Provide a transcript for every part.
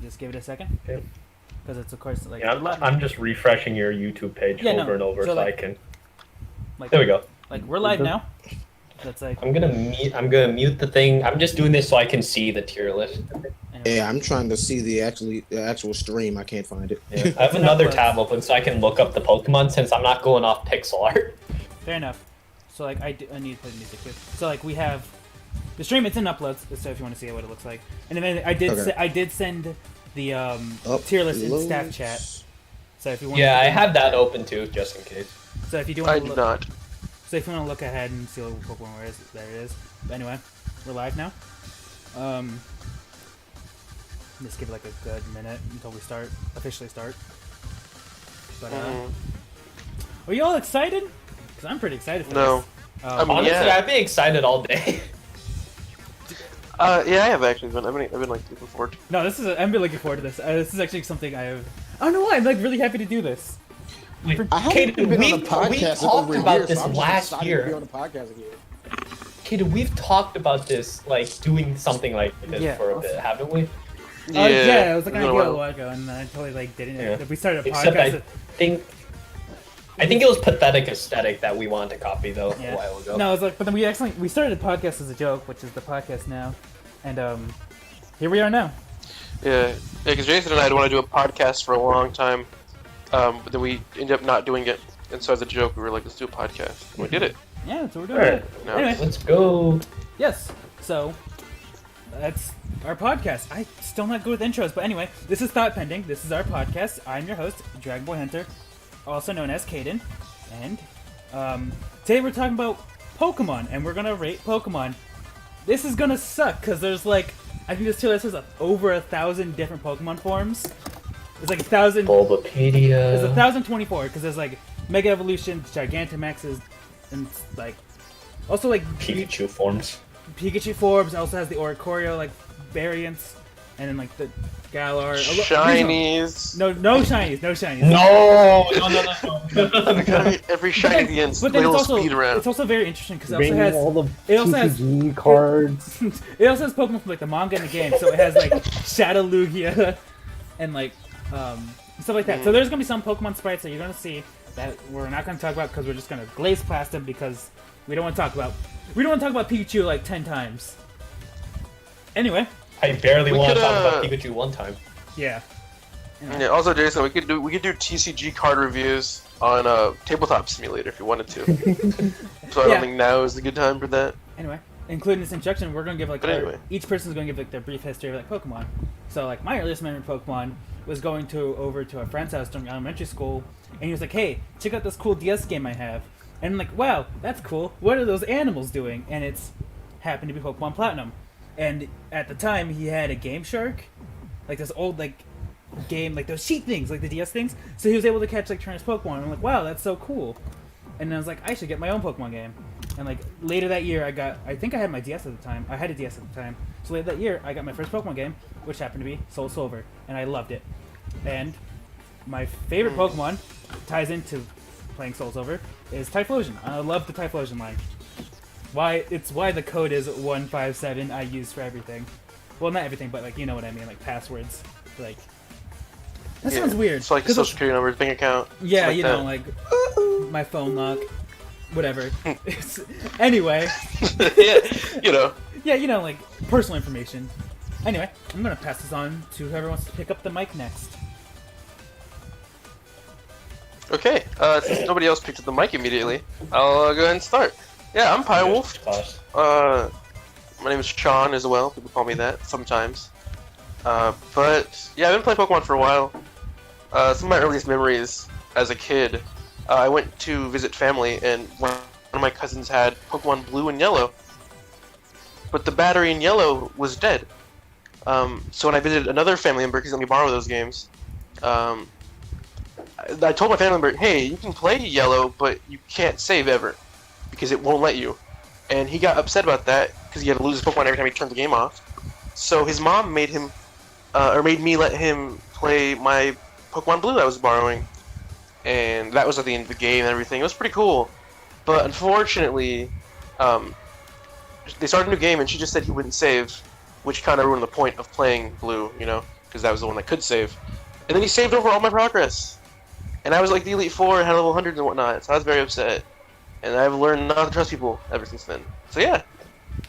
Just give it a second. Okay. Because it's of course like. Yeah, I'm just refreshing your YouTube page over and over so I can. Like, there we go. Like we're live now. That's like. I'm gonna mute the thing. I'm just doing this so I can see the tier list. Anyway. Yeah, I'm trying to see the actual stream. I can't find it. Yeah. I have another tab open so I can look up the Pokemon since I'm not going off pixel art. Fair enough. So like I need to play the music too. So like we have the stream. It's in uploads. So if you want to see what it looks like, and then I did send the tier list in staff chat. So if you want. Yeah, I have that open too, just in case. So if you do want I to do look, not. So if you want to look ahead and see what Pokemon is, there it is. But anyway, we're live now. Just give it like a good minute until we officially start. But are you all excited? Because I'm pretty excited for this. Honestly, I've been excited all day. Yeah, I have actually been. I've been like looking forward to. No, I've been looking forward to this. This is actually something I don't know why. I'm like really happy to do this. I haven't been on a podcast we talked about years, this so last year. To be on the podcast again. Kid, we've talked about this, like doing something like this for a bit, haven't we? Yeah, it was like an idea a while ago, and I totally like didn't. Yeah. We started a podcast. I think it was pathetic aesthetic that we wanted to copy though a while ago. No, it was like, but then we started a podcast as a joke, which is the podcast now, and here we are now. Yeah, because Jason and I had wanted to do a podcast for a long time, but then we ended up not doing it, and so as a joke, we were like, let's do a podcast, and we did it. Yeah, that's what we're doing. Right. Anyway, let's go. Yes, so that's our podcast. I'm still not good with intros, but anyway, this is Thought Pending. This is our podcast. I'm your host, Drgnbyhntr, also known as Caden, and today we're talking about Pokemon, and we're gonna rate Pokemon. This is gonna suck because there's like, I think this tier list has over 1,000 different Pokemon forms. There's like 1,000. Bulbapedia. There's 1,024 because there's like Mega Evolutions, Gigantamaxes, and like also like Pikachu forms. Pikachu forms also has the Oricorio like variants, and then like the Galar. Shinies. No shinies. No. Every shiny the end. But then speed around. it's also very interesting because it also has all the TCG cards. It also has Pokemon from like the manga and the game, so it has like Shadow Lugia and like stuff like that. So there's gonna be some Pokemon sprites that you're gonna see that we're not gonna talk about because we're just gonna glaze past them because we don't want to talk about Pikachu like 10 times. Anyway. I barely want to talk about Pikachu one time. Yeah. Anyway. Yeah. Also, Jason, we could do TCG card reviews on Tabletop Simulator if you wanted to. So I don't think now is a good time for that. Anyway, including this introduction, we're gonna give like each person's gonna give like their brief history of like Pokemon. So like my earliest memory of Pokemon was going over to a friend's house during elementary school, and he was like, "Hey, check out this cool DS game I have." And I'm like, "Wow, that's cool. What are those animals doing?" And it's happened to be Pokemon Platinum. And at the time, he had a Game Shark, like this old like game, like those sheet things, like the DS things. So he was able to catch like trainers Pokemon. And I'm like, "Wow, that's so cool." And I was like, I should get my own Pokemon game. And like later that year, I think I had my DS at the time. I had a DS at the time. So later that year, I got my first Pokemon game, which happened to be Soul Silver, and I loved it. And my favorite Pokemon ties into playing Soul Silver is Typhlosion. I love the Typhlosion line. Why the code is 157 I use for everything. Well, not everything, but like you know what I mean, like passwords. Like that sounds weird. It's like a social security number, bank account. Yeah, you know, like my phone lock, whatever. Anyway. Yeah, you know. Yeah, you know, like personal information. Anyway, I'm gonna pass this on to whoever wants to pick up the mic next. Okay, since nobody else picked up the mic immediately, I'll go ahead and start. Yeah, I'm Pie Wolf. My name is Sean as well. People call me that sometimes. But yeah, I've been playing Pokemon for a while. Some of my earliest memories as a kid, I went to visit family, and one of my cousins had Pokemon Blue and Yellow, but the battery in Yellow was dead. So when I visited another family member, because let me borrow those games, I told my family member, "Hey, you can play Yellow, but you can't save ever, because it won't let you." And he got upset about that because he had to lose his Pokemon every time he turned the game off. So his mom made him, made me let him play my Pokemon Blue that I was borrowing, and that was at the end of the game and everything. It was pretty cool, but unfortunately, they started a new game and she just said he wouldn't save, which kind of ruined the point of playing Blue, you know. because that was the one that could save. And then he saved over all my progress. And I was like the Elite Four and had level 100s and whatnot, so I was very upset. And I've learned not to trust people ever since then. So yeah,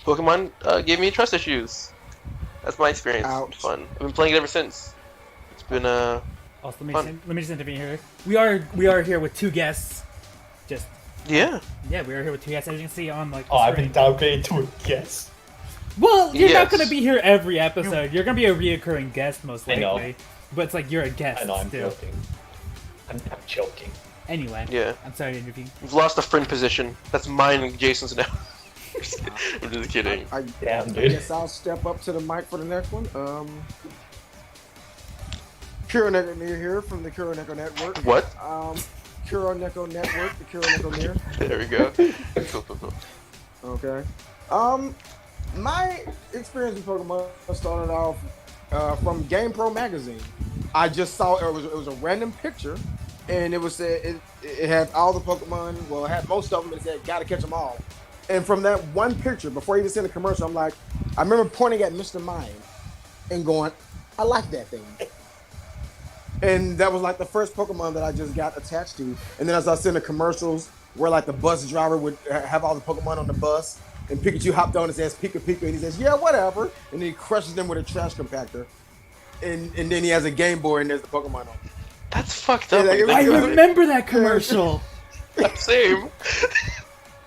Pokemon gave me trust issues. That's my experience. Ouch. It's fun. I've been playing it ever since. It's been Also, fun. let me just intervene here. We are here with two guests. Yeah. Yeah, we are here with two guests, as you can see on like. Oh, I've been downgraded to a guest. Well, you're not Yes. gonna be here every episode. You're gonna be a reoccurring guest most I know. likely. But it's like you're a guest I know, I'm still. joking. I'm joking. Anyway. Yeah. I'm sorry to intervene. We've lost a friend position. That's mine and Jason's now. I'm just kidding. Damn, I dude. guess I'll step up to the mic for the next one. Kuroneko Near here from the Kuroneko Network. What? Kuroneko Network, the Kuroneko Near. There we go. Cool. Okay. My experience with Pokemon started off from GamePro magazine. I just saw it was a random picture, and it had all the Pokemon. Well, it had most of them. It said "Gotta catch them all." And from that one picture, before I even seen the commercial, I'm like, I remember pointing at Mr. Mime and going, "I like that thing." And that was like the first Pokemon that I just got attached to. And then as I seen the commercials where like the bus driver would have all the Pokemon on the bus, and Pikachu hopped on and says Pika Pika, and he says, "Yeah, whatever," and then he crushes them with a trash compactor. And then he has a Game Boy and there's the Pokemon on it. That's fucked up. Yeah, when you I think about it. remember that commercial. Same.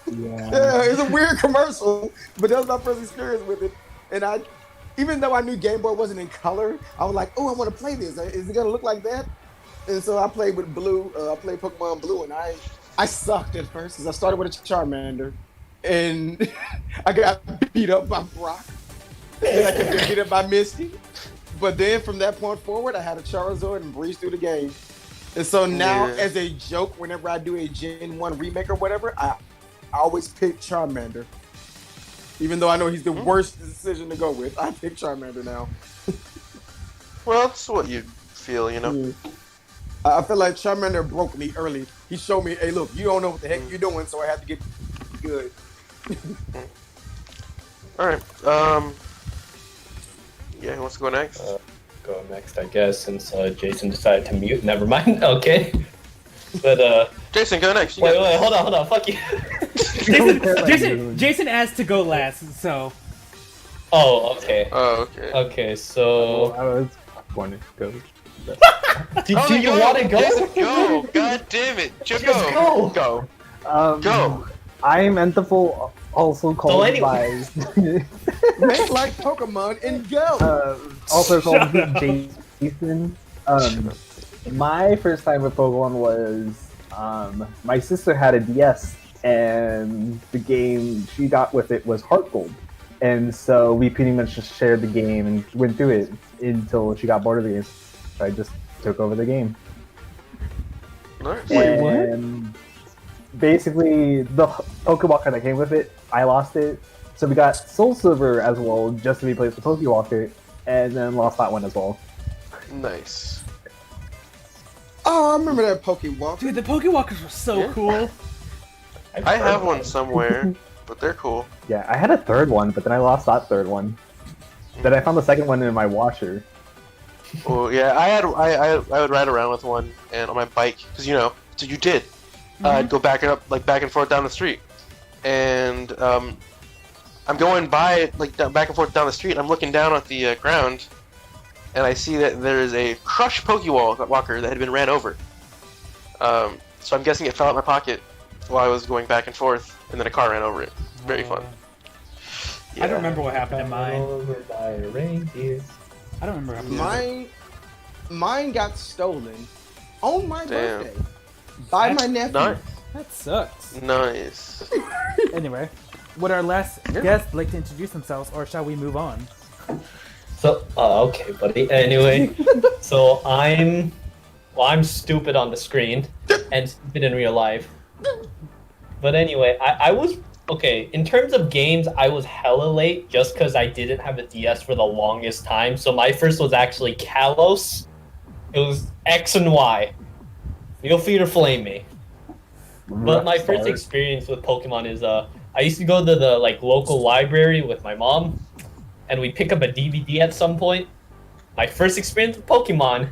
Yeah, it's a weird commercial, but that was my first experience with it. And even though I knew Game Boy wasn't in color, I was like, "Oh, I want to play this. Is it gonna look like that?" And so I played with Blue. I played Pokemon Blue, and I sucked at first because I started with a Charmander, and I got beat up by Brock, and I got beat up by Misty. But then from that point forward, I had a Charizard and breezed through the game. And so now, as a joke, whenever I do a Gen 1 remake or whatever, I always pick Charmander. Even though I know he's the worst decision to go with, I pick Charmander now. Well, that's what you feel, you know. Yeah. I feel like Charmander broke me early. He showed me, "Hey, look, you don't know what the heck you're doing, so I have to get good." All right. Yeah, who wants to go next? Go next, I guess, since Jason decided to mute. Never mind. Okay. But Jason, go next. You wait, got hold on. Fuck you. Jason asked to go last, so. Oh, okay. Oh, okay. Okay, so I was wanting to go. do you want to go? Jason, go! God damn it! Just go. Go! Go! I am Enthalful, also called anyway. Make like Pokemon and go. also called Jason. My first time with Pokemon was my sister had a DS, and the game she got with it was Heart Gold. And so we pretty much just shared the game and went through it until she got bored of the game. So I just took over the game. Nice. And basically, the Pokewalker that came with it, I lost it. So we got Soul Silver as well, just to replace the Pokewalker, and then lost that one as well. Nice. Oh, I remember that Pokewalker. Dude, the Pokewalkers were so cool. I have one somewhere, but they're cool. Yeah, I had a third one, but then I lost that third one. Then I found the second one in my washer. Well, yeah, I would ride around with one and on my bike because so you did. I'd go back and forth down the street, and I'm going by back and forth down the street. And I'm looking down at the ground, and I see that there is a crushed Pokewalker that had been ran over. So I'm guessing it fell out my pocket while I was going back and forth, and then a car ran over it. Very fun. I don't remember what happened to mine. Over by a reindeer. I don't remember what happened to mine. Mine got stolen on my Damn. birthday by my nephew. Nice. That sucks. Nice. Anyway, would our last guest like to introduce themselves, or shall we move on? So, okay, buddy. Anyway, so I'm stupid on the screen and stupid in real life. But anyway, I was okay in terms of games. I was hella late just because I didn't have a DS for the longest time. So my first was actually Kalos. It was X and Y. Feel free to flame me. But my first experience with Pokemon is I used to go to the local library with my mom, and we'd pick up a DVD at some point, my first experience with Pokemon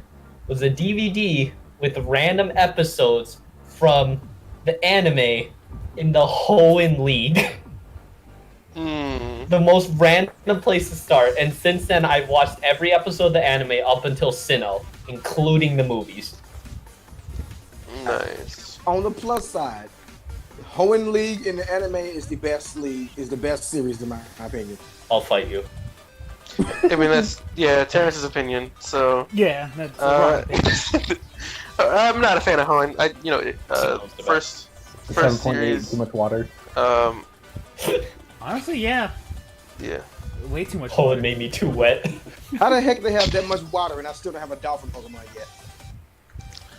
was a DVD with random episodes from the anime in the Hoenn League. The most random place to start, and since then I've watched every episode of the anime up until Sinnoh, including the movies. Nice. On the plus side, Hoenn League in the anime is the best series in my opinion. I'll fight you. I mean, that's Terrence's opinion. So Yeah, that's I'm not a fan of Hoenn. First 7.8, series. too much water. honestly, yeah, Yeah. way too much. Hoenn water. made me too wet. How the heck they have that much water and I still don't have a dolphin Pokemon yet?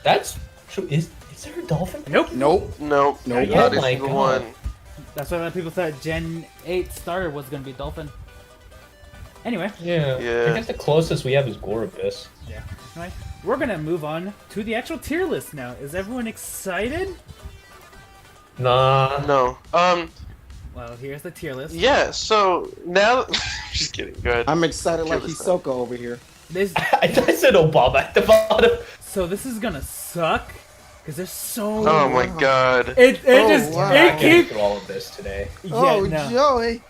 That's true. Is there a dolphin? Nope. Nope. Nope. Nope. Not Oh a my single God. one. That's why a lot of people thought Gen 8 starter was gonna be Dolphin. Anyway, Yeah. Yeah. I guess the closest we have is Gorbis. yeah. Anyway, we're gonna move on to the actual tier list now. Is everyone excited? Nah. No. Well, here's the tier list. Yeah. So now, just kidding. Go ahead. I'm excited like Kill this Hisoka over here. This, I said Obama at the bottom. so this is gonna suck because there's so. Oh my God. It Oh, just wow. it Getting keeps through all of this today. Oh, no. Joey.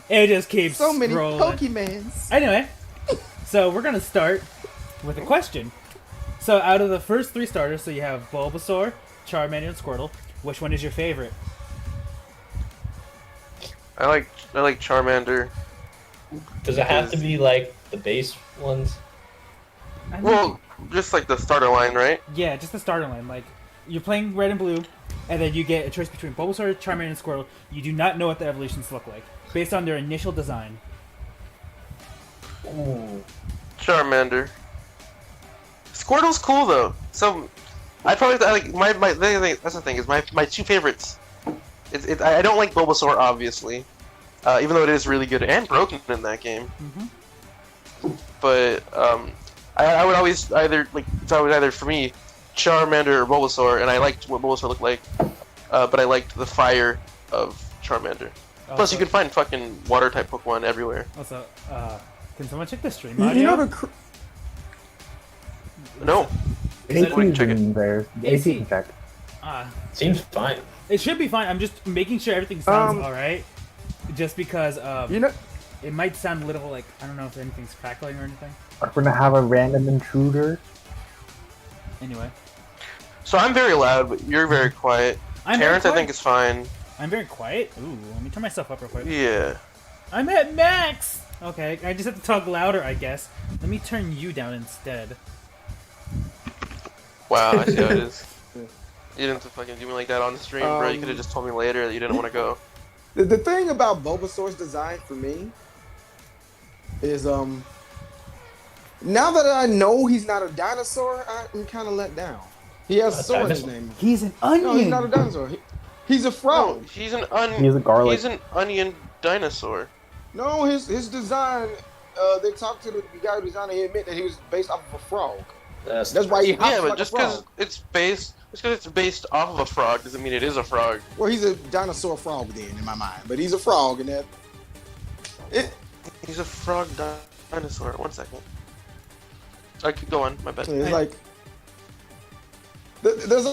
It just keeps So many scrolling. Pokemans. Anyway, so we're gonna start with a question. So out of the first 3 starters, so you have Bulbasaur, Charmander, and Squirtle. Which one is your favorite? I like Charmander. Does it have to be like the base ones? I think- Well, just like the starter line, right? yeah, just the starter line. Like you're playing Red and Blue, and then you get a choice between Bulbasaur, Charmander, and Squirtle. You do not know what the evolutions look like based on their initial design. Ooh. Charmander. Squirtle's cool though. So I probably like that's the thing is my 2 favorites. I don't like Bulbasaur obviously, even though it is really good and broken in that game. But I would always either for me Charmander or Bulbasaur, and I liked what Bulbasaur looked like, but I liked the fire of Charmander. Plus, you can find fucking water type Pokemon everywhere. Also, can someone check the stream You audio? know the No. Is it- we can AC's check it. in there. AC can check. Seems fine. It should be fine. I'm just making sure everything sounds Um, all right. Just because you know it might sound a little like I don't know if anything's crackling or anything. We're gonna have a random intruder. Anyway, So I'm very loud, but you're very quiet. I'm very Terrence, I quiet. think is fine. I'm very quiet. Ooh, let me turn myself up real quick. Yeah. I'm at max. Okay, I just have to talk louder, I guess. Let me turn you down instead. Wow, I see how it is. You didn't have to fucking do me like that on the stream, bro. You could have just told me later that you didn't want to go. the thing about Bulbasaur's design for me is now that I know he's not a dinosaur, I'm kind of let down. He has A so in his dinosaur? name. He's an onion. No, he's not a dinosaur. He's a Oh, frog. he's an He's a garlic. He's an onion dinosaur. No, his design. They talked to the guy who designed it. He admit that he was based off of a frog. That's why he hops Yeah, but like just a because frog. it's based off of a frog doesn't mean it is a frog. Well, he's a dinosaur frog then, in my mind. But he's a frog, and that. He's a frog dinosaur. 1 second. I could go on. My bad. It's like there's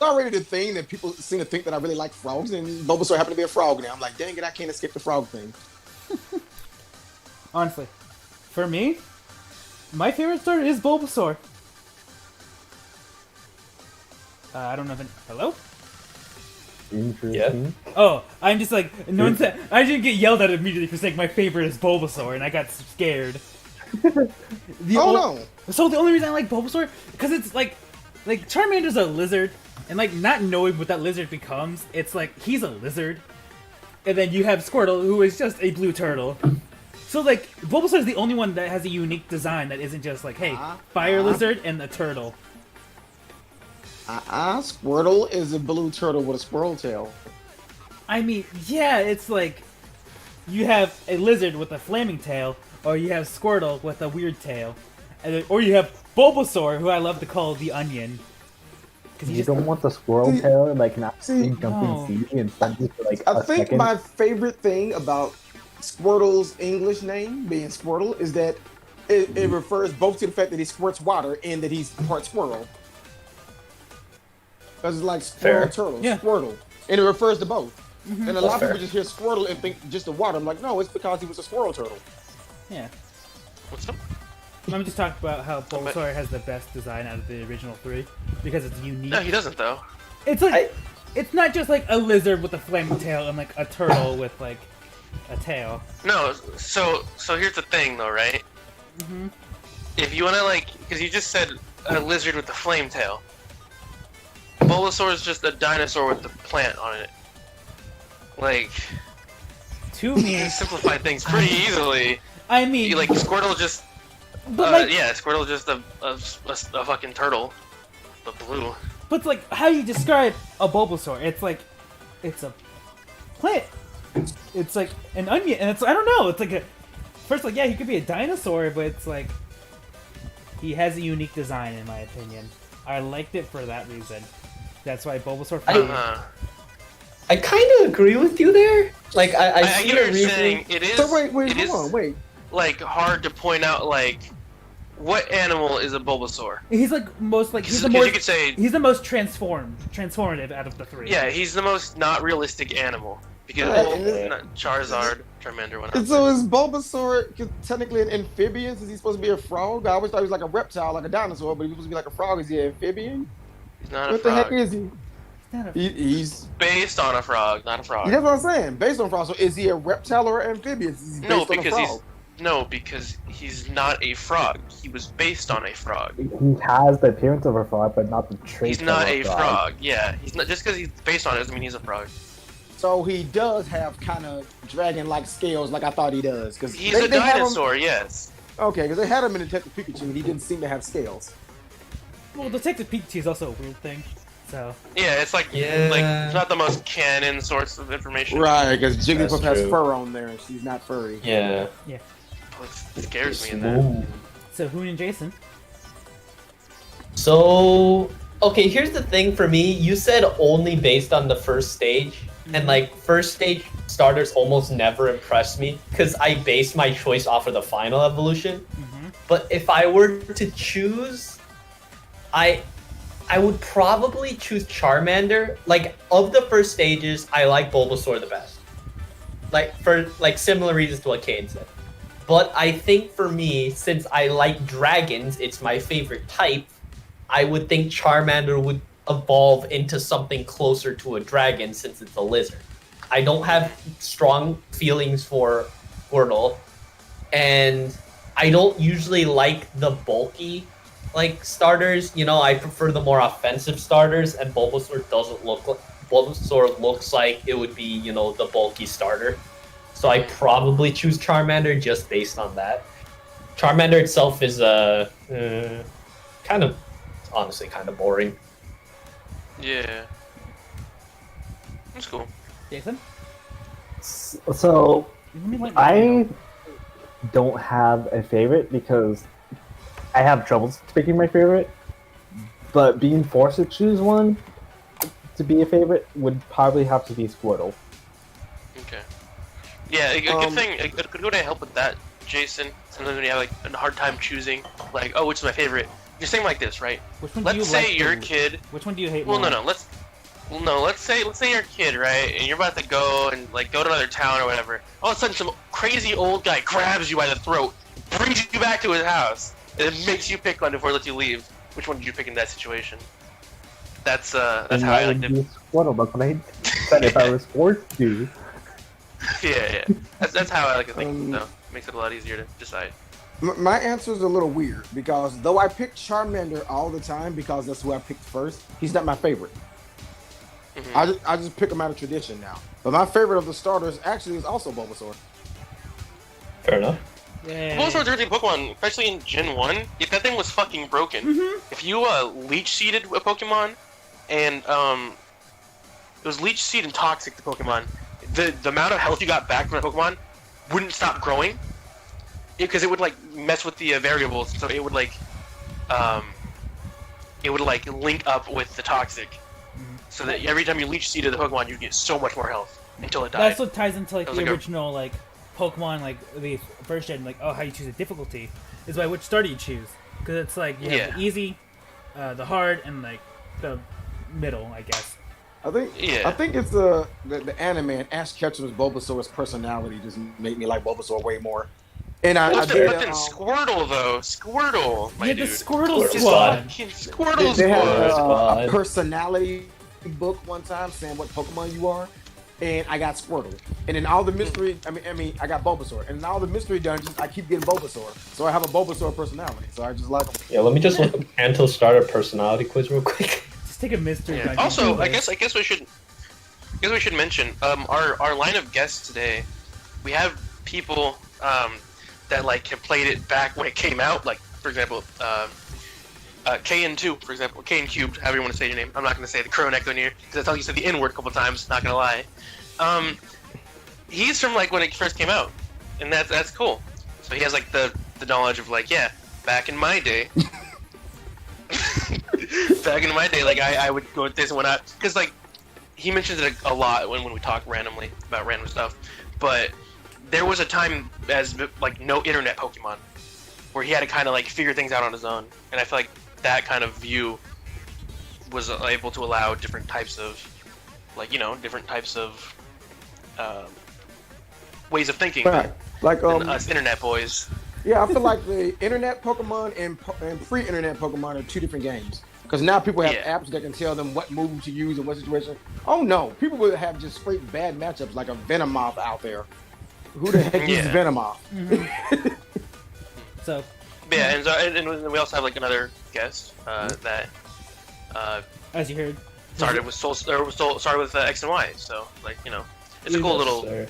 already the thing that people seem to think that I really like frogs, and Bulbasaur happened to be a frog now. I'm like, dang it, I can't escape the frog thing. Honestly, for me, my favorite starter is Bulbasaur. I don't know if hello. Interesting. Oh, I'm just like no one said. I didn't get yelled at immediately for saying my favorite is Bulbasaur, and I got scared. No. So the only reason I like Bulbasaur because it's like Charmander's a lizard, and like not knowing what that lizard becomes, it's like he's a lizard, and then you have Squirtle who is just a blue turtle. So like Bulbasaur is the only one that has a unique design that isn't just like hey fire lizard and a turtle. Squirtle is a blue turtle with a squirrel tail. I mean, yeah, it's like you have a lizard with a flaming tail, or you have Squirtle with a weird tail, and then, or you have Bulbasaur, who I love to call the Onion. You don't want the squirrel tail like not jumping no. see and suddenly for like I a think second. my favorite thing about Squirtle's English name being Squirtle is that it refers both to the fact that he squirts water and that he's part squirrel. Because it's like Squirtle Turtle, Squirtle. And it refers to both. And a lot of people just hear Squirtle and think just the water. I'm like, no, it's because he was a squirrel turtle. Yeah. What's up? I'm just talking about how Bulbasaur has the best design out of the original 3 because it's unique. No, he doesn't though. It's like it's not just like a lizard with a flaming tail and like a turtle with like a tail. No, so here's the thing though, right? If you wanna like, because you just said a lizard with a flame tail. Bulbasaur is just a dinosaur with the plant on it. Like, To me, you can simplify things pretty easily. I mean, You, like Squirtle just, Squirtle just a fucking turtle, but blue. but it's like how you describe a Bulbasaur. It's like it's a plant. It's like an onion, and it's I don't know. It's like a first like he could be a dinosaur, but it's like he has a unique design in my opinion. I liked it for that reason. That's why Bulbasaur. I kind of agree with you there. Like I see get what the you're reason. saying. It is. So wait, it is, hold on, wait. like hard to point out like what animal is a Bulbasaur. He's like most like he's the 'Cause most you could say he's the most transformative out of the 3. yeah, he's the most not realistic animal because not Charizard, Charmander, whatever. And so is Bulbasaur technically an amphibian? Is he supposed to be a frog? I always thought he was like a reptile, like a dinosaur, but he's supposed to be like a frog. Is he an amphibian? He's not a What frog. the heck is he? He's Based on a frog, not a frog. That's what I'm saying. Based on frog, so is he a reptile or an amphibian? Is he based No, on a because frog? because he's not a frog. He was based on a frog. He has the appearance of a frog, but not the traits. He's not of a frog. Yeah, he's not just because he's based on it doesn't mean he's a frog. So he does have kind of dragon-like scales, like I thought he does. Because He's a dinosaur, yes. Okay, because they had him in Detective Pikachu, and he didn't seem to have scales. Well, Detective Pikachu is also a weird thing. So Yeah, it's like it's not the most canon source of information. Right, because Jigglypuff That's has true. fur on there, and she's not furry. Yeah. Well, it scares me in that. Ooh. so Hoon and Jason. So, okay, here's the thing for me. You said only based on the first stage, and like first stage starters almost never impress me because I base my choice off of the final evolution. But if I were to choose, I would probably choose Charmander. Like of the first stages, I like Bulbasaur the best. Like for like similar reasons to what Kane said. But I think for me, since I like dragons, it's my favorite type. I would think Charmander would evolve into something closer to a dragon since it's a lizard. I don't have strong feelings for Squirtle, and I don't usually like the bulky like starters. You know, I prefer the more offensive starters, and Bulbasaur doesn't look like Bulbasaur looks like it would be, you know, the bulky starter. So I probably choose Charmander just based on that. Charmander itself is honestly kind of boring. Yeah. That's cool. Jason. So I don't have a favorite because I have trouble picking my favorite. But being forced to choose one to be a favorite would probably have to be Squirtle. Okay. Yeah, a good thing, a good way to help with that, Jason, sometimes when you have like a hard time choosing, like, oh, which is my favorite, you're saying like this, right? Which one do you Let's say like you're a the- kid. Which one do you hate Well, more? no, let's say you're a kid, right? And you're about to go and like go to another town or whatever. All of a sudden, some crazy old guy grabs you by the throat, brings you back to his house, and then makes you pick one before he lets you leave. Which one did you pick in that situation? That's how I like to. Squirtle, that's what I said if I was forced to. Yeah. That's how I like to think. So makes it a lot easier to decide. My answer is a little weird because though I pick Charmander all the time because that's who I picked first, he's not my favorite. I just pick him out of tradition now. But my favorite of the starters actually is also Bulbasaur. Fair enough. Yeah. Bulbasaur's a Pokemon, especially in Gen 1, if that thing was fucking broken. If you leech seeded a Pokemon and it was leech seed and toxic to Pokemon, the amount of health you got back from the Pokemon wouldn't stop growing because it would like mess with the variables, so it would like link up with the toxic, so that every time you leech seeded the Pokemon, you get so much more health until it died. That's what ties into like That the was like original like Pokemon, like the first gen, like how you choose a difficulty. is by which starter you choose. Because it's like you have the easy, the hard, and like the middle, I guess. I think it's the anime and Ash Ketchum's Bulbasaur's personality just made me like Bulbasaur way more. And but then Squirtle though, Squirtle, my dude. The Squirtle Squad. Squirtle they had Squad. a personality book one time saying what Pokemon you are, and I got Squirtle. And in all the mystery, I mean, I got Bulbasaur. And in all the mystery dungeons, I keep getting Bulbasaur. So I have a Bulbasaur personality. So I just like him. Yeah, let me just look up Kanto starter personality quiz real quick. Just take a mystery dungeon. Also, I guess we should mention our line of guests today. We have people that like have played it back when it came out. Like for example, KN2, for example, KN Cubed, however you want to say your name. I'm not going to say the Crow Echo near because I thought you said the N word a couple times. Not going to lie. He's from like when it first came out, and that's cool. So he has like the knowledge of like, yeah, back in my day. Like I would go with this and whatnot, because like he mentions it a lot when we talk randomly about random stuff. But there was a time as like no internet Pokemon, where he had to kind of like figure things out on his own, and I feel like that kind of view was able to allow different types of, like different types of ways of thinking. Right. Like than us internet boys. Yeah, I feel like the internet Pokemon and pre-internet Pokemon are two different games. Because now people have apps that can tell them what move to use in what situation. Oh no, people would have just straight bad matchups like a Venomoth out there. Who the heck uses Venomoth? Mm-hmm. So. Yeah, and we also have like another guest that. As you heard. Started with started with X and Y. So like it's a cool little.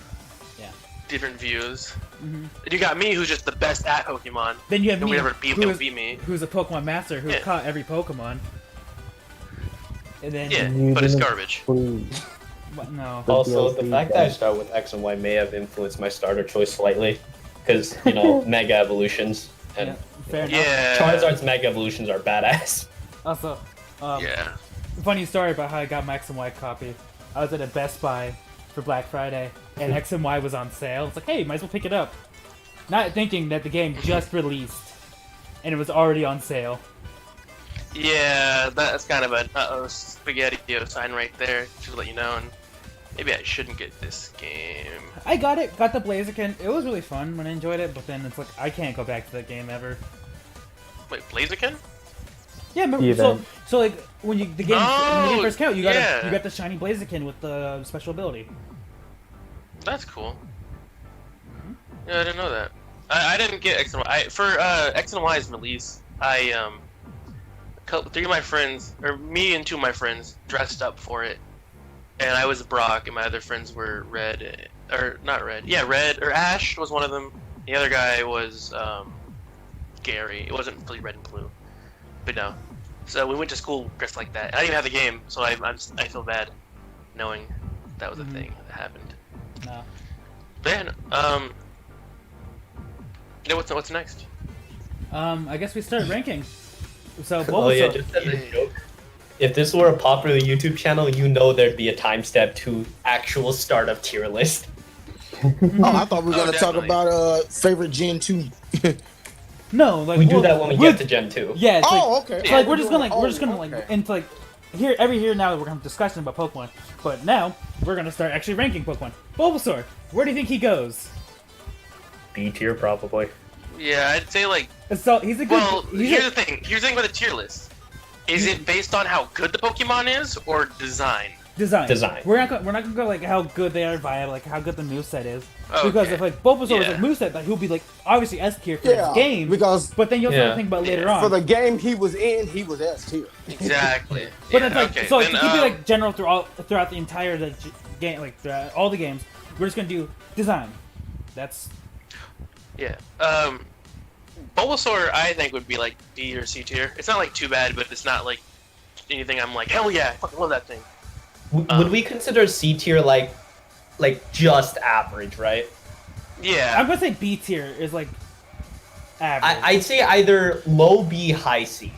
Different views. Mm-hmm. You got me, who's just the best at Pokemon. Then you have me, ever beat me. Who's a Pokemon master who's caught every Pokemon. And then but it's garbage. But no. Also, the fact that I start with X and Y may have influenced my starter choice slightly, because Mega Evolutions and fair enough. Charizard's Mega Evolutions are badass. Also, funny story about how I got my X and Y copy. I was at a Best Buy for Black Friday, and X and Y was on sale. It's like, hey, might as well pick it up. Not thinking that the game just released, and it was already on sale. Yeah, that's kind of a spaghetti sign right there, just to let you know, and maybe I shouldn't get this game. I got it, got the Blaziken. It was really fun when I enjoyed it, but then it's like, I can't go back to that game ever. Wait, Blaziken? Yeah, remember, so like, when the game first came out, you got the shiny Blaziken with the special ability. That's cool. Yeah, I didn't know that. I didn't get X and Y. For X and Y's release, three of my friends, or me and two of my friends, dressed up for it. And I was Brock, and my other friends were Red, or not Red. Yeah, Red, or Ash was one of them. The other guy was Gary. It wasn't really Red and Blue. But no. So we went to school dressed like that. I didn't even have the game, so I feel bad knowing that was a thing that happened. No. Then, what's next? I guess we start ranking. So, just as a joke, if this were a popular YouTube channel, there'd be a timestamp to actual startup tier list. I thought we were gonna talk about favorite Gen 2. No, like we do that when we get to Gen 2. Yeah. It's okay. So like we're just gonna and like here now we're gonna have discussion about Pokemon, but now we're gonna start actually ranking Pokemon. Bulbasaur, where do you think he goes? B tier probably. Yeah, I'd say like. So he's a good. Well, here's the thing. Here's the thing with the tier list. Is it based on how good the Pokemon is or design? Design. We're not gonna go like how good they are via like how good the moveset is. Okay. Because if like Bulbasaur was like moveset, like he'll be like obviously S tier for his game. But then you also have to think about later on. For the game he was in, he was S tier. Exactly. But it's like so then, it could be like general throughout the entire game, like all the games. We're just gonna do design. That's. Yeah. Bulbasaur, I think would be like D or C tier. It's not like too bad, but it's not like anything I'm like hell yeah, I fucking love that thing. Would we consider C tier like just average, right? Yeah. I'm gonna say B tier is like average. I'd say either low B, high C.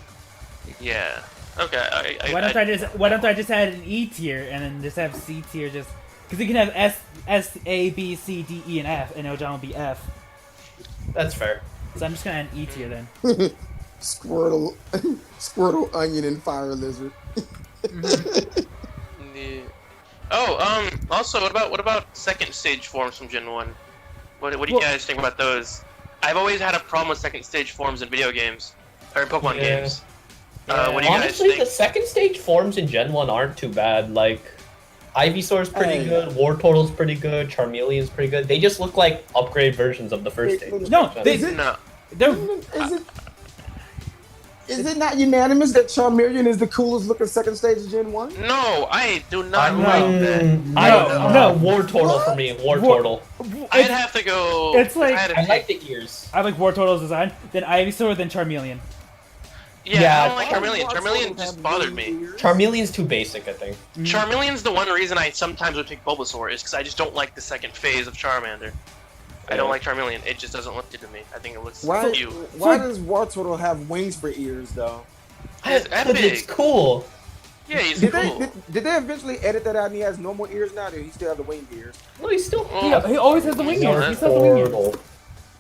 Yeah. Okay. Why don't I just add an E tier and then just have C tier just because you can have S A B C D E and F and it'll be F. That's fair. So I'm just gonna add an E tier then. Squirtle, Squirtle, Onion, and Fire Lizard. Yeah. Oh, also, what about second stage forms from Gen 1? What do you guys think about those? I've always had a problem with second stage forms in video games, or in Pokemon games. What do you guys Honestly, think? the second stage forms in Gen 1 aren't too bad. Like, Ivysaur's pretty good, Wartortle's pretty good, Charmeleon's pretty good. They just look like upgraded versions of the first stage. No, Is it not unanimous that Charmeleon is the coolest looking second stage of Gen 1? No, I do not like that. No. Wartortle for me. Wartortle. I'd have to go. It's like I like the ears. I like Wartortle's design, then Ivysaur, then Charmeleon. Yeah, I don't like Charmeleon. Charmeleon just bothered me. Charmeleon's too basic, I think. Charmeleon's the one reason I sometimes would pick Bulbasaur, is because I just don't like the second phase of Charmander. I don't like Charmeleon. It just doesn't look good to me. I think it looks cute. Why does Wartortle have wings for ears, though? It's epic. It's cool. Yeah, he's Did cool. they eventually edit that out and he has normal ears now? Or he still have the winged ears? No, he's still. He always has the wing ears. He still has the wing ears.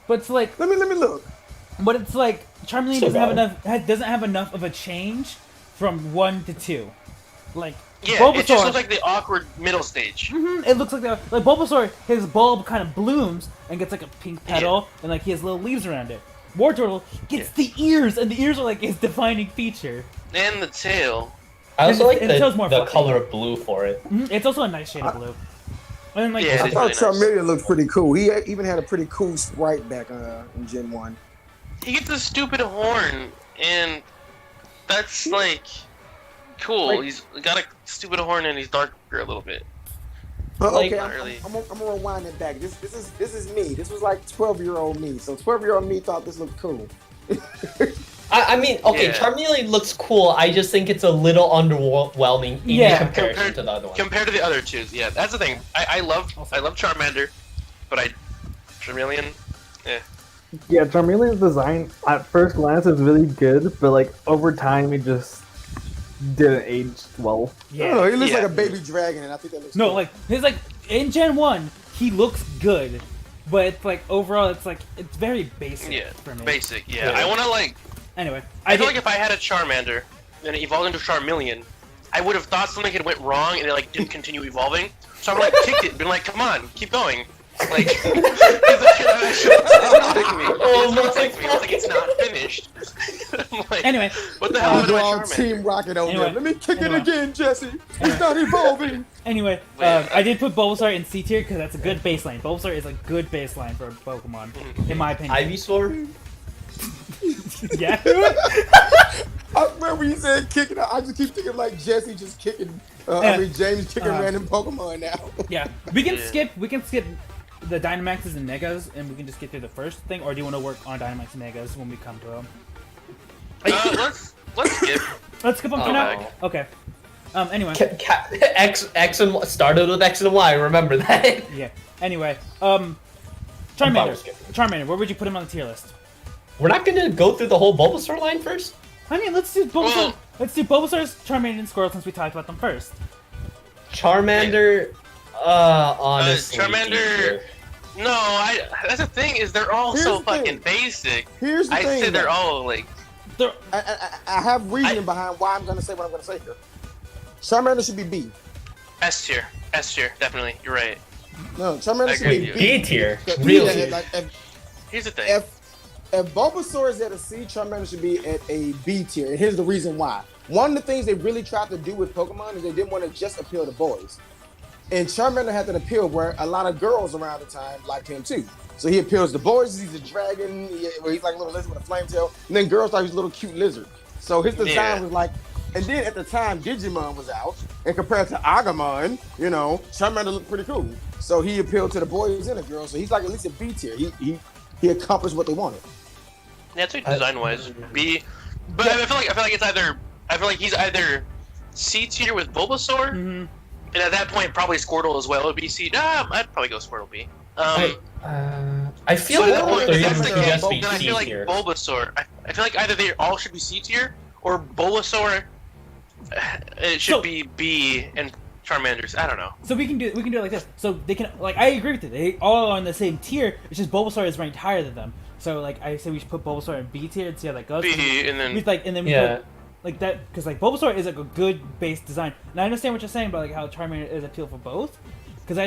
But it's like, Let me look. but it's like Charmeleon doesn't have enough of a change from 1 to 2. Like Yeah, Bulbasaur, it just looks like the awkward middle stage. it looks like like Bulbasaur, his bulb kind of blooms and gets like a pink petal, and like he has little leaves around it. Wartortle gets the ears, and the ears are like his defining feature. And the tail. I also like And it feels more the fluffy. color of blue for it. It's also a nice shade of blue. And like, Yeah, I it's thought really nice. Charmeleon looked pretty cool. He even had a pretty cool sprite back in Gen 1. He gets a stupid horn, and that's like cool. He's got a stupid horn, and he's darker a little bit. Okay, not I'm really. gonna rewind it back. This is me. This was like 12-year-old me. So 12-year-old me thought this looked cool. I mean, okay, Yeah. Charmeleon looks cool. I just think it's a little underwhelming in comparison to the other one. Compared to the other two, yeah, that's the thing. I love Charmander, but Charmeleon, Yeah, Charmeleon's design at first glance is really good, but like over time it just didn't age well. I don't know, he looks Yeah. like a baby dragon, and I think that looks no, cool. like his like in Gen 1, he looks good, but it's like overall, it's very basic yeah, for me. basic, yeah. Yeah. I want to like. Anyway, I feel like if I had a Charmander and it evolved into Charmeleon, I would have thought something had went wrong and it like didn't continue evolving. So I would like kicked it, been like, "Come on, keep going." Like, it's like it's not finished. I'm like, Anyway, what the hell I'll is go my all Charmander? Team Rocket on Anyway. there. Let me kick Anyway. it again, Jesse. It's not evolving. Anyway, Wait, I did put Bulbasaur in C tier because that's a good baseline. Bulbasaur is a good baseline for a Pokemon, in my opinion. Ivysaur? Yeah. I remember you said kicking. I just keep thinking like Jesse just kicking. James kicking random Pokemon now. Yeah. We can skip the Dynamaxes and Negas, and we can just get through the first thing. Or do you want to work on Dynamax and Negas when we come to them? Let's skip. Let's skip them for Oh, now. back. Okay. Anyway. X and Y, started with X and Y. Remember that? Yeah. Anyway. fine Charmander. with skipping. Charmander. Where would you put him on the tier list? We're not gonna go through the whole Bulbasaur line first. I mean, let's do Bulbasaur. Well- Let's do Bulbasaur's, Charmander, and Squirtle since we talked about them first. Charmander, honestly. Charmander. No, that's the thing is they're all Here's so the thing. fucking basic. Here's the I'd thing. say they're though. all like. I have reasoning behind why I'm going to say what I'm going to say here. Charmander should be B. S tier, definitely. You're right. No, Charmander I should agree be with B. B tier, Yeah, really. like, Here's the thing. if Bulbasaur is at a C, Charmander should be at a B tier. And here's the reason why. One of the things they really tried to do with Pokemon is they didn't want to just appeal to boys. And Charmander had that appeal where a lot of girls around the time liked him too. So he appeals to boys. He's a dragon. Where he's like a little lizard with a flame tail. And then girls thought he was a little cute lizard. So his design was like. And then at the time Digimon was out, and compared to Agumon, Charmander looked pretty cool. So he appealed to the boys and the girls. So he's like at least a B tier. He accomplished what they wanted. Yeah, I'd say design-wise, B. But I feel like it's either. I feel like he's either C tier with Bulbasaur, and at that point probably Squirtle as well would be C. I'd probably go Squirtle B. I feel So like at that all point, three if of that's them the should case, just be then I C feel like tier. Bulbasaur. I feel like either they all should be C tier or Bulbasaur. It should be B and Charmander's. I don't know. So we can do it like this. So they can I agree with it. They all are on the same tier. It's just Bulbasaur is ranked higher than them. So like I say we should put Bulbasaur in B tier and see how that goes. B, and then we put like that because like Bulbasaur is like a good base design. And I understand what you're saying about like how Charmander is appeal for both, because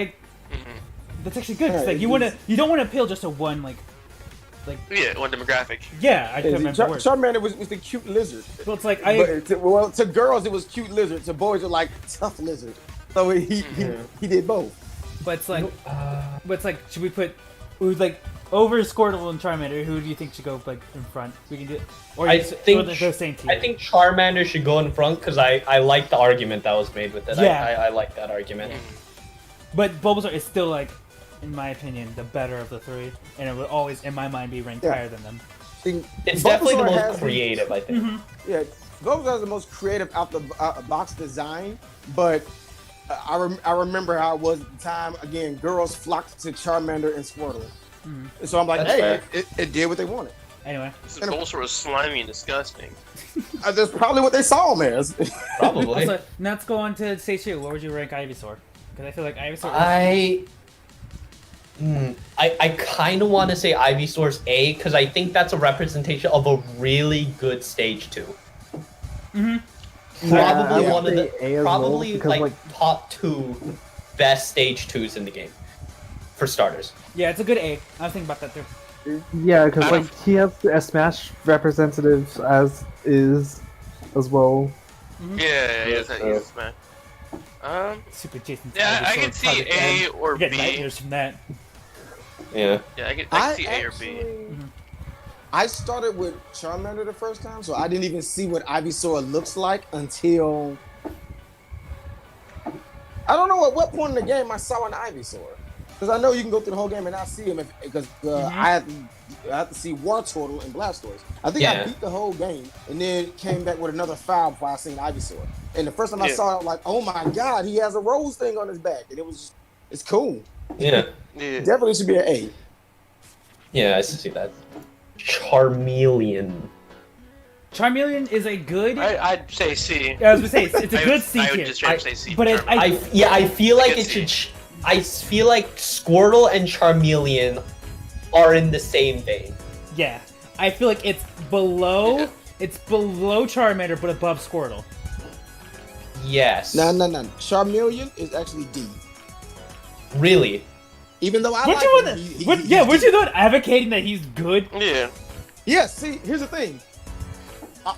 that's actually good. Cause, like you don't want to appeal just to one like one demographic. Yeah, I couldn't remember the word. Charmander was the cute lizard. Well, it's like to girls it was cute lizard. To boys are like tough lizard. So he did both. But it's like should we put like over Squirtle and Charmander? Who do you think should go like in front? We can do, or I think the same team. I think Charmander should go in front because I like the argument that was made with it. Yeah. I like that argument. But Bulbasaur is still like, in my opinion, the better of the three, and it would always, in my mind, be ranked higher than them. It's definitely the most creative, I think. Yeah, Bulbasaur is the most creative out the box design, but I remember how it was at the time. Again, girls flocked to Charmander and Squirtle. And so I'm like, hey, it did what they wanted. Anyway. This Bulbasaur was slimy and disgusting. That's probably what they saw him as. Probably. Also, now let's go on to stage 2. Where would you rank Ivysaur? Because I feel like Ivysaur I kind of want to say Ivysaur's A because I think that's a representation of a really good stage 2. Probably one of the like top 2 best stage 2s in the game for starters. Yeah, it's a good A. I was thinking about that too. Yeah, because like he has a Smash representative as well. Yeah, he's a Smash. Super Jason. Yeah, I can see A or B. Nightmares from that. Yeah. Yeah, I can see A or B. I started with Charmander the first time, so I didn't even see what Ivysaur looks like until I don't know at what point in the game I saw an Ivysaur. Because I know you can go through the whole game and not see him because I had to see Wartortle and Blastoise. I think I beat the whole game and then came back with another 5 before I seen Ivysaur. And the first time I saw it, I was like, oh my god, he has a rose thing on his back. And it's cool. Yeah. Definitely should be an A. Yeah, I see that. Charmeleon. Charmeleon is a good. I'd say C. I was gonna say it's a good C tier. I would just say C. But I feel like it should. I feel like Squirtle and Charmeleon are in the same vein. Yeah, I feel like it's below. It's below Charmander, but above Squirtle. Yes. No. Charmeleon is actually D. Really? Even though I like him. Would you doing advocating that he's good? Yeah. Yeah, see, here's the thing.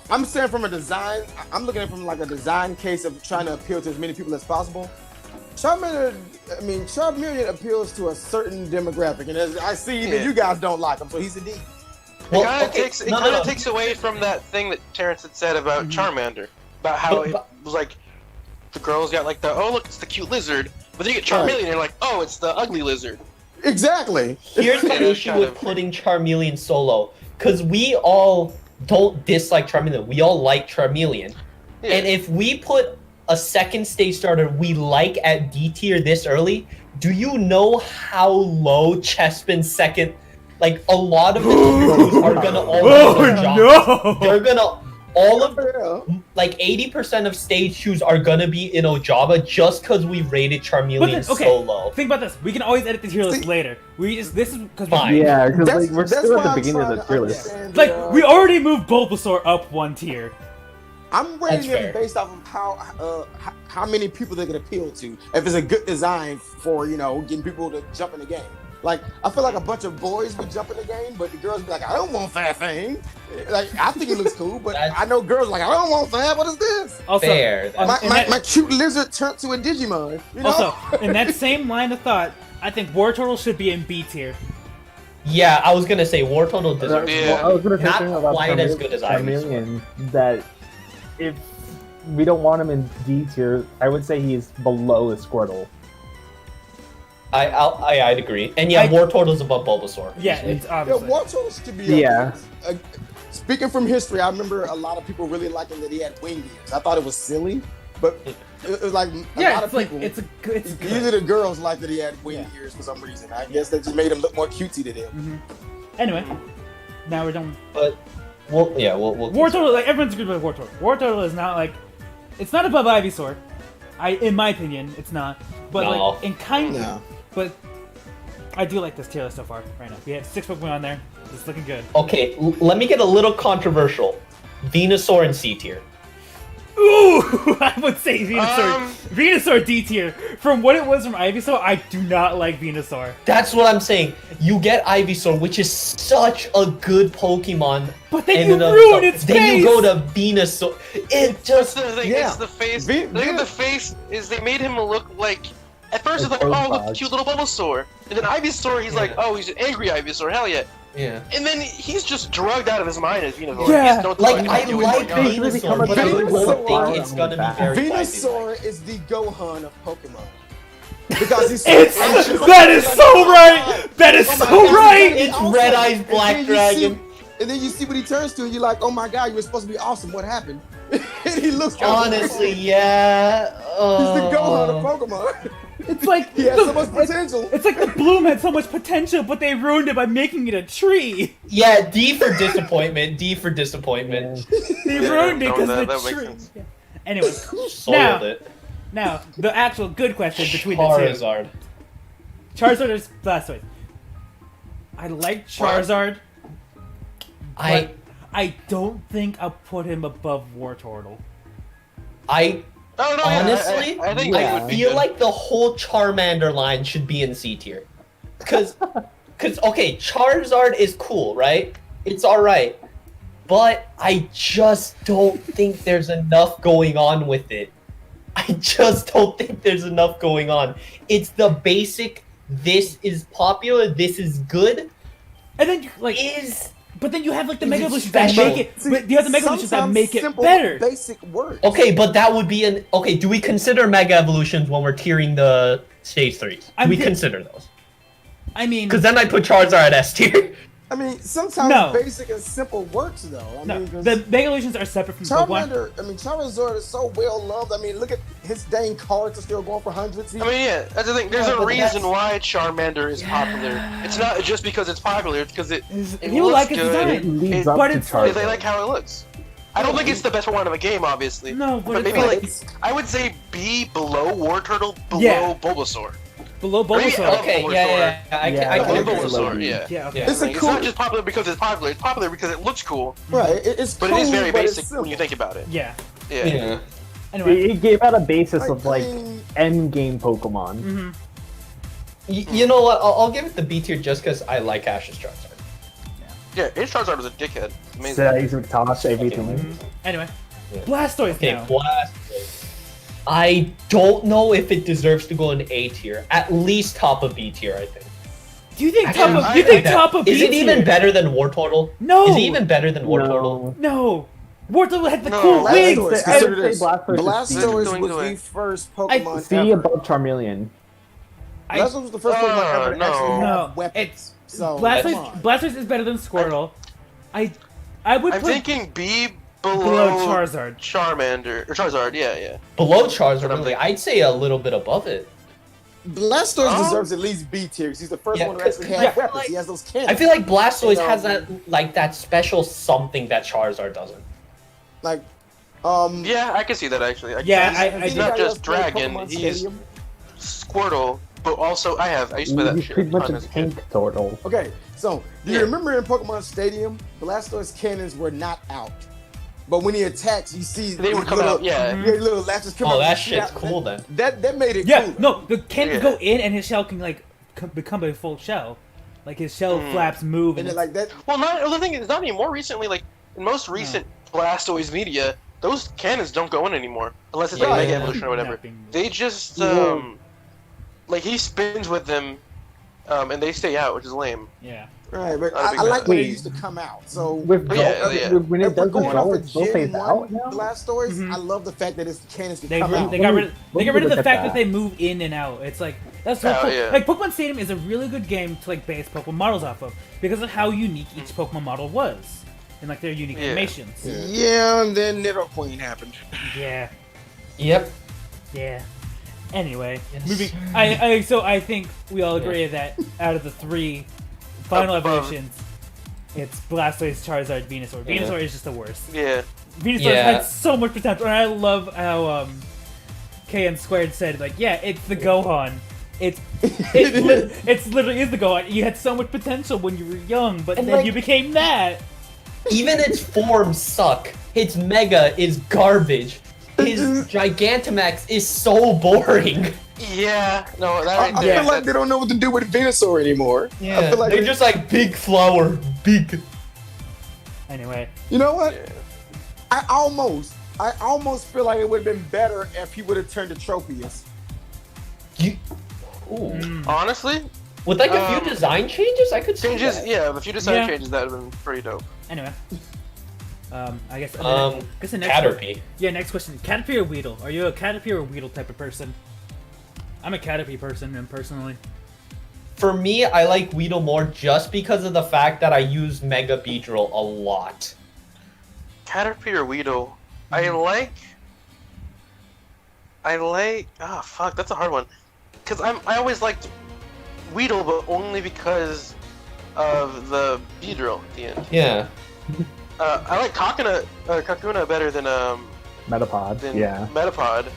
I'm saying from a design, I'm looking at it from like a design case of trying to appeal to as many people as possible. Charmeleon appeals to a certain demographic, and as I see that you guys don't like him, so he's a D. Well, it kind of takes away from that thing that Terrence had said about Charmander, about how it was like the girls got like look, it's the cute lizard, but then you get Charmeleon and you're like, oh, it's the ugly lizard. Exactly. Here's my issue with putting Charmeleon solo, because we all don't dislike Charmeleon, we all like Charmeleon, and if we put a second stage starter we like at D tier this early, do you know how low Chespin's second? Like a lot of the teams are gonna all they're gonna like 80% of stage 2s are gonna be in Ojaba just because we rated Charmeleon so low. Think about this. We can always edit the tier list later. This is because because we're still at the beginning of the tier list. Like we already moved Bulbasaur up 1 tier. I'm rating it based off of how many people they can appeal to. If it's a good design for getting people to jump in the game. Like I feel like a bunch of boys would jump in the game, but the girls be like, I don't want that thing. Like I think it looks cool, but I know girls like, I don't want that. What is this? Also, fair. My cute lizard turned to a Digimon. Also, in that same line of thought, I think Wartortle should be in B tier. Yeah, I was gonna say Wartortle deserves. I was gonna say not something about quite as good as Charmeleon. That if we don't want him in D tier, I would say he's below Squirtle. I'd agree. And Wartortle's above Bulbasaur. Yeah, it's obviously. Wartortle should be up there. Speaking from history, I remember a lot of people really liking that he had wing ears. I thought it was silly, but it was like a lot of people. It's good. Usually the girls like that he had wing ears for some reason. I guess that just made him look more cutesy to them. Anyway, now we're done. But we'll Wartortle, like everyone's good with Wartortle. Wartortle is not like, it's not above Ivysaur. In my opinion, it's not. But like, in kind of. But I do like this tier list so far right now. We have 6 Pokemon on there. It's looking good. Okay, let me get a little controversial. Venusaur in C tier. Ooh, I would say Venusaur. Venusaur D tier. From what it was from Ivysaur, I do not like Venusaur. That's what I'm saying. You get Ivysaur, which is such a good Pokemon. But then you ruin its face. Then you go to Venusaur. It just the thing. yeah. It's the face. The thing with the face is they made him look like. At first it's like, oh, look, cute little Bulbasaur. And then Ivysaur, he's like, oh, he's an angry Ivysaur. Hell yeah. Yeah. And then he's just drugged out of his mind as Venusaur. Yeah. Like I like Venusaur, but I don't think it's gonna be very Venusaur is the Gohan of Pokemon. Because he's that is so right! That is so right! It's Red Eyes Black Dragon. And then you see what he turns to, and you're like, oh my god, you were supposed to be awesome. What happened? And he looks honestly, yeah. He's the Gohan of Pokemon. It's like he has so much potential. It's like the bloom had so much potential, but they ruined it by making it a tree. Yeah, D for disappointment. D for disappointment. They ruined it because of the tree. Yeah. Anyway, now the actual good question between the two. Charizard or Blastoise? I like Charizard. I don't think I'll put him above Wartortle. Honestly, I think I feel like the whole Charmander line should be in C tier. Cause okay, Charizard is cool, right? It's alright. But I just don't think there's enough going on with it. I just don't think there's enough going on. It's the basic, this is popular, this is good. And then but then you have like the Mega Evolutions that make it. But you have the Mega Evolutions that make it better. Basic words. Okay, but that would be an okay. Do we consider Mega Evolutions when we're tiering the stage 3s? Do we consider those? I mean, because then I put Charizard at S tier. I mean, sometimes basic and simple works though. I mean, the Mega Evolutions are separate from Charmander. I mean, Charizard is so well loved. I mean, look at his dang cards are still going for hundreds. I mean, yeah, that's the thing. There's a reason why Charmander is popular. It's not just because it's popular. It's because it looks like good. But it's they like how it looks. I don't think it's the best one of a game, obviously. No, but maybe I would say B below Wartortle, below Bulbasaur. Below Bulbasaur. Okay, yeah. I can Bulbasaur, yeah. Okay. It's not just popular because it's popular. It's popular because it looks cool. Right. It's but cool, it is very basic when you think about it. Yeah. Anyway, it gave out a basis of like end game Pokemon. Mm-hmm. You know what? I'll give it the B tier just because I like Ash's Charizard. Yeah, his Charizard was a dickhead. Amazing. Size, toss, everything. Anyway, Blastoise now. Blastoise. I don't know if it deserves to go in A tier. At least top of B tier, I think. Do you think top of B tier? Is it even better than Wartortle? No. Is it even better than Wartortle? No. Wartortle had the cool wings. Blastoise was the first Pokemon ever. Above Charmeleon. Blastoise was the first Pokemon ever to actually have weapons. So Blastoise is better than Squirtle. I'm thinking B below Charizard. Charmander. Or Charizard, yeah. Below Charizard, really. I'd say a little bit above it. Blastoise deserves at least B tier because he's the first one to actually have weapons. He has those cannons. I feel like Blastoise has that special something that Charizard doesn't. Yeah, I can see that actually. He's not just Dragon, he's Squirtle, but also I used to play that shit. Pretty much a tank turtle. Okay, so do you remember in Pokemon Stadium, Blastoise cannons were not out. But when he attacks, you see they would come out, little latches come out. Oh, that shit's cool then. That made it cool. No, the cannons go in and his shell can become a full shell. Like his shell flaps move and like that. Well, the thing is, not anymore. Recently, like in most recent Blastoise media, those cannons don't go in anymore unless it's like Mega Evolution or whatever. They just like he spins with them, and they stay out, which is lame. Yeah. Right, but I like when it used to come out. So when it does going off of still phase out now. Blastoise, I love the fact that its cannons They come out. got rid of the fact that they move in and out. It's like that's so cool. Yeah. Like Pokemon Stadium is a really good game to like base Pokemon models off of because of how unique each Pokemon model was and like their unique animations. Yeah, and then Nidoqueen happened. Yeah. Yep. Yeah. Anyway, moving. I think we all agree that out of the 3 final evolutions, it's Blastoise, Charizard, Venusaur. Venusaur is just the worst. Yeah. Venusaur had so much potential, and I love how KN Squared said, like, yeah, it's the Gohan. it's literally is the goal. You had so much potential when you were young, but And, then like, you became that. Even its forms suck. Its Mega is garbage. His Gigantamax is so boring. Yeah, no, that right I there. feel like they don't know what to do with Venusaur anymore. Yeah, I feel like they're just like big flower, big. Anyway, You know what? Yeah. I almost feel like it would have been better if he would have turned to Tropius. Ooh. Honestly, With like a few design changes, I could see changes. that. Yeah, if you decided Yeah. changes, that would have been pretty dope. anyway. I guess. The next Caterpie. Yeah, next question. Caterpie or Weedle? Are you a Caterpie or Weedle type of person? I'm a Caterpie person, and personally. For me, I like Weedle more just because of the fact that I use Mega Beedrill a lot. Caterpie or Weedle? I like. Ah, fuck, that's a hard one. Cause I always liked Weedle, but only because of the Beedrill at the end. Yeah. I like Kakuna better than Metapod. Yeah. Metapod.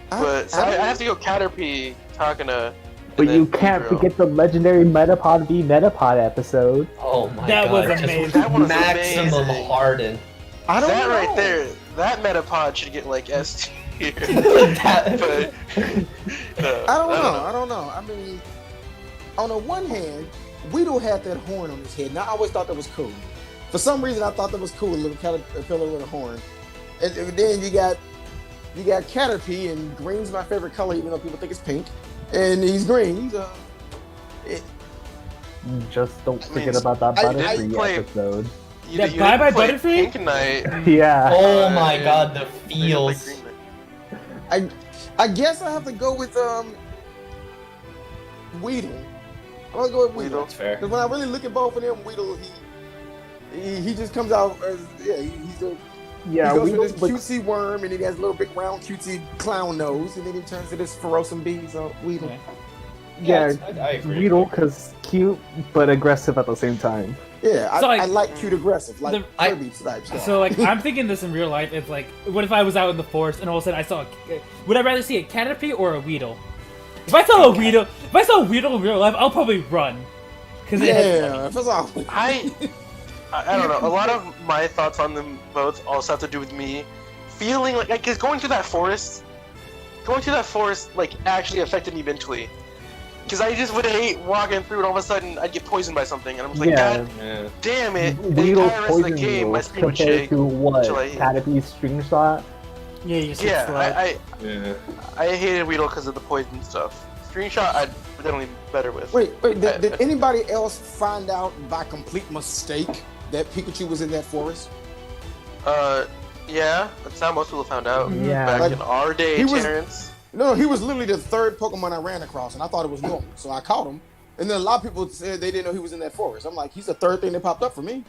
But so I have to go Caterpie, Kakuna. But you can't forget the legendary Metapod v Metapod episode. Oh my That god. was just amazing. That was maximum amazing. harden. I don't That know. right there, that Metapod should get like S tier. That- But I don't know. I mean, on the one hand, Weedle had that horn on his head, and I always thought that was cool. For some reason, I thought that was cool, a little caterpillar with a horn. And then you got Caterpie, and green's my favorite color, even though people think it's pink. And he's green. So Just don't forget mean, about that I Butterfree play- episode. Yeah, bye bye play Butterfree? Pink Knight. Yeah. Oh my god, the You didn't play feels. Green Knight. I guess I have to go with Weedle. I'm gonna go with Weedle. That's fair. Because when I really look at both of them, Weedle, he just comes out as he's a Yeah, he goes Weedle with this looks- cutesy worm, and then he has a little big round cutesy clown nose, and then he turns to this ferocious bee. So Weedle. Yeah. Yeah, I agree. Weedle because cute but aggressive at the same time. Yeah, So, like, I like cute aggressive, like the- Kirby type stuff. So like I'm thinking this in real life. It's like, what if I was out in the forest and all of a sudden I saw? Would I rather see a Caterpie or a Weedle? If I saw a Weedle in real life, I'll probably run. Cause yeah, first off, I don't know. A lot of my thoughts on them both also have to do with me feeling like, cause going through that forest like actually affected me mentally. Cause I just would hate walking through and all of a sudden I'd get poisoned by something, and I was like, Yeah. God Yeah. damn it! The Weedle entire rest of the poison game, my rules screen would compared shake. to what until I- Caterpie's string shot. yeah, you just Yeah, slide. Yeah. I hated Weedle because of the poison stuff. Screenshot, I'd definitely better with. wait, did anybody else find out by complete mistake that Pikachu was in that forest? Yeah, that's how most people found out. Yeah. Back Like, in our day, he was- Terrence. No, he was literally the third Pokemon I ran across, and I thought it was normal, so I caught him. And then a lot of people said they didn't know he was in that forest. I'm like, he's the third thing that popped up for me.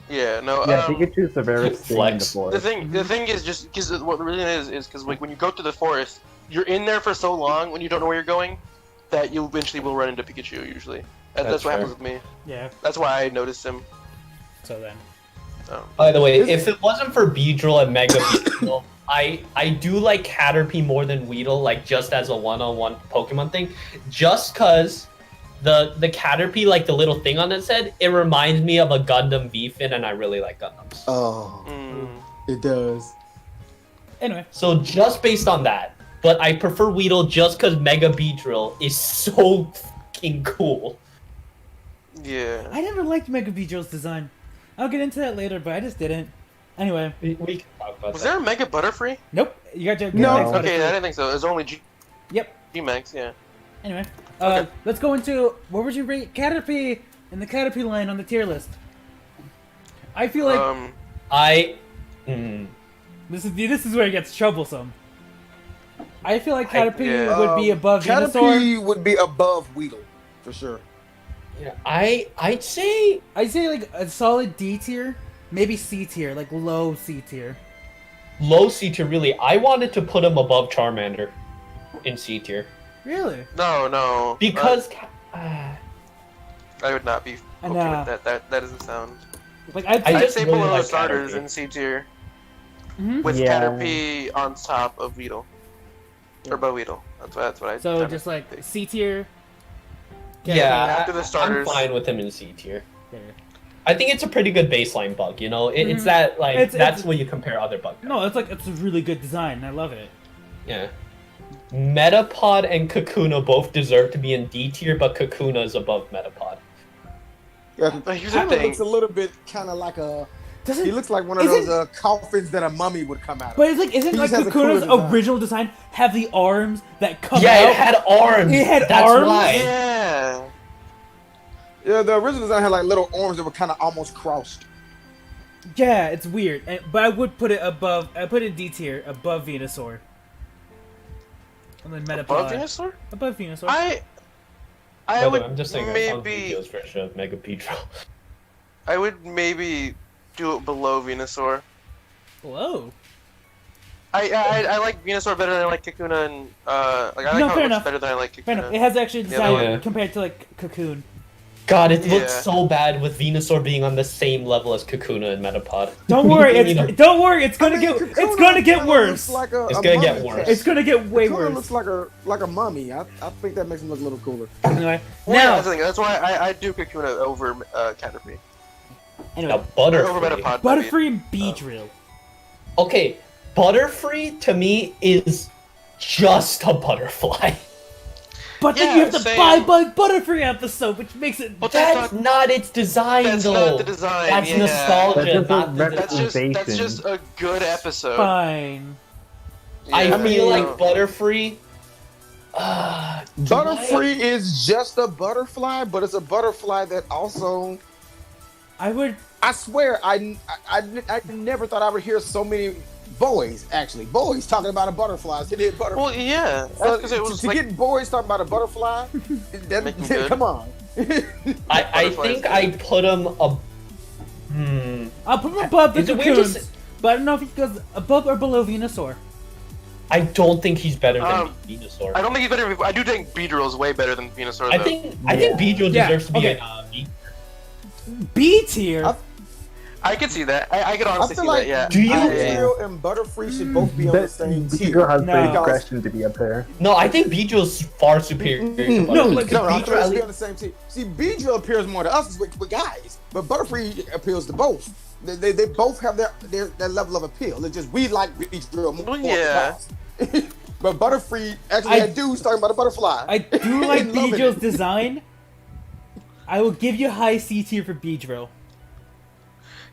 Yeah, no. Yeah, Pikachu's the very thing in the Flex. forest. The thing is just because what the reason is because like when you go through the forest, you're in there for so long when you don't know where you're going that you eventually will run into Pikachu usually. That's That's what fair. happens with me. Yeah. That's why I noticed him. So then. By the way, if it wasn't for Beedrill and Mega Beedrill, I do like Caterpie more than Weedle, like just as a one-on-one Pokemon thing. Just cause the Caterpie, like the little thing on its head, it reminds me of a Gundam V-Fin, and I really like Gundams. Oh, it does. Anyway, So just based on that, but I prefer Weedle just cause Mega Beedrill is so fucking cool. Yeah. I never liked Mega Beedrill's design. I'll get into that later, but I just didn't. Anyway, We can talk about Was that. there a Mega Butterfree? nope. You got your No. next Okay, I Butterfree. didn't think so. It was only Yep. G-Max, yeah. Anyway, Okay. let's go into what would you rate Caterpie in the Caterpie line on the tier list? I feel like this is where it gets troublesome. I feel like Caterpie yeah. would be above Venusaur. Caterpie would be above Weedle, for sure. Yeah, I'd say I'd say like a solid D tier, maybe C tier, like low C tier. low C tier. Really, I wanted to put him above Charmander in C tier Really? No. because I would not be And, okay with that. That doesn't sound. Like I'd I say, I'd just say really below like starters Caterpie. in C tier Mhm. with Yeah. Caterpie on top of Weedle. Or above Weedle. That's what I. So kinda just like think. C tier. Yeah, After the starters. I'm fine with him in C tier. There. I think it's a pretty good baseline bug. You know, it's Mhm. that like It's- that's when you compare other bug. No, it's a really good design. I love it. Yeah. Metapod and Kakuna both deserve to be in D tier, but Kakuna is above Metapod. Yeah, But here's the Tyler thing. looks a little bit kind of like a. Doesn't He looks like one of Isn't- those coffins that a mummy would come out of. But it's like, isn't He like just has a cooler Kakuna's design. original design have the arms that come Yeah, out? it had arms. It had That's arms? why. Yeah. Yeah, the original design had like little arms that were kind of almost crossed. Yeah, it's weird. But I would put it above. I put it D tier above Venusaur. And then Metapod Above Venusaur? above Venusaur. I By the way, would I'm just saying I found maybe videos version of Mega Pedro. I would maybe do it below Venusaur. Whoa. I like Venusaur better than I like Kakuna and like I like No, how fair it looks enough. better than I like Fair enough. It Kakuna. has actually a Yeah, design yeah. compared to like Cocoon. God, it Yeah. looks so bad with Venusaur being on the same level as Kakuna and Metapod. Don't worry, You know, don't worry. It's gonna get Kakuna worse. looks like a It's gonna get mummy worse. cat. It's gonna get way Kakuna worse. looks like a mummy. I think that makes him look a little cooler. Anyway, Well, yeah, now that's the thing. That's why I do Kakuna over Caterpie. anyway, Now, Over Butterfree. Metapod. Butterfree and Beedrill. Okay, Butterfree to me is just a butterfly. But then Yeah, you have the same. Bye Butterfree episode, which makes it. But That's not its design, That's though. not the design, That's yeah. nostalgia, That's just not a the That's design. just a good episode. Fine. I Yeah, feel like no. Butterfree. Butterfree is just a butterfly, but it's a butterfly that also. I would. I swear, I never thought I would hear so many boys talking about a butterfly. They did butterfly. Well, yeah, because it was to like get boys talking about a butterfly, Make them good. come on. I think I put him up. I'll put him above the Is it weird to Cocoons, say- but I don't know if he goes above or below Venusaur. I don't think he's better than Venusaur. I don't think he's better. I do think Beedrill is way better than Venusaur. I though. think Yeah. Beedrill Yeah, deserves to be okay. in B tier. I could see that. I could I honestly feel see like that. Yeah. Do you- Beedrill and Butterfree should both be on the same tier. Beedrill has No. great aggression to be up there. No, I think Beedrill's far superior. to No, Butterfree. like- No, I Beedrill thought at they be least- on the same team. See, Beedrill appeals more to us with guys, but Butterfree appeals to both. They both have their level of appeal. It's just we like Beedrill more. Well, yeah. than guys. But Butterfree actually I- had dudes talking about a butterfly. I do like And loving Beedrill's it. design. I will give you high C tier for Beedrill.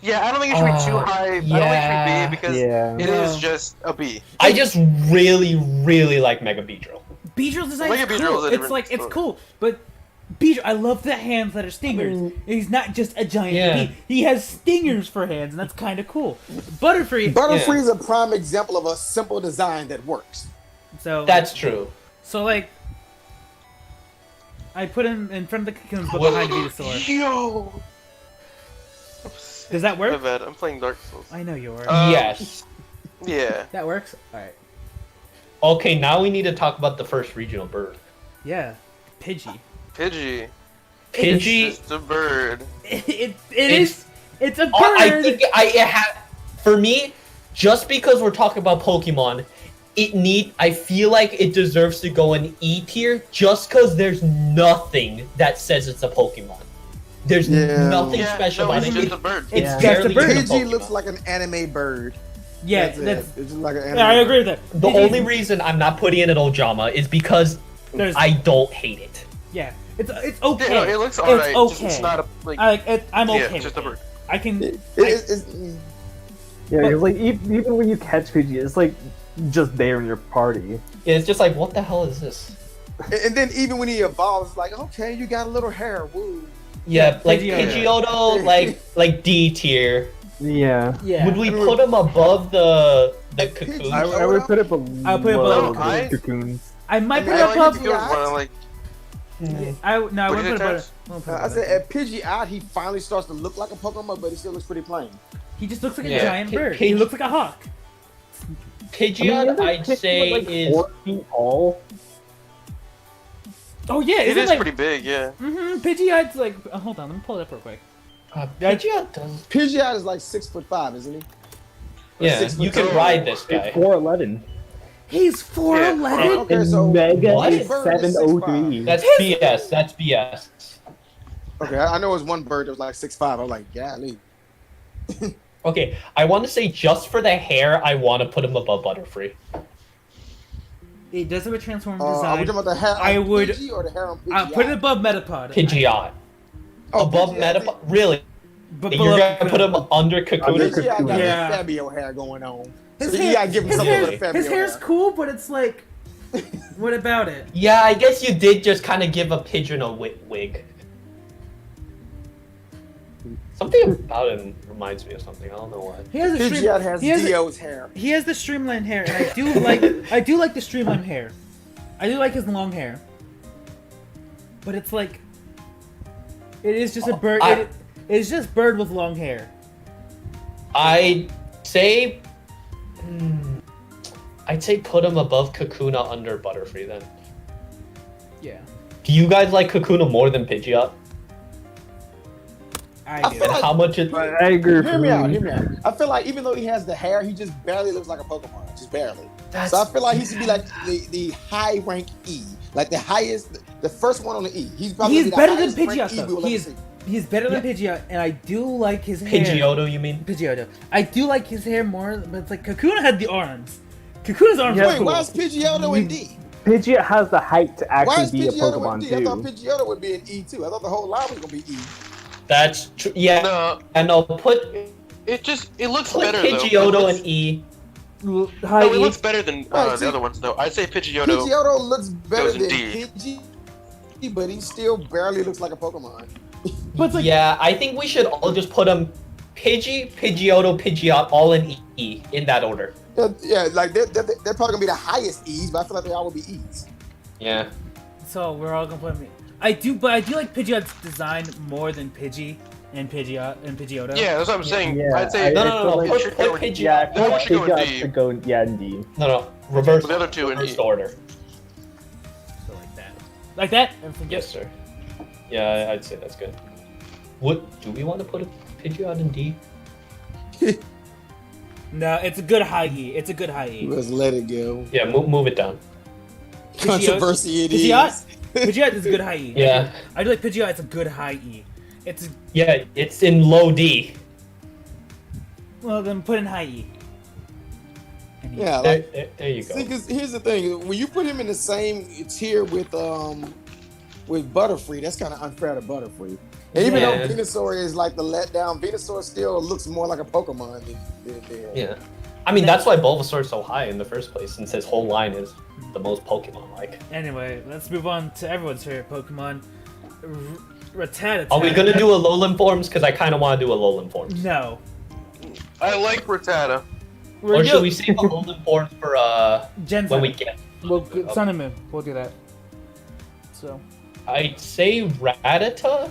Yeah, I don't think it should be too high. I don't think it should be because Yeah. it No. is just a B. I just really, really like Mega Beedrill. Beedrill's design Mega is Beedrill cool. is a It's different like it's story. cool, but Beedrill, I love the hands that are stingers. He's not just a giant Yeah. bee. He has stingers for hands, and that's kind of cool. Butterfree. Butterfree Yeah. is a prime example of a simple design that works. So That's true. so like. I put him in front of the Cocoons, but behind Venusaur. Yo. Does that My work? bad. I'm playing Dark Souls. I know you are. Yes. Yeah. That works. All right. Okay, now we need to talk about the first regional bird. Yeah. Pidgey. Pidgey. Pidgey. Just a bird. It is. It's a bird. I think for me, just because we're talking about Pokemon, I feel like it deserves to go in E tier just because there's nothing that says it's a Pokemon. There's Yeah. nothing Yeah, special no, about it's it. just a bird. It's Yeah. just a barely bird. even Pidgey Pokemon. looks like an anime bird. Yeah, That's that's. it. It's just like an anime Yeah, I agree bird. with that. The Pidgey's- only reason I'm not putting it in Ojama is because There's- I don't hate it. Yeah, it's okay. Yeah, no, it looks It's alright. okay. It's not a like. I like it. I'm okay. Yeah, it's just a with bird. it. I can. It's, Yeah, because like even when you catch Pidgey, it's like just there in your party. It's just like, what the hell is this? and then even when he evolves, it's like, okay, you got a little hair. Woo. Yeah, like Pidgeotto. Pidgeotto, like D tier. Yeah. Yeah. Would we put him above the Like cocoon? Pidgey. I would put it below. I'll put it below. the cocoons. I might put I it like above. it Good one. I like. I no, I What wouldn't did put you it above. attach? I wouldn't put it I above said it. at Pidgey out, he finally starts to look like a Pokemon, but he still looks pretty plain. He just looks like a Yeah, giant bird. Pidgey- He looks like a hawk. Pidgeot, isn't I'd Pidgey, say like, is 4 feet tall. Oh yeah, It isn't is like pretty big. Yeah. Pidgeot's like. Hold on, let me pull it up real quick. Pidgeot does. Pidgey out is like 6'5", isn't he? Yeah, 6 you foot can tall. ride this guy. It's 4'11". He's 4'11". Okay, so Mega what? is 703. That's BS. That's BS. Okay, I know it was one bird that was like 6'5". I was like, golly. Okay, I want to say just for the hair, I want to put him above Butterfree. It does have a transformer Are design. we talking about the hair on I would- Pidgey or the hair on Pidgey? Put it above Metapod. Pidgeot. Above Pidgeot. Metapod? Really? But You're below gonna put him under Kakuna? Pidgeot got Yeah. that Fabio hair going on. His So you hair- gotta give him his something hair- with the Fabio His hair's hair. cool, but it's like, what about it? Yeah, I guess you did just kind of give a pigeon a wig. Something about him reminds me of something. I don't know why. He has a Pidgeot has he has a- Dio's hair. He has the streamlined hair, and I do like the streamlined hair. I do like his long hair, but it's like, it is just a bird. It's just bird with long hair. I'd say put him above Kakuna under Butterfree then. Yeah, Do you guys like Kakuna more than Pidgeot? I I do. feel And like- how much is... I agree. Hear me out. I feel like even though he has the hair, he just barely looks like a Pokemon. Just barely. That's... So I feel like he should be like the high rank E, like the highest, the first one on the E. He's probably He's the better than highest ranked Pidgeot E we though. will ever see. He's better than Pidgeot, and I do like his hair. Pidgeotto, you mean? Pidgeotto. I do like his hair more, but it's like Kakuna had the arms. Kakuna's arms Yeah, are Wait, cool. why is Pidgeotto in D? Pidgeot has the height to Why actually is be a Pidgeotto in Pokemon D? I thought too. Pidgeotto would be in E too. I thought the whole line was gonna be E. That's true. Yeah, No, and I'll put it looks put better Pidgeotto though. and E. High No, it E. looks better than Right, the other ones though. I'd say Pidgeotto. Pidgeotto looks better goes in than D. Pidgey, but he still barely looks like a Pokemon. But it's like, Yeah, I think we should all just put him Pidgey, Pidgeotto, Pidgeot, all in E in that order. Yeah, like they're probably gonna be the highest E's, but I feel like they all will be E's. Yeah. so we're all gonna put me. I do like Pidgeot's design more than Pidgey and Pidgeotto. Yeah, that's what I'm saying. Yeah, I'd say No, feel no. like- Put should go in- Pidgeot. Yeah, That one should go in Pidgeot D. should go in D. No. Reverse. The other two in reverse E. order. So like that. And Yes, sir. Yeah, I'd say that's good. What do we want to put a Pidgeot in D? No, it's a good high E. It's a good high E. Let's let it go. Yeah, move it down. Controversy it Pidgeot? is. Pidgeot is a good high E. Yeah. I do like Pidgeot. It's a good high E. It's Yeah, it's in low D. well then put in high E. And E. Yeah, There, like, there you see, go. 'cause here's the thing: when you put him in the same tier with Butterfree, that's kind of unfair to Butterfree. And even Yeah. though Venusaur is like the letdown, Venusaur still looks more like a Pokemon than Yeah. I mean, that's why Bulbasaur is so high in the first place, since his whole line is the most Pokemon-like. Anyway, let's move on to everyone's favorite Pokemon, Rattata. Are we gonna do a Alolan Forms? Because I kind of want to do Alolan Forms. No. I like Rattata. Or should we save Alolan Forms for Gen when we get? Well, Sun and Moon. We'll do that. So, I'd say Rattata.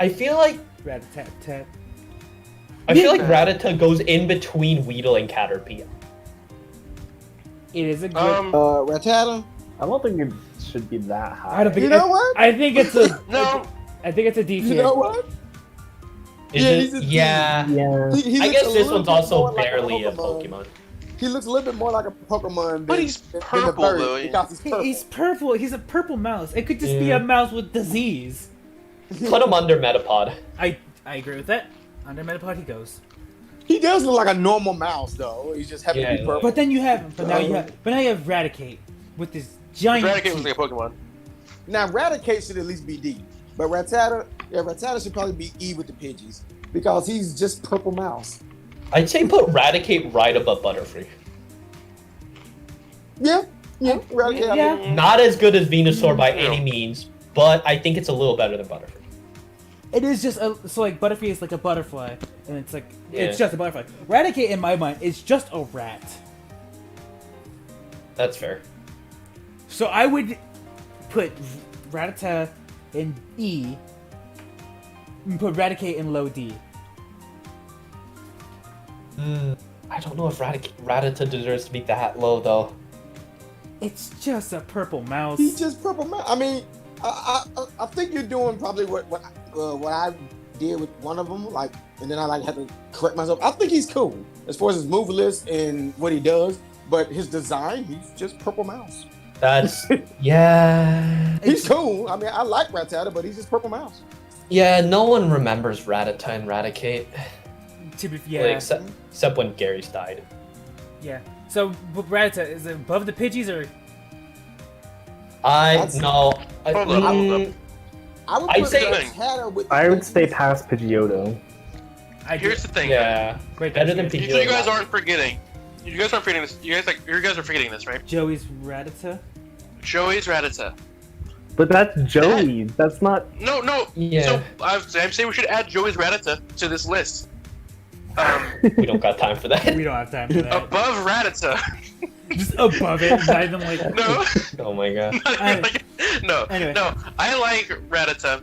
I feel like Rattata. Rattata goes in between Weedle and Caterpie. It is a good. Rattata. I don't think it should be that high. I don't think You know what? I think it's a. No, I think it's a D tier. You know what? Is Yeah, it? he's a D. Yeah. Yeah. He I looks guess a this little one's bit also more like barely a Pokemon. He looks a little bit more like a Pokemon than, But he's than purple, the bird though. because he's purple. He's purple. He's a purple mouse. It could just be Yeah. a mouse with disease. Put him under Metapod. I agree with that. Under Metapod he goes. He does look like a normal mouse, though. He just happens to be Yeah. purple. But then you have. But now you have Raticate with this giant. Eradicate was teeth. like a Pokemon. Now, Raticate should at least be D. But Rattata should probably be E with the Pidgeys. Because he's just purple mouse. I'd say put Raticate right above Butterfree. Yeah, Raticate. Yeah. Not as good as Venusaur by any means, but I think it's a little better than Butterfree. It is just so like Butterfree is like a butterfly, and it's like it's Yeah. just a butterfly. Raticate in my mind is just a rat. That's fair. So I would put Rattata in E, and put Raticate in low D. I don't know if Rattata deserves to be that low, though. It's just a purple mouse. He's just purple mouse. I mean, I think you're doing probably what I did with one of them, like, and then I like had to correct myself. I think he's cool as far as his move list and what he does. but his design, he's just purple mouse. That's yeah. He's cool. I mean, I like Rattata, but he's just purple mouse. Yeah, no one remembers Rattata and Raticate. Yeah. Like, except when Gary's died. Yeah. So Rattata is it above the Pidgeys or? No. Hold up. I would I'd put say- Rattata with. I would stay past Pidgeotto. Here's the thing. Yeah. Right, Better than that's Pidgeotto. So you guys aren't forgetting. You guys aren't forgetting this. You guys are forgetting this, right? Joey's Rattata. Joey's Rattata. But that's Joey. That's not. No. Yeah. So I'm saying we should add Joey's Rattata to this list. We don't got time for that. We don't have time for that. Above Rattata. Just above it, not even like. No. Oh my god. No. Anyway. No. I like Rattata.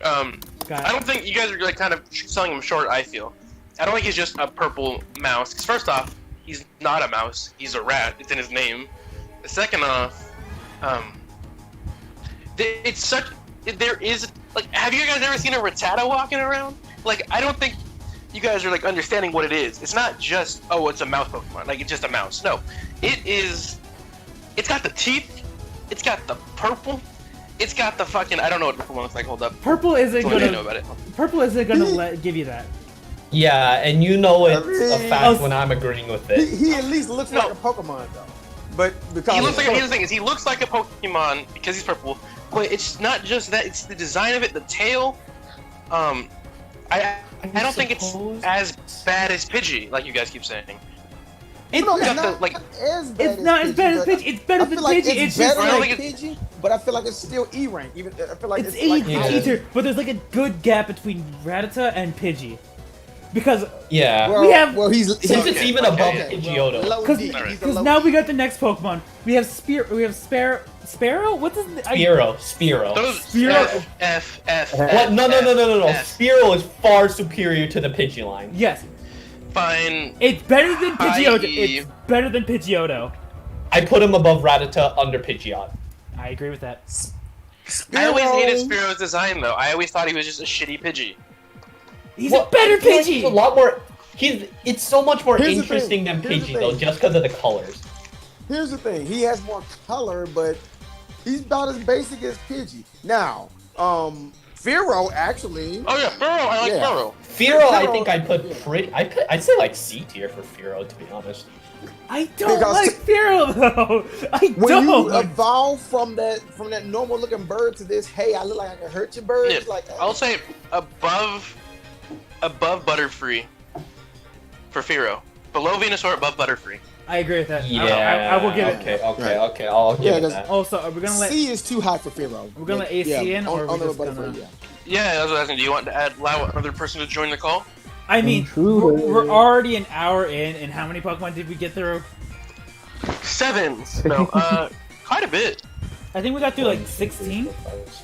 Got I it. don't think you guys are like kind of selling him short. I feel. I don't think he's just a purple mouse. 'Cause first off, he's not a mouse. He's a rat. It's in his name. Second off, it's such. There is like, have you guys ever seen a Rattata walking around? Like, I don't think you guys are like understanding what it is. It's not just it's a mouse Pokemon. Like it's just a mouse. No, it is. It's got the teeth. It's got the purple. It's got the fucking. I don't know what the Pokemon looks like. Hold up. Purple isn't That's all I gonna. know about it. Purple isn't gonna give you that. Yeah, and you know it's a mean- fact when I'm agreeing with it. He at least looks like a Pokemon though. But because He looks like. Here's the thing: is he looks like a Pokemon because he's purple. But it's not just that; it's the design of it, the tail. I don't think it's as bad as Pidgey, like you guys keep saying. It's no, got it's the, not like- as bad It's not as bad as but Pidgey. It's better I than feel like Pidgey. it's It's just better I than don't like Pidgey, but I feel like it's still E rank. Even I feel like it's it's like Yeah. E-tier, but there's like a good gap between Rattata and Pidgey, because Yeah. Well, We have- Since it's Okay, even okay, above yeah. Pidgeotto. Low because D. He's a because low now D. we got the next Pokemon. We have Sparrow. What's his name? Spearow. Those Spearow- F. What? No. Spearow is far superior to the Pidgey line. Yes, Fine. it's better than Pidgeotto. I- It's better than Pidgeotto. I put him above Rattata, under Pidgeot. I agree with that. I always hated Spearow- Spearow's design, though. I always thought he was just a shitty Pidgey. He's Well, a better I feel like he's a Pidgey. lot more. It's so much more Here's the interesting thing, than here's the Pidgey though, thing. just because of the colors. Here's the thing. He has more color, but he's about as basic as Pidgey. Now, Fearow actually. Oh yeah, Spearow. I like Yeah. Spearow. Fearow, I Fearow- think I'd put I'd say like C tier for Fearow, to be honest. I don't Because- like Fearow though. I When you don't. evolve from that normal looking bird to this, hey, I look like I can hurt your bird. Yeah, It's like I'll say above Butterfree for Fearow. Below Venusaur, above Butterfree. I agree with that. Yeah. I will give it. Okay. I'll give it because- that. Also, are we gonna let? C is too high for Fearow. We're gonna let AC in, or are we just gonna- Yeah, that's what I was asking. Do you want to allow another person to join the call? I mean, Intruder. we're already an hour in, and how many Pokemon did we get through? 7. No, quite a bit. I think we got through like 16.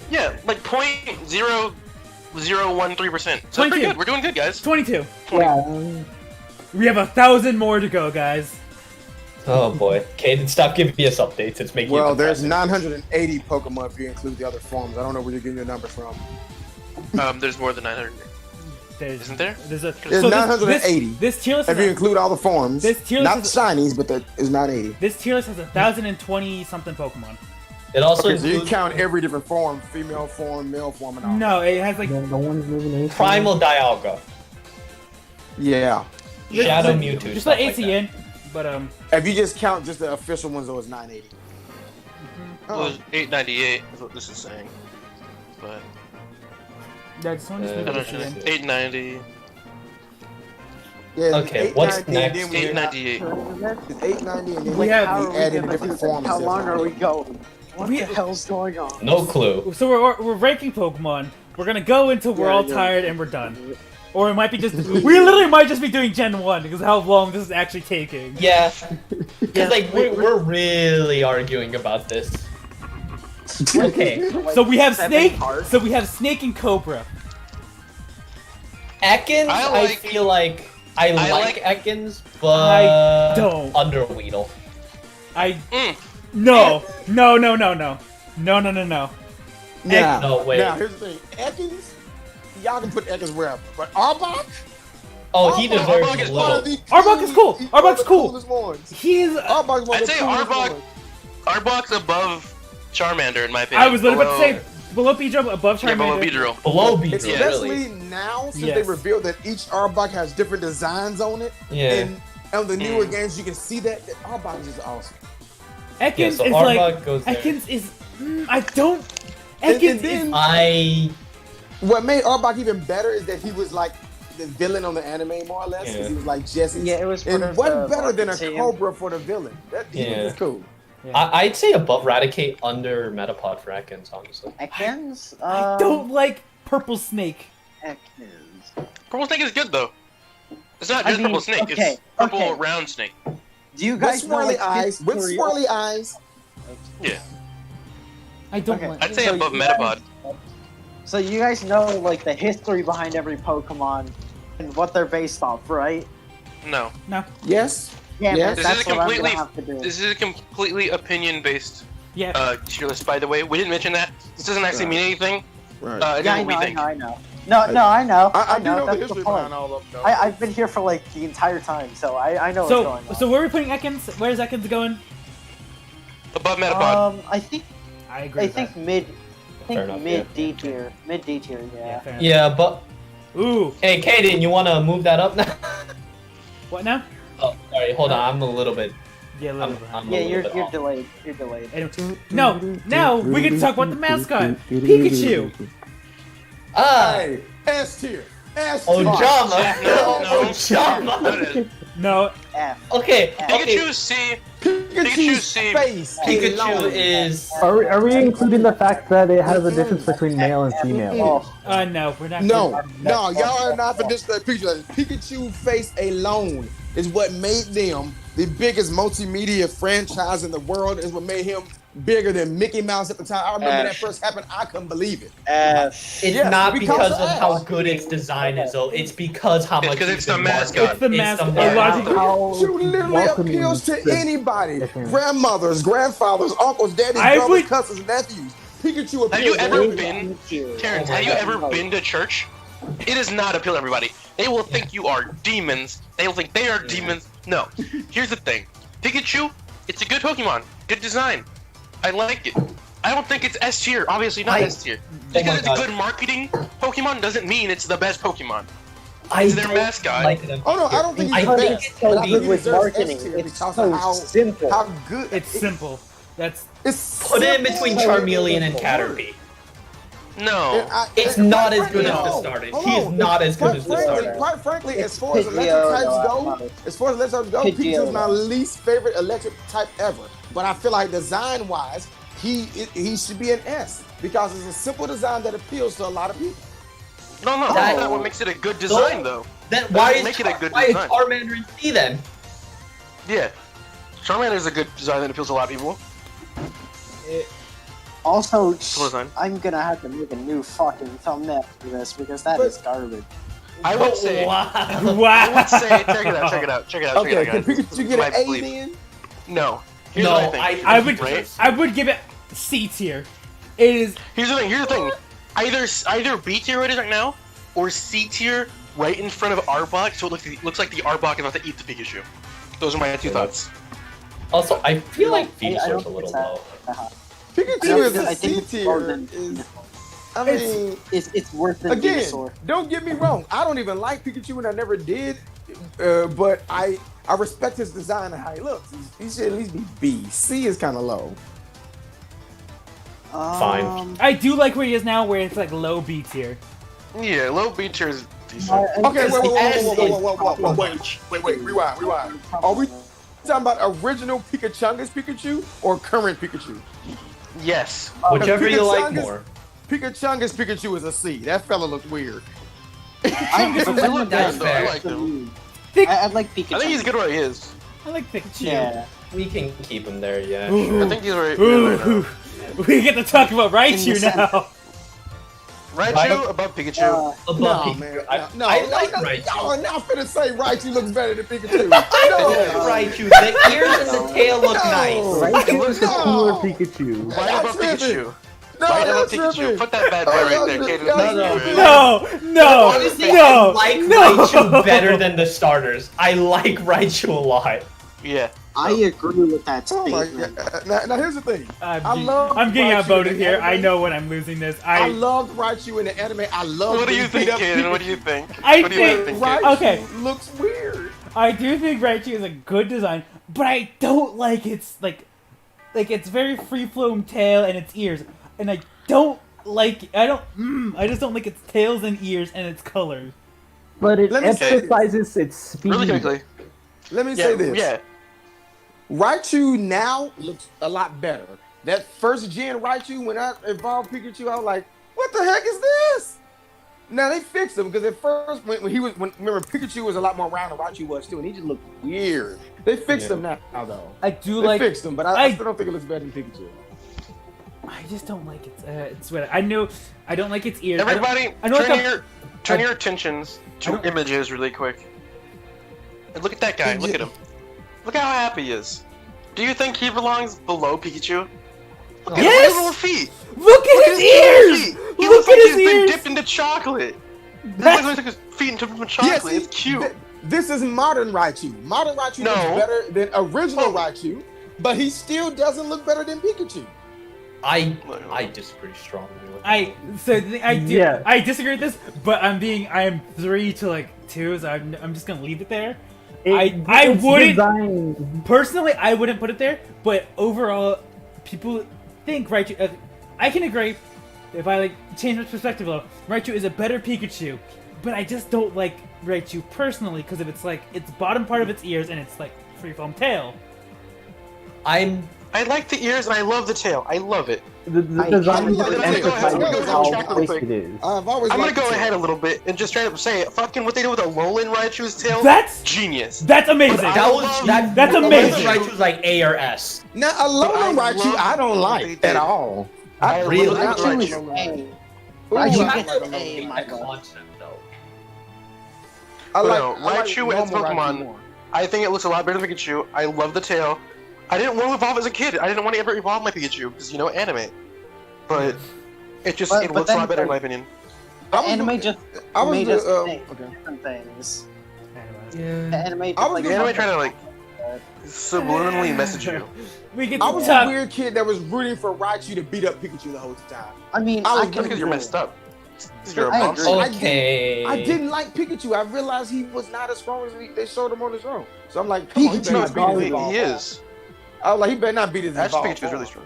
Yeah, like 0.0013%. So 22. that's pretty good. We're doing good, guys. 22. Yeah. We have 1,000 more to go, guys. Oh boy. Caden, stop giving us updates. It's making Well, it there's depressing. 980 Pokemon if you include the other forms. I don't know where you're getting your numbers from. There's more than 900. There's, Isn't there? There's a. There's 980. This tier list. If you include all the forms, This tier not list is- shinies, but there is 980. This tier list has 1,020 something Pokemon. It also Okay, so you includes count every different form, female form, male form, and all. No, it has like. No one's moving anything. Primal Dialga, Yeah. Shadow just- Mewtwo. Just stuff let like AC that. in, but If you just count just the official ones, though, it's 980. Well, it's 898 is what this is saying. But yeah, just want to Uh, move I AC don't know. in. 890. Yeah, Okay, it's what's 890, and next? then we- 898. It's 890, and then We have- we add in different forms. How long are we going? What We- the hell's going on? No clue. So we're ranking Pokemon. We're gonna go until we're Yeah, all yeah. tired and we're done. Or it might be just we literally might just be doing Gen 1 because of how long this is actually taking. Yeah. Because like we're really arguing about this. Okay. So we have Seven Snake. parts? So we have Snake and Cobra. Ekans, I I, like- feel like I like- like Ekans, but I don't. Underweedle. I Mm. no. Now, No, wait. Now, here's the thing. Ekans, y'all can put Ekans wherever. But Arbok, Oh, he deserves Arbok a is little. Arbok is cool. He's one of Arbok's the cool. coolest ones. He's. Arbok's one I'd of the say coolest Arbok- ones. Arbok's above Charmander in my opinion. I was literally about to say below Beedrill, above Yeah, below Charmander. Beedrill. Below Beedrill, Especially really. now, since Yes. they revealed that each Arbok has different designs on it. Yeah. And on the newer games, you can see that Arbok is just awesome. Ekans Yeah, so is Arbok like. goes there. Ekans is. I don't. And Ekans then- is. What made Arbok even better is that he was like the villain on the anime, more or less, because he was like Jesse. Yeah, it was And part of what the better than a marketing. Cobra for the villain? That he Yeah. was cool. I'd say above Raticate, under Metapod for Ekans, honestly. Ekans? I don't like Purple Snake. Ekans. Purple Snake is good though. It's not I just mean, Purple Snake, okay, it's Purple okay. Round Snake. Do you With guys know swirly like, eyes. With history- swirly eyes. Yeah. I don't Okay. like. I'd say So above you guys- Metapod. So you guys know like the history behind every Pokemon and what they're based off, right? No. No. Yes. Yeah, Yes. This that's is a what I'm completely gonna have to do. this is a completely opinion based Yeah. tier list, by the way. We didn't mention that. This doesn't actually mean anything. Right. It is Yeah, I what we know, I think. know, I know. No, I know. I do know the that's history point. behind all of them. though. I've been here for like the entire time, so I know what's So, going on. so where are we putting Ekans? Where's Ekans going? Above Metapod. I think I agree. I with think that. mid Fair enough, mid yeah. D tier. Mid D tier, Yeah, yeah. fair enough. Yeah, but Ooh. hey, Kaden, you want to move that up now? What now? Oh, sorry, hold on. I'm a little bit. Yeah, a little I'm, bit. I'm a Yeah, little you're bit you're off. delayed. You're delayed. Anyway, no, now we get to talk about the mascot, Pikachu. Ah, Hey, S tier. S oh, tier. Jama. No, no. Oh, Jama. No, it is. No, F. Okay, okay. Pikachu C. Pikachu's C. face. Pikachu alone. is. Are we including the fact that it has a difference between male and female? Oh, no, we're not. No, y'all are not for this Pikachu. Pikachu face alone is what made them the biggest multimedia franchise in the world. Is what made him bigger than Mickey Mouse at the time. I remember that first happened. I couldn't believe it. F. It's Yes, not because because of of how us. good its design is, though. It's because how It's much 'cause you it's the can mascot. market. It's the mascot. A mascot. logical- Pikachu literally welcoming appeals to the- anybody. different- Grandmothers, grandfathers, uncles, daddies, I brothers, would- cousins, nephews. Pikachu appeals Have you to ever everybody. been, Tier. Terrence, Oh my have you God. ever been to church? It does not appeal to everybody. They will think you are demons. They will think they are demons. No. Here's the thing. Pikachu, it's a good Pokemon. Good design. I like it. I don't think it's S tier. Obviously not S tier. Just my because it's God. good marketing Pokemon doesn't mean it's the best Pokemon. I It's their don't mascot. like them. Oh no, I don't think I he's think best. it's so but I think good he with deserves marketing. S tier It's because so of how simple. how good It's simple. That's It's Put it in simple. between Charmeleon and Caterpie. No. It's and not quite as good as frankly, the no. starter. Hold He is on. not as good Quite as the frankly- starter. Quite frankly, as It's far as electric Pidgeotto, types I'm go, not a- as far as electric types go, Pikachu is Pidgeotto. my least favorite electric type ever. But I feel like design-wise, he should be an S because it's a simple design that appeals to a lot of people. No, That- that's not what makes it a good design, though. Then why is Make it a good why is design. Charmander in C then? Yeah. Charmander is a good design that appeals to a lot of people. Also, Cool design. I'm gonna have to make a new fucking thumbnail for this because that But- is garbage. I would say. Wow. I wow. would say. Check it out. Check it out. Check it out. Okay, check can it out, guys. Pikachu get My an A belief. then? No. Here's No, what I think. I would give it C tier. It is. Here's the thing. Here's the thing. Either B tier it is right now, or C tier right in front of Arbok, so it looks like the Arbok is about to eat the Pikachu. Those are my two thoughts. Also, I feel like I don't Venusaur's a think little it's low. Pikachu is I a think C it's more tier. than- I mean, It's worth the again, dinosaur. don't get me wrong. I don't even like Pikachu, and I never did. But I respect his design and how he looks. He should at least be B. C is kind of low. Fine. I do like where he is now, where it's like low B tier. Yeah, low B tier is decent. Okay, Because the S is wait, rewind. Are we talking about original Pikachungus Pikachu or current Pikachu? Yes. Whichever you like Pikachungus- more. Pikachungus Pikachu is a C. That fella looks weird. I look That's good, though. I fair. like him. I like Pikachu. I think he's good where he is. I like Pikachu. Yeah. We can keep him there, yeah. Ooh. I think he's right now. Ooh. We get to talk about Raichu In the now. Raichu above Pikachu. Above No, Pikachu. man. I like Raichu. Y'all are now finna say Raichu looks better than Pikachu. I like No. Raichu. The ears and the tail look No. nice. Raichu is the No. cooler Pikachu. Right above tripping. Pikachu. Right y'all above Pikachu. tripping. Put that bad boy right there, Kaden. No, Honestly, no. I like Raichu better than the starters. I like Raichu a lot. Yeah. I agree with that Oh my statement. God. Now here's the thing. I'm love getting Raichu outvoted in the here. I anime. know when I'm losing this. I loved Raichu in the anime. I love. What do you think, Kaden? What do you think? I What do you think- Kaden? Raichu Okay. looks weird. I do think Raichu is a good design, but I don't like its like it's very free flowing tail and its ears, and I don't like. I just don't like its tails and ears and its colors. But it Let me say emphasizes its speed. Really quickly. Let me say this. Yeah. Raichu now looks a lot better. That first gen Raichu, when I evolved Pikachu, I was like, what the heck is this? Now they fixed him because at first remember Pikachu was a lot more round than Raichu was too, and he just looked weird. They fixed him now though. I do They like. fixed him, but I still don't think it looks better than Pikachu. I just don't like its sweater. I know I don't like its ears. Everybody, I don't like turn your attentions to images really quick. And look at that guy. Look at him. Look how happy he is. Do you think he belongs below Pikachu? Look at Yes! his little feet. Look at his ears! He Look looks at like his he's been ears! dipped into chocolate. He That's- looks like his feet into chocolate. see, It's cute. This is modern Raichu. Modern Raichu No. looks better than original Oh. Raichu, but he still doesn't look better than Pikachu. I disagree strongly with I do. Yeah. I disagree with this, but I am 3 to 2, so I'm just gonna leave it there. I It's wouldn't designed- personally. I wouldn't put it there, but overall, people think Raichu. I can agree. If I change my perspective a little, Raichu is a better Pikachu, but I just don't like Raichu personally because of its bottom part of its ears and its freeform tail. I like the ears and I love the tail. I love it. The design Go ahead, emphasizes go ahead, how check real quick quick. it is. I've always I'm gonna liked go the ahead a tail. little bit and just straight up say it. Fucking what they did with Alolan Raichu's tail. That's genius. amazing. But That was love- That's amazing. Raichu's like A or S. Now, Alolan But I Raichu, love I don't what they like did. at all. I really love like Raichu is Raichu. A. Ooh, Raichu I gets like an A in my book. concept though. I like No, Raichu and normal Pokemon. more. I think it looks a lot better than Pikachu. I love the tail. I didn't want to evolve as a kid. I didn't want to ever evolve my Pikachu because anime. But it just But it looks a then, lot better in my opinion. The I was anime gonna- just I was made us the, think okay. different things. The Yeah. anime just I was like gonna- The anime trying to subliminally message you. We get I to was a talk. weird kid that was rooting for Raichu to beat up Pikachu the whole time. I mean, I was I just can Because you're messed up. 'Cause You're a I monster. agree. Okay. I didn't like Pikachu. I realized he was not as strong as they showed him on his own. So I'm like, come on, he better Pikachu not is beat his probably- evolve. He is. I was like, he better not beat his Actually, evolve. Pikachu is really strong.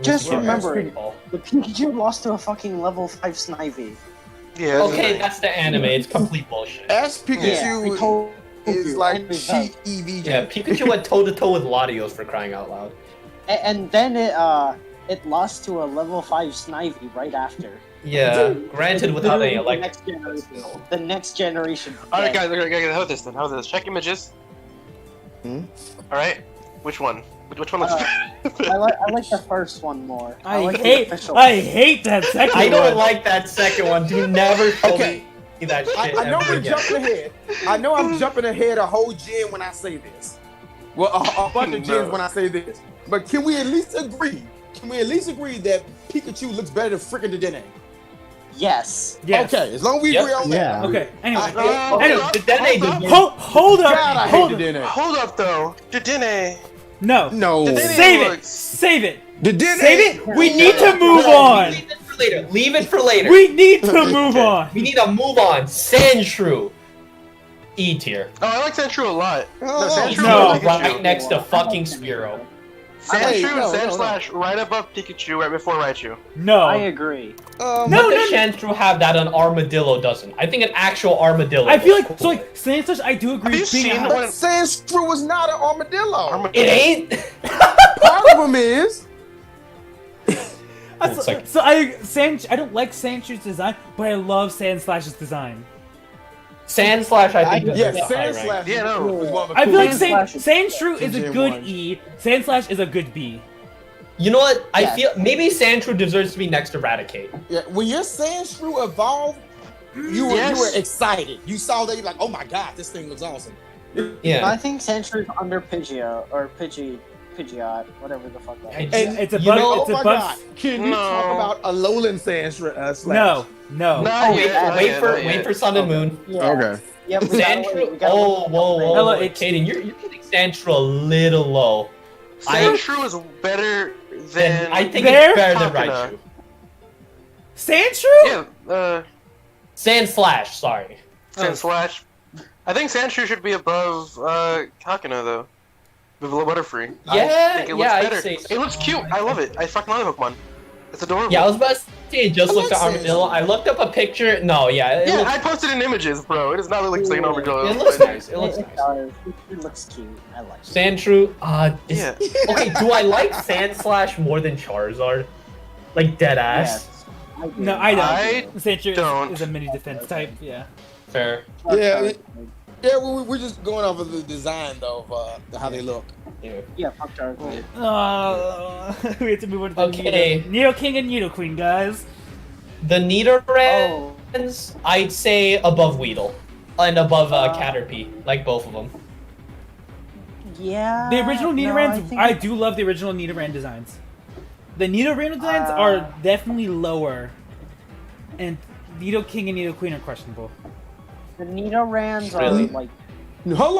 Just Well, remember, Basketball. the Pikachu lost to a fucking level 5 Snivy. Yeah. Okay, that's the anime. It's complete bullshit. Ash Yeah, Pikachu we told is you, like and we cheat EV. Yeah, Pikachu went toe to toe with Latios for crying out loud. And then it lost to a level 5 Snivy right after. Yeah, granted without any Literally electric. the next generation. Alright, dead. guys, okay, how about this then? How about this? Check images. Alright, which one? Which one looks better? I like the first one more. I like the hate official that second I don't one. like that second one. Do never show Okay. me that shit I know ever we're again. jumping ahead. I know I'm jumping ahead a whole gen when I say this. Well, a bunch of gens when I say this. But can we at least agree? Can we at least agree that Pikachu looks better than freaking Dedenne? Yes. Yes. Okay, as long as we Yep. agree on that. Yeah. Okay. Anyway. I- The Dene deserves- Hold up. God, I hold hate up. Dedenne. Hold up though. Dedenne. No. No. Dedenne Save it. looks- Save it. Dedenne. Save it. We need to move on. Leave it for later. Leave it for later. We need to move on. We need to move on. Sandshrew. E tier. Oh, I like Sandshrew a lot. Oh, Sandshrew no. and Pikachu. Right next to fucking Spearow. Hey, Sandshrew no, and no, no. Sandslash right above Pikachu, right before Raichu. No. I agree. No, What no, does no. Sandshrew have that an armadillo doesn't? I think an actual armadillo. I feel was like cool. Sandslash. I do agree. Have you with being seen a- what- But Sandshrew is not an armadillo. It ain't. Part of him is. It's like- I don't like Sandshaw's design, but I love Sandslash's design. Sandslash, I think. Yeah, deserves a high rank. Sandslash. Yeah, no. is one of the I feel like Sandslash is- Sandshrew is a Gen good 1. E. Sandslash is a good B. You know what? I Yeah. feel maybe Sandshrew deserves to be next to Raticate. Yeah, when your Sandshrew evolved, you were excited. You saw that, you're like, oh my god, this thing looks awesome. Yeah. I think Sandshrew is under Pidgeot or Pidgey Pidgeot, whatever the fuck that is. And It's a you bug. know- It's Oh a my bug. god! Can you No. talk about a lowland sand slash? No. Not Wait, yet, not wait yet, for not wait yet. for Sun and Moon. Yeah. Okay. Yeah, we gotta Sandshrew. wait, we gotta Oh, wait. whoa. Hello, it's- Kaden, you're putting Sandshrew a little low. Sandshrew is better than. I think There? it's better than Kakuna. Raichu. Sandshrew? Yeah, Sand Slash, sorry. Sandslash. I think Sandshrew should be above Kakuna though. With a little Butterfree. I Yeah, think it yeah, looks I'd better. say so. It looks cute. I love it. I fucking love the Pokemon. It's adorable. Yeah, I was about to say, just I looked like at Armadillo. Sandshrew. I looked up a picture. No, yeah, it Yeah, looks, I posted in images, bro. It does not look like an Armadillo. it looks nice. It looks It nice. does. It looks cute. I like it. Sandshrew, Yeah. okay, do I like Sand Slash more than Charizard? Like, dead ass? Yes. I do. No, I don't. I Sandshrew don't. is a mini defense type. Yeah. Fair. Yeah, yeah. We're just going off of the design though of how they look. Yeah. Yeah, fuck Charizard. We have to move on to the Okay. Nidoking and Nidoqueen, guys. The Nidorans, I'd say above Weedle. And above Caterpie, like both of them. Yeah. The original no, Nidorans, think I do love the original Nidoran designs. The Nidoran designs are definitely lower, and Nidoking and Nidoqueen are questionable. the Nidorans Really? are like. Hold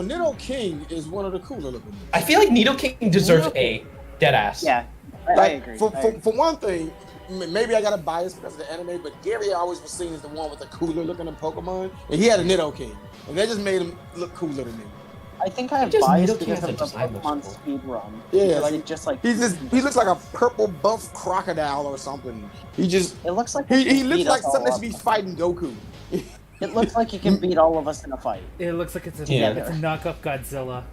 on. Nido King is one of the cooler looking ones. I feel like Nidoking deserves A. Dead ass. Yeah, I Like, agree. For one thing, maybe I got a bias because of the anime, but Gary always was seen as the one with the cooler looking Pokemon, and he had a Nido King, and that just made him look cooler to me. I think I have Just bias Nidoking because as a of the design looks Pokemon cool. speed run. Yeah, Because like, it just like he looks like a purple buff crocodile or something. He looks like he can looks beat like us all something that up. should be fighting Goku. It looks like he can beat all of us in a fight. It looks like it's a Yeah. it's a knockoff Godzilla.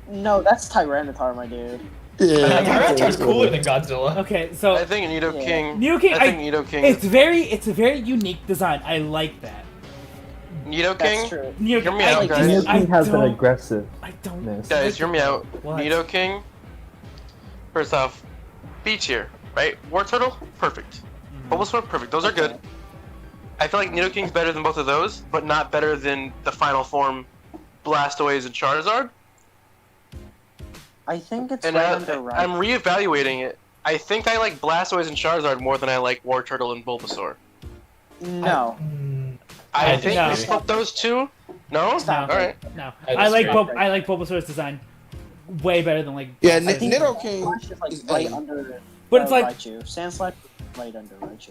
No, that's Tyranitar, my dude. Yeah, Tyranitar's cooler than Godzilla. Okay, so I think Nidoking. Nidoking, I think Nidoking. it's a very unique design. I like that. Nidoking. That's true. Nidoking, Hear me I out, like guys. this. I Nidoking has an don't- aggressiveness. I don't. Guys, hear me out. What? Nidoking. First off, B tier, right? War Turtle, perfect. Bulbasaur, perfect. Those are good. I feel like Nidoking's better than both of those, but not better than the final form, Blastoise and Charizard. I think it's And right under right. I'm reevaluating it. I think I like Blastoise and Charizard more than I like War Turtle and Bulbasaur. No. I I think disagree. we split those two. No? Stop. Alright. No, I I like disagree. I like Bulbasaur's design way better than like. Yeah, Blastoise. Nido King Slash is like is right A. under. But it's like- Raichu. Sandslash is right under Raichu.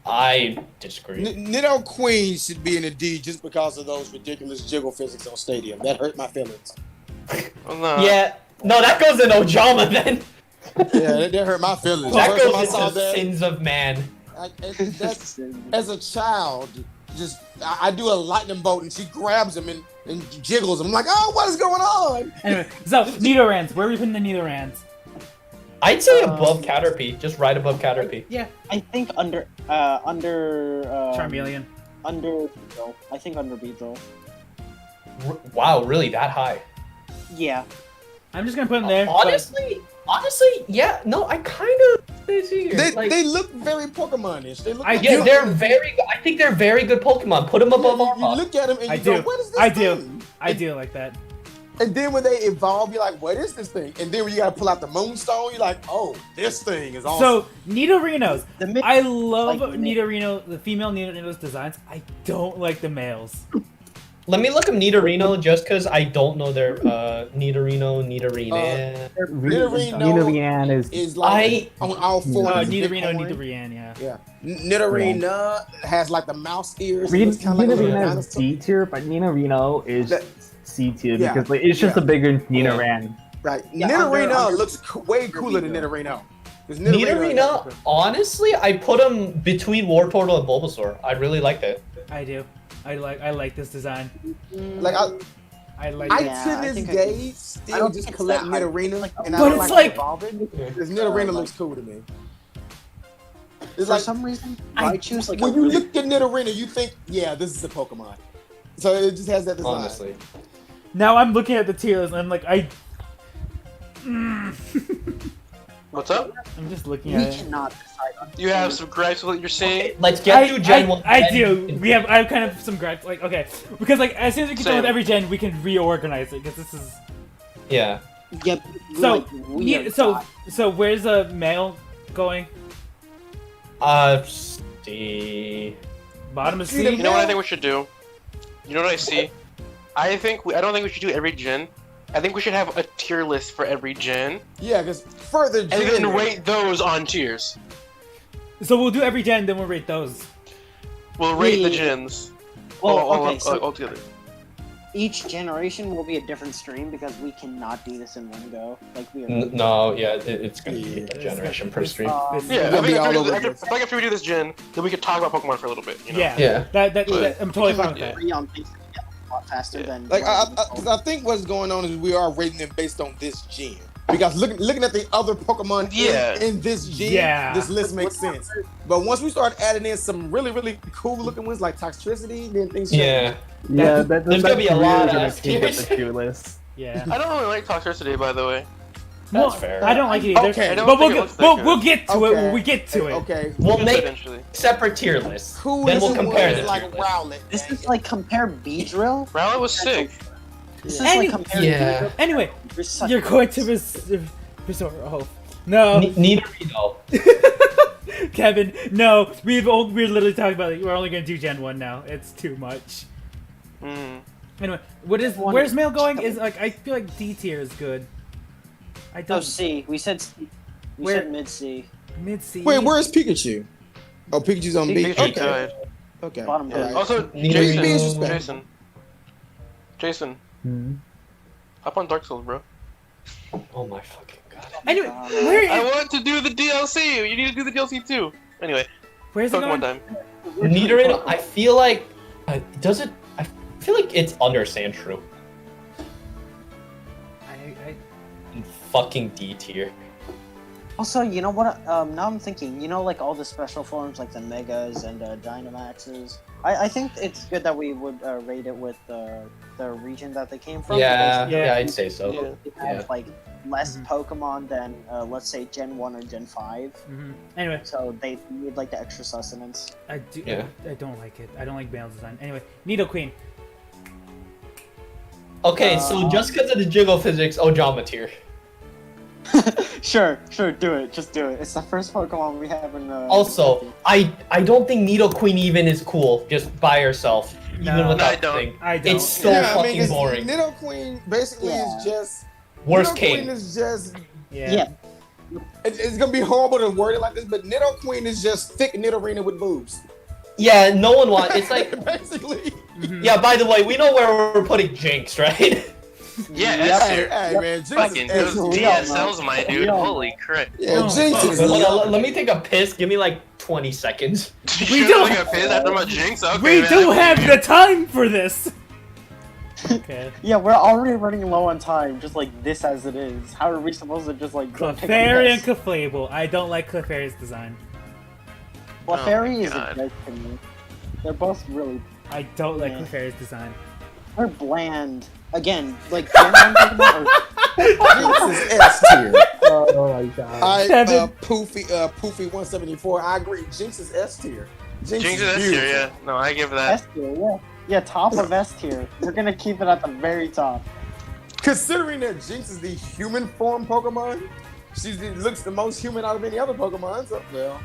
I disagree. Nido Queen should be in a D just because of those ridiculous jiggle physics on Stadium. That hurt my feelings. Well, no. Yeah. No, that goes in Ojama then. Yeah, that hurt my feelings. That First time I goes saw into that, Sins of Man. that's, as a child, just I do a lightning bolt and she grabs him and jiggles him. I'm like, oh, what is going on? Anyway, so Nidorans, where are we putting the Nidorans? I'd say above Caterpie, just right above Caterpie. Yeah, I think under Charmeleon. under Beedrill. I think under Beedrill. Wow, really that high? Yeah. I'm just gonna put them there. Honestly, yeah. No, I kind of They look very Pokemon-ish. They look. like yeah, they're very good. I think they're very good Pokemon. Put them above you Armor. look at them and I you go, do. what is this I do. thing? I do like that. And then when they evolve, you're like, what is this thing? And then when you gotta pull out the Moonstone, you're like, oh, this thing is awesome. So Nidorinos, The mid- I love like, Nidorino, the female Nidorino's designs. I don't like the males. Let me look up Nidorino just because I don't know their Nidorino, Nidorina. Nidoran is like on all fours. Oh, It's a big Nidorino, horn. Nidorian, yeah. Yeah. Nidorina has like the mouse ears. It looks kinda like a little Nidorina is dinosaur. D tier, but Nidorino is That- C tier Yeah, because like, it's just yeah. a bigger Nidoran. Right. Yeah, Nidorina under- looks way cooler than Nidorino. 'Cause Nidorino, honestly, I put them between War Turtle and Bulbasaur. I really like that. I do. I like this design. Like I like I it. Yeah, to I this think I day I still don't just think it's collect that high. Nidorina, Like, and I but don't it's like like- evolving because Nidorina looks cool to me. It's For like some reason, I- Raichu's like when a you really- look at Nidorina, you think, yeah, this is a Pokemon. So it just has that design. Honestly, Now I'm looking at the tier list and I'm like, What's up? I'm just looking We at it. cannot decide on. You have some gripes with what you're saying? Let's get through Gen 1. I then do. we can- I have kind of some gripes. Like, okay, because like as soon as we get done with Same. every gen, we can reorganize it because this is. Yeah. Yep. So, like, we are so, not. so where's the mail going? See. Bottom of See the C. You know what I think we should do? You know what I see? I don't think we should do every gen. I think we should have a tier list for every gen, Yeah, because further and then gen- rate those on tiers. So we'll do every gen, then we'll rate those. We'll rate the Yeah. gens. Well, all okay, so together. each generation will be a different stream because we cannot do this in one go. Like we are. No, yeah, it's gonna be a generation per stream. This- Yeah, It'll I be think all over after, the place. like after we do this gen, then we could talk about Pokemon for a little bit. You know? Yeah. Yeah. That I'm totally fine with Like, that. agree on things that get a lot faster Yeah. than. Like, because I think what's going on is we are rating them based on this gen. Because looking at the other Pokemon Yeah. in this gen, Yeah. this list makes sense. But once we start adding in some really, really cool looking ones like Toxtricity, then things change. Yeah. Yeah, There's gonna be a lot of gonna S change up tiers. the tier list. Yeah. I don't really like Toxtricity, by the way. Well, That's fair. I don't like it either. Okay. I don't But think it looks that good. we'll get to it Okay. when we get to it. Okay. We'll make Eventually. separate tier lists. Who Then is we'll the compare ones the like tier list. Rowlet? This dang is it. like compare Beedrill. Rowlet was sick. This is Any- like compare Yeah. Beedrill. Anyway, You're such you're a- going to resort. Oh no, Nidorino. Kevin. No, we're literally talking about it. We're only gonna do Gen 1 now. It's too much. Mm. Anyway, where's mail going? Is like I feel like D tier is good. I No don't C. We said C. We Where- said mid C. mid C. Wait, where's Pikachu? Oh, Pikachu's on B. Pikachu Okay. died. Okay. Bottom Yeah. right. Also, Nidorino. Jason, Hmm. hop on Dark Souls, bro. Oh my fucking god. Anyway, Uh, I want to do the DLC. You need to do the DLC too. Anyway, where's it Pokemon going? time. Nidorino, I feel like does it? I feel like it's under Sandshrew. In fucking D tier. Also, you know what? Now I'm thinking. You know, like all the special forms, like the Megas and Dynamaxes. I think it's good that we would rate it with the region that they came from. Yeah, Yeah. yeah, I'd say so. Yeah. Because they have Yeah. like less Mhm. Pokemon than let's say Gen 1 or Gen 5. Anyway, So they need like the extra sustenance. I do. Yeah. I don't like it. I don't like mail design. Anyway, Nidoqueen. Okay, so just because of the jiggle physics, Ojama tier. Sure, do it. Just do it. It's the first Pokemon we have in. Also, I don't think Nidoqueen even is cool just by herself, even No. without I don't. thing. I don't. It's so fucking 'cause boring. Nidoqueen basically Yeah. is just Worst Nidoqueen king. is just Yeah. it's gonna be horrible to word it like this, but Nidoqueen is just thick Nidorina with boobs. Yeah, no one wants. It's like, basically. Mhm. yeah. By the way, we know where we're putting Jinx, right? Yeah, Yep. S Hey, tier. hey man, Jinx Fucking is those S tier. DSLs, my dude. Yeah. Holy crap. Yeah, No, Jinx fuck. is Hold on, let me take a piss. Give me like 20 seconds. We You don't- like a piss after my Jinx? Okay, We man, do I have believe the time for this. Okay. Yeah, we're already running low on time, just like this as it is. How are we supposed to just like go take a Clefairy and piss? Clefable. I don't like Clefairy's design. Clefairy Oh my is a God. joke to me. They're both really. I don't like Yeah. Clefairy's design. They're bland. Again, like Gen 1 Pokemon Jinx is S tier. Oh my god. Kevin. Poofy 174. I agree. Jinx is S tier. Jinx is S beautiful. tier, yeah. No, I give are that. S tier, yeah. Yeah, top of S tier. We're gonna keep it at the very top. Considering that Jinx is the human form Pokemon, she looks the most human out of any other Pokemon. So, well,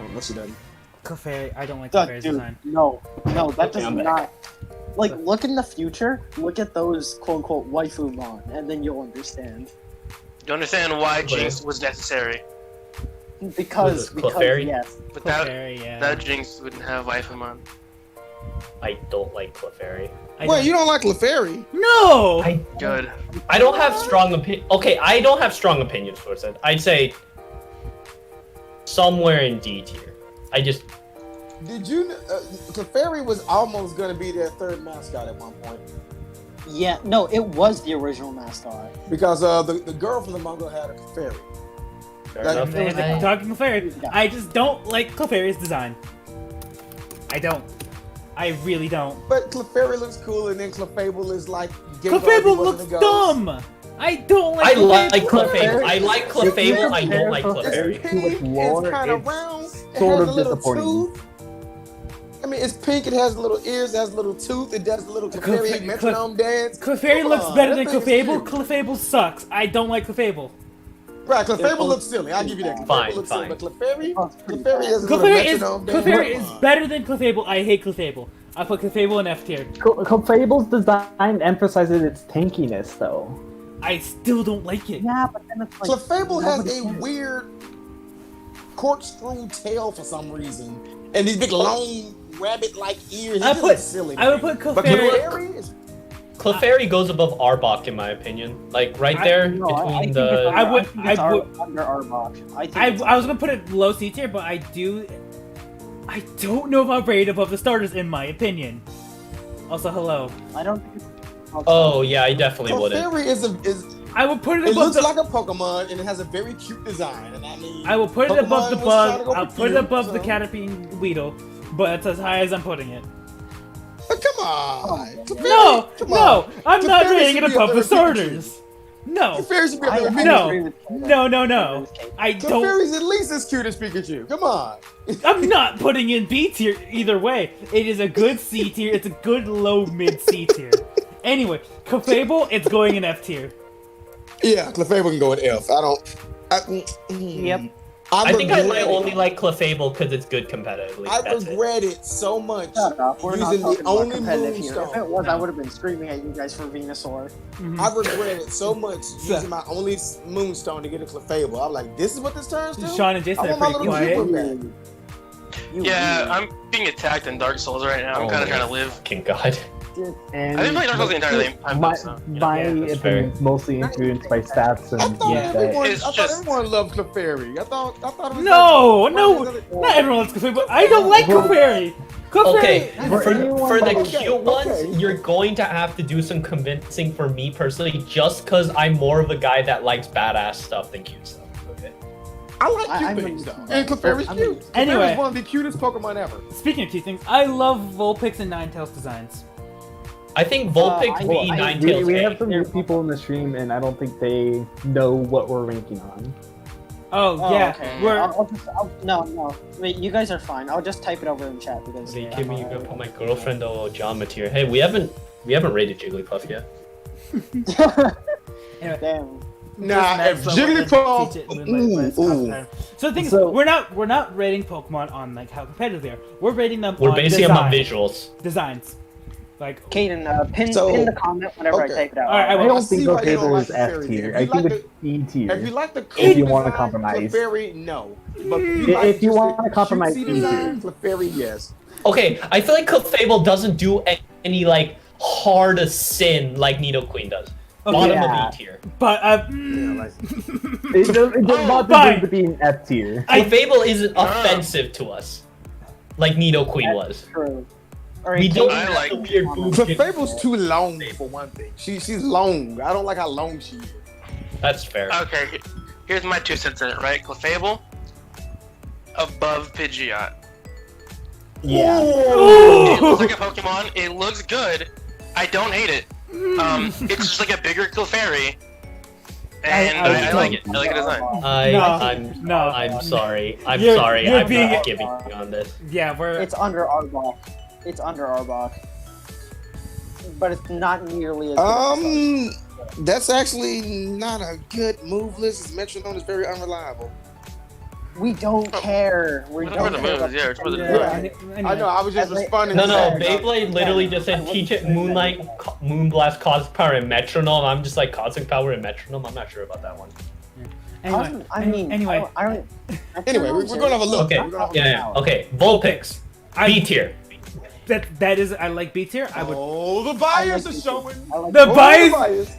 unless she doesn't. Clefairy. I don't like Dude, Clefairy's design. no, that does I'm back. not. Like, look in the future, look at those quote-unquote waifu-mon, and then you'll understand. You understand why Okay. Jinx was necessary. Because, Was it Clefairy? yes. Without Clefairy, yeah. that Jinx wouldn't have Waifuman. I don't like Clefairy. Wait, you don't like Clefairy? No. Good. I don't have strong opinion. Okay, I don't have strong opinions towards it. I'd say somewhere in D tier. I just Did you? Clefairy was almost going to be their third mascot at one point Yeah, no, it was the original mascot. because the girl from the manga had a Clefairy. fair That- enough. And I- talking Clefairy, I just don't like Clefairy's design. I don't. I really don't. But Clefairy looks cool, and then Clefable is like. Gengar if he Clefable wasn't looks a ghost. dumb. I don't I like like Clefable. Clefable. I like Clefable. I don't like It's Clefairy. pink, Too much lore, it's kind of it's round, it sort has of a little disappointing. tooth. I mean, it's pink, it has little ears, it has a little tooth, it does a little Clefairy metronome dance. Clefairy Come looks on, better that than thing is Clefable. cute. Clefable sucks. I don't like Clefable. Right, Clefable looks silly, I'll give you that. Clefable Fine, looks fine. silly, but Clefairy Oh, it's pretty has a little metronome dance. Clefairy Come is on. better than Clefable. I hate Clefable. I put Clefable in F tier. Clefable's design emphasizes its tankiness, though. I still don't like it. Yeah, but then it's like Clefable has nobody a cares. weird corkscrew tail for some reason, and these big long rabbit-like ears. I It's put- just silly. I would put But Clefairy- Clefairy is Clefairy goes above Arbok in my opinion. Like right there No, between I think the. it's I would- think it's I would- under Arbok. I think I was gonna put it low C tier, but I don't know if I'll rate it above the starters in my opinion. Also, hello. I don't think it's Oh yeah, I definitely wouldn't. Clefairy is I would put it it above looks the. like a Pokemon and it has a very cute design. And I mean, I will put it above the Pokemon was trying to bug. go I'll for put it cute, above the so- Caterpie Weedle, but it's as high as I'm putting it. But come on, Clefairy, No, come no, on. I'm not Clefairy rating should it be above up the there with Pikachu. starters. No, Clefairy should be up there with No. Pikachu. agree with you. no. I don't. Clefairy's at least as cute as Pikachu. Come on. I'm not putting in B tier either way. It is a good C tier. It's a good low mid C tier. Anyway, Clefable, it's going in F tier. Yeah, Clefairy can go with F. Yep. I think I might regret it. only like Clefable because it's good competitively. I That's it. regret it so much. Shut up. We're not Using the talking about only competitive here. Moonstone. If it was, No. I would have been screaming at you guys for Venusaur. I regret it so much using my only Moonstone to get a Clefable. I'm like, this is what this turns to? Sean and Jason I are want my pretty little quiet. Cupid back. Yeah, I'm being attacked in Dark Souls right now. I'm kind of trying to live. Fucking god. And I didn't play Dark Souls the entire time, my, so, you know. my Yeah, that's opinion is mostly influenced by stats I and thought, Yeah. everyone, It's I thought just- everyone loved Clefairy. I thought it was No, like, no, one of the- not everyone likes Clefairy, but I don't like Clefairy. Clefairy. Okay, For for anyone the that- cute ones, okay. you're going to have to do some convincing for me personally, just because I'm more of a guy that likes badass stuff than cute stuff. Okay. I like cute I'm things, gonna- though. And Clefairy's I mean- cute. Anyway. Clefairy's one of the cutest Pokemon ever. Speaking of cute things, I love Vulpix and Ninetales designs. I think Vulpix I- v I- Ninetales. we have some new people in the stream, and I don't think they know what we're ranking on. Oh, Oh, yeah, okay. we're No. Wait, you guys are fine. I'll just type it over in chat because. They give me you gonna put my girlfriend or John tier. Hey, we haven't rated Jigglypuff yet. Damn. Nah, if Next level, Jigglypuff, teach it Moonlight Quest ooh. content. So the thing is, So- we're not rating Pokemon on like how competitive they are. We're rating them We're on basing them on visuals. designs. Like, Caden, pin So- the comment whenever okay. I type it out. All right, I I will. don't see think why you don't Clefable like is F Clefairy tier. then. I If you think like it's E tier. if you like the If you cool wanna design, compromise. Clefairy, no. But If you want wanna compromise, cutesy easy. design, Clefairy, yes. Okay, I feel like Clefable doesn't do any like hard sin like Nidoqueen does. Bottom yeah. of E tier. But It does not fine. deserve to be an F tier. Clefable isn't offensive to us, like Nidoqueen was. True. All right, We don't I have like- the weird boobs. Clefable's too long for one thing. She's long. I don't like how long she is. That's fair. Okay, here's my 2 cents in it, right? Clefable, above Pidgeot. Yeah. It looks like a Pokemon. It looks good. I don't hate it. It's just like a bigger Clefairy, and I like it. I like the design. I'm sorry. I'm You're- sorry. you're I'm being- not giving on this. yeah, we're. It's under Arbok. It's under Arbok. But it's not nearly as good as That's actually not a good move list. As Metronome is very unreliable. we don't care. We It's don't for the care. moves, yeah, it's for the Yeah. design. I know. I was just As they- responding. No, to no. that. Beyblade literally just said teach it Moonlight, Moonblast, Cosmic Power, and Metronome. I'm just like Cosmic Power and Metronome. I'm not sure about that one. Anyway, I mean, anyway, I don't. Anyway, we're gonna have a look. Okay. We're gonna have a Yeah. Okay. Vulpix. I- B tier. that is I like B tier. I would. Oh, the bias is showing. I like The Oh, bias.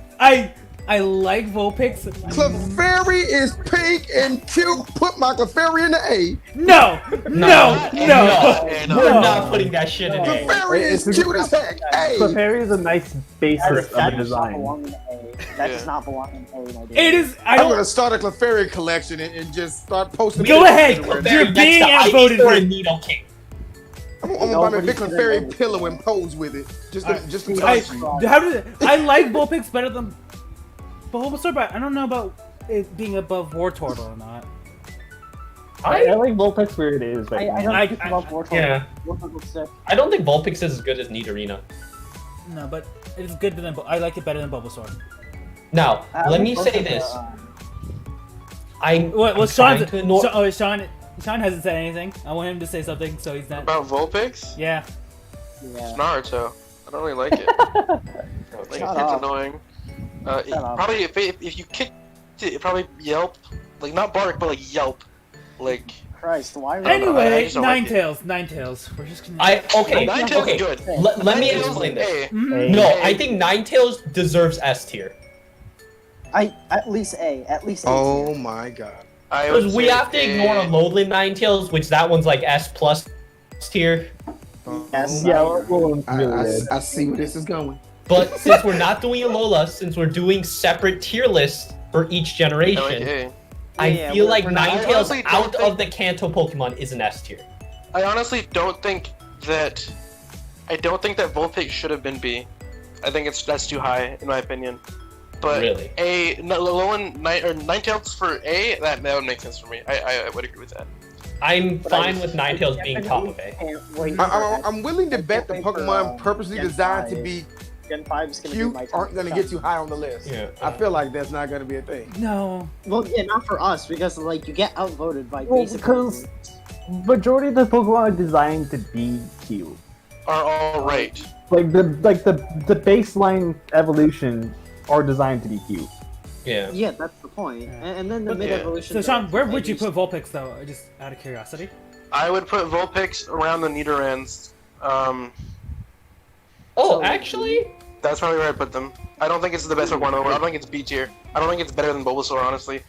I like Vulpix. Clefairy is pink and cute. Put my Clefairy in the A. No, no, no. We're not putting that shit in A. Clefairy is It's- cute as heck. A. Clefairy is a nice basis That of a does not design. belong in A. That does not belong in A, my dude. It is. I I'm don't. gonna start a Clefairy collection and just start posting. Go pictures ahead. everywhere. You're Next being to outvoted Ivysaur here. and Nidoking. I'm gonna buy my Nobody big said Clefairy that. pillow and pose with it. Just to I, touch you. how did I like Vulpix better than Bulbasaur, but I don't know about it being above Wartortle or not. I like Vulpix where it is. Right I now. don't think about Wartortle. Yeah. Wartortle's sick. I don't think Vulpix is as good as Nidorina. No, but it's good than I like it better than Bulbasaur. Now, I let like me both say of the, this. I'm Well, trying Sean, to ignore. Sean hasn't said anything. I want him to say something, so he's not. About Vulpix? Yeah. Yeah. Naruto. I don't really like it. Like, Shut it's up. annoying. Shut up. Probably if you kicked it, it probably yelp. Like not bark, but like yelp. Like Christ, why? I Anyway, just don't like it. Ninetales. We're just gonna. Okay. Ninetales Okay. is good. Let me Ninetales explain is this. A. Mhm. No, I think Ninetales deserves S tier. At least A. At least A. Oh my god. I would Because we say have to ignore a Alolan Ninetales, which that one's like S plus tier. Yes. Yeah, Oh, well, I, really I, good. I see where this is going. But since we're not doing Alola, since we're doing separate tier lists for each I like generation, A. I Yeah, feel we're- like we're not- I Ninetales honestly don't out think- of the Kanto Pokemon is an S tier. I honestly don't think that. I don't think that Vulpix should have been B. I think that's too high in my opinion. But Really? Ninetales for A, that would make sense for me. I would agree with that. I'm But fine I- with Ninetales being top of A. Can't wait I'm willing to bet the wait for, Pokemon purposely Gen designed to 5. be Gen 5 is gonna be cute my aren't going to get you high on the list. Yeah. I feel like that's not going to be a thing. No. Well, yeah, not for us because like you get outvoted by Well, basically. because majority of the Pokemon are designed to be cute. Are all right. Like the baseline evolution are designed to be cute. Yeah. Yeah, that's the point. And then the But- mid yeah. evolution. So Sean, where would you put Vulpix though? Just out of curiosity. I would put Vulpix around the Nidorans. Oh, So- actually? That's probably where I put them. I don't think it's the best Pokemon in the world. I don't think it's B tier. I don't think it's better than Bulbasaur, honestly.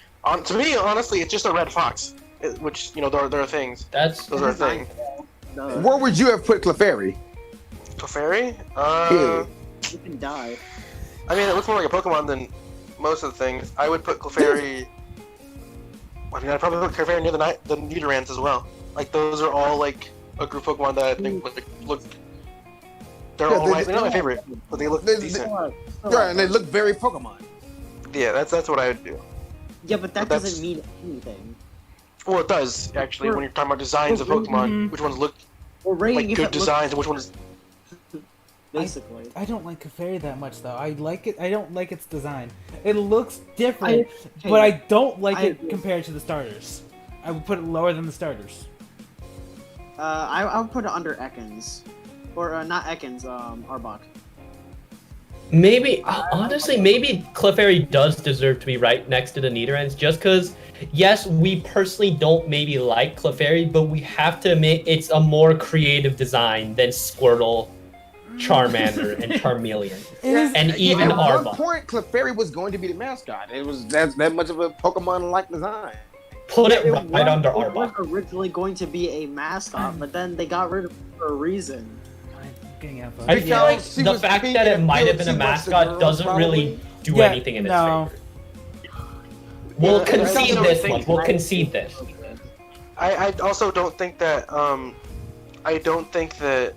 To me, honestly, it's just a red fox. Which, you know, there are things. That's Those are things. Where would you have put Clefairy? Clefairy? You can die. I mean, it looks more like a Pokemon than most of the things. I would put Clefairy... I mean, I'd probably put Clefairy near the Nidorans as well. Like, those are all, like, a group of Pokemon that I think would look... They're Yeah, all right. They're not my favorite, but they look They- decent. Yeah, and they look very Pokemon. Yeah, that's what I would do. Yeah, but that But that's- doesn't mean anything. Well, it does, actually, when you're talking about designs of Pokemon. Which ones look We're rating like if good it looks- designs and which ones... basically. I don't like Clefairy that much though. I like it. I don't like its design. It looks different, I- but I don't like I it agree. compared to the starters. I would put it lower than the starters. I would put it under Ekans. Or not Ekans, Arbok. Maybe, honestly, maybe Clefairy does deserve to be right next to the Nidorans, just because, yes, we personally don't maybe like Clefairy, but we have to admit it's a more creative design than Squirtle, Charmander, and Charmeleon. And even At one Arbok. point, Clefairy was going to be the mascot. It was that much of a Pokemon-like design. Put it was- right under It was Arbok. originally going to be a mascot, but then they got rid of it for a reason. I'm getting out. I feel like She the was fact pink that it and might have appealed been a too much to mascot girls, doesn't really do Yeah, anything in its no. favor. We'll Yeah, concede I this think- one. We'll concede this. I also don't think that I don't think that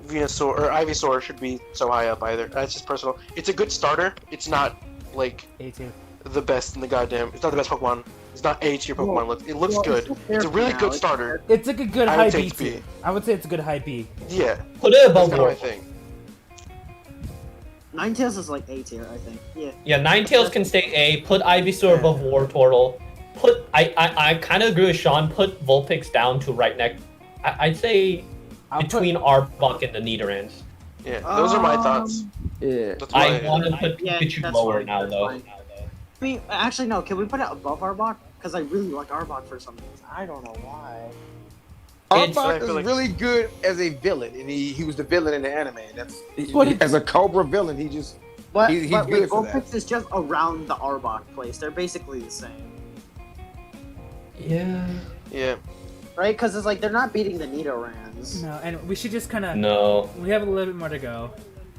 Venusaur or Ivysaur should be so high up either. That's just personal. It's a good starter. It's not like A2. the best in the goddamn. It's not the best Pokemon. It's not A tier Pokemon. Well, It looks well, good. it's It's a really now. good It's starter. It's like a good I high would B take tier. B. I would say it's a good high B. Yeah, Put it that's above kind of my Wartortle. thing. Ninetales is like A tier, I think. Yeah. Yeah, Ninetales can stay A. Put Ivysaur above Wartortle. I kind of agree with Sean. Put Vulpix down to right next. I'd say I'll between Arbok and the Nidorans. Yeah, those are my thoughts. Yeah. That's I why. want to put Yeah, Pikachu that's lower fine, now, that's though. fine. I mean, actually, no. Can we put it above Arbok? Because I really like Arbok for some reason. I don't know why. It's- Arbok I feel is like- really good as a villain, and he was the villain in the anime. But it- As a Cobra villain, he just But, He's but good like, for that. Vulpix is just around the Arbok place. They're basically the same, Yeah. Yeah, right? Because it's like they're not beating the Nidorans. No, and we should just kind of. No. We have a little bit more to go.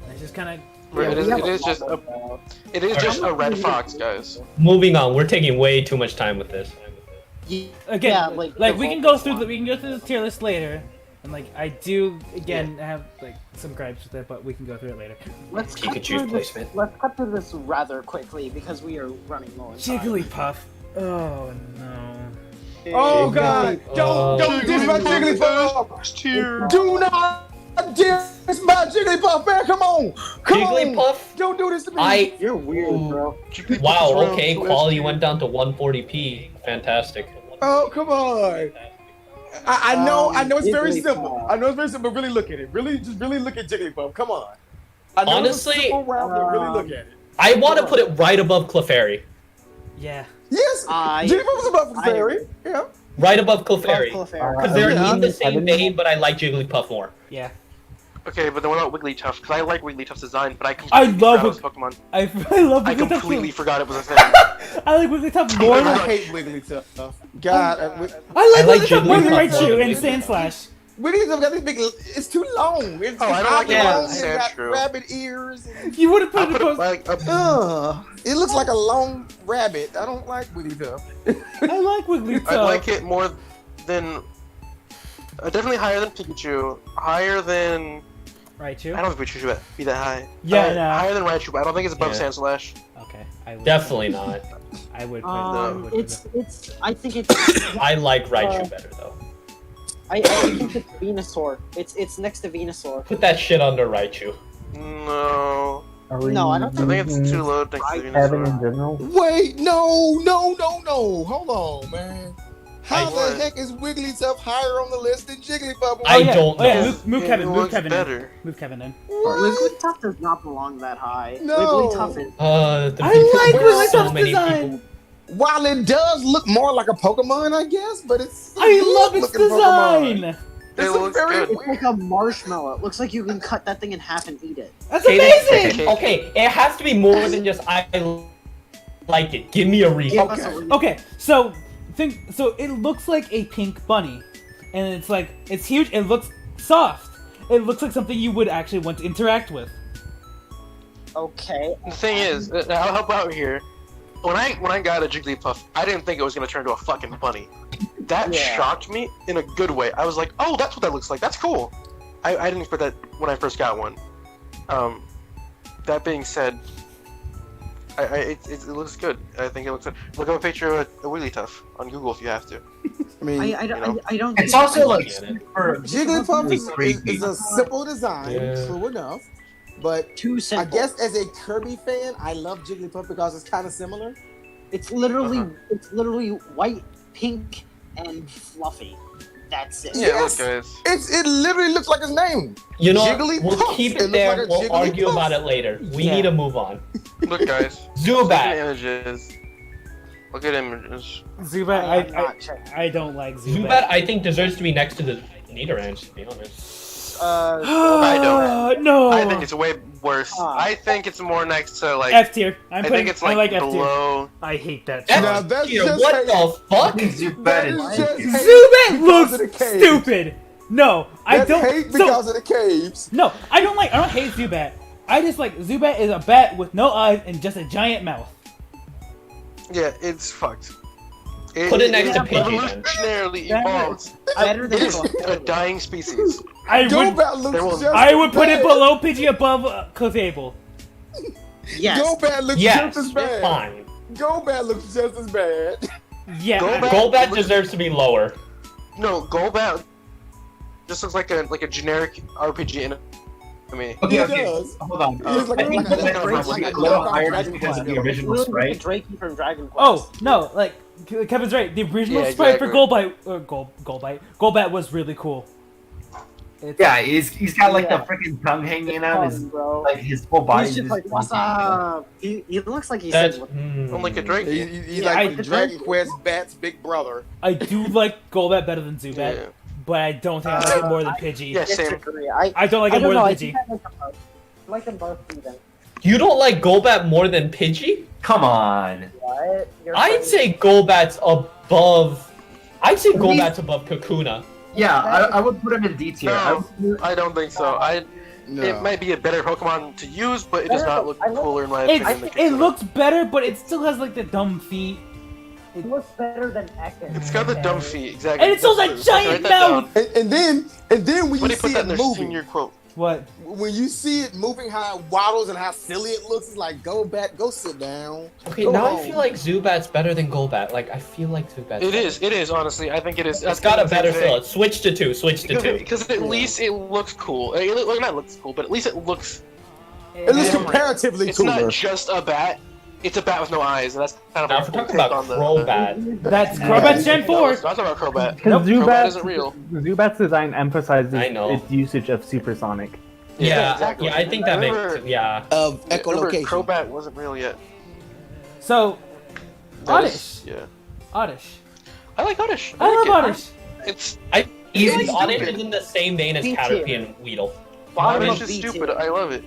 Let's just kind of. It we is. have It a is lot just of a. that. It is just a red fox, guys. Moving on. We're taking way too much time with this. Again, Yeah, like the we can go Vulpix through one. the tier list later, And like I do again have like some gripes with it, but we can go through it later. Let's cut Pikachu's through this. placement. Let's cut through this rather quickly because we are running low on time. Jigglypuff. Oh no. Oh God! Don't diss my Jigglypuff! Do not diss my Jigglypuff, man! Come on! Come on! Jigglypuff? Don't do this to me! You're weird, bro. Wow, okay, quality went down to 140p. Fantastic. Oh, come on! I know it's very Jigglypuff. simple. I know it's very simple, but really look at it. Really look at Jigglypuff. Come on. I know Honestly, it's a simple route, but really look at it. I want to put it right above Clefairy. Yeah. Yes! Jigglypuff is above the fairy. Yeah. Right above Clefairy. Clefairy. Because they're Yeah. in the same vein, but I like Jigglypuff more. Yeah. Okay, but then what about Wigglytuff? Because I like Wigglytuff's design, but I I completely love forgot it was Pokemon. I love I Wigglytuff. completely too. forgot it was a thing. I like Wigglytuff more I than hate Wigglytuff. God, I like Jigglypuff Wigglytuff more than more Raichu than and Wigglytuff. Wigglytuff Sandslash. got this big. It's too long. It's Oh, I don't like too it. long. It's It's got true. rabbit ears. And, You would have I put put it it. like it looks like a long rabbit. I don't like Wigglytuff. I like Wigglytuff. I like it more than definitely higher than Pikachu. Higher than Raichu. I don't think Pikachu should be that high. Yeah, no. Higher than Raichu, but I don't think it's above Yeah. Sandslash. Okay. I would. Definitely not. I would. I would put It's. I think it's. I like Raichu better, though. I think it's Venusaur. It's next to Venusaur. Put that shit under Raichu. No. No, I don't I think it's too low next to Having in Venusaur. general. Wait, no. Hold on, man. How What? the heck is Wigglytuff higher on the list than Jigglypuff? I yeah. don't Oh yeah. know. Move It Kevin. Move looks Kevin. better. In. Move Kevin in. Wigglytuff does not belong that high. No. Wigglytuff is. The I people- like there's so Wigglytuff's many design. people. While it does look more like a Pokemon, I guess, but it's I love its looking Pokemon. design. It's It a looks very good. It's like a marshmallow. It looks like you can cut that thing in half and eat it. That's Okay, amazing. Okay, it has to be more than just I like it. Give me a reason. Give us a reason. Okay, so so it looks like a pink bunny, and it's huge. It looks soft. It looks like something you would actually want to interact with. Okay. The thing is, I'll help out here. When I got a Jigglypuff, I didn't think it was gonna turn into a fucking bunny. That Yeah. shocked me in a good way. I was like, oh, that's what that looks like. That's cool. I didn't expect that when I first got one. That being said, it looks good. I think it looks good. Look up a picture of a Wigglytuff on Google if you have to. I mean, I don't. It's think- also like get it. super. Jigglypuff is creepy. a simple design, Yeah. true enough. But too I simple. guess as a Kirby fan, I love Jigglypuff because it's kind of similar. It's literally Uh-huh. white, pink, and fluffy. That's it. Yeah, Yes. look, guys. It literally looks like his name. You know, Jigglypuff. we'll keep It it looks there. like a We'll argue Jigglypuff. about it later. We Yeah. need to move on. Look, guys. Look at Zubat. images. Look at images. Zubat, I'm not sure. I don't like Zubat. Zubat, I think, deserves to be next to the Nidorange, to be honest. I don't. No. I think it's way worse. Ah. I think it's more next to like. F tier. I I'm think putting. it's I like like F tier. below. I hate that. F Now, that's tier, just what hate. the fuck? Zubat That is is just hate Zubat because looks of the caves. stupid. No, I That's don't. hate because of the caves. No, I don't hate Zubat. I just like Zubat is a bat with no eyes and just a giant mouth. Yeah, it's fucked. Put it next to Pidgey, then. Evolutionarily That evolved. Better than It is Clefairy. a dying species. I would. Golbat there will- looks just I would put it bad. below Pidgey, above Clefable. Yes. Golbat looks Yes, just as bad. fine. Golbat looks just as bad. Yeah. Golbat- Golbat deserves to be lower. No, Golbat just looks like a generic RPG enemy. Okay, He okay. does. Hold on. He looks like I a- think like a- Golbat like a- was like a a little knockoff higher Dragon because of Quest. the original Literally sprite. Drakey from Dragon Quest. Oh no, like Kevin's right. The original Yeah, sprite for exactly. Golbat was really cool. It's, Yeah, he's got like Yeah. the freaking tongue hanging out. His bro. like his whole body. He's just like, what's up? He looks like he's That's. said, I'm like a Drake. He's Yeah, like I- the Dragon Quest Bat's big brother. I do like Golbat better than Zubat, Yeah. but I don't think I like it more than Pidgey. Yeah, same. disagree. I don't like I it don't more know. than I Pidgey. think I like them both. I like them both even. You don't like Golbat more than Pidgey? Come on. What? You're I'd crazy. say Golbat's above. I'd say Golbat's above Kakuna. Yeah, I would put him in D tier. No, I don't think so. No. It might be a better Pokemon to use, but it does not look I look- cooler in my opinion. than It Kakuna. looks better, but it still has like the dumb feet. It looks better than Ekans. It's got the dumb feet, exactly. And it's also a giant mouth! And then when When you they put see that it in their moving, senior quote. What? when you see it moving, how it waddles and how silly it looks, it's like, go back, go sit down. Okay, Go now home. I feel like Zubat's better than Golbat. Like, I feel like Zubat's It is, honestly. I think it is. It's got a better feel. Switch to 2, switch to 2. Because at least it looks cool. Well, not looks cool, but at least it looks... It looks different. comparatively It's cooler. not just a bat. It's a bat with no eyes, and that's kind of Now, a if we're cool talking take about on the... Crobat, That's Crobat's Gen 4! No, I'm talking about Crobat. Because Crobat isn't real. Zubat's design emphasizes I know. its usage of supersonic. yeah, exactly. yeah, I think that Remember- makes yeah. Of Remember, echolocation. Crobat wasn't real yet. So, That Oddish. is- Yeah. Oddish. I like Oddish. I love like it. Oddish. It's... I It's Oddish stupid. is in the same vein as B Caterpie tier. and Weedle. Bottom Oddish of is B stupid. tier. I love it.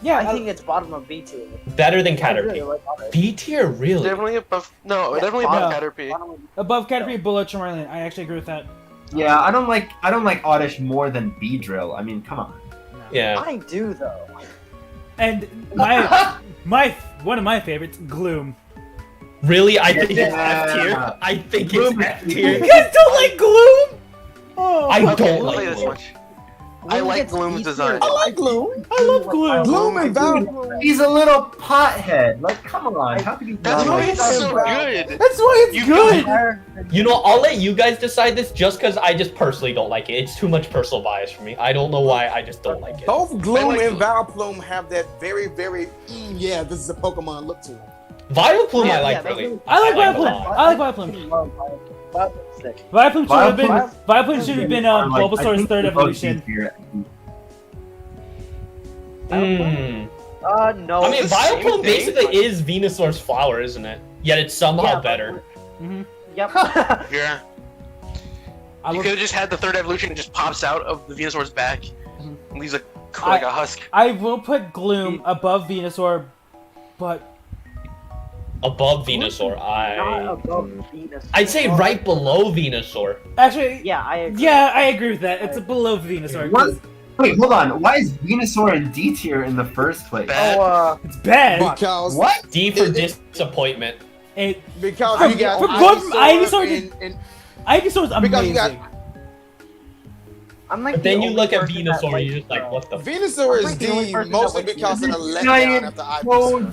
Yeah, I think it's bottom of B tier. Better than I really Caterpie. like Oddish. B tier, really? Definitely above... No, Yeah, definitely above bottom. Caterpie. Bottom of above Caterpie, below Charmeleon. I actually agree with that. Yeah, I don't like Oddish more than Beedrill. I mean, come on. Yeah. I do though. And one of my favorites, Gloom. Really? I think it's Yeah. F tier. I think Gloom it's F is- You tier. guys don't like Gloom? Oh, I Okay, don't we'll say like this Gloom. much. I like gets Gloom's B tier. design. I like Gloom. I love Gloom. Gloom and Valkyrie. He's a little pothead. Like, come on. How could he That's not why like it's that? so good. That's why it's You good. You know, I'll let you guys decide this just because I just personally don't like it. It's too much personal bias for me. I don't know why, I just don't like it. Both Gloom I like and Gloom. Valplume have that very, very, yeah, this is a Pokemon look to them. Vileplume Yeah, I like yeah, that's really. really- I like a Vileplume. lot. I like Vileplume. Sick. Vileplume should have been. Vileplume- Vileplume should have been Like, I Bulbasaur's think third they're both evolution. B tier. No. I mean, It's the same Vileplume thing, basically but- is Venusaur's flower, isn't it? Yet it's somehow Yeah, better. Yep. Yeah. I You would- could have just had the third evolution. It just pops out of the Venusaur's back Mhm. and leaves like a husk. I will put Gloom above Venusaur, but Above Venusaur, Not above Venus. I'd say right below Venusaur. actually, Yeah, I agree. yeah, I agree with that. It's below Venusaur. What? Wait, hold on. Why is Venusaur in D tier in the first place? Bad. It's bad. Because What? D for It- disappointment. It, because For- you got for going from Ivysaur and Ivysaur's Because you amazing. I'm like But then the you only look at person that Venusaur, likes, you're just like, what the f? Venusaur is I'm the only D person that mostly likes because of the Venusaur. letdown Giant after clone.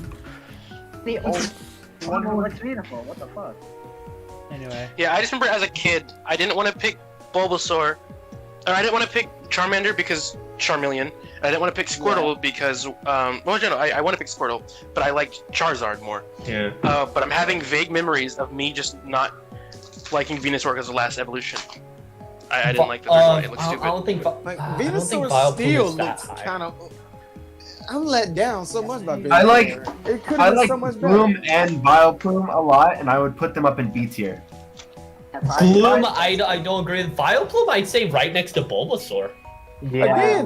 Ivysaur. the only one who likes Venusaur. What the fuck? Anyway, Yeah, I just remember as a kid, I didn't want to pick Bulbasaur, or I didn't want to pick Charmander because Charmeleon. I didn't want to pick Squirtle because, well, no, I want to pick Squirtle, but I liked Charizard more. Yeah. But I'm having vague memories of me just not liking Venusaur because of the last evolution. I didn't like the third one. It looks I stupid. don't think. Like I don't think Venusaur Vileplume still is that looks high. kind of. I'm let down so much by Venusaur. I like- It could I have been like so much Gloom better. and Vileplume a lot, and I would put them up in B tier. Gloom, I don't agree with. Vileplume, I'd say right next to Bulbasaur. Yeah.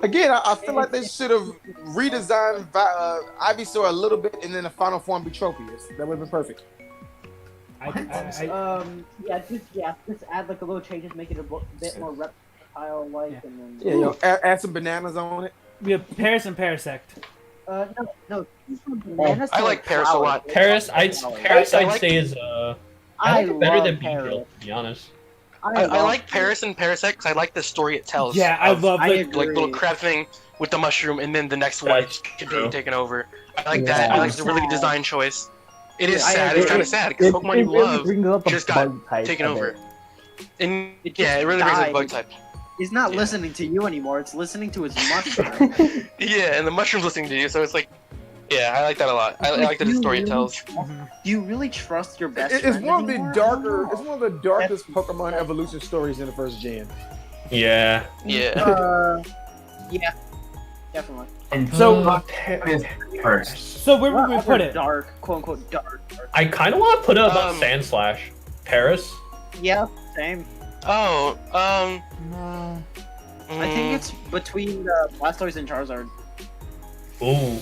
Again, I feel like they should have redesigned Ivysaur a little bit, and then the final form be Tropius. That would have been perfect. Just add like a little changes, make it a bit more reptile-like, and then. Yeah, yo, add some bananas on it. we have Paris and Parasect. No. Bananas I are like Paris a flowers. lot. Paris, I'd Flowers. say is I think better love than Paris. Beedrill, to be honest. I love like Paris and Parasect because I like the story it tells. Yeah, I of, love I like agree. like little crab thing with the mushroom, and then the next one That's can true. be taken over. I like Yeah. that. I like the really good Sad. design choice. It is Yeah, I sad. agree. It's kind of sad because Pokemon you really love brings up the just got bug type taken of over. it. And It yeah, just it really brings up died. bug type. It's not Yeah. listening to you anymore. It's listening to its mushroom. Yeah, and the mushroom's listening to you, so it's like, yeah, I like that a lot. I like the story it tells. Do you really trust your best It's friend one of the anymore? darker. It's one of the darkest Pokemon evolution stories in the first gen. Yeah. Yeah. Yeah, definitely. And So- is first. So where would we What put other it? Dark, quote unquote dark. I kind of want to put it above Um, Sandslash. Paris. Yeah, same. Oh, I mm, think it's between Blastoise and Charizard. Ooh.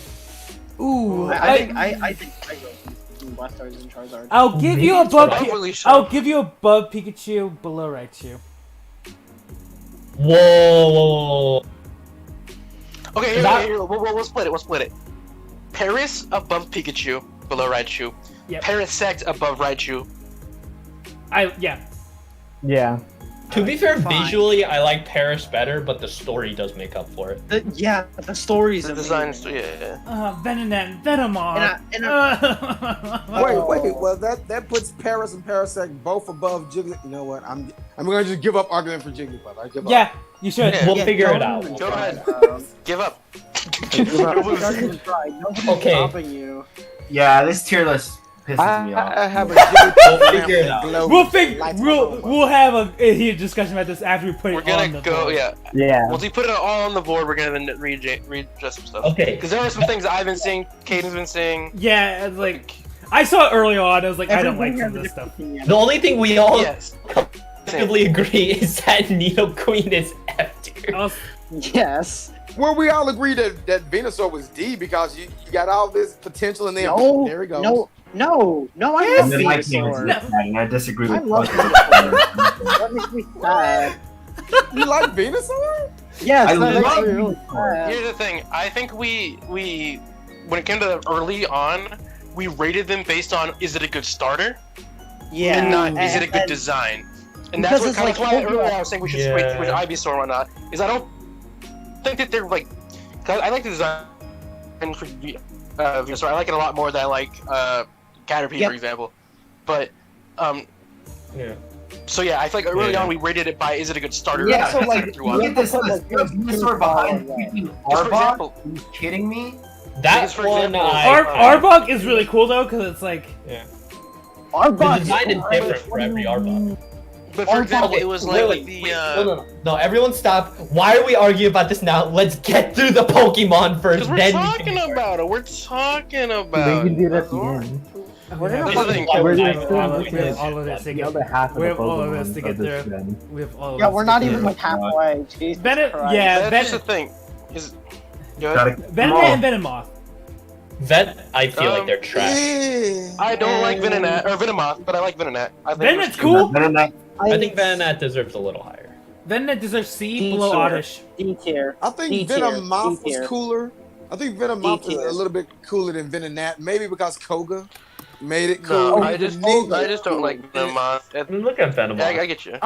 Ooh, I think I go between Blastoise and Charizard. I'll give you above. I'm really sure. I'll give you above Pikachu, below Raichu. Whoa. Okay, here, That- here, we'll split it. We'll split it. Paris above Pikachu, below Raichu. Yep. Parasect above Raichu, Yeah. Yeah. To be fair, Fine. visually, I like Paris better, but the story does make up for it. The story's The amazing. design, yeah. Venonat and Venomoth. Wait. Well, that puts Paris and Parasect both above Jigglypuff. You know what? I'm gonna just give up arguing for Jigglypuff. I give up. Yeah, you should. Yeah. We'll figure it don't out. even Go try, ahead. bro. Give up. Don't even try. Nobody's Okay. stopping you. Yeah, this tier list pisses me off. I have a Jigglypuff We'll figure it lamp out. that glows We'll figure. lights my We'll phone. we'll have a heated discussion about this after we put We're it on gonna the go, board. yeah. Yeah. Once we put it all on the board, we're gonna then read just some stuff. Okay. Because there are some things I've been seeing, Caden's been seeing. Yeah, it's like I saw it early on. I was like, I don't like Everybody some of has this a stuff. different opinion. The only thing we all Yes. collectively agree is that Nidoqueen is F tier. I was- Yes. Well, we all agree that Venusaur was D because you got all this potential and then No. there he goes. No. I Yes. love And then my team is Venusaur. exciting. I disagree with I love both. That makes me sad. You like Venusaur? Yes, I that makes love me really Venusaur. sad. Here's the thing. I think we when it came to early on, we rated them based on is it a good starter Yeah. and not is it a and- good design. And because that's it's what kind of like, why earlier I was saying we should Yeah. wait with Ivysaur or whatnot. Is I don't think that they're like. Cause I like the design for Venusaur. I like it a lot more than I like Caterpie, Yep. for example. But Yeah. so yeah, I feel like early Yeah. on we rated it by is it a good starter? Yeah, rather so, than like, through other- Look at this list. You have Venusaur behind Yeah. freaking Just for Arbok? example, Are you kidding me? That Because, for one, example, Arbok is really cool though, because it's like Arbok the design is different for every Arbok. but for Arbok- example, it was like Wait, the no, everyone stop. Why are we arguing about this now? Let's get through the Pokemon first, because we're then talking about it. We're talking We about can do it. that at the end. We're That's gonna the thing. We're we just have all of we this have to the get. other half of We the have all of Pokemon this to get of this through. gen. We have all of Yeah, this we're to not get even through. like halfway. Jesus Bennett, Christ. yeah, That's just the thing. Is good. Gotta Venonat and Venomoth. I feel like they're trash. I don't like Venonat or Venomoth, but I like Venonat. I think Venonat's cool. I think Venonat deserves a little higher. Venonat deserves C D below tier. Oddish. D tier. I think D tier, Venomoth D was tier. cooler. I think Venomoth is tier. a little bit cooler than Venonat, maybe because Koga made it No, cool. I just don't like Venomoth. I mean, look at Venomoth. I get you.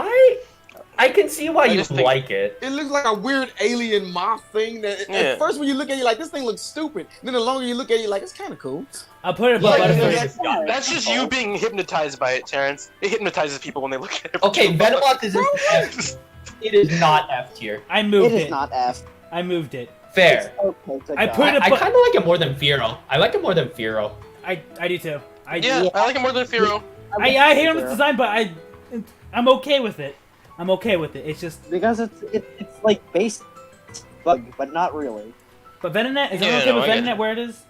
I can see why I you just think- like it. It looks like a weird alien moth thing that Yeah. at first when you look at it, you're like, this thing looks stupid. Then the longer you look at it, you're like, it's kind of cool. I'll put it Yeah, above yeah, Butterfree. yeah. That's just you being hypnotized by it, Terrence. It hypnotizes people when they look at it. Okay, Venomoth is an F. It is not F tier. I moved It it. is not F. I moved it. Fair. Okay, good I job. put it I above. kind of like it more than Firo. I like it more than Firo. I do too. I Yeah, I like it more than Firo. I hate on the design, but I'm okay with it. I'm okay with it. It's just, Because it's like base bug, but not really. but Venonat is Yeah, everyone okay no, with I get Venonat you. where it is?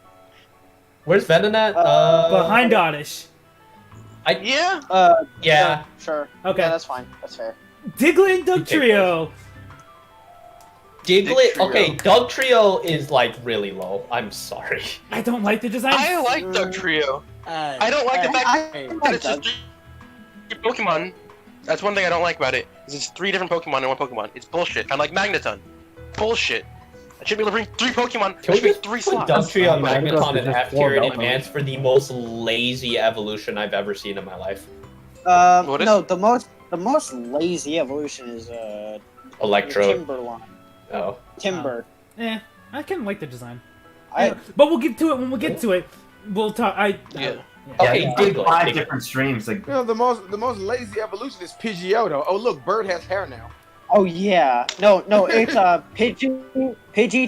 Where's Venonat? Behind Oddish. Yeah. Yeah. Sure. Okay. Yeah, that's fine. That's fair. Diglett and Dugtrio. Diglett. Trio. Okay, Doug Trio is like really low. I'm sorry. I don't like the design. I like Doug Trio. I don't like the fact that it's just three Pokemon. That's one thing I don't like about it. Is it's 3 different Pokemon in one Pokemon. It's bullshit. I like Magneton. Bullshit. I should be able to bring 3 Pokemon. Can I we should be just 3 put slots. Doug Trio and Magneton Magneton is in just F four tier in Pokemon. advance for the most lazy evolution I've ever seen in my life? What is No, the most lazy evolution is Electro. Timberline. Oh. Timber. I kind of like the design. I But we'll get to it when we get to it. We'll talk. Yeah. Okay, Yeah, Diglett. 5 Diglett. different streams. Like, You know, the most lazy evolution is Pidgeotto. Oh look, Bird has hair now. Oh yeah. No, it's Pidgey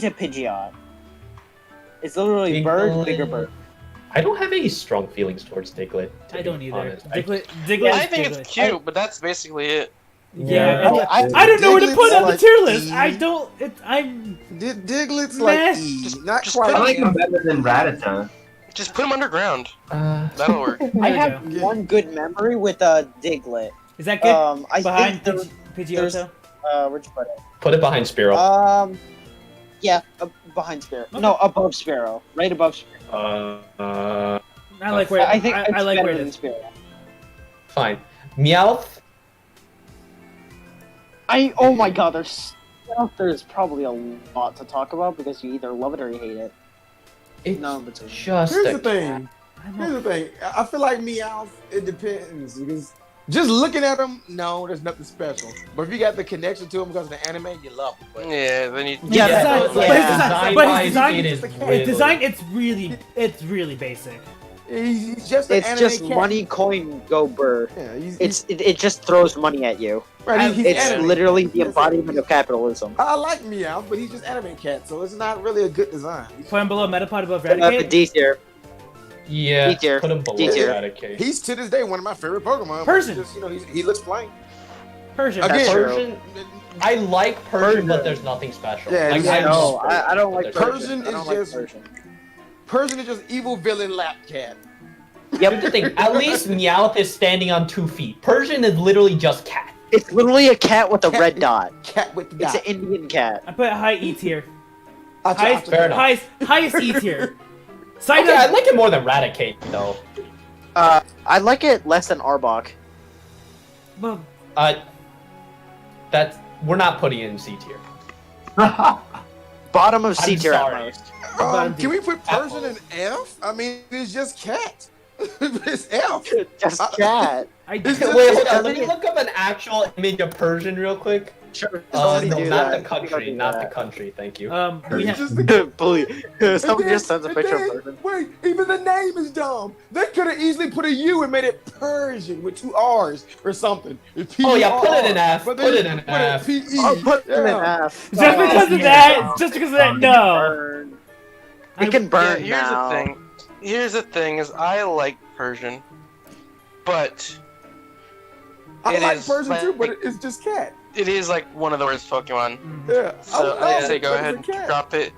to Pidgeot. It's literally bird, Diglett. bigger bird. I don't have any strong feelings towards Diglett. to I be don't either. honest. Diglett I is think Diglett. it's cute, but that's basically it. Yeah, Yeah. I don't know where to put it on the Diglett's tier like list. E. I don't. I'm. Diglett's Meh. like E, not Just quite. I like him better than Rattata. Just put them underground. Uh, That'll work. I There we have go. one good memory with Diglett. Is that good? I Behind think Pidgeotto. where'd you put it? put it behind Spearow. Yeah, behind Sparrow. No, above Sparrow. Right above Sparrow. I like where. I think I like better where it than is. Sparrow. Fine. Meowth. Oh my god, there's probably a lot to talk about because you either love it or you hate it. It's No, but just Here's a the thing. I'm Here's the thing. I feel like Meowth, it depends because Just looking at him, no, there's nothing special. But if you got the connection to him because of the anime, you love him. But Yeah, then you. Yeah, His design, it's really basic. he's just an It's anime just cat. money, coin, go burr. Yeah, It just throws money at you. right, he's It's anime. literally the embodiment of capitalism. I like Meow, but he's just anime cat, so it's not really a good design. Put him below Metapod above The Raticate. D tier. Yeah, D tier. put him below D tier. Eradicate. He's to this day one of my favorite Pokemon. Persian. Just, he looks plain. Persian. Again, Persian. I like Persian, but there's nothing special. Yeah, like, yeah, No, love I don't like Persian Persian. I don't is like just- Persian. Persian is just evil villain lap cat. Here's the thing. At least Meowth is standing on 2 feet. Persian is literally just cat. It's literally a cat with a Cat- red dot. Cat with the It's dot. an Indian cat. I put high E tier. Fair enough. Highest E tier. Okay, Psyduck. I like it more than Raticate, though. I like it less than Arbok. Well, We're not putting it in C tier. Bottom of C I'm tier at sorry. most. Can we put Persian in F? I mean, it's just cat. It's F. Just cat. I It's Wait, just- hold on. Let me look up an actual image of Persian real quick. Sure. No, do not that. the country. Do Not the that. country. Thank you. we It's have. just the Bully. Somebody And just sends a then- picture and of then- Persian. Wait, even the name is dumb. They could have easily put a U and made it Persian with 2 R's or something. Oh, yeah, put it in F. But Put they it in put F. P-E. Oh, put it in Yeah. F. Just because of that. Just because of that. No. Burn. It can burn Yeah, here's now. the thing. Here's the thing: is I like Persian, but I It like is, Persian like- too, but it's just cat. it is like one of the worst Pokemon. Yeah. So I I'd say go but ahead it's and a cat. drop it.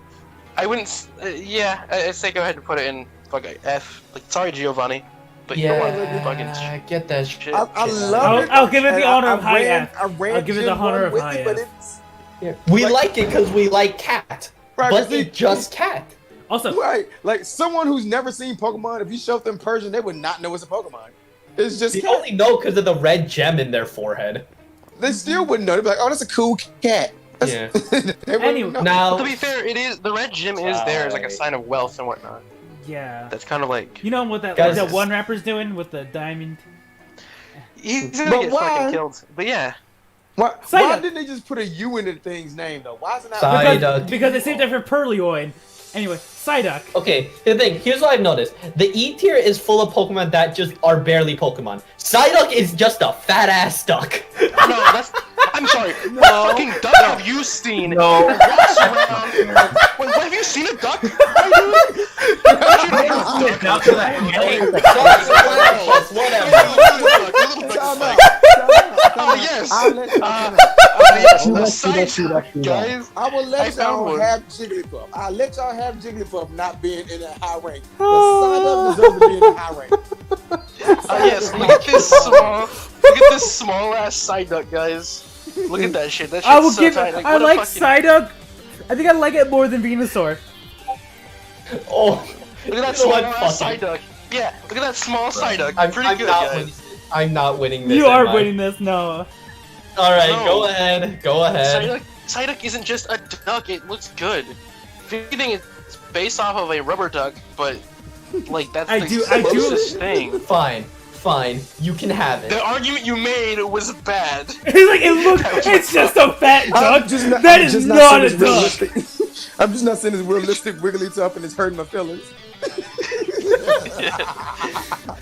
I wouldn't. Yeah, I'd say go ahead and put it in fucking F. Like, sorry, Giovanni, but you don't want to fucking get that shit. I love it. I'll give it the And honor of I high ran- F. I ran I'll give it the Gen honor 1 of with high it, but F. it's We like- like it because we like cat, right, but see, it's just cat. Also, right. Like someone who's never seen Pokemon, if you showed them Persian, they would not know it's a Pokemon. It's just They cat. only know because of the red gem in their forehead. They still wouldn't know. They'd be like, "Oh, that's a cool cat." Yeah. They wouldn't Anyway, know. Now, To be fair, it is the red gem is there as like a sign of wealth and whatnot. yeah. That's kind of like You know what that Guys- that one rapper's doing with the diamond? he's But gonna get why? fucking killed. But yeah, why Psyduck. didn't they just put a U in the thing's name though? Why is it not? Psyduck. Because they saved it for Purloin. Anyway, Psyduck. okay, the thing, here's what I've noticed. The E tier is full of Pokemon that just are barely Pokemon. Psyduck is just a fat ass duck. no, that's. I'm sorry. What fucking duck have you seen? No. Walks around. Wait, what, have you seen a duck? After that, Whatever. Time out. Oh yes. I'll let Yes, Shoot the us, shoot us, side shoot us, shoot us. guys. I will I let found y'all one. have Jigglypuff. I'll let y'all have Jigglypuff not being in a high rank. But Psyduck deserves to be in a high rank. Yes, look at this small. Look at this small ass side duck, guys. Look at that shit. That shit's I will so give tight. it. Like, I what a like fucking- Psyduck. I think I like it more than Venusaur. Oh, Look at that you know small what? ass Fuck it. Psyduck. Yeah, look at that small Psyduck. I'm Pretty good, not guys. winning. I'm not winning this. You are am I? winning this. No. All right, No. go ahead. Go ahead. Psyduck isn't just a duck. It looks good. If anything, it's based off of a rubber duck, but like that's I the do- closest thing. Fine, fine. You can have it. The argument you made was bad. It's like it looks. It's just a fat duck. That is not a duck. I'm just not saying it's realistic, Wigglytuff, and it's hurting my feelings.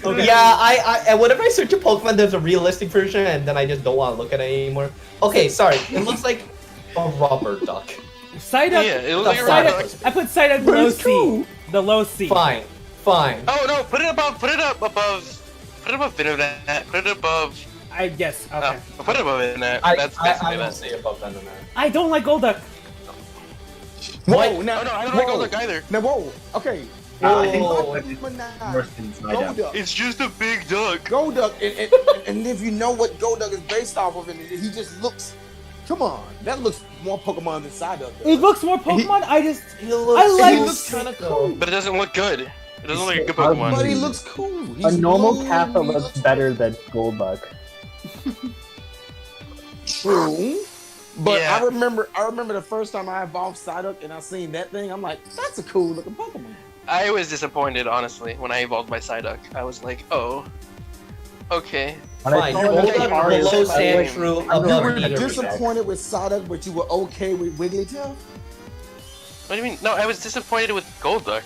Okay. Yeah, and whenever I search a Pokemon, there's a realistic version, and then I just don't want to look at it anymore. Okay, sorry. It looks like a rubber duck. Psyduck. Yeah, it looks like a rubber duck. Psyduck. I put Psyduck But low it's C. cool. The low C. Fine, fine. Oh no! Put it above. Put it up above. Put it above Venonat. Put it above. I guess. Okay. Put it above Venonat. I That's will Venonat. say above that. I don't like Golduck. Whoa, What? now, Oh no, I don't like whoa. Golduck either. Now, whoa, okay. I think Oh. worse than Psyduck. Golduck. It's just a big duck. Golduck, and if you know what Golduck is based off of, and he just looks, come on, that looks more Pokemon than Psyduck does. It looks more Pokemon. I just. He looks, I like- he looks kind of cool. But it doesn't look good. It doesn't look like a good But But Pokemon. he looks cool. A He's normal blue, Kappa he looks better than Golduck. True. But Yeah. I remember the first time I evolved Psyduck and I seen that thing, I'm like, that's a cool looking Pokemon. I was disappointed, honestly, when I evolved my Psyduck. I was like, oh. Okay. Fine. Golduck below Sandshrew, You above were Nidorino. disappointed with Psyduck, but you were okay with Wigglytuff? What do you mean? No, I was disappointed with Golduck.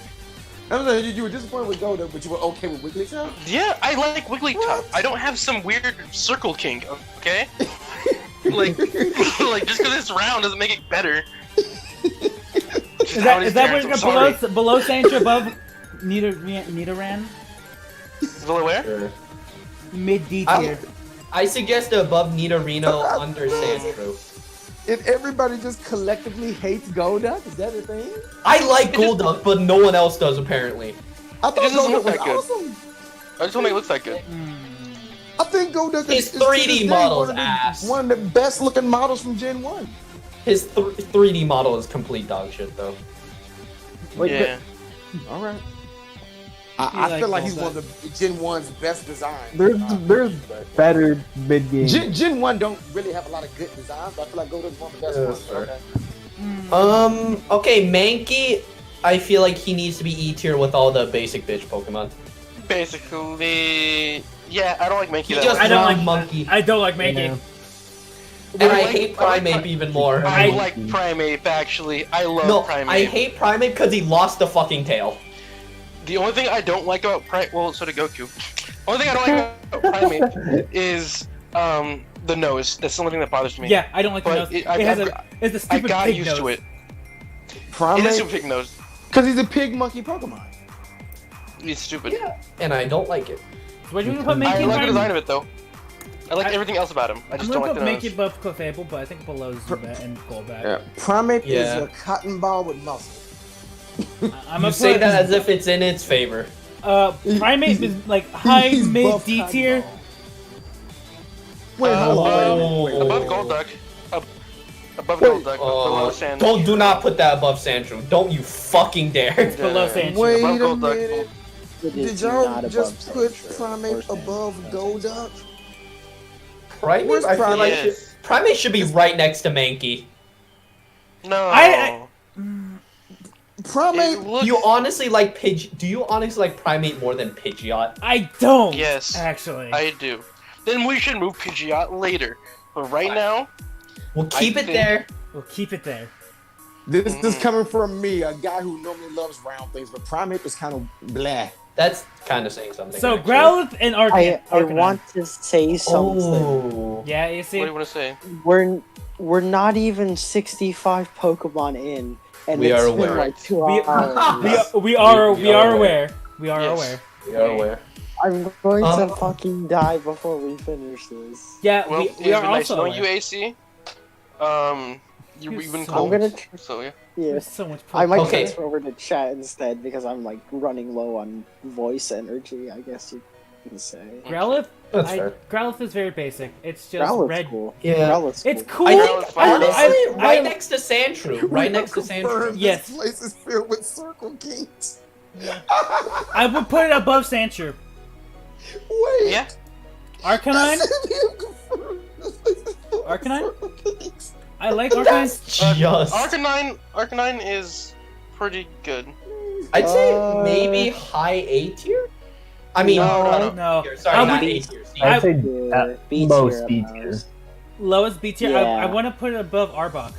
I'm saying you were disappointed with Golduck, but you were okay with Wigglytuff? Yeah, I like Wigglytuff. I don't have some weird circle kink, okay? like just because it's round doesn't make it better. Is that what below Sandshrew, above Nidoran? Below where? Sure. Mid D tier. I suggest above Nidorino, under Sandshrew. If everybody just collectively hates Golduck, is that a thing? I like Golduck, but no one else does apparently. I thought It doesn't Golduck look was that good. awesome. I just don't think it looks that good. I think Golduck His is 3D to this day model's ass. one of the best looking models from Gen 1. His 3D model is complete dog shit though. Yeah. Alright. You I like feel like he's Golduck. one of the Gen 1's best designs. There's better mid game. Gen 1 don't really have a lot of good designs, but I feel like Golduck's one of the best Yeah, ones. fair. Okay, Mankey, I feel like he needs to be E tier with all the basic bitch Pokemon. Basically, yeah, I don't like Mankey He that just much. I don't round like monkey. I don't like Mankey. Yeah. And I like- hate I like Primeape even more. I like Primeape, actually. I love No, Primeape. I hate Primeape because he lost the fucking tail. The only thing I don't like about Primeape, well, so did Goku. Only thing I don't like about Primeape is the nose. That's the only thing that bothers me. Yeah, I don't like the But nose. I It's the I stupid got pig used nose. to it. It is Primeape, super pig nose. because he's a pig monkey Pokemon. It's stupid. And I don't like it. So what do you want to put I Mankey like the design above? of it though. I like everything else about him. I I'm just gonna don't put like the Mankey nose. above Clefable, but I think below Zubat and Golbat. Yeah. Primeape Yeah. is a cotton ball with muscle. I'm You gonna say put that as if it's in its favor. Primeape is like high He's mid buff D cotton tier. ball. Wait, hold on. Wait, Above wait. Golduck. Above Wait, Golduck, but below Sand. Do not put that above Sandshrew. Don't you fucking dare. Below Sandshrew. Wait Above a Golduck. minute. It is Did y'all not just above put Sandshrew Primeape or above Sandshrew. Golduck? Primeape, Where's I feel Primeape? like Yes. Primeape should be right next to Mankey. No. I- Primeape. It looks- Do you honestly like Primeape more than Pidgeot? I don't. Yes. Actually. I do. Then we should move Pidgeot later. But right now, We'll keep I it think- there. We'll keep it there. This is coming from me, a guy who normally loves round things, but Primeape is kind of blah. That's kind of saying something. So actually. Growlithe and I Arcanine. want to say something. Oh. Yeah, you what see. do you want to say? We're not even 65 Pokemon in, and We it's are been aware. like 2 We, hours. we are We are aware. We are Yes. aware. We are aware. I'm going to Um, fucking die before we finish this. Yeah, Well, we it's are been nice also knowing aware. you, AC. You've been so- cool. I'm gonna, So yeah. yeah. There's so much. I might Okay. transfer over to chat instead because I'm like running low on voice energy, I guess you can say. Growlithe. That's fair. Growlithe is very basic. It's just Growlithe's red. cool. Yeah. Growlithe's It's cool. cool. I Growlithe's think fine. honestly, right I- next to Sandshrew. Right next to Sandshrew. Yes. This place is filled with Circle Kings. I would put it above Sandshrew. Wait. Yeah. Arcanine. Arcanine? I like Arcanine. Just. Arcanine is pretty good. I'd say Uh, maybe high A tier. I mean, No. No. Sorry, I not would- A tier. C. I- I'd say Yeah, B most tier B at tier. most. Lowest B tier. Yeah. I want to put it above Arbok.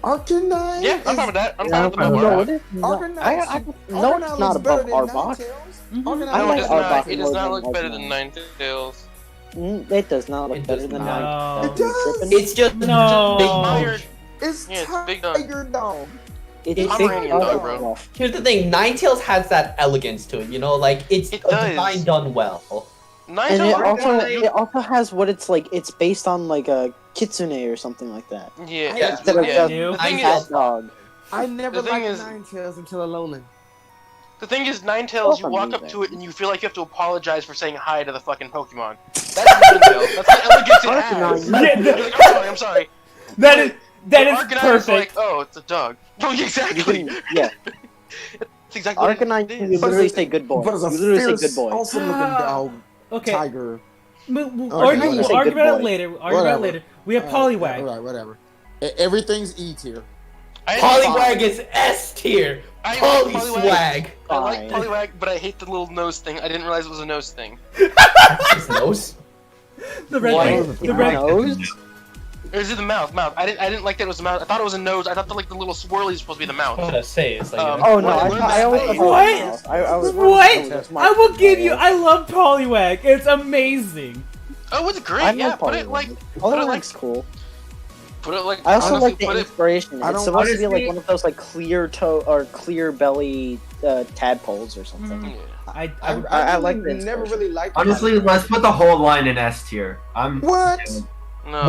Arcanine. Yeah, I'm fine is- with that. I'm Yeah, fine with no, Arbok. it is not. Arcanine. No, Arcanine it's not looks better above than Arbok. Ninetales. Mhm. Arcanine I No, like it does Arbok not. It does more not than look better than Arcanine. Ninetales. It does not look It better does than not. Ninetales. It does. Tripping? It's just No. big Inspired. It's Yeah, it's Big Dog. Tiger Dog. It It's is Pomeranian other dog, bro. stuff. Here's the thing, Ninetales has that elegance to it, you know, like it's It a does. design done well. And Ninetales. it also has what it's like. It's based on like a kitsune or something like that. Yeah. Yeah, Instead of yeah. just Ew. The thing cat is, dog. I never The thing liked is- Ninetales until Alolan. Ninetales, you Oh, walk up amazing. to it and you feel like you have to apologize for saying hi to the fucking Pokemon. That's Ninetales. That's the elegance it has. Arcanine. Yeah, You're like, I'm sorry. that is Arcanine is perfect. like, oh, it's a dog. Oh, You exactly. can, yeah, It's exactly what Arcanine. it You is. literally say good boy. But it's a You literally fierce, say good boy. awesome looking dog. Okay. Tiger. We'll Okay, argue, you we'll say argue good about it boy. later. We'll argue about it Whatever. later. We have Poliwag. Alright, whatever. Everything's E tier. Poliwag is S tier. I Holy like Poliwag. swag. I like Poliwag, but I hate the little nose thing. I didn't realize it was a nose thing. That's his nose. The red What? thing. The red. Nose? Or is it the mouth? Mouth. I didn't like that it was the mouth. I thought it was a nose. I thought the little swirly is supposed to be the mouth. I was gonna say it's like. Oh no, I always thought What? it was I was What? I will give you. I love Poliwag. It's amazing. Oh, it's great. I Yeah, love put it like. Poliwag's cool. Put it like. I also honestly, like the put it. inspiration. I It's don't- supposed to be like honestly- one of those like clear toe or clear belly tadpoles or something. Yeah. I like the never inspiration. really liked. Honestly, let's put the whole line in S tier. I'm. What? No.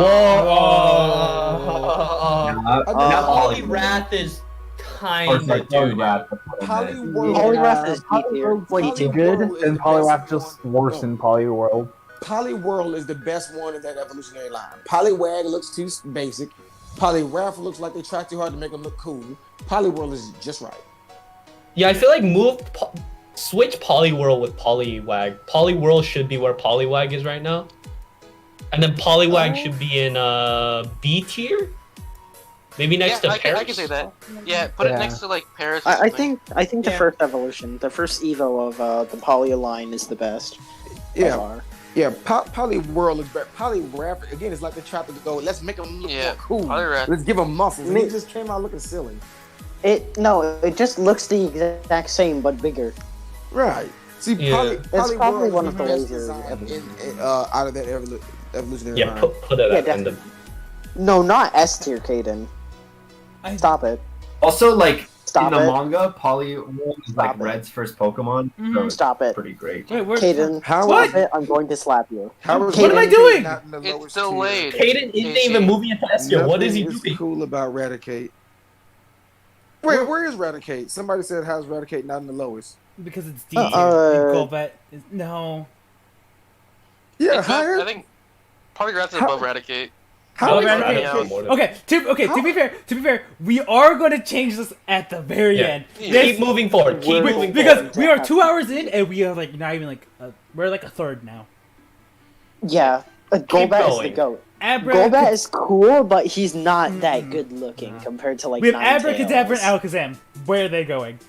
Whoa. Not Now Poliwag. Poliwrath is Or kinda sorry, dude. Poliwrath. Poliwag. Poliwrath is D tier. Poliwag's like Poliwag good, is and the Poliwrath best just one. worse than Poliwhirl. Poliwhirl is the best one in that evolutionary line. Poliwag looks too basic. Poliwrath looks like they tried too hard to make him look cool. Poliwhirl is just right. Yeah, I feel like switch Poliwhirl with Poliwag. Poliwhirl should be where Poliwag is right now. And then Poliwag should be in B tier? Maybe next to I Paris? can say that. Yeah, put it Yeah. next to like Paris. or I something. think the Yeah. first evolution, the first evo of the Poly line is the best. by Yeah, far. yeah. Poliwhirl is better. Poliwrath again is like they tried to go. Let's make him look Yeah, more cool. Poliwrath. Let's give him muscles. And he Me- just came out looking silly. It just looks the exact same but bigger. Right. See, Yeah. It's Poliwhirl probably is one the of the best laser design evolutions. out of that evolutionary Yeah, line. put it Yeah, at in the... No, not S tier, Caden. Stop it. Also, like Stop in the it. manga, Poliwag is like Stop it. Red's first Pokemon. So Mhm. it's Stop it. pretty great. Wait, where? Caden, How What? stop it. I'm going to slap you. How is What am I Raticate doing? not in the It's lowest tier? delayed. Caden isn't even moving into S tier. What is he Nothing doing? cool about Raticate? Wait, where is Raticate? Somebody said, "How's Raticate not in the lowest?" Because it's D. Uh, Golbat is no. Yeah, It's not- higher. I think Poliwrath is How- above Eradicate. How Oh, is Raticate. Raticate? More than- Okay. To be fair, we are going to change this at the very Yeah. end. Yeah. Keep moving forward. Keep We're- moving Because forward. we are 2 hours in and we are like not even like we're like a third now. Yeah, Golbat is the going. goat. Abra. Golbat is cool, but he's not that good looking compared to like. We have Ninetales. Abracadabra and Alakazam. Where are they going?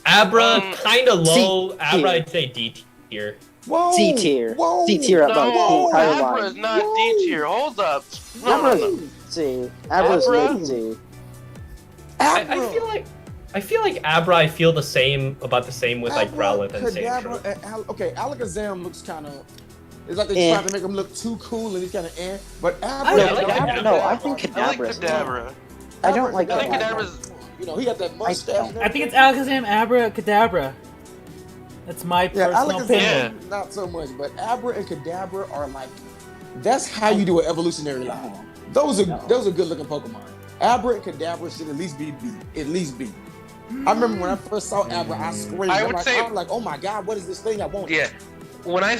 Abra, kind of low. C Abra, tier. I'd say D tier. Whoa, C tier. Whoa. C tier No, above the entire Abra is line. not D tier. Hold up. No, Abra's no, no. C. Abra's Abra? mid C. I feel like Abra. I feel the same about the same with like Growlithe and Kadabra, Sandshrew. okay, Alakazam looks kind of. It's like they Eh. tried to make him look too cool, and he's kind of But Abra, No, I like Kadabra. No, I think I like Kadabra's Kadabra. I don't like I think Kadabra. Kadabra's. You know, he got that mustache. don't. and I think it's everything. Alakazam, Abracadabra. That's my Yeah, personal opinion. Alakazam, not so much, but Abra and Kadabra are like. That's how you do an evolutionary line. Those are good looking Pokemon. Abra and Kadabra should at least be B. At least B. I remember when I first saw Abra, I screamed. I I'm would like, say- I'm like, oh my god, what is this thing I want? Yeah. When I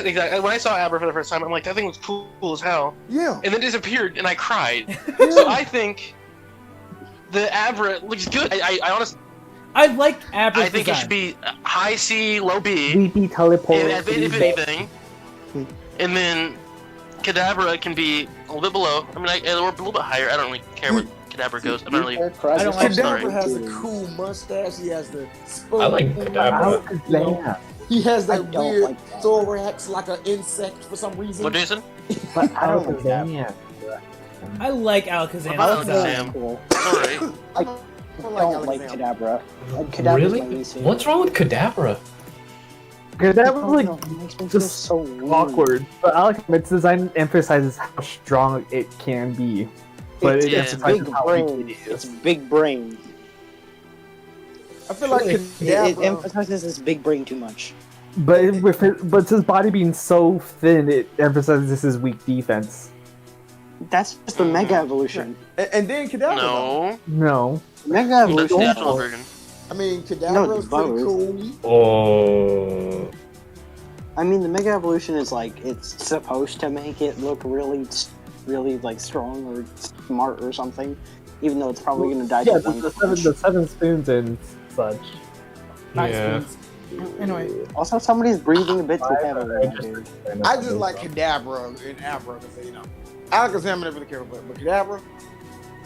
saw Abra for the first time, I'm like, that thing was cool as hell, Yeah. and then disappeared, and I cried. Yeah. So I think the Abra looks good. I honestly, I like Abra's I think it design. should be high C, low B, VP teleport. if anything, and then Kadabra can be a little bit below. I mean, or a little bit higher. I don't really care where Kadabra goes. I'm not really. I don't like sorry. Kadabra has a cool mustache. He has the. I like Kadabra. Alakazam. He has I that don't weird like that. thorax, like an insect for some reason. What, Jason? But I don't like that. Alakazam. I like Alakazam. About design. Alakazam? Cool. Alright. I don't don't like Alakazam. Kadabra. Kadabra's my Really? least favorite. What's wrong with Kadabra? Kadabra's like It makes me feel just so weird. awkward. But Alakazam's design emphasizes how strong it can be. But it Yeah. emphasizes Big how weak brain. it It's is. big brain. I feel like It Kadabra. emphasizes his big brain too much. But but his body being so thin, it emphasizes his weak defense. That's just the Mega Evolution. And then Kadabra. No. No. Mega That's the Evolution. natural version. I mean, No, Kadabra's it's pretty both. cool. Oh. I mean, the Mega Evolution is like it's supposed to make it look really like strong or smart or something, even though it's probably gonna die. Yeah, to one the punch. seven spoons and such. Nice Yeah. spoons. Anyway, Also, somebody's breathing a bit too heavily. right now, dude. I just like Kadabra and Abra because, you know, Alakazam I never really care about, but Kadabra,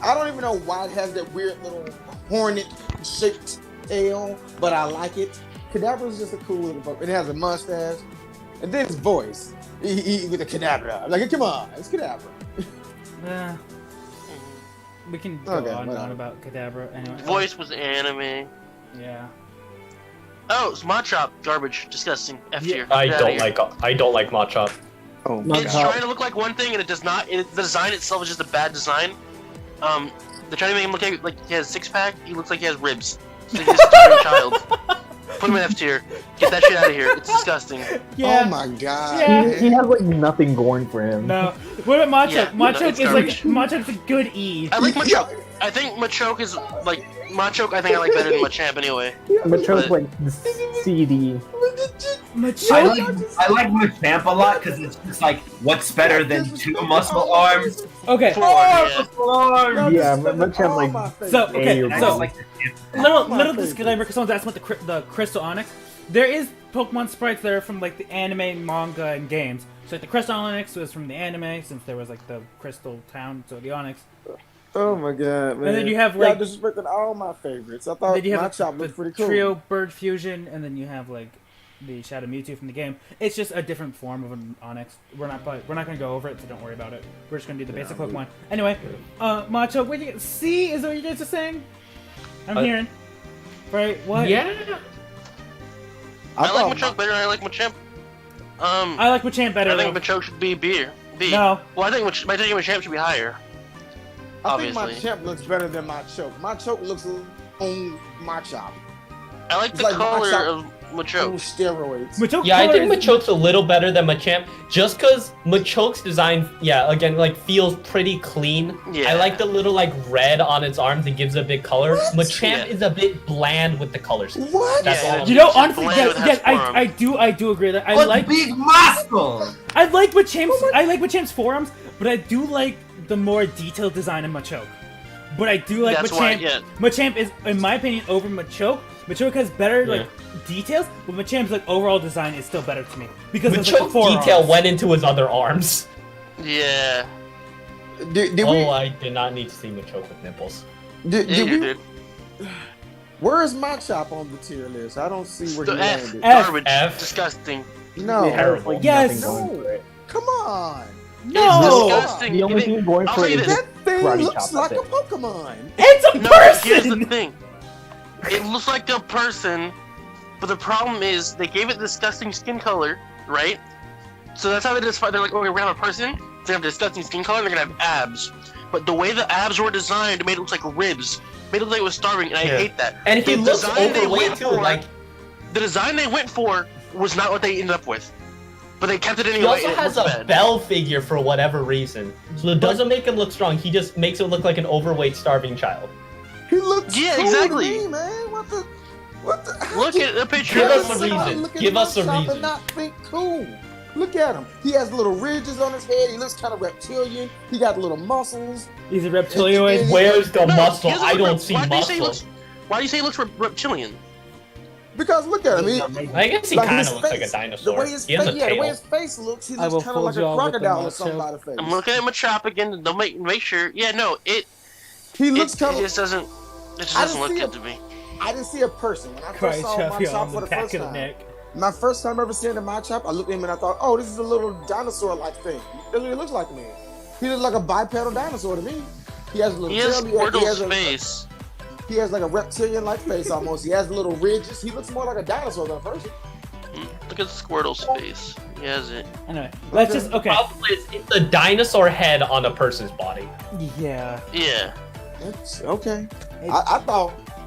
I don't even know why it has that weird little hornet-shaped tail, but I like it. Kadabra is just a cool little Pokemon. It has a mustache, and then his voice. He with the Kadabra. I'm like, come on, it's Kadabra. We can go on and on about Kadabra anyway. Voice was anime. Yeah. Oh, it's Machop. Garbage. Disgusting. F tier. I don't like Machop. Oh my It's trying to look like one thing and it does not. The design itself is just a bad design. They're trying to make him look like he has a 6-pack. He looks like he has ribs. So he's a child. Put him in F tier. Get that shit out of here. It's disgusting. Yeah. Oh my god. Yeah. He has like nothing going for him. No. What about Machop? Yeah, Machop it's is garbage. like Machop's a good E. I like Machoke. I think Machoke is like Machoke. I think I like better than Machamp anyway. Machoke's like the CD. Machoke. I like Machamp a lot because it's just like, what's better than 2 muscle arms? Okay. Yeah. Yeah, Machamp like So okay. A or So B. little disclaimer because someone's asking about the Crystal Onyx. There is Pokemon sprites that are from like the anime, manga, and games. So like the Crystal Onyx was from the anime since there was like the Crystal Town, so the Onyx. Oh my god, man. And then you have like y'all disrespecting all my favorites. I thought then you have Machop the looked pretty cool. Trio Bird Fusion, and then you have like the Shadow Mewtwo from the game. It's just a different form of an Onyx. We're not gonna go over it, so don't worry about it. We're just gonna do the basic Pokemon. Anyway, Macho, what do you get? C is what you guys are saying? I'm hearing. Right? What? Yeah. I like Machoke better than I like Machamp. I like Machamp better. I think Machoke should be B. No. Well, I think Machamp should be higher. I think Obviously. Machamp looks better than Machoke. Machoke looks on Machop. I like It's the like color Machop of on Machoke. steroids. Machoke Yeah, I color think is- Machoke's a little better than Machamp, just because Machoke's design, again, like feels pretty clean. Yeah. I like the little like red on its arms that gives it a bit color. What? Machamp Yeah. is a bit bland with the colors. What? That's Yeah. all. You know, It's honestly, bland yes, with yes, forearm. I do agree that I But like big muscle! Machamp's forearms, but I do like the more detailed design of Machoke. But I do like That's Machamp. why, yeah. Machamp is, in my opinion, over Machoke. Machoke has better like details, but Machamp's like overall design is still better to me because of like, the Machoke's forearms. detail went into his other arms. Yeah. Did we? I did not need to see Machoke with nipples. Did, Yeah, did you we? did. Where is Machop on the tier list? I don't see where The he F. landed. F. Garbage. F. Disgusting. No. It has, like, Yes. nothing going for it. Come on. No, It's disgusting. The only thing going I'll for say it is this. That thing Karate looks chop, like a that's it. Pokemon. it's a No, here's the person. thing. It looks like a person, but the problem is they gave it disgusting skin color, right? So that's how they just they're like, okay, we're gonna have a person. They have disgusting skin color. And they're gonna have abs, but the way the abs were designed made it look like ribs. Made it look like it was starving, and I hate that. And he The looks design they overweight went too. for- Like The design they went for was not what they ended up with, but they kept it he anyway. also and it has looks a bad. bell figure for whatever reason. So it doesn't make him look strong. He just makes it look like an overweight, starving child. He looks Yeah, cool exactly. to me, man. What the? Look at the picture. Give of us a him. reason. Look at Give us a Machop reason. And not think cool. Look at him. He has little ridges on his head. He looks kind of reptilian. He got little muscles. He's a reptilioid. Where's the No, muscle? he doesn't I look don't rep- see why do you say he muscle. looks- Why do you say he looks reptilian? Because look at him. I guess he like kind his of looks like a face- dinosaur. The way his He has a face, yeah, the way tail. his face looks, he I will looks kind of like fold a y'all with the crocodile or macho. somebody's face. I'm looking at Machop again. Don't make sure. Yeah, no, it He looks it kind of. just doesn't. It just I doesn't didn't look see good to me. I didn't see a person when I Cry first saw chop you on Machop the for the back first of the time. neck. My first time ever seeing a Machop, I looked at him and I thought, oh, this is a little dinosaur-like thing. That's what he looks like to me. He looks like a bipedal dinosaur to me. He has a little He has tail. He has Squirtle's a, face. he has like a reptilian-like face almost. He has little ridges. He looks more like a dinosaur than a person. Look at Squirtle's face. He has it. Anyway, let's just okay. Probably it's a dinosaur head on a person's body. Yeah. Yeah. It's okay.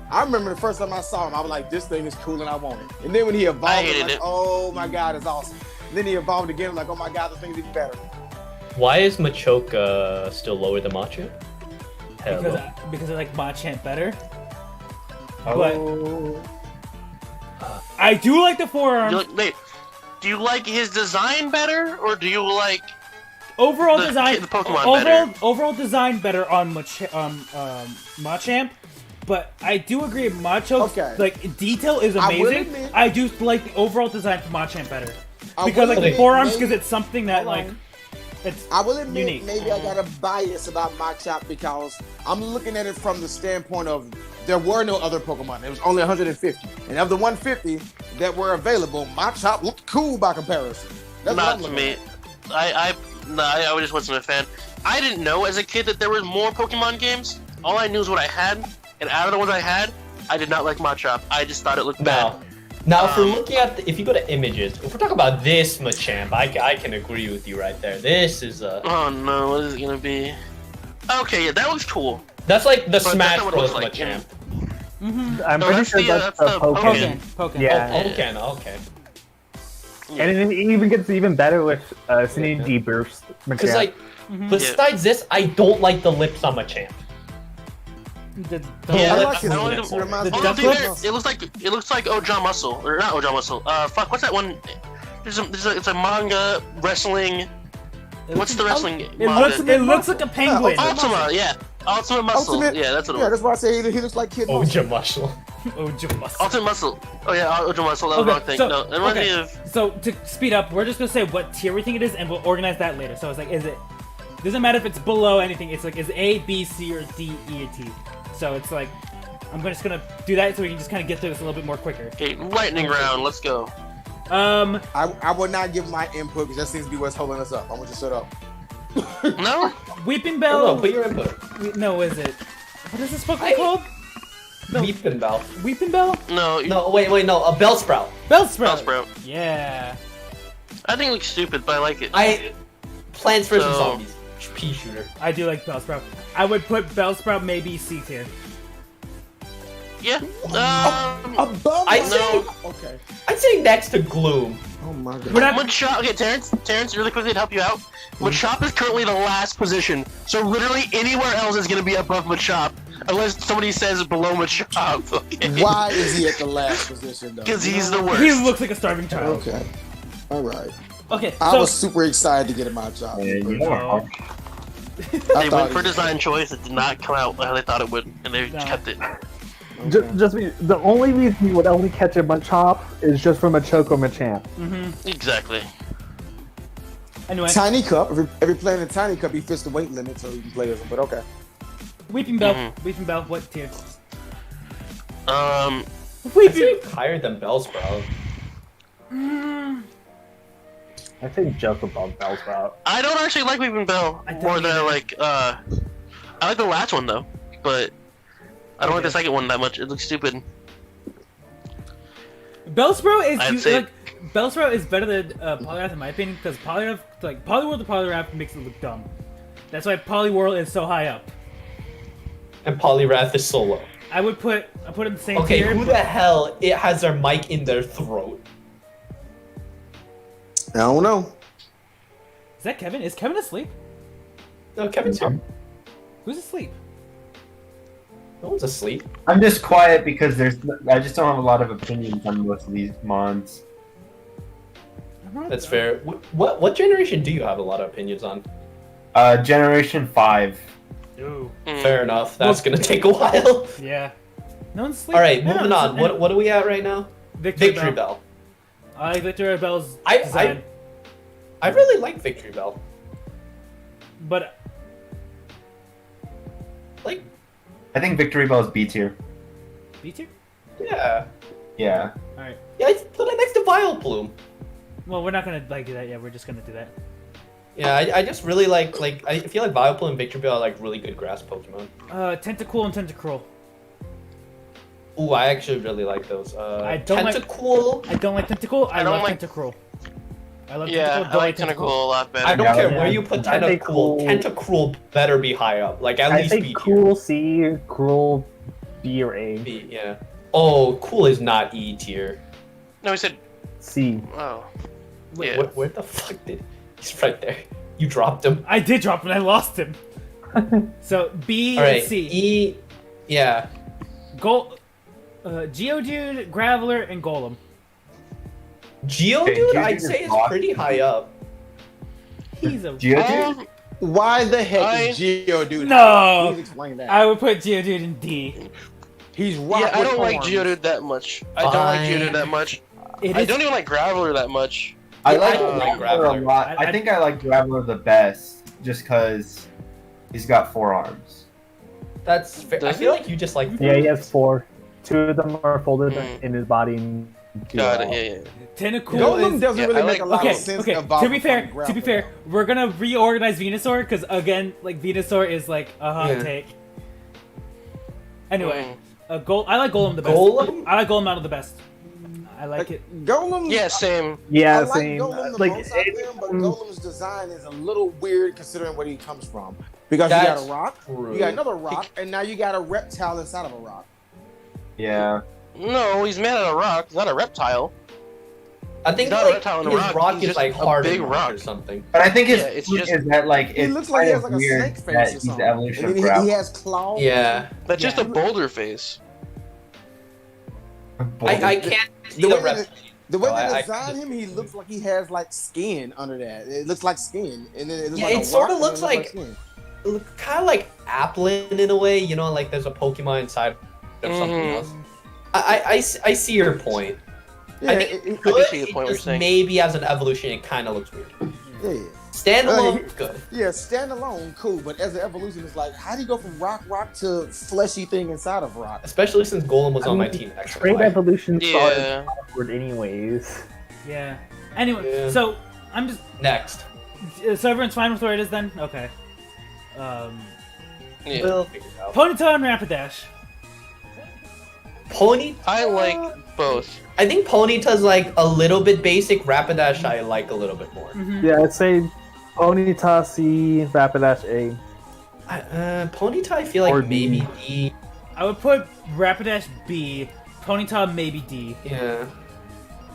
I remember the first time I saw him, I was like, this thing is cool and I want it. And then when he evolved, I I'm hated like, it. oh my God, it's awesome. And then he evolved again, like, oh my God, this thing is even better. Why is Machoke still lower than Machu? Because I like Machamp better. Oh. I do like the forearms. Do you like his design better, or do you like Overall the design. Pokemon better? Overall design better on Machamp. But I do agree, Okay. like detail is I will amazing. admit- I do like the overall design for Machamp better I because will like the admit, forearms, maybe- because it's something that Hold like on. I will admit, unique. maybe I got a bias about Machop because I'm looking at it from the standpoint of there were no other Pokemon. There was only 150, and of the 150 that were available, Machop looked cool by comparison. That's Not to me. I just wasn't a fan. I didn't know as a kid that there was more Pokemon games. All I knew is what I had, and out of the ones I had, I did not like Machop. I just thought it looked bad. Now, if we're looking at, if you go to images, if we're talking about this Machamp, I can agree with you right there. This is a... Oh no, what is it gonna be? Okay, yeah, that looks cool. That's like the But Smash that's not what it Bros. looks like, Machamp. I'm No, pretty that's sure the, that's that's the the Pokken. Pokken. Yeah. Oh, Pokken, okay. And it even gets even better with Synergy Burst. Because, like, besides this, I don't like the lips on Machamp. Yeah, I lips like his on lips. it. It reminds The me Oh, of duck dude, lips? it looks like Oja Muscle, or not Oja Muscle. Fuck, what's that one? It's a manga wrestling. What's the wrestling? It manga? looks like a penguin. Ultima, yeah. Ultimate Muscle. Ultimate- Yeah, that's what it Yeah, was. that's why I say he looks like Kid Muscle. Oja Muscle. Oh, Jamus. Ultimate Muscle. Oh yeah, Oja Muscle. That was the wrong thing. No, it reminds me of. So to speed up, we're just gonna say what tier we think it is, and we'll organize that later. So it's like, is it? Doesn't matter if it's below anything. It's like, is it A, B, C, or D, E, or T? So it's like, I'm just gonna do that so we can just kind of get through this a little bit more quicker. Okay, lightning round. Let's go. I would not give my input because that seems to be what's holding us up. I want you to shut up. No. Weeping Oh, Bell. no, put your input. No, is it? What is this Pokemon called? No. Weeping Bell. Weeping Bell? No. No, wait, no, a Bellsprout. Bellsprout. Bellsprout. Yeah. I think it looks stupid, but I like it. Plants vs. So- Zombies. Pea shooter. I do like Bellsprout. I would put Bellsprout maybe C tier. Yeah. Above I the- say- Okay. I'd say next to Gloom. Oh my god. We're not. Machop. Okay, Terrence, really quickly to help you out. Machop is currently the last position, so literally anywhere else is gonna be above Machop, unless somebody says below Machop. Okay. Why is he at the last position though? Because he's the worst. He looks like a starving child. Okay. All right. Okay, I so was super excited to get in my job. No. They went for design choice. It did not come out how they thought it would, and they No. kept it. The only reason you would only catch a Machop is just from a Choco Machamp. Exactly. Anyway, Tiny Cup. Every player in the Tiny Cup, he fits the weight limit, so you can play as him. But okay. Weeping Bell. Weeping Bell. What tier? I'd Weeping. say higher than Bellsprout. I think just above Bellsprout. I don't actually like Weeping Bell I don't more than I either. like. I like the last one though, but I don't like the second one that much. It looks stupid. Bellsprout is I'd say- Bellsprout is better than Poliwrath in my opinion because Poliwrath, like Poliwhirl to Poliwrath makes it look dumb. That's why Poliwhirl is so high up. And Poliwrath is so low. I put it in the same Okay, tier. who the hell it has their mic in their throat? I don't know. Is that Kevin? Is Kevin asleep? No, Kevin's here. Who's asleep? No one's asleep. I'm just quiet because I just don't have a lot of opinions on most of these mons. That's fair. What generation do you have a lot of opinions on? Generation 5. Ooh. Fair enough. That's gonna take a while. Yeah. No one's asleep. All right, No, moving on. What are we at right now? Victory Bell. I like Victory Bell's I design, I really like Victory Bell. but Like, I think Victory Bell is B tier. B tier. yeah, Yeah. All right. yeah. It's put it next to Vileplume. Well, we're not gonna do that yet. We're just gonna do that. Yeah, I just really like I feel like Vileplume and Victory Bell are like really good grass Pokemon. Tentacool and Tentacruel. Ooh, I actually really like those. I don't like- Tentacool. I don't like Tentacool. I I don't love like- Tentacruel. I love Yeah, Tentacool. I like Tentacool a lot better. I don't Yeah, care yeah. where you put Tentacool. Tentacruel better be high up. Like at I least think B tier. Cool C, Cruel B or A. B, yeah. Oh, Cool is not E tier. No, he said. C. Oh. Wait, Yeah. Where the fuck did? He's right there. You dropped him. I did drop him. I lost him. So B All right. and C. E. Yeah. Geodude, Graveler, and Golem. Geodude, Geodude I'd is say is rock. pretty high up. He's a Geodude? Why the heck is Geodude? No! Please explain that. I would put Geodude in D. He's rock Yeah, I with don't like horns. Geodude that much. I don't like Fine. Geodude that much. It I is- don't even like Graveler that much. I I don't like Graveler a Graveler. lot. I- I think I like Graveler the best, just because he's got 4 arms. That's fair. I Does feel he? like you just like. Yeah, he has 4. 2 of them are folded Mm. in his body. And 2 Got are it. out. Yeah. Tentacool Golem is... doesn't yeah, really I make like- a lot Okay, of sense. okay. about To be fair, fucking to be Graveler. fair, we're gonna reorganize Venusaur because again, like Venusaur is like a hot Yeah. take. Anyway, Mm. I like Golem the best. Golem? I like Golem out of the best. I like it. Golem. Yeah, same. Yeah, I like same. Golem the Like, most out of them, but Golem's design is a little weird considering where he comes from. Because you That's got a rock, true. you got another rock, and now you got a reptile inside of a rock. Yeah. No, he's made out of rock. He's not a reptile. I think Not a like, reptile in a his rock, rock he's is just like a hard big and rock. or something. But I think his Yeah, it's thing just- is that like He it's looks like he has kind like of a weird snake that face or he's something. the evolution And of then he Graveler. has claws. Yeah. That's just Yeah. a boulder face. I can't see The the way rep. that, the way No, they I- designed him, he looks like he has like skin under that. It looks like skin, and then it looks Yeah, like it a sorta rock, and looks it like- skin. Kind of like Applin in a way, you know, like there's a Pokemon inside of something Mhm. else. I see your point. Yeah, I think it- it's I do good. see the It point what you're just saying. maybe as an evolution, it kind of looks weird. yeah. Standalone, it's good. Yeah, standalone, cool, but as an evolution, it's like, how do you go from rock to fleshy thing inside of rock? Especially since Golem was I on my mean, team. That's Straight why. evolution started Yeah. awkward anyways. Yeah. Anyway, Yeah. so I'm just Next. so everyone's fine with where it is then. Okay. Yeah. We'll figure it out. Ponyta and Rapidash. Pony. I like both. I think Ponyta's like a little bit basic. Rapidash I like a little bit more. Mhm. Yeah, I'd say Ponyta C, Rapidash A. Ponyta I feel like Or D. maybe D. I would put Rapidash B, Ponyta maybe D. Yeah.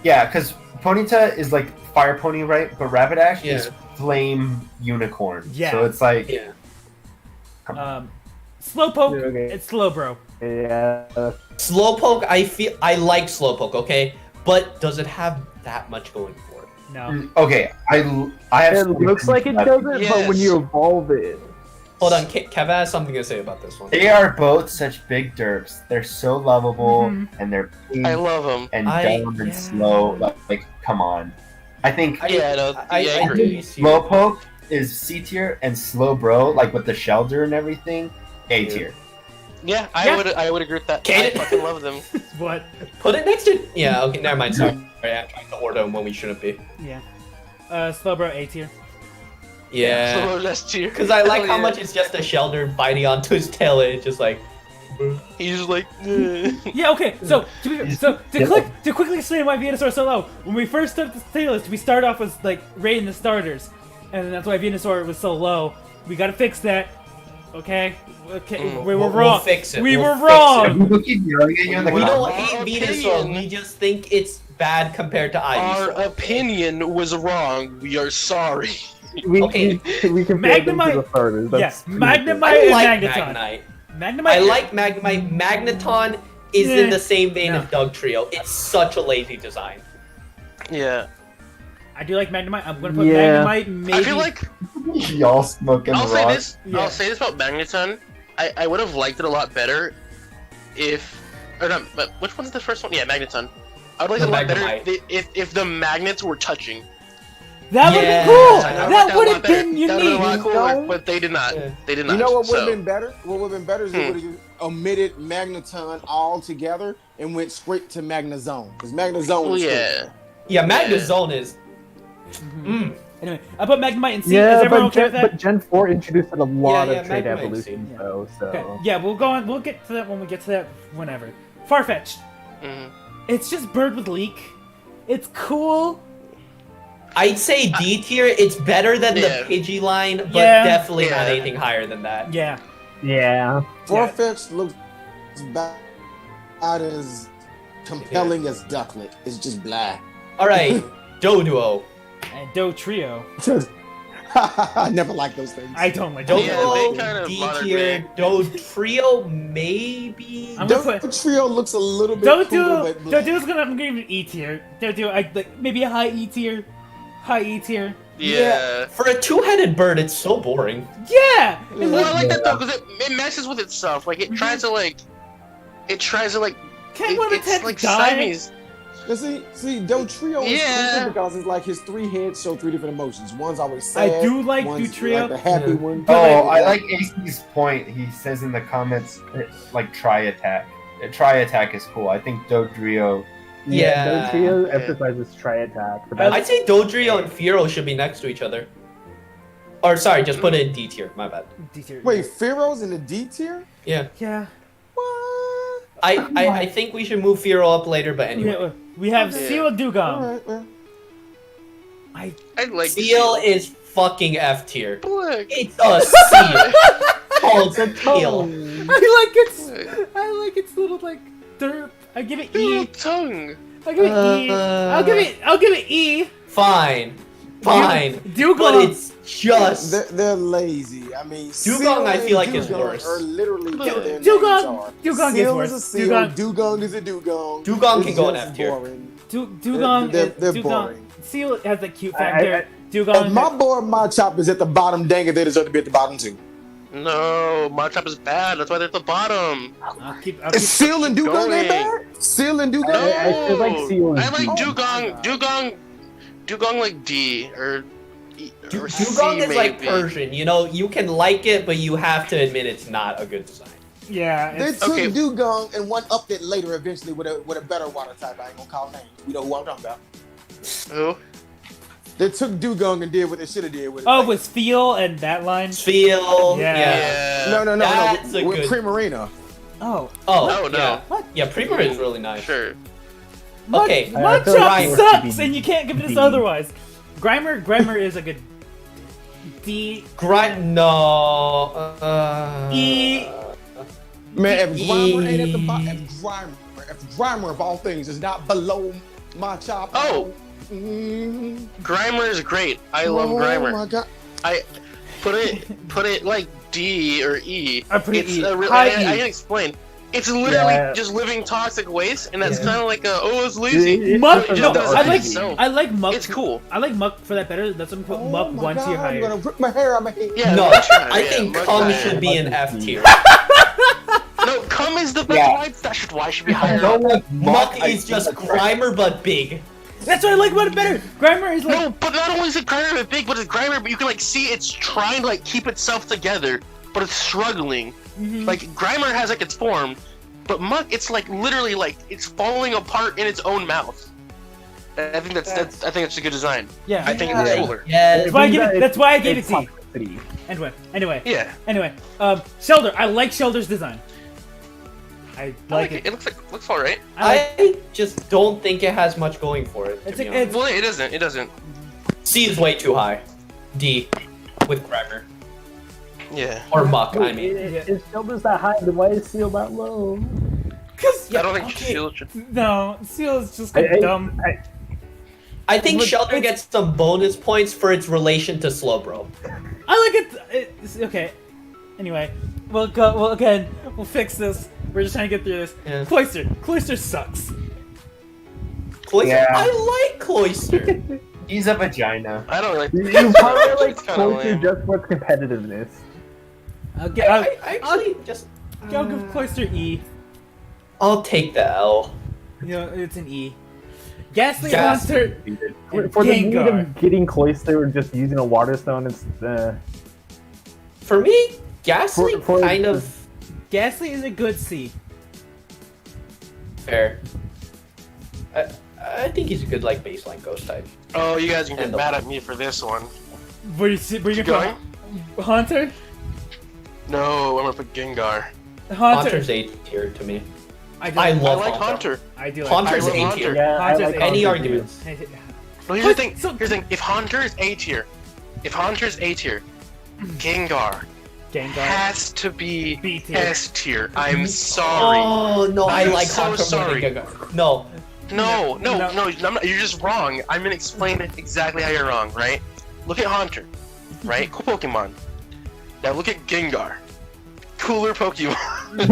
Yeah, because Ponyta is like Fire Pony, right? But Rapidash Yeah. is Flame Unicorn. Yeah. So it's like Yeah. Slowpoke, Yeah, okay. it's Slowbro. Yeah. Slowpoke, I like Slowpoke, okay? But does it have that much going for it? No. okay. I have. It looks like it doesn't, but when Yes. you evolve it. Hold on, Kev has something to say about this one. They are both such big derps. They're so lovable, Mhm. and they're big I love him. and dumb and yeah. slow. Like, come on. I think Yeah, no, I yeah, I agree. do see your point. Slowpoke is C tier, and Slowbro, like with the shelter and everything, A tier. Yeah, Yeah. I would agree with that. Can I fucking love them. What? Put it next to. Yeah, okay, never mind. Sorry. I'm trying to order them when we shouldn't be. Yeah. Slowbro A tier. Yeah. So that's tier. Because I like Hell how yeah. much it's just a shelter biting onto his tail and it's just like. He's just like. Yeah. Okay. So to quickly explain why Venusaur is so low. When we first started this playlist, we started off with like rating the starters, and that's why Venusaur was so low. We gotta fix that. Okay. Okay. Mm. We were We'll wrong. fix it. We We'll were fix wrong. People keep yelling at you in the We don't comments. hate Our Venusaur, opinion- we just think it's bad compared to Our Ivysaur. opinion was wrong. We are sorry. Okay. we can Magnemite- the starters. That's Yes, pretty Magnemite I and like Magneton. Magnite. Magnemite. I like Magnemite. Magneton is in Eh, the same vein no. as Doug Trio. It's such a lazy design. Yeah. I do like Magnemite. I'm gonna put Yeah. Magnemite maybe. I feel like Y'all smoking I'll say rock. this. Yeah. I'll say this about Magneton. I would have liked it a lot better if, or not. But which one's the first one? Yeah, Magneton. I would like it a lot better Magnemite. if the magnets were touching. that would have Yeah. been cool. That That would've would been a have lot better. been That would've been a lot unique. cooler, No. but they did not. Yeah. They did not. You know what would have so. been better? What would have been better is they would have omitted Magneton altogether and went straight to Magnezone. Because Magnezone Well, is yeah. Yeah, Magnezone is. Mhm. Anyway, I put Magnemite in C. Is Yeah, everyone but, okay with that? Gen 4 introduced a lot Yeah, of trade Magnemite evolutions, C. though, so... Okay. Yeah, we'll go on. We'll get to that when we get to that. Whenever. Farfetch'd. Mhm. It's just bird with leak. It's cool. I'd say D tier. It's better than Yeah. the Pidgey line, but Yeah. definitely not Yeah. anything higher than that. Yeah. Yeah. Farfetch'd looks about as compelling as Ducklet. It's just blah. All right, Doduo. And Do Trio. I never liked those things. I don't like Doduo, Do Yeah, they kind of D bothered tier. me. Do Trio, maybe. I'm Doe gonna put Trio looks a little bit Don't cooler, do. but Don't do is gonna. I'm gonna give it an E tier. Don't do. I like maybe a high E tier. High E tier. Yeah. For a two-headed bird, it's so boring. Yeah. Well, I like that though because it messes with itself. Like it tries to like. It tries to like. Can't one of it's its like die? Siamese. Now see, Dotrio is cool because it's like his 3 heads show 3 different emotions. One's always sad. I do like one's Dotrio. like the happy one. Oh, I like AC's point. He says in the comments, like, tri-attack. Tri-attack is cool. I think Dodrio... Yeah, Dotrio emphasizes tri-attack. I'd say Dodrio and Firo should be next to each other. Or, sorry, just put it in D tier. My bad. D tier. Wait, Firo's in the D tier? Yeah. Yeah. What? I think we should move Firo up later, but anyway. We have Yeah. Seal Dugong. Alright, well. I like Seal is fucking F tier. Look. It's a seal. Oh, it's a tail. I like its little like derp. I give it E. Tongue. I give it E. I'll give it E. Fine. Dugong. But it's just... They're lazy. I mean, Dugong, I feel like, is Dugong worse. Are literally what their Dugong names are. is Seal worse. is a seal. Dugong is a dugong. Dugong It's can go in just F tier. boring. Dugong. They're Dugong. boring. Seal has the cute factor. If Dugong. my boy Machop is at the bottom, dang it, they deserve to be at the bottom too. No, Machop is bad. That's why they're at the bottom. I'll keep Is Seal and Dugong going. ain't bad? Seal and Dugong. No, I feel like Seal is I like D. Dugong like D or Dugong C is like maybe. Persian. You know, you can like it, but you have to admit it's not a good design. Yeah. They It's, took Okay. Dugong and one upped it later eventually with a better water type. I ain't gonna call names. You know who I'm talking about. Who? They took Dugong and did what they should have did with it. oh, with Feel and that line. Feel. Yeah. Yeah. no. That's a With good- Primarina. Oh. Oh, No, no. yeah. What? Yeah, Prima is really nice. Sure. Okay. I feel like Machop it sucks, should be and you can't give this D. otherwise. Grimer is a good D. No. E. Man, if E- Grimer ain't at the bottom, if Grimer of all things is not below Machop. Oh. Mm, Grimer is great. I love Grimer. Oh my god. I put it like D or E. I put it It's E. a High I E. can explain. It's literally Yeah. just living toxic waste, and that's Yeah. kind of like it's lazy. Muck. It just No, does I it like. itself. I like Muck. It's cool. I like Muck for that better. That's what I'm putting Muck my one god, tier I'm higher. gonna rip my hair out my head. Yeah, No, Muck's higher, I yeah, think Muck's Cum higher. should be an F tier. No, Cum is the best Yeah. white. That's why it should be I higher. don't like Muck I is think just that's Grimer but big. That's what I like about it better. Grimer is like. No, but not only is it Grimer big, but it's Grimer, but you can like see it's trying to like keep itself together, but it's struggling. Mhm. Like Grimer has like its form, but Muck, it's like literally like it's falling apart in its own mouth. I think that's I think it's a good design. Yeah. I think it's cooler. Yeah. That's why I give it. That's why I gave it It's C. complexity. Anyway. Yeah, Shelder. I like Shelder's design. I I like like it. it. It looks alright. I like. I just don't think it has much going for it. It's To be a- honest. Well, it doesn't. It doesn't. C is way too high. D with Grimer. Yeah. Or Muck, I mean. If Shelter's that high, then why is Seal that low? Cause I don't think okay. Shield should. no, Seal is just I- dumb. I think But Shelter it's- gets some bonus points for its relation to Slowbro. I like it. It's okay. Anyway, we'll go. Well, again, we'll fix this. We're just trying to get through this. Yeah. Cloyster sucks. Cloyster? Yeah. I like Cloyster. He's a vagina. I don't really. You probably like It's kinda Cloyster lame. just for its competitiveness. I actually just... I'll give Cloyster E. I'll take the L. You know, it's an E. Ghastly Gas- Monster. For the need Gengar. of getting Cloyster or just using a water stone, it's For me, Ghastly For- kind of Ghastly is a good C. fair. I think he's a good like baseline ghost type. Oh, you guys can get And the- mad at me for this one. Where you Keep gonna going. put Haunter? No, I'm gonna put Gengar. Haunter. Haunter's A tier to me. I I do. love I like Haunter. Haunter. I do like Haunter's I love A Haunter. tier. yeah. I Haunter's like a- Any Haunter, arguments? Haunter. No, here's the thing. So- Here's the thing. If Haunter is A tier, Gengar Gengar. has to be B tier. S tier. I'm sorry. Oh no, I I'm like so Haunter sorry. more than Gengar. No, No, No. I'm not, you're just wrong. I'm gonna explain exactly how you're wrong, right? Look at Haunter, right? Cool Pokemon. Now look at Gengar. Cooler Pokemon. No,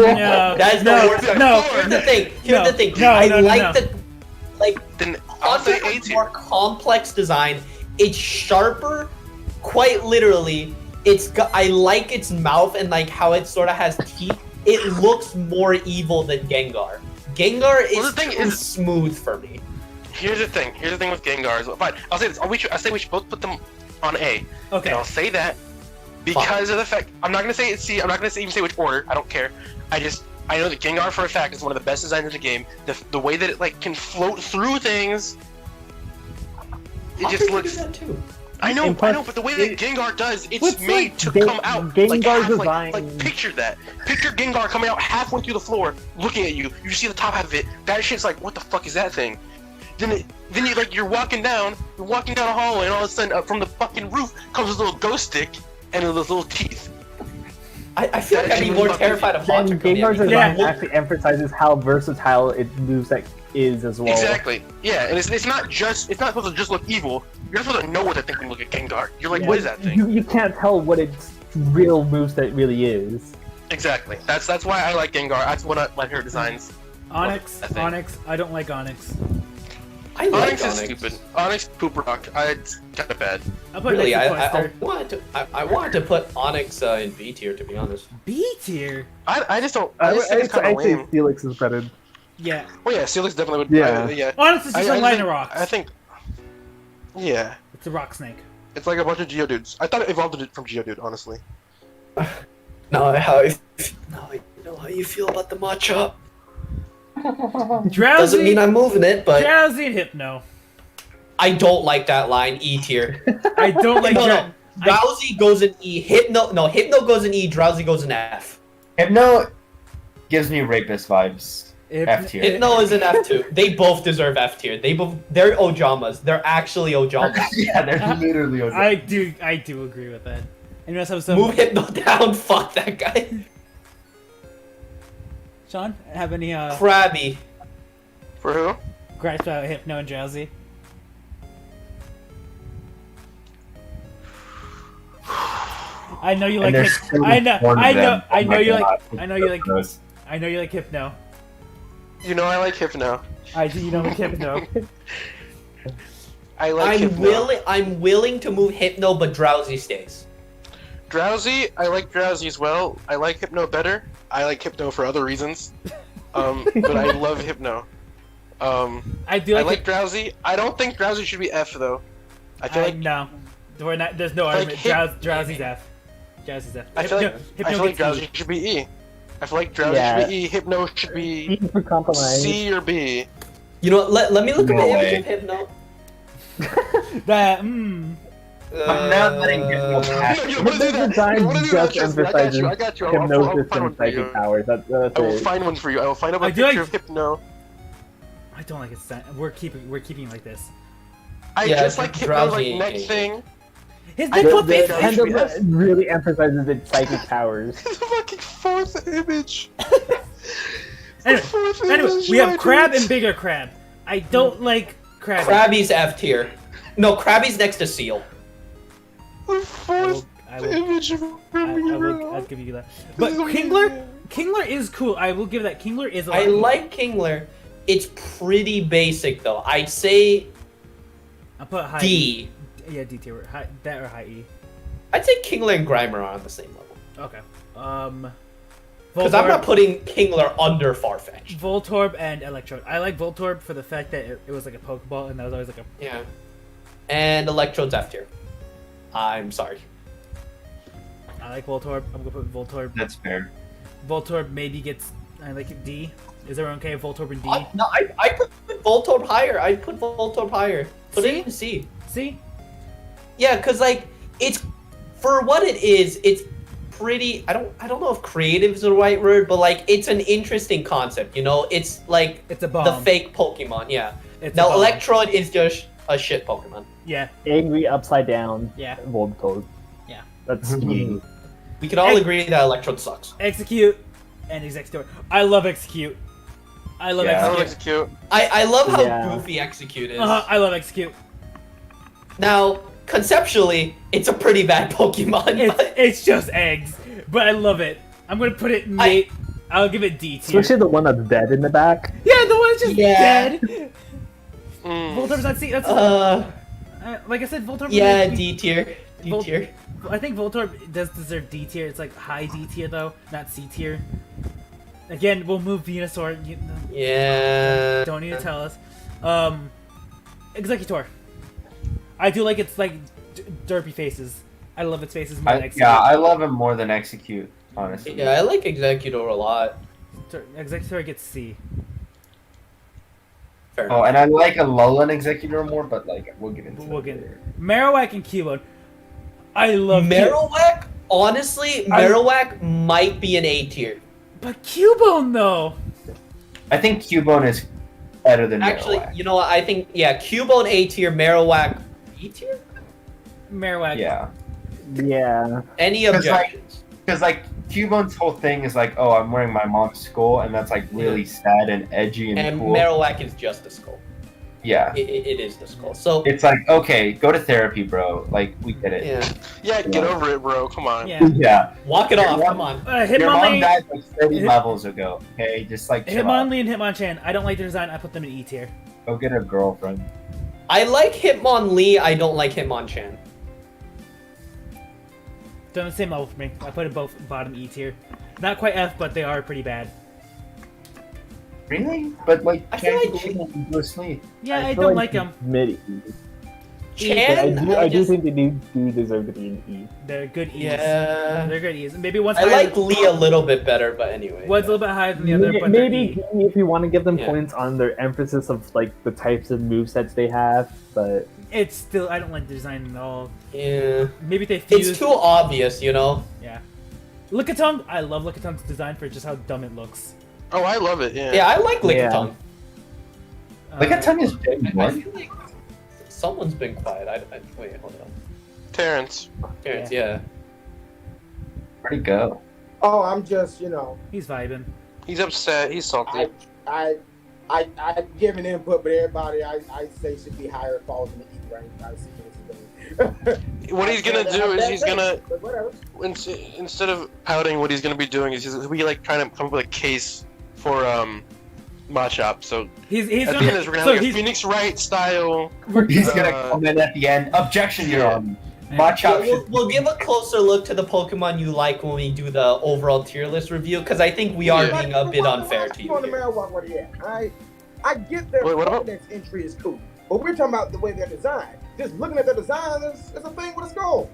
that's no, the worst. no. Here's the thing. Here's the thing. No, I no, no, like no. the like Then I'll Haunter say A has tier. more complex design. It's sharper, quite literally. I like its mouth and like how it sort of has teeth. It looks more evil than Gengar. Gengar is Well, the thing too is- smooth for me. Here's the thing with Gengar. Fine, I'll say this. I say we should both put them on A. Okay. And I'll say that because of the fact I'm not gonna say it's C. I'm not gonna even say which order. I don't care. I know that Gengar for a fact is one of the best designs in the game. The way that it like can float through things, it just looks. That too. I know, but the way that Gengar does, it's made to come out like half, like picture that. Picture Gengar coming out halfway through the floor, looking at you. You see the top half of it. That shit's like, what the fuck is that thing? Then you like you're walking down a hallway, and all of a sudden from the fucking roof comes this little ghost stick and those little teeth. I feel like I'd be more terrified of Haunter. Gengar's design actually emphasizes how versatile its moveset is as well. Exactly. Yeah, and it's not supposed to just look evil. You're supposed to know what that thing when you look at Gengar. You're like, what is that thing? You can't tell what its real moveset really is. Exactly. That's why I like Gengar. That's one of my favorite designs. Onyx. I don't like Onyx. I like Onyx is stupid. Onyx poop rock. It's kind of bad. Really, I wanted to put Onyx in B tier, to be honest. B tier? I just don't. I just think it's kind of lame. Felix is better. Yeah. Well, yeah, Steelix definitely would. Yeah. Onyx is just a line of rocks. I think. Yeah. It's a rock snake. It's like a bunch of Geodudes. I thought it evolved it from Geodude, honestly. Now I know how you feel about the matcha. Drowsy. Doesn't mean I'm moving it, but Drowsy and Hypno. I don't like that line. E tier. I don't like no. Drowsy goes in E. Hypno goes in E. Drowsy goes in F. Hypno gives me rapist vibes. F tier. Hypno is an F too. They both deserve F tier. They're Ojamas. They're actually Ojamas. Yeah, they're literally Ojamas. I do agree with that. And you have some move Hypno down. Fuck that guy. Sean, have any Krabby. For who? gripes about Hypno and Drowsy? I know you like Hypno. I know you like Hypno. You know I like Hypno. You know like Hypno. I like Hypno. I'm willing to move Hypno, but Drowsy stays. Drowsy, I like Drowsy as well. I like Hypno better. I like Hypno for other reasons. But I love Hypno. I like Drowsy. I don't think Drowsy should be F though. I feel like no. There's no argument. Drowsy's F. Drowsy's F. I feel like Drowsy should be E. I feel like Drowsy should be E. Hypno should be C or B. You know what? Let me look at the image of Hypno. I'm not letting Hypno pass. The design just emphasizes hypnosis and psychic powers. I will find one for you. I will find a picture of Hypno. I don't like it. We're keeping it like this. I just like Hypno like neck thing. His neck face really emphasizes its psychic powers. It's the fucking fourth image. Anyway, we have Crab and Bigger Crab. I don't like Krabby. Krabby's F tier. No, Krabby's next to Seal. The fourth image of I'll give you that. But Kingler is cool. I will give that. Kingler is. I like Kingler. It's pretty basic though. I'd say. I'll put high D. E. Yeah, D tier. That or high E. I'd say Kingler and Grimer are on the same level. Okay. Because I'm not putting Kingler under Farfetch. Voltorb and Electrode. I like Voltorb for the fact that it was like a Pokeball, and that was always like a... Yeah. And Electrode's F tier. I'm sorry. I like Voltorb. I'm gonna put Voltorb. That's fair. Voltorb maybe gets... I like it D. Is everyone okay with Voltorb and D? No, I put Voltorb higher. I put Voltorb higher. Put it in C. C? Yeah, because like, it's... For what it is, it's pretty... I don't know if creative is the right word, but like, it's an interesting concept, you know? It's like... It's a bomb. The fake Pokemon, yeah. Now, Electrode is just a shit Pokemon. Yeah. Angry upside down. Yeah. Voltorb. Yeah. That's we can all agree that Electrode sucks. Execute and Execute. I love Execute. I love Execute. I love how goofy Execute is. I love Execute. Now, conceptually, it's a pretty bad Pokemon. It's just eggs, but I love it. I'm gonna put it in I'll give it D tier. Especially the one that's dead in the back. Yeah, the one that's just dead. Voltorb's not C. That's like I said, Voltorb. Yeah, D tier. D tier. I think Voltorb does deserve D tier. It's like high D tier though, not C tier. Again, we'll move Venusaur. Yeah. Don't need to tell us. Executor. I do like its like derpy faces. I love its faces more than Execute. Yeah, I love him more than Execute, honestly. Yeah, I like Executor a lot. Executor gets C. Fair Oh, enough. and I like Alolan Executor more, but like we'll get into We'll that get later. Marowak and Cubone. I love Marowak, honestly, Marowak might be an A tier. But Cubone though. I think Cubone is better than Actually, Marowak. you know what? I think, yeah, Cubone A tier, Marowak B tier? Marowak. Yeah. Yeah. Any 'Cause, like, objections? Because like Cubone's whole thing is like, oh, I'm wearing my mom's skull, and that's like really sad and edgy and cool. Marowak is just a skull. Yeah. It is the skull. So, It's like, okay, go to therapy, bro. Like, we get it. yeah. Yeah, get over it, bro. Come on. Yeah. Yeah. Walk it Your off, mom- come on. Your mom Hitmonlee, died like 30 levels ago. Okay, just like chill out. Hitmonlee and Hitmonchan. I don't like their design. I put them in E tier. Go get a girlfriend. I like Hitmonlee, I don't like Hitmonchan. They're on the same level for me. I put it both bottom E tier. Not quite F, but they are pretty bad. Really? But like, I feel like can't go to sleep. Yeah, I feel don't like them. Mid E. Chan? But I do think they do deserve to be in E. They're good E's. Yeah. They're good E's. Maybe one's I higher. like Lee a little bit better, but anyway. One's a little bit higher than the other, but Maybe they're E. if you want to give them Yeah. points on their emphasis of like the types of movesets they have, but It's still, I don't like the design at all. Yeah. Maybe they fuse. It's too obvious, you know? Yeah. Lickitung, I love Lickitung's design for just how dumb it looks. Oh, I love it. Yeah. Yeah, I like Lickitung. Like a tongue is big, I what? feel like someone's been quiet. Wait, hold on. Terrence. Terrence, yeah. Where'd he go? Oh, I'm just, He's vibing. He's upset. He's salty. I give an input, but everybody I say should be higher falls in the E range. I see what he's doing. What he's gonna do is he's gonna, But whatever. instead of pouting, what he's gonna be doing is he'll be like trying to come up with a case for Machop. So He's at the end of this, we're gonna so have like a he's, Phoenix Wright style. He's gonna Uh, comment at the end. Objection, Your Honor. Yeah. Machop We'll give a closer look to the Pokemon you like when we do the overall tier list review, because I think we are Yeah. being a bit unfair to you On the here. Marowak, where he at? I get their Wait, what about- Pokedex entry is cool, but we're talking about the way they're designed. Just looking at the design is a thing with a skull.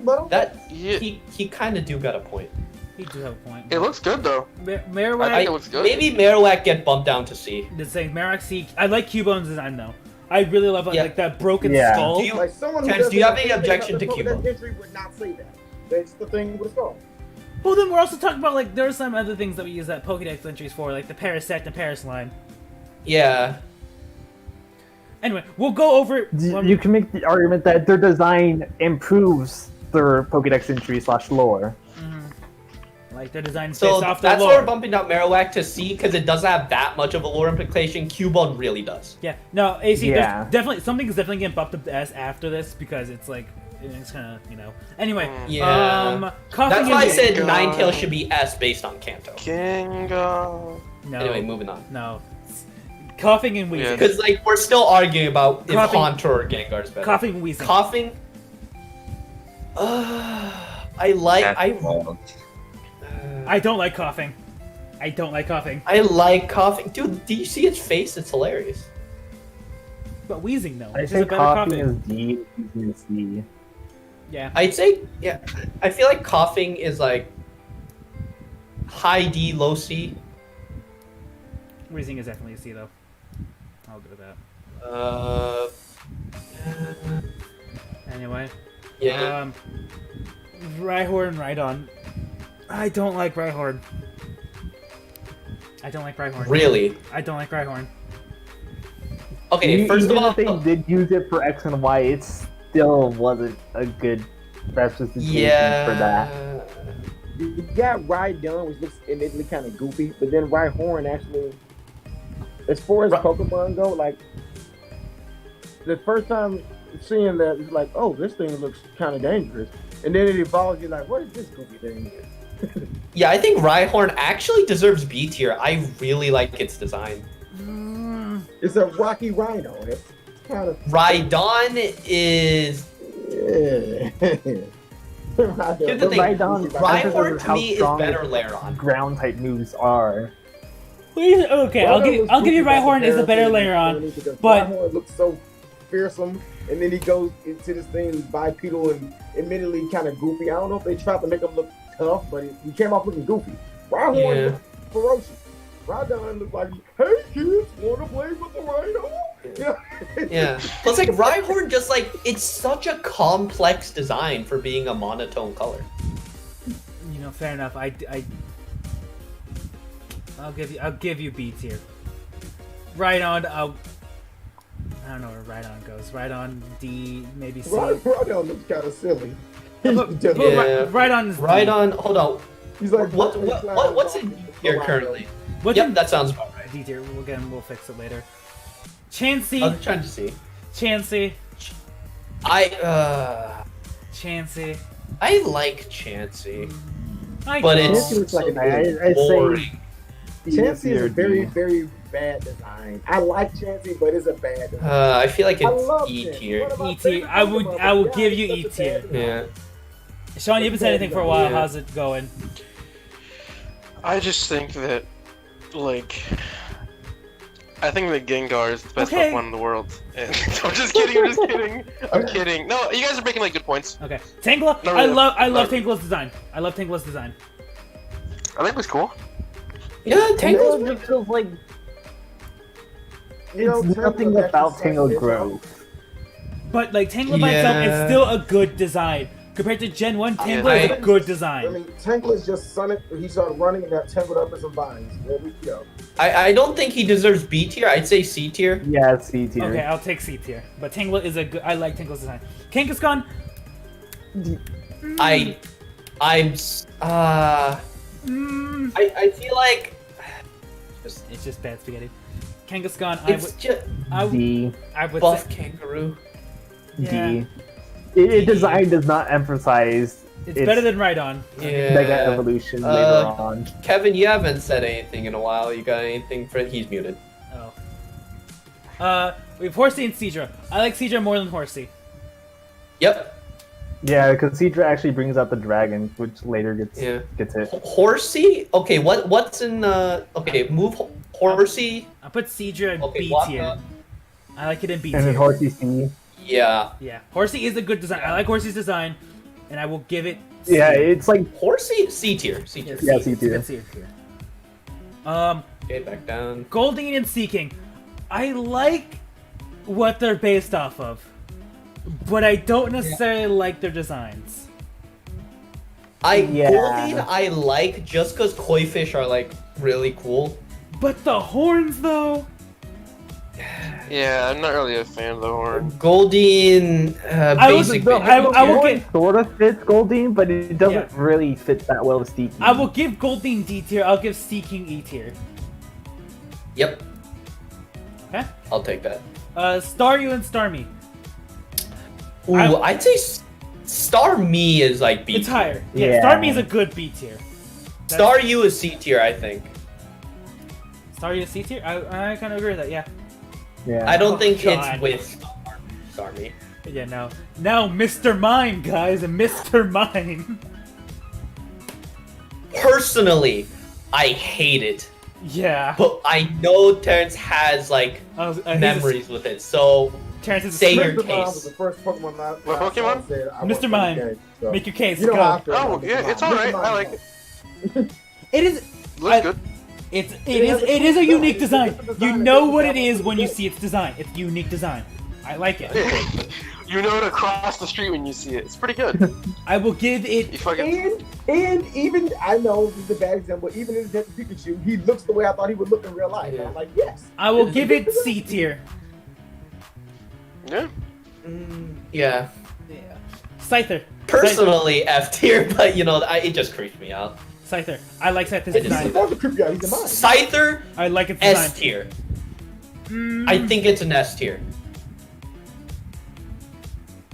But okay. That Yeah. he kind of do got a point. he does have a point. It looks good though. Marowak, I think it looks good. Maybe Marowak get bumped down to C. the same. Marowak C. I like Cubone's design though. I really love Yeah. like that broken Yeah. skull. Do you- Like someone who Terrence, do you have doesn't any objection understand to the Cubone? Pokedex entry would not say that. That's the thing with a skull. Well, then we're also talking about like there are some other things that we use that Pokedex entries for, like the Parasect and Paraslime. Yeah. Anyway, we'll go over it. you can make the argument that their design improves their Pokedex entry / lore. Like their design based So off their that's lore. why we're bumping down Marowak to C, because it doesn't have that much of a lore implication. Cubone really does. Yeah, no, AC. Yeah. There's definitely something's definitely getting bumped up to S after this because it's like it's kind of Anyway, Yeah. Coughing That's why I and- said God. Ninetales should be S based on Kanto. Kingo. no, Anyway, moving on. no, coughing and wheezing. Yeah. Because like we're still arguing about if Coughing- Haunter or Gengar's better. Coughing and wheezing. Coughing. I like I don't like coughing. I don't like coughing. I like coughing, dude. Do you see its face? It's hilarious. But wheezing though. I Which is say a better coughing coughing. is D, wheezing is C. Yeah. I'd say, yeah. I feel like coughing is like high D, low C. Wheezing is definitely a C though. I'll go with that. Anyway. Yeah. Rhyhorn, Rhydon. I don't like Rhyhorn. I don't like Rhyhorn. Really? I don't like Rhyhorn. Okay. First of Even all, if they did use it for X and Y, it still wasn't a good representation for that. You got Rhydon, which looks initially kind of goofy, but then Rhyhorn actually, as far as Pokemon go, like the first time seeing that, it's like, oh, this thing looks kind of dangerous, and then it evolves. You're like, what is this goofy thing? Yeah, I think Rhyhorn actually deserves B tier. I really like its design. It's a rocky rhino. It's kind of Rhydon is. yeah. Here's the thing. Rhydon- Rhyhorn to how me is strong better its Lairon. Ground type moves are. Okay, I'll give you Rhyhorn is a better layer on, but Rhyhorn looks so fearsome, and then he goes into this thing bipedal and admittedly kind of goofy. I don't know if they tried to make him look tough, but he came off looking goofy. Rhyhorn looked ferocious. Rhydon looked like, hey kids, wanna play with the Rhino? Yeah. Plus, like, Rhyhorn just, like, it's such a complex design for being a monotone color. You know, fair enough. I'll give you B tier. Rhydon, I don't know where Rhydon goes. Rhydon, D, maybe C. Rhydon looks kind of silly. Rhydon, hold on. He's like, what's in D tier currently? Yep, that sounds about right. D tier. We'll fix it later. Chansey. I'm trying to see. Chansey. Chansey. I like Chansey. But it's like boring. Chansey is a very, very bad design. I like Chansey, but it's a bad design. I feel like it's E tier. E tier. I will give you E tier. Yeah. Sean, you haven't said anything for a while. How's it going? I just think that, like, I think that Gengar is the best Pokemon in the world. And I'm just kidding. I'm kidding. No, you guys are making like good points. Okay, Tangela. No, really, I love Tangela's design. I think it was cool. Yeah, Tangela just feels like it's nothing about Tangle growth. But like Tangela by itself is still a good design. Compared to Gen 1, Tangela is a good design. I mean, Tangela is just Sonic. He started running and got tangled up in some vines. There we go. I don't think he deserves B tier. I'd say C tier. Yeah, C tier. Okay, I'll take C tier. But Tangela is a good. I like Tangela's design. Kangaskhan. I feel like it's just bad spaghetti. Kangaskhan. D. I would buff say kangaroo. Yeah. D. Design does not emphasize. It's better than Rhydon. Yeah. Mega evolution later on. Kevin, you haven't said anything in a while. You got anything for? He's muted. Oh. We have Horsey and Seadra. I like Seadra more than Horsey. Yep. Yeah, because Seadra actually brings out the dragon, which later gets hit. Horsey? Okay, what's in okay, move Horsey. I put Seadra in B tier. I like it in B tier. And then Horsey C. Yeah. Yeah. Horsey is a good design. I like Horsey's design, and I will give it C. Yeah, it's like Horsey C tier. C tier. Yeah, C tier. C tier. Okay, back down. Goldeen and Seeking. I like what they're based off of, but I don't necessarily like their designs. Goldeen I like just because koi fish are like really cool. But the horns though. Yeah, I'm not really a fan of the horn. Goldeen, basically. I will get sort of fits Goldeen, but it doesn't really fit that well with Seeking. I will give Goldeen D tier. I'll give Seeking E tier. Yep. Okay. I'll take that. Staryu and Starmie. Ooh, I'd say Starmie is like B tier. It's higher. Yeah, Starmie is a good B tier. Staryu is C tier, I think. Staryu is C tier? I kind of agree with that, yeah. Yeah. I don't think it's with Starmie. Yeah, no. Now Mr. Mime, guys, and Mr. Mime. Personally, I hate it. Yeah. But I know Terrence has like memories with it, so Terrence say your Mr. Mime case. was the first Pokemon What Pokemon? Mr. Mime. Make your case. You know Go. how I feel Oh, about Mr. yeah, Mime. it's alright. Mr. I like it. It is. Looks good. It is a unique design. You know what it is when you see its design. It's a unique design. I like it. You know to cross the street when you see it. It's pretty good. I will give it. And even I know this is a bad example. Even in Detective Pikachu, he looks the way I thought he would look in real life. And I'm like, yes. I will give it C tier. Yeah. Yeah. Scyther. Personally, F tier, but you know, it just creeps me out. Scyther. I like Scyther's He's design. supposed to creep you out. He's a mime. Scyther, I like its design. S tier. I think it's an S tier.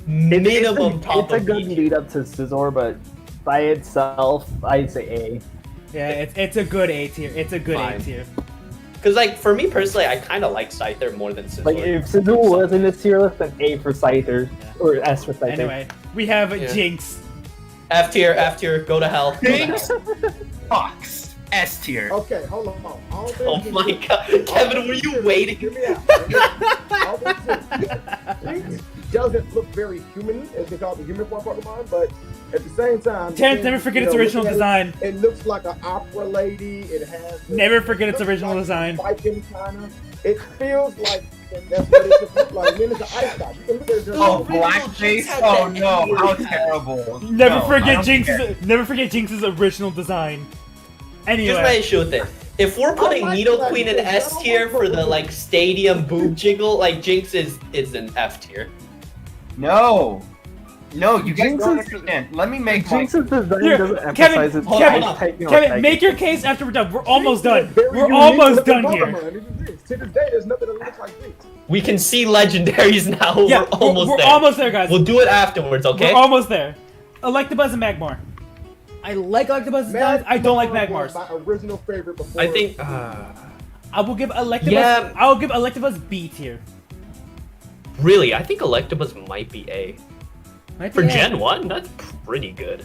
Minimum top It's a of good B lead up to Scizor, but by itself, I'd say A. Yeah, it's a good A tier. It's a good A tier. Because, like, for me personally, I kind of like Scyther more than Scizor. Like, if Scizor was in this tier list, then A for Scyther. Or S for Scyther. Anyway, we have Jinx. F tier, go to hell. Jinx? Fox. S tier. Okay, hold on. Oh my god. Kevin, were you waiting? Hear me out. All this Jinx doesn't look very human, as they call the human form Pokemon, but at the same time, Terrence, never forget its original design. It looks like an opera lady. It has. Never forget its original design. Viking kind of. It feels like that's what it should look like. And then it's an ice type. You can look at it. Oh, blackface! Oh no, how terrible! Never No, I forget don't Jinx's. care. Never forget Jinx's original design. Here's my Anyway, issue with it. If we're putting Nidoqueen in S tier for the like stadium boob jiggle, like Jinx is an F tier. No, you guys Jinx don't is- understand. Let me make my. Jinx's design Here, doesn't Kevin, emphasize its Kevin, ice type, you know, Kevin, like- make your case after we're done. We're almost done. Very We're unique almost looking done here. Pokemon. It is. To this day, there's nothing that looks like Jinx. We can see legendaries now. Yeah, we're almost we're there. almost there, guys. We'll do it afterwards, okay? We're almost there. Electabuzz and Magmar. I like Electabuzz's design. I don't like Magmar was Magmar's. my original favorite before. I think. I will give Electabuzz. Yeah. I will give Electabuzz B tier. Really, I think Electabuzz might be A. Might For be A. Gen 1, that's pretty good.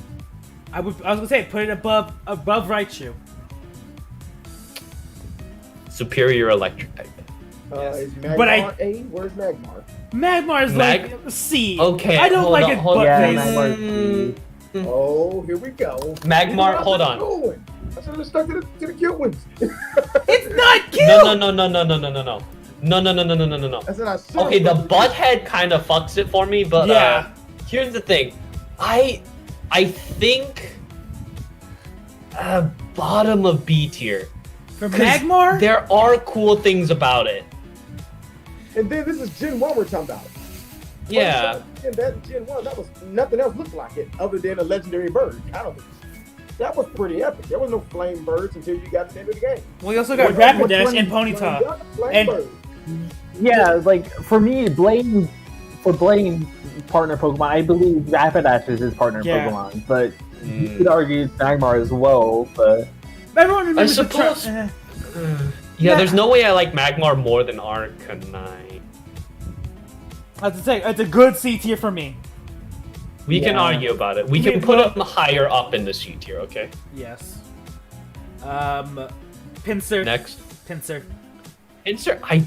I was gonna say put it above Raichu. Superior electric type. Is Magmar But I- A? Where's Magmar? Magmar is like C. Okay, I don't hold like on, it, hold butt Yeah, face. Magmar's B. Oh, here we go. Magmar, hold on. I should have stuck to the cute ones. It's not cute. No. I said I should. Okay, the butt head kind of fucks it for me, but Yeah. here's the thing. I think bottom of B tier. For 'Cause Magmar. There are cool things about it. And then this is Gen 1 we're talking about. Yeah. And that Gen 1, that was nothing else looked like it other than a legendary bird. I don't think. That was pretty epic. There was no flame birds until you got to the end of the game. We also got Which Rapidash one- and Flame Ponyta. Flame birds. Yeah, like for me, Blaine partner Pokemon, I believe Rapidash is his partner Yeah. Pokemon, but you could argue Magmar as well. But Everyone remembers the suppose- Char- Yeah, there's no way I like Magmar more than Arcanine. I have to say, it's a good C tier for me. We can Yeah. argue about it. We Okay, can put well- him higher up in the C tier, okay? Yes. Pinsir. Next. Pinsir. Insert. I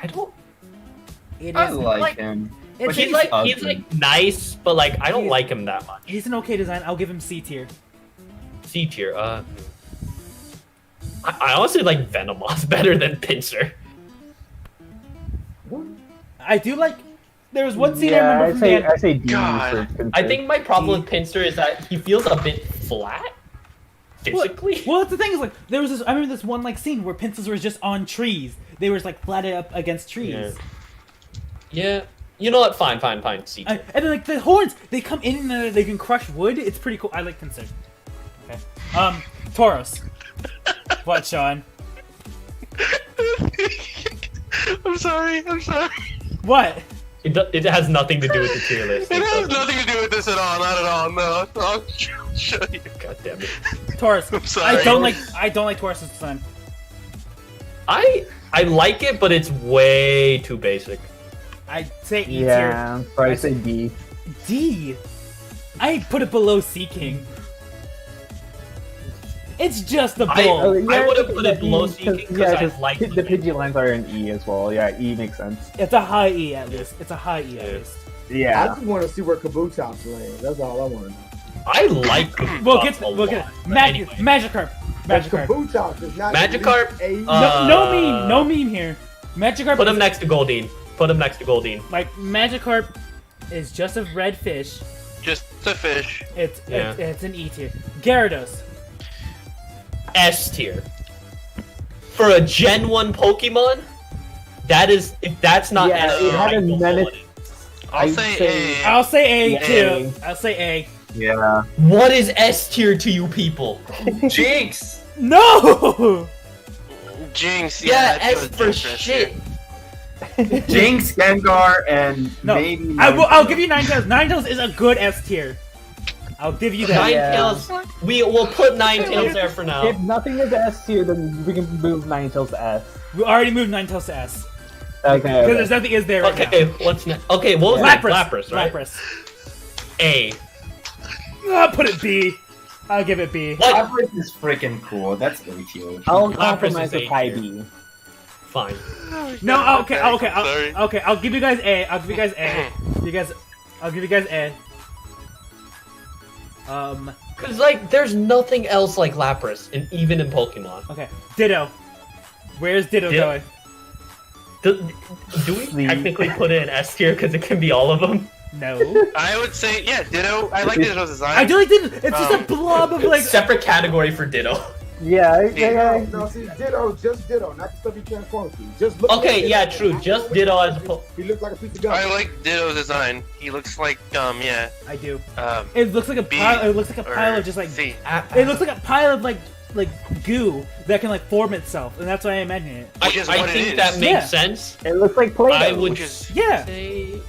don't. It I is. like him. It's but He's he's like ugly. nice, but like I don't He's- like him that much. He's an okay design. I'll give him C tier. C tier. I honestly like Venomoth better than Pinsir. I do like. There was one scene I yeah, remember I from say the I say D God. for Pinsir. I think my problem with Pinsir is that he feels a bit flat physically. Well, that's the thing is like there was this. I remember this one like scene where pincers were just on trees. They were just like flatted up against trees. Yeah. You know what? Fine. C tier. And then like the horns, they come in and they can crush wood. It's pretty cool. I like pinsir. Okay. Tauros. What, Sean? I'm sorry. What? It has nothing to do with the tier list. It has nothing to do with this at all. Not at all. No. I'll show you. God damn it. Taurus. I'm sorry. I don't like Taurus's design. I like it, but it's way too basic. I'd say E tier. Yeah, so I say D. D. I put it below Sea King. It's just a bull. Oh, I would have put it below E, C King because yeah, I like the Pidgeylines are an E as well. Yeah, E makes sense. It's a high E at least. It's a high E at Yeah. least. I Yeah. just want to see where Kabutops land. That's all I want to know. I like We'll Kabutops get a we'll get lot, but Magic anyway. Magikarp. Magikarp. Kabutops is not Magikarp, A. No meme here. Magikarp. Put him is- next to Goldeen. Like Magikarp is just a red fish. Just a fish. It's an E tier. Gyarados. S tier. For a Gen 1 Pokemon, if that's not Yeah, S it tier, had I a don't know menace- what it is. I'll I'd say say- A. I'll say A Yeah. too. I'll say A. Yeah. What is S tier to you people? Jinx. No. Jinx. Yeah, I'd S go for Jinx for shit. Jinx, Gengar, and No. maybe. I'll give you Ninetales. Ninetales is a good S tier. I'll give you that. Yeah. Ninetales. We'll put Ninetales there for now. If nothing is S tier, then we can move Ninetales to S. We already moved Ninetales to S. Okay. Because okay. there's nothing is there right Okay, what's next? Okay, what was now. that? Lapras. Lapras, right? Lapras. A. I'll put it B. I'll give it B. What? Lapras is freaking cool. That's A tier. I'll Lapras compromise is with A high tier. B. Fine. No, okay, I'm okay, sorry. okay. I'll give you guys A. I'll give you guys A. I'll give you guys A. Cause like, there's nothing else like Lapras, and even in Pokemon. Okay. Ditto. Where's Ditto going? Do we technically put it in S tier because it can be all of them? No. I would say, yeah, Ditto. I like Ditto's design. I do like Ditto. It's just a blob of like. Separate category for Ditto. Yeah. No, see, Ditto, just Ditto, not the stuff he transforms to. Just look Okay, at yeah, Ditto. true. Just Ditto as He looks like a piece of gum. I like Ditto's design. He looks like, yeah. I do. Um, It looks like a B pile. It looks like a or pile of just like. C. It looks like a pile of like goo that can like form itself, and that's why I imagine it. Which is I what it think is. that makes Yeah. sense. It looks like Play-Doh. I would Which is Yeah. say.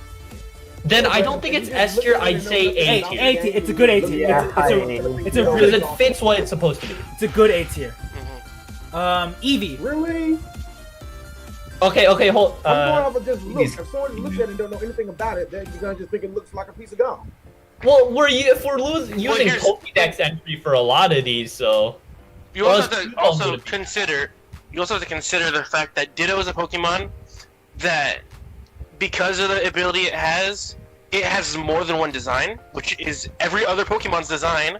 Then I don't think it's S tier. I'd say A tier. A tier. It's a good A tier. Yeah, It's a Because really. it fits what it's supposed to be. It's a good A tier. Mhm. Eevee. Really? Okay, hold. I'm going off of just look. If someone looks at it and don't know anything about it, then you're gonna just think it looks like a piece of gum. Well, if we're using here's- Pokédex entry for a lot of these, so You Well, also have it's to also good. consider. You also have to consider the fact that Ditto is a Pokemon that, because of the ability it has more than one design, which is every other Pokemon's design,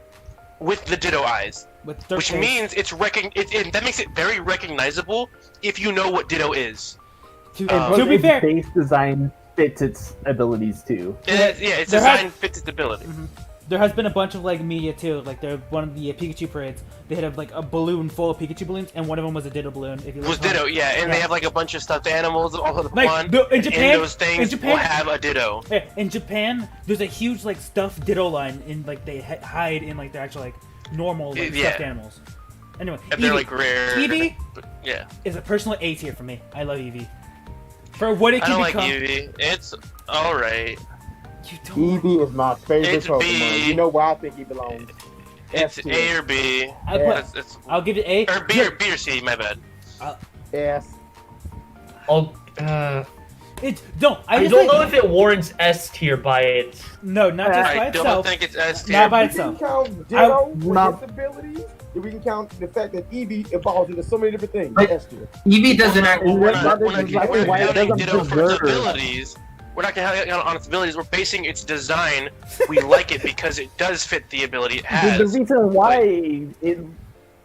with the Ditto eyes. With Which means that makes it very recognizable if you know what Ditto is. To be fair, base design fits its abilities too. Its There design has- fits its ability. there has been a bunch of like media too. Like there, one of the Pikachu parades, they had like a balloon full of Pikachu balloons, and one of them was a Ditto balloon. If you Was look Ditto, yeah, and they have like a bunch of stuffed animals all over the Like, Pokemon. in Japan- those things in Japan- will have a Ditto. Yeah, in Japan, there's a huge like stuffed Ditto line in like they hide in like their actual like normal like, Yeah. stuffed animals. Anyway, If they're Eevee. like rare. Eevee Yeah. is a personal A tier for me. I love Eevee. For what it I can don't become. like Eevee. It's alright. You don't. Eevee is my favorite It's Pokemon. B. You know where I think he belongs. It's S A tier. or B. I put- It's, I'll give it A. or B or C, my bad. S. It don't. I I just don't like, know if it warrants S tier by it. No, not just by I don't itself. think it's S tier. Not by We can itself. count Ditto with not- its abilities. If we can count the fact that Eevee evolves into so many different things. Like- S tier. Eevee doesn't actually. We're That's not exactly why it counting doesn't Ditto for its deserve- abilities. We're not counting on its abilities. We're basing its design. We like it because it does fit the ability it has. The reason why it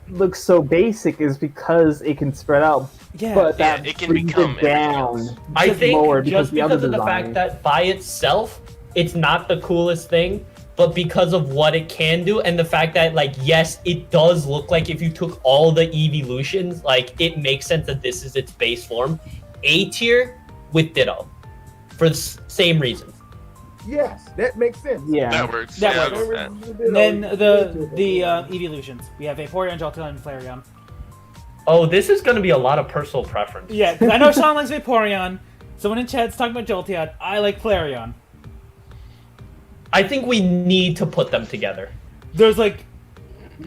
looks so basic is because it can spread out, Yeah. but Yeah, that it can brings become it down. everything else. I just think lower just the other because of the design. fact that by itself, it's not the coolest thing, but because of what it can do and the fact that, like, yes, it does look like if you took all the evolutions, like, it makes sense that this is its base form. A tier with Ditto. For the same reasons. Yes, that makes sense. Yeah. That works. That yeah, works. that makes sense. And then the evolutions. We have Vaporeon, Jolteon, and Flareon. Oh, this is going to be a lot of personal preference. Yeah, 'cause I know Sean likes Vaporeon. Someone in chat's talking about Jolteon. I like Flareon. I think we need to put them together. There's like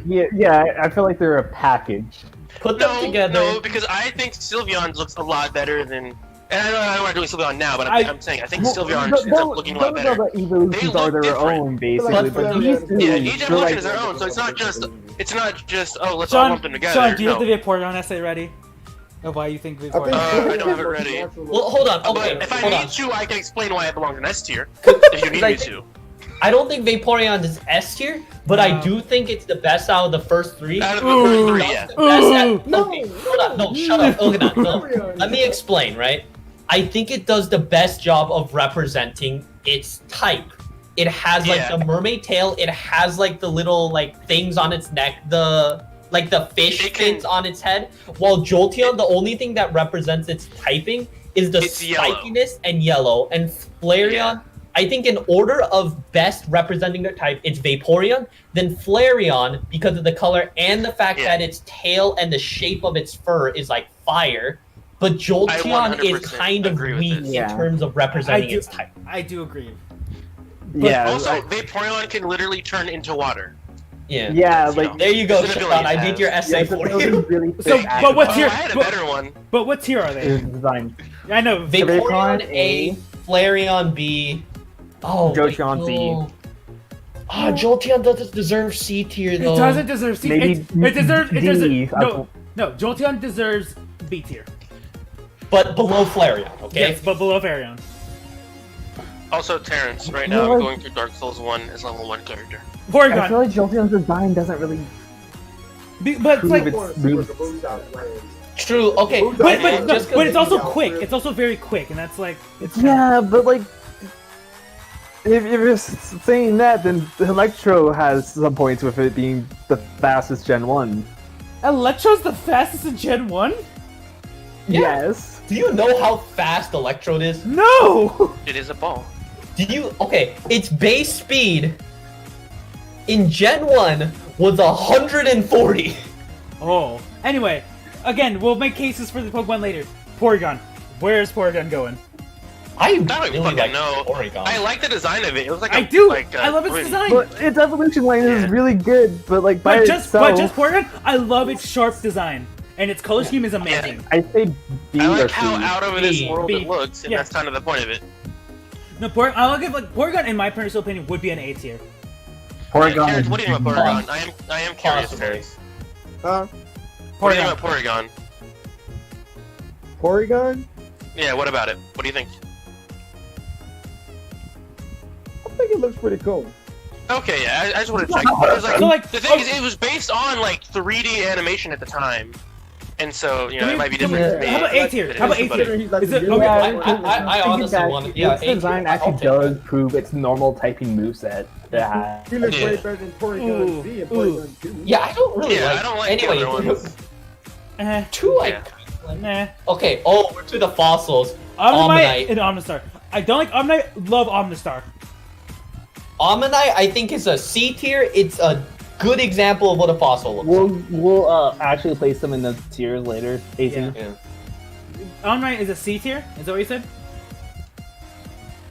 Yeah, I feel like they're a package. Put them together. No, because I think Sylveon looks a lot better than. And I know I'm not doing Sylveon now, but I'm saying I think Sylveon ends up looking a lot better. The evolutions They are look their different. own, basically. Like But Flareon these is- two, Yeah, each they're evolution like, is their own, so it's not just oh let's all Sean. lump them together. Sean, do you no. have the Vaporeon essay ready? Of why you think Vaporeon? I don't have it ready. Well, hold on. Okay, But if I hold on. need to, I can explain why it belongs in S tier. If you need me Like- to. I don't think Vaporeon is S tier, but I No. do think it's the best out of the first three. Out of the first three, That's yeah. the best at- No, okay, hold on. No, shut up. Okay, no. Let me explain, right? I think it does the best job of representing its type. It has like Yeah. the mermaid tail. It has like the little like things on its neck. The fish It can- fins on its head. While Jolteon, the only thing that represents its typing is the It's yellow. spikiness and yellow. And Flareon, Yeah. I think in order of best representing their type, it's Vaporeon, then Flareon because of the color and the fact Yeah. that its tail and the shape of its fur is like fire. But Jolteon is 100% kind of agree with weak this. in Yeah. terms of representing its type. I do agree. yeah, Also, Vaporeon can literally turn into water. Yeah. yeah, you like know. There you go, It's an Sean. I ability did your it essay yeah, for those you. are really So, thick but what's Oh, here? I had a better one. But what tier are they? design. I know. Vaporeon Vaporeon A, A, Flareon B. Oh, Jolteon wait, C. no. Ah, Jolteon doesn't deserve C tier It though. doesn't deserve C. Maybe it deserves. It D, deserves. I No, don't- no. Jolteon deserves B tier. but below Flareon. Okay. Yes, but below Flareon. Also, Terrence, right now I'm going through Dark Souls 1 as level 1 character. Porygon. I feel like Jolteon's design doesn't really But it's like, True. Okay. but it's also quick. It's also very quick, and that's like, it's yeah, but like, if you're saying that, then Electro has some points with it being the fastest Gen 1. Electro's the fastest in Gen 1? Yeah. Yes. Do you know how fast Electrode is? No! It is a ball. Do you? Okay, its base speed in Gen 1 was 140. Oh. Anyway, again, we'll make cases for the Pokemon later. Porygon. Where's Porygon going? I don't really fucking like know. Porygon. I like the design of it. It was like I do! Like, I love its twin. design! But its evolution line is really good, but like by But itself, just Porygon, I love its sharp design. And its color scheme is amazing. I say B I or like C. how out of this B. world B. it looks, and Yeah. that's kind of the point of it. No, I'll give like Porygon, in my personal opinion, would be an A tier. Porygon. Terrence, what do you think about Porygon? I am curious, Possibly. Terrence. Huh? What do you think about Porygon? Porygon? Yeah, what about it? What do you think? I think it looks pretty cool. Okay, yeah, I just want to check. Because, like, So, like, the thing is, it was based on like 3D animation at the time, and so you know it might be different for me. How about A tier? It How about is, A but tier? He's like Is the it young okay? one. I honestly want. Yeah, its design I'll actually take does that. prove its normal typing moveset. That He looks Yeah. way better than Porygon Z and Porygon 2. Yeah, I don't really Yeah, like. I don't like the anyway, other ones. two I Yeah. Nah. Okay. Oh, we're to the fossils. Omnite Omnite. and Omnistar. I don't like Omnite, love Omnistar. Omnite, I think is a C tier. It's a good example of what a fossil looks like. we'll actually place them in the tiers later. A tier. Yeah. Omnite is a C tier? Is that what you said?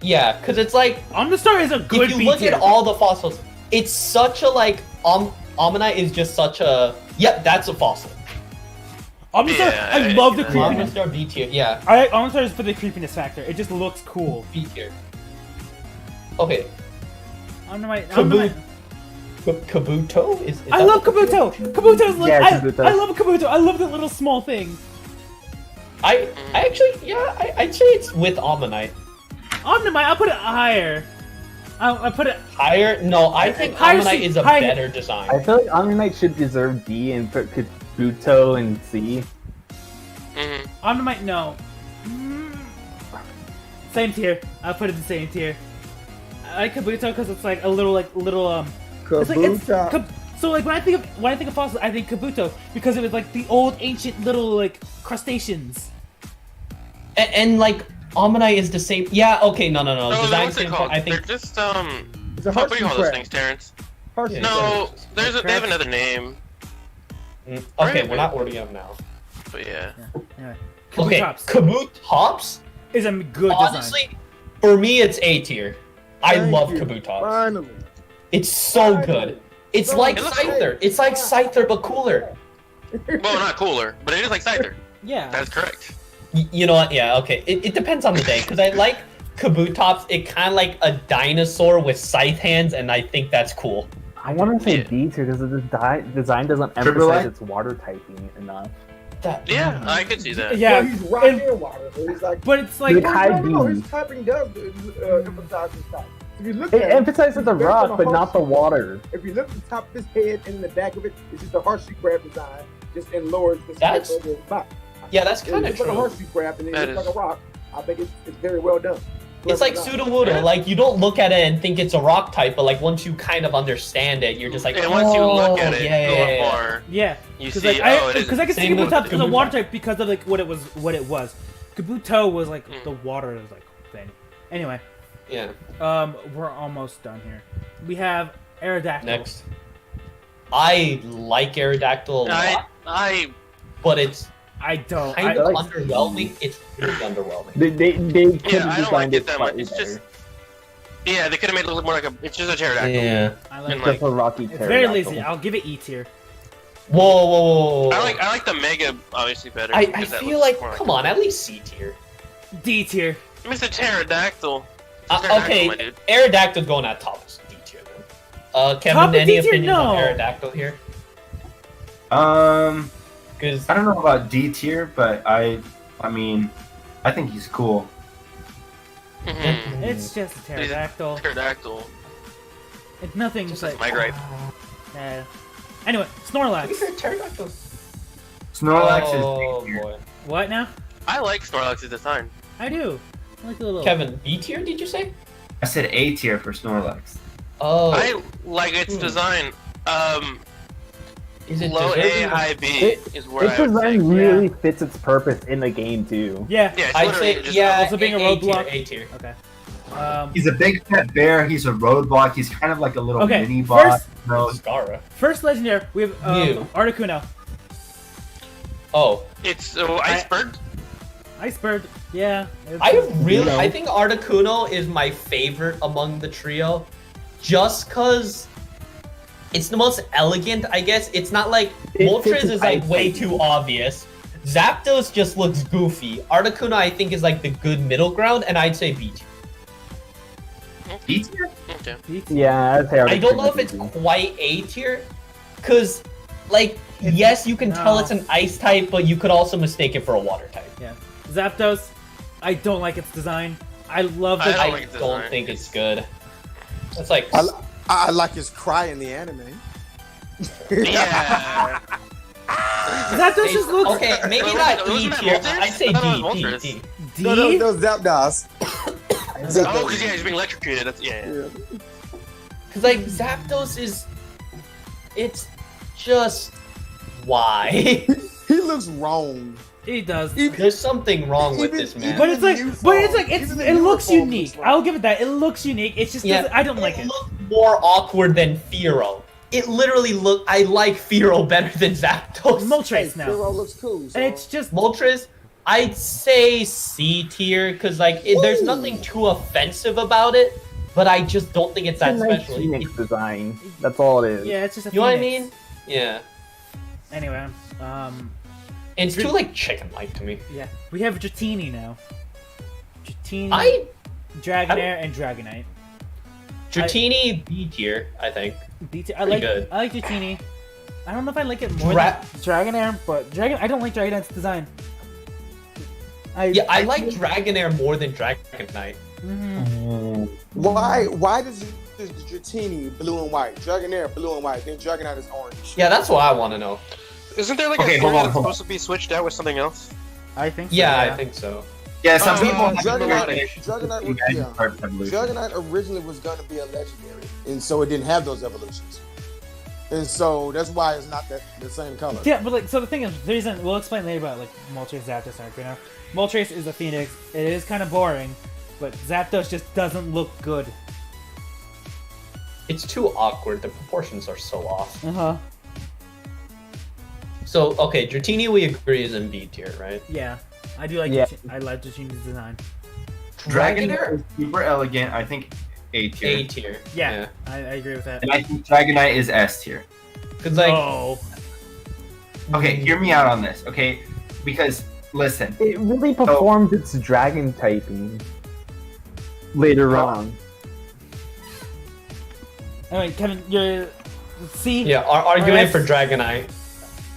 Yeah, because it's like Omnistar is a good if you B look tier. at all the fossils, it's such a like Omnite is just such a that's a fossil. Omnistar, Yeah, I I love see the that. creepiness. Omnistar B tier, yeah, Omnistar is for the creepiness factor. It just looks cool. B tier. Okay, Omnite. Kabuto. Kabuto is I that love what Kabuto. Kabuto's like Yeah, Kabuto. I love Kabuto. I love the little small thing. I actually I'd say it's with Omnite. Omnite, I'll put it higher. I put it. Higher? No, I think Higher Omnite C- is a higher- better I design. feel like Omnite should deserve D and put Kabuto in C. Mhm. Omnite, no. Same tier. I'll put it in the same tier. I like Kabuto because it's like a little It's like Kabuto. so like when I think of fossils, I think Kabuto because it was like the old ancient little like crustaceans. And like Omnite is the same. Yeah. Okay. No. Oh, Design what's it standpoint, called? I think. They're just It's a what do you call those crab. things, Terrence? Hershey No, crab. they have another name. Okay, Right. we're not ordering them now. But yeah. Anyway, Okay, Kabutops Kabutops. is a good design. Honestly, for me, it's A tier. I Thank love you. Kabutops. Finally. It's so good. It's No, like it looks Scyther. It's like Scyther, but cooler. Well, not cooler, but it is like Scyther. Yeah. That's correct. You know what? Yeah, okay. It depends on the day, because I like Kabutops. It kind of like a dinosaur with scythe hands, and I think that's cool. I want to say Yeah. D tier because the design doesn't Triple emphasize A? its water typing enough. That, Yeah, I could see that. Yeah, Well, he's rocking and- water. So he's like, but it's like Like high no, B. his typing does emphasize his type. If you look It at it, emphasizes the based rock, on but not the Hershey- water. If you look at the top of his head and the back of it, it's just a Hershey crab design, just in lowers the That's shape of his back. yeah, that's It kind of looks like a true. Hershey crab, and it That looks is- like a rock. I think it's very well done. It's like Clever design. Sudowoodo. Like, you don't look at it and think it's a rock type, but like once you kind of understand it, you're just like, And once you look at "Oh, it, yeah, go yeah, yeah." more, yeah. you Because see, like, oh, it is. because I can see Same with Kabutops as a Kabuto. water type because of like what it was. Kabuto was like the water was like thing. Anyway, Yeah. we're almost done here. We have Aerodactyl. Next. I like Aerodactyl a lot, I but it's I don't. kind I, of like- underwhelming. It's really underwhelming. They could Yeah, have I don't like designed it it that much. slightly It's better. just- yeah, they could have made it look more like a. It's just a pterodactyl. Yeah. I like And, it. like, Just a rocky It's very pterodactyl. lazy. I'll give it E tier. Whoa. I like the mega obviously better. I because that feel looks like, more come on, at least C tier. D tier. Mr. Pterodactyl. Pterodactyl, Okay, my dude. Aerodactyl's going at top D tier then. Kevin, Top of any D tier? opinions on No. Aerodactyl here? I Because don't know about D tier, but I mean, I think he's cool. It's just a pterodactyl. Pterodactyl. It's nothing. Just like, my gripe. Anyway, Snorlax. Snorlax Oh, is B tier. boy. What now? I like Snorlax's design. I do. I like the little. Kevin, B tier, did you say? I said A tier for Snorlax. Oh. I like its design. Is it Low A, deserving of- high B is where Its I would design say. really fits its purpose in the game too. Yeah. Yeah, it's I'd literally say, just yeah, Also being a roadblock. A tier. Okay. He's a big fat bear. He's a roadblock. He's kind of like a little Okay, mini boss. No, Scara. First legendary, we have Mew. Articuno. Oh. It's Iceberg. Iceberg. Yeah. I think Articuno is my favorite among the trio, just cause it's the most elegant, I guess. It's not like It Moltres fits is like its way type. too obvious. Zapdos just looks goofy. Articuno I think is like the good middle ground, and I'd say B tier. B tier? Okay. Yeah, I'd say I don't know if Articuno's it's easy. quite A tier, cause like yes, you can tell No. it's an ice type, but you could also mistake it for a water type. Yeah. Zapdos. I don't like its design. I love the. I don't I like the don't design. think it's good. It's like I like his cry in the anime. Yeah. Zapdos just looks. okay, maybe Wait, not wasn't E that tier. Moltres? I'd say I thought it D, was D, Moltres. D. D. No, Zapdos. Oh, because he's being electrocuted. That's yeah. Cause like Zapdos is, it's just why. He looks wrong. He does. There's something wrong with Even- this man. But it's like, New it Even the looks new form unique. looks wrong. I'll give it that. It looks unique. It's just, I don't like it. looked more awkward than Fearow. It literally looked. I like Fearow better than Zapdos. Moltres now. Hero looks cool. So. It's just, Moltres, I'd say C tier because like there's nothing too offensive about it, but I just don't think it's that It's a nice special. Phoenix design. That's all it is. yeah, it's just a You know what I phoenix. mean? Yeah. Anyway, And it's too like chicken-like to me. yeah, we have Dratini now. Dratini, I Dragonair, and Dragonite. Dratini B tier, I think. I Pretty good. like Dratini. I don't know if I like it more Dra- than Dragonair, but I don't like Dragonite's design. Yeah, I like Dragonair more than Dragonite. Mhm. Why does Dratini blue and white, Dragonair blue and white, then Dragonite is orange? Yeah, that's what I want to know. Isn't there like Okay, a hold story on, that's hold on. supposed to be switched out with something else? I think so. Yeah, I think so. Yeah, some people have Dragonite was- yeah. evolution. Dragonite originally was going to be a legendary, and so it didn't have those evolutions, and so that's why it's not the same color. Yeah, but like, so the thing is, the reason we'll explain later about like Moltres, Zapdos, and Articuno. Moltres is a phoenix. It is kind of boring, but Zapdos just doesn't look good. It's too awkward. The proportions are so off. Uh-huh. So, okay, Dratini we agree is in B tier, right? Yeah, I do like. Yeah. I like Dratini's design. Dragonair is super elegant. I think A tier. A tier. Yeah, I agree with that. And I think Dragonite is S tier. Because like, Oh, Okay, hear me out on this, okay? Because, listen, It really performed its dragon typing later on. anyway, Kevin, you're C. yeah, our argument Alright. for Dragonite.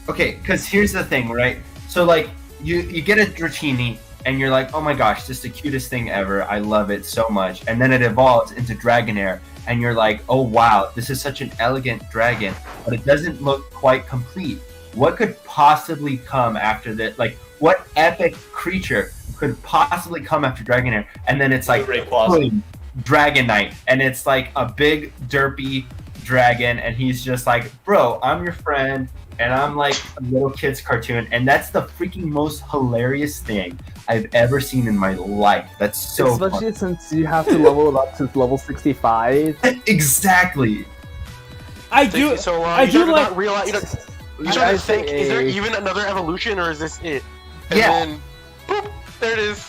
okay, because here's the thing, right? So, like, you get a Dratini, and you're like, oh my gosh, this is the cutest thing ever. I love it so much. And then it evolves into Dragonair, and you're like, oh wow, this is such an elegant dragon, but it doesn't look quite complete. What could possibly come after that? Like, what epic creature could possibly come after Dragonair? And then it's like, Rayquaza. boom, Dragonite, and it's like a big derpy dragon, and he's just like, bro, I'm your friend, and I'm like a little kid's cartoon, and that's the freaking most hilarious thing I've ever seen in my life. That's so Especially since you have to level it up to level 65. fun. Exactly. I Thank do. you so long. I do like. Not realize, you I start to say think, is there A. even another evolution, or is this it? And Yeah. then, boop, there it is.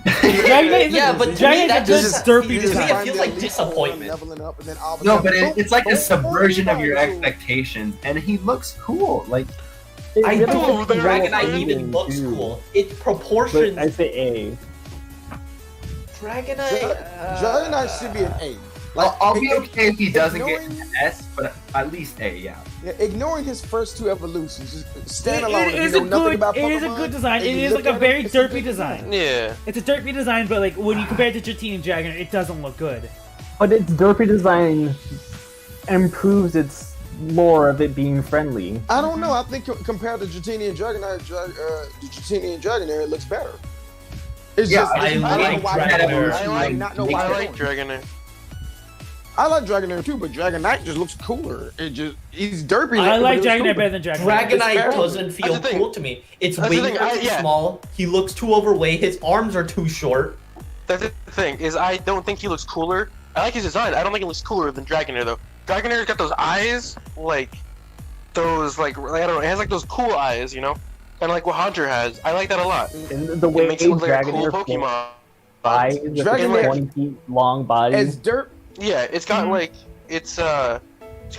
Dragonite is Yeah, a, but to me Dragonite that is just- a derpy to me design. it feels like disappointment. Leveling up, and then all of a No, sudden, but boom, it's like a boom, subversion boom, of your boom. expectations, and he looks cool. Like, It I really don't fits the think Dragonite dragon even typing, looks too. cool. Its But proportions. I say A. Dragonite. Dragonite should be an A. I'll be okay if he doesn't get ignoring- an S, but at least A, yeah. ignoring his first two evolutions, just stand It alone. is If a you know nothing good. about It is a Pokemon, good design. and It you is look like a at very it's a derpy good design. Yeah. It's a derpy design, but like when you compare it to Dratini and Dragonair, it doesn't look good. But its derpy design improves its lore of it being friendly. I don't know. I think compared to Dratini and Dragonair, Dratini and Dragonair, it looks better. It's Yeah, just I don't know like why Dragonair. I do not know why I they're like doing it. Dragonair. I like Dragonair too, but Dragonite just looks cooler. He's derpy. I like but it Dragonair looks better than Dragonair. Dragonite fair. doesn't feel That's the thing. cool to me. Its That's the wings thing, are too yeah. small. He looks too overweight. His arms are too short. That's the thing, is I don't think he looks cooler. I like his design. I don't think he looks cooler than Dragonair though. Dragonair's got those eyes, like those like I don't know. It has like those cool eyes, you know, kind of like what Hunter has. I like that a lot. And the It way makes it look like a cool Dragonair Pokemon. flies with its Dragonair- 20 feet long body. As dirt, Yeah, it's got like it's got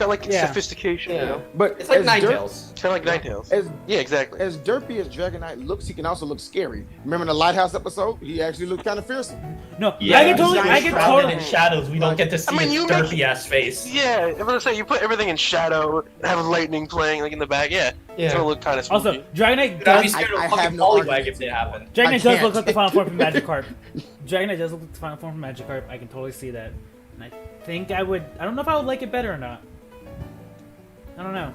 like Yeah. sophistication, you know. but It's like as dirt- Ninetales. It's kind of like Ninetales. As Yeah, exactly. as derpy as Dragonite looks, he can also look scary. Remember the Lighthouse episode? He actually looked kind of fearsome. No, Yeah, I can totally. he's I can Shrouded totally. in shadows. We don't get to see I mean, his you make- derpy ass face. Yeah, I'm gonna say you put everything in shadow, have lightning playing like in the back. Yeah, it's gonna look kind of spooky. Also, Dragonite Dude, I'd be does. scared I of have fucking no Poliwag arguments. if it happened. Dragonite I does can't. look like the final form from Magikarp. Dragonite does look like the final form from Magikarp. I can totally see that. And I think I would. I don't know if I would like it better or not. I don't know.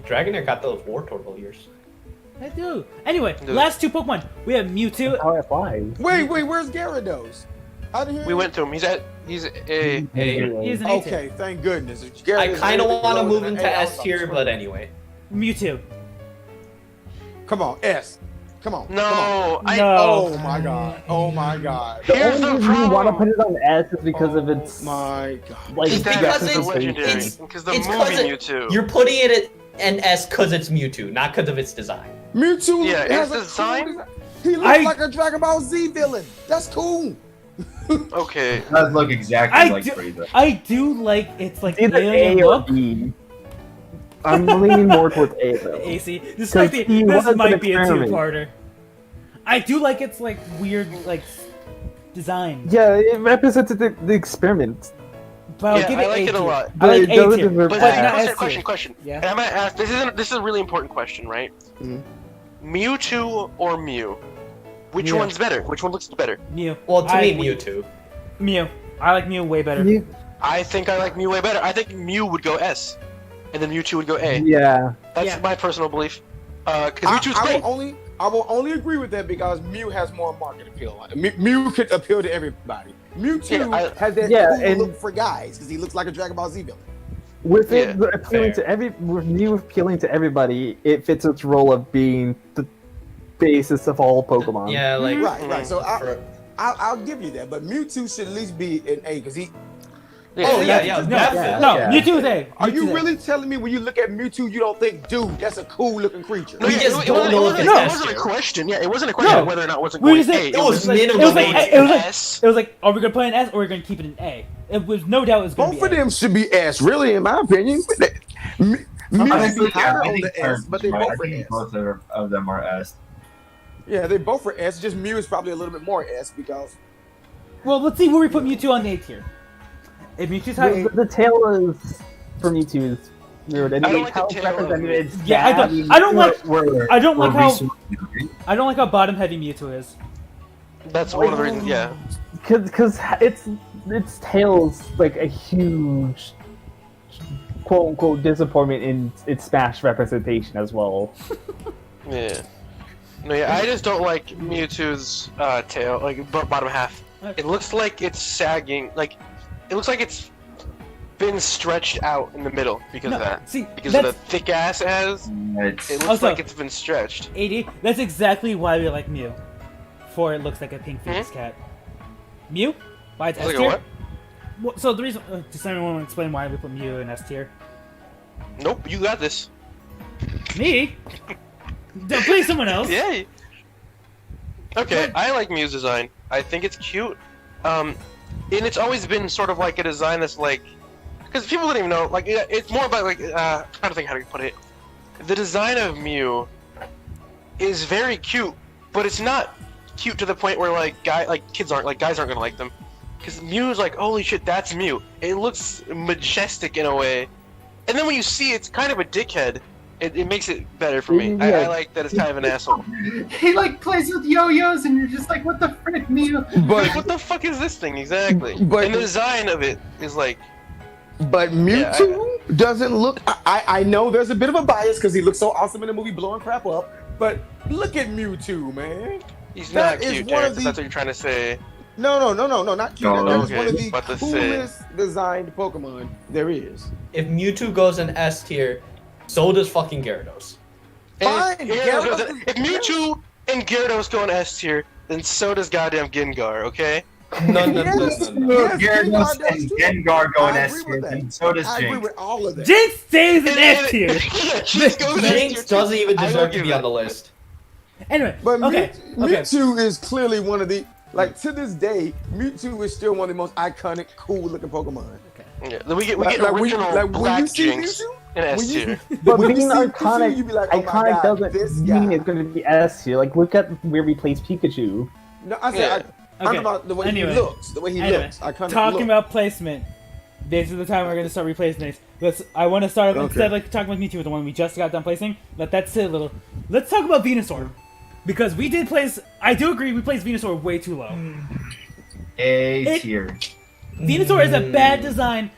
Dragonair got those war turtle ears. I do. Anyway, Dude. last two Pokemon. We have Mewtwo. How it flies. Wait, where's Gyarados? I didn't hear We him. went to him. He's a He's an A tier. Okay, thank goodness. I Gyarados kind of is want to lower move than into A, S tier, but anyway. Mewtwo. Come on, S. Come on. Come on. No, I. No. Oh my god. Oh my god. The Here's only the reason you want to put problem. it on S is because of Oh its my god. like It's because representation. it's- legendary. it's- Because the it's movie 'cause it- Mewtwo. You're putting it at an S because it's Mewtwo, not because of its design. Mewtwo Yeah, has his a design- cool design. He looks I- like a Dragon Ball Z villain. That's cool. Okay. It does look exactly I like do- Frieza. I do like it's like Either alien A or look. B. I'm leaning more towards A though. AC. This might be. he This was might an be a experiment. two-parter. I do like its like weird like design. Yeah, it represents the experiment. But I'll Yeah, give I it like A it a tier. lot. I But like it A doesn't tier. deserve But But not S tier. question. Yeah. And I'm gonna ask. This is a really important question, right? Mhm. Mewtwo or Mew? Which Mew. one's better? Which one looks better? Mew. Well, to I- me, Mewtwo. Mew. I like Mew way better. I think I like Mew way better. I think Mew would go S, and then Mewtwo would go A. Yeah. That's Yeah. my personal belief. Because Mewtwo's great. I will only agree with that because Mew has more market appeal. Mew could appeal to everybody. Mewtwo Yeah, has that Yeah, cool and- look for guys because he looks like a Dragon Ball Z villain. With Yeah, it appealing to with Mew appealing to everybody, it fits its role of being the basis of all Pokemon. Yeah, like Right. So for- I'll give you that, but Mewtwo should at least be an A because he. Oh yeah, yeah, yeah, No, definitely. no, Yeah. Mewtwo is A. Are you Mewtwo's A. really telling me when you look at Mewtwo, you don't think, dude, that's a cool looking creature? No, We yeah, just it don't wasn't- know it if wasn't, it's it S wasn't a tier. question. Yeah, it wasn't a question No. whether or not it wasn't We going just A. said- It was like- minimum it was like- A it was like- S. It was like, are we gonna play an S or are we gonna keep it an A? It was no doubt it was gonna Both be of A. them should be S, really, in my opinion. Mew should Honestly, be higher I on think the S, terms, but they right? both I are think S. both of them are S. Yeah, they both are S. Just Mew is probably a little bit more S because Well, let's see where we put Mewtwo on the A tier. If Mewtwo's high, The tail is for Mewtwo is weird. And I don't the like the how tail it's represented of is Yeah, I don't- gabbing I don't like- where- I don't like how Or I don't like how bottom heavy Mewtwo is. That's one of the reasons. Yeah. because its tail is like a huge quote unquote disappointment in its Smash representation as well. Yeah. No, yeah, I just don't like Mewtwo's tail, like bottom half. It looks like it's sagging, like it looks like it's been stretched out in the middle because No, of that. see, Because of the that's thick ass it has, it looks Also- like it's been stretched. 80. That's exactly why we like Mew. For it looks like a pink Phoenix cat. Mew? Why it's S Like a tier? what? Well, so the reason, does anyone want to explain why we put Mew in S tier? Nope, you got this. Me? Don't play someone else. Yeah. Okay, I like Mew's design. I think it's cute. And it's always been sort of like a design that's like, because people don't even know. Like, it's more about like, I'm trying to think how to put it. The design of Mew is very cute, but it's not cute to the point where like guys aren't gonna like them. because Mew is like, holy shit, that's Mew. It looks majestic in a way, and then when you see it's kind of a dickhead, it makes it better for me. I like that it's kind of an asshole. He like plays with yo-yos, and you're just like, what the frick, Mew? But Like, what the fuck is this thing exactly? But- and the design of it is like, But Mewtwo doesn't look. I know there's a bit of a bias because he looks so awesome in the movie, blowing crap up. But look at Mewtwo, man. he's That not is cute, one of Terrence. the- That's what you're trying to say. No, not cute. No, That is okay, one of the about to say. coolest designed Pokemon there is. If Mewtwo goes in S tier, so does fucking Gyarados. Fine, And Gyarados if Mewtwo and Gyarados go in S tier, then so does goddamn Gengar, okay? No. Yes. Gyarados Gengar does and too. Gengar go in I S agree tier, with that. and so does I agree Jinx. with all of that. Jinx stays in S tier. Yeah, Jinx goes in S tier Jinx too. doesn't even I will deserve to give be that. on the list. Anyway, But okay. Mewtwo is clearly one of the, like, to this day, Mewtwo is still one of the most iconic, cool-looking Pokemon. Yeah, then we get Like when original when Black you see Jinx Mewtwo, in S when you- tier. But when you being see iconic, Mewtwo, you be like, oh my iconic God, doesn't this mean guy. it's going to be S tier. Like, look at where we place Pikachu. No, I said, Yeah. I'm Okay. about the way Anyway. he looks. The way he Anyway, looks. Iconic talking look. about placement. This is the time we're gonna start replacing these. I want to start Okay. instead of like talking about Mewtwo, the one we just got done placing. Let that sit a little. Let's talk about Venusaur, because we did place. I do agree we placed Venusaur way too low. A tier. Venusaur is a bad design,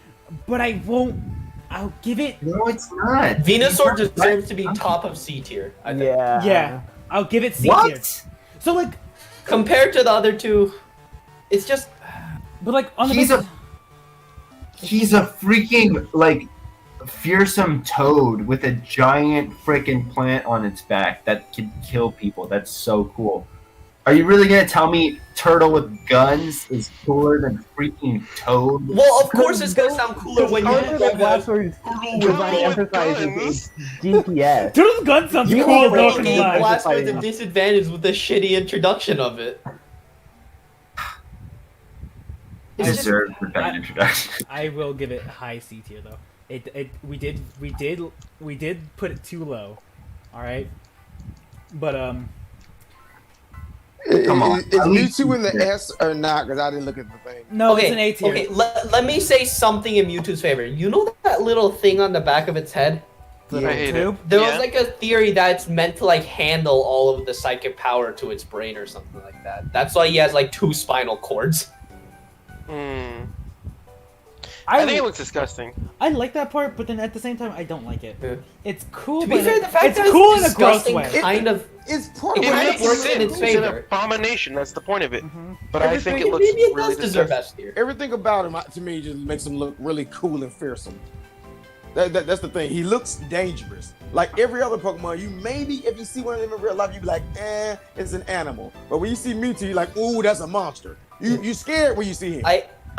but I'll give it. No, it's not. Venusaur deserves to be top of C tier. I think. Yeah. Yeah, I'll give it C tier. What? So like, Compared to the other two, it's just but like on the He's basis- He's a freaking like fearsome toad with a giant freaking plant on its back that can kill people. That's so cool. Are you really gonna tell me turtle with guns is cooler than freaking toad? well, of course it's gonna sound cooler when you Under that last word design emphasizes DPS. Turtle's gun sounds You cool. know, Not gonna Game lie. Blast with a disadvantage with the shitty introduction of it. It's just, Deserves the bad introduction. I will give it high C tier though. We did put it too low. All right, but Come on. Is At least Mewtwo in the tier. S or not? Because I didn't look at the thing. no, okay, it's an A tier. okay. Let me say something in Mewtwo's favor. You know that little thing on the back of its head? The I little hate tube. There Yeah. was like a theory that it's meant to like handle all of the psychic power to its brain or something like that. That's why he has like 2 spinal cords. I think it looks disgusting. I like that part, but then at the same time, I don't like it. Yeah. It's cool, To but be fair, the fact it's that cool it's in a gross disgusting way. kind of It's part It of might what have makes worked it in its cool. It's an favor. abomination. That's the point of it. Mhm. But I think it maybe looks it really does deserve disgusting. S tier. Everything about him, to me, just makes him look really cool and fearsome. That's the thing. He looks dangerous. Like every other Pokemon, you maybe, if you see one of them in real life, you be like, it's an animal. But when you see Mewtwo, you're like, ooh, that's a monster. You scared when you see him.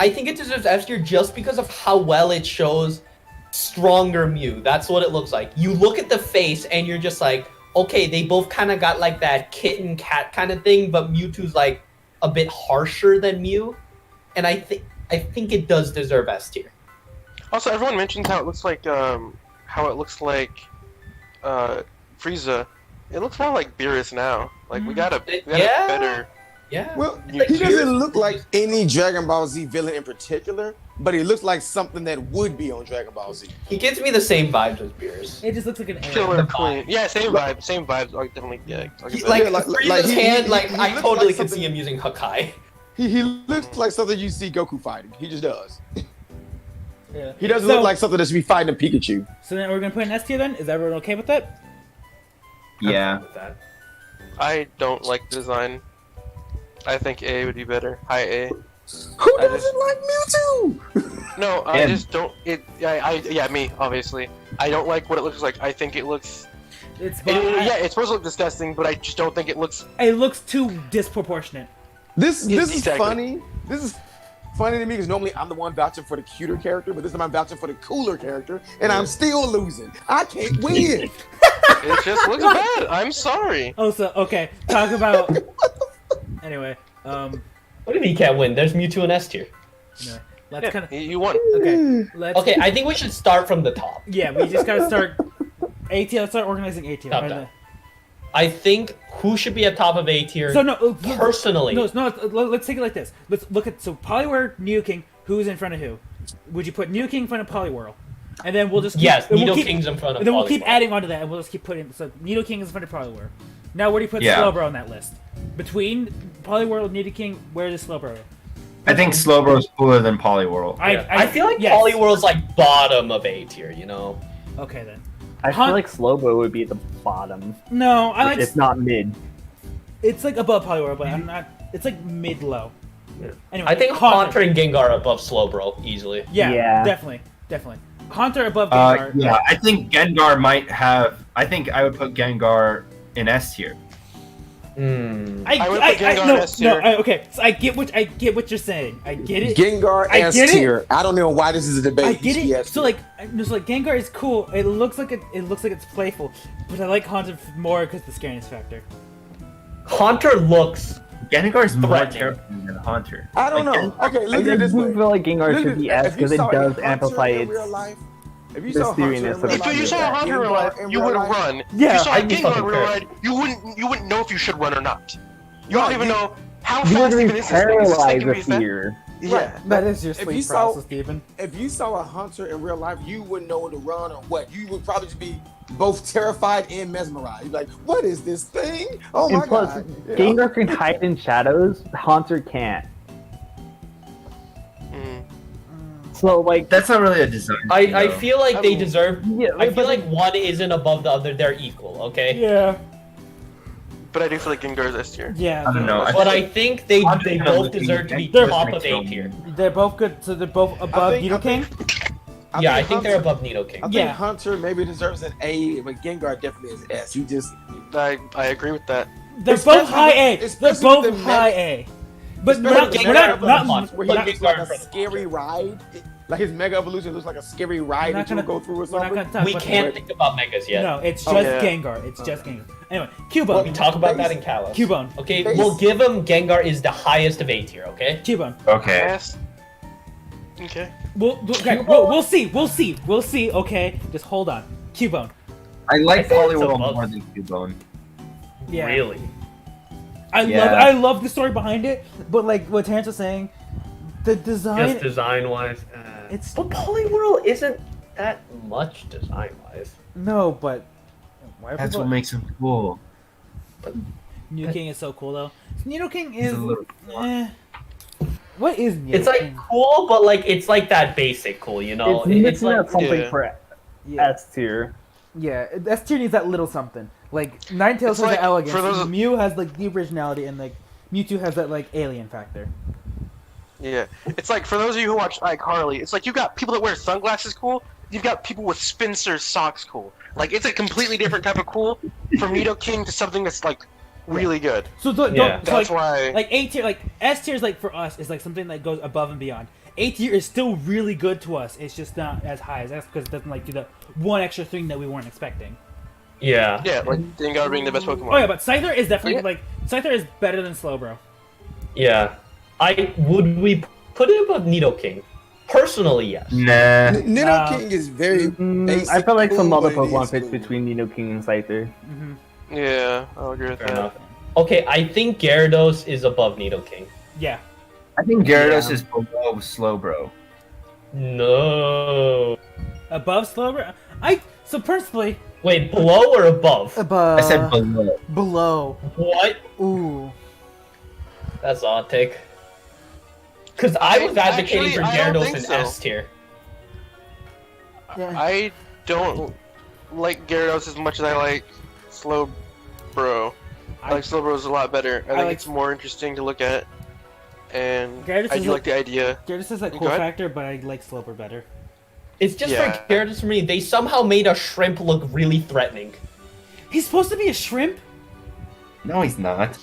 I think it deserves F tier just because of how well it shows stronger Mew. That's what it looks like. You look at the face and you're just like, okay, they both kind of got like that kitten cat kind of thing, but Mewtwo's like a bit harsher than Mew, and I think it does deserve S tier. Also, everyone mentions how it looks like Frieza. It looks more like Beerus now. Like we got a Yeah. better. Yeah. Well, Like, he doesn't Beerus- look like any Dragon Ball Z villain in particular, but he looks like something that would be on Dragon Ball Z. He gives me the same vibes as Beerus. It just looks like an A. Killer Queen. Yeah, same vibe. Same vibes. Are definitely. Yeah. I'll give that. Like, Yeah, like- Frieza's like, he hand, like I looks totally like can something- see him using Hakai. He looks like something you see Goku fighting. He just does. Yeah. He doesn't So- look like something that should be fighting a Pikachu. So then we're gonna put an S tier then. Is everyone okay with that? Yeah. With that. I don't like the design. I think A would be better. High A. Who I doesn't like Mewtwo? No, I Him. just don't. Yeah, me obviously. I don't like what it looks like. I think it looks. It's Yeah, it's supposed to look disgusting, but I just don't think it looks. it looks too disproportionate. This is exactly. funny. This is funny to me because normally I'm the one vouching for the cuter character, but this time I'm vouching for the cooler character, and I'm still losing. I can't win. It just looks bad. I'm sorry. Oh, so okay. Talk about. Anyway, What do you mean you can't win? There's Mewtwo and S tier. anyway, let's Yeah, kind of. you won. Okay, let's. Okay, I think we should start from the top. Yeah, we just gotta start. A tier. Let's start organizing A tier. Top Right down. there. I think who should be at top of A tier? So no, personally. No, let's take it like this. Let's look at Poliwhirl, Nidoking. Who's in front of who? Would you put Nidoking in front of Poliwhirl? And then we'll just Nidoking's in front of. And then we'll keep Poliwhirl. adding on to that, and we'll just keep putting. So Nidoking is in front of Poliwhirl. Now where do you put Yeah. Slowbro on that list? Between Poliwhirl and Nidoking, where is Slowbro? I think Slowbro's cooler than Poliwhirl. I feel like yes. Poliwhirl's like bottom of A tier, you know. Okay then. I feel like Slowbro would be at the bottom. No, I like. It's not mid. It's like above Poliwhirl, but I'm not. It's like mid-low. Yeah. Anyway, I think Haunter and Gengar are above Slowbro easily. Yeah, definitely. Haunter above Gengar. Yeah, I think Gengar might have. I think I would put Gengar in S tier. I would put Gengar in S tier. Okay, so I get what you're saying. I get it. Gengar S tier. I don't know why this is a debate. I get it. So like Gengar is cool. It looks like it's playful, but I like Haunter more because the scariness factor. Haunter looks. Gengar's more threatening terrifying than Haunter. I don't know. Okay, look at I it this way. feel like Gengar should be S because it does amplify in its. real life. If you saw Hunter in mysterious real of life, If you saw Hunter in real life, you wouldn't run. Yeah, If you saw I'd be Gengar in fucking real pissed. life, you wouldn't know if you should run or not. You No, don't even know how You fast would even be is this thing. Is this thing paralyzed gonna be with fast? fear. Yeah, That is your if sleep you saw- process, Steven. if you saw a Hunter in real life, you wouldn't know when to run or what. You would probably just be both terrified and mesmerized. You'd be like, "What is this thing? Oh my And plus, god!" You know? Gengar can hide in shadows. Haunter can't. Mm. So like, That's not really a design. I though. feel like they deserve. yeah, I feel but like one isn't above the other. They're equal. Okay. Yeah. But I do feel like Gengar is S tier. Yeah. I don't know. But I think they Haunter both looking deserve to be Gengar top makes of A no tier. They're both good. So they're both above think- I Nidoking. Yeah, I think Hunter- they're above Nidoking. I think Yeah. Hunter maybe deserves an A, but Gengar definitely is S. He just I agree with that. They're Especially both high A. with- They're especially both with the high A. But we're Especially not. with We're the not. Mega Not. where We're he not. looks like a scary ride. Like his Mega Evolution looks like a scary ride We're that not you gonna go through or We're not something. gonna talk We about can't that. think about megas yet. No, it's Oh, just yeah. Gengar. It's just Gengar. Anyway, We Cubone. talk about that in Kalos. Cubone. Okay, Base- we'll give him Gengar is the highest of A tier. Okay. Cubone. Okay. S. Okay. We'll see. Okay, just hold on. Cubone. I like I think it's Poliwhirl above- more than Cubone. Yeah. Really. Yeah. I love the story behind it, but like what Terrence was saying, the design. Just design wise. It's But Poliwhirl isn't that much design wise. no, but why are That's people? what makes him cool. Nidoking is so cool though. Nidoking He's is. a little. What is Nidoking? It's like cool, but like it's like that basic cool, you know. it's not something Yeah. for yeah, S tier. yeah. S tier needs that little something. Like Ninetales has It's like, the elegance, for those- and Mew has like the originality, and like Mewtwo has that like alien factor. Yeah. It's like for those of you who watch iCarly, it's like you got people that wear sunglasses cool. You've got people with Spencer socks cool. Like it's a completely different type of cool from Nidoking to something that's like really good. So don't, Yeah. so, That's like, why. like A tier, like S tier is like for us is like something that goes above and beyond. A tier is still really good to us. It's just not as high as S because it doesn't like do the one extra thing that we weren't expecting. Yeah. Yeah, like Gengar being the best Pokemon. Oh yeah, but Scyther is definitely Yeah. like Scyther is better than Slowbro. Yeah. Would we put it above Nidoking? Personally, yes. Nah. Nidoking is very basic. I feel like some cool, other but it Pokemon is fits cool. between Nidoking and Scyther. Yeah, I'll agree with Fair that. enough. Okay, I think Gyarados is above Nidoking. Yeah. I think Gyarados Yeah. is below Slowbro. No. Above Slowbro? So personally Wait, below or above? above I said below. below. What? Ooh. That's odd take. Because I was advocating for Actually, I don't Gyarados think in so. S tier. Yeah. I don't like Gyarados as much as I like Slowbro. I like Slowbro's a lot better. I think like- it's more interesting to look at. And Gyarados I is do like the idea. Gyarados is like Go cool ahead. factor, but I like Slowbro better. It's just Yeah. for Gyarados for me. They somehow made a shrimp look really threatening. He's supposed to be a shrimp? No, he's not.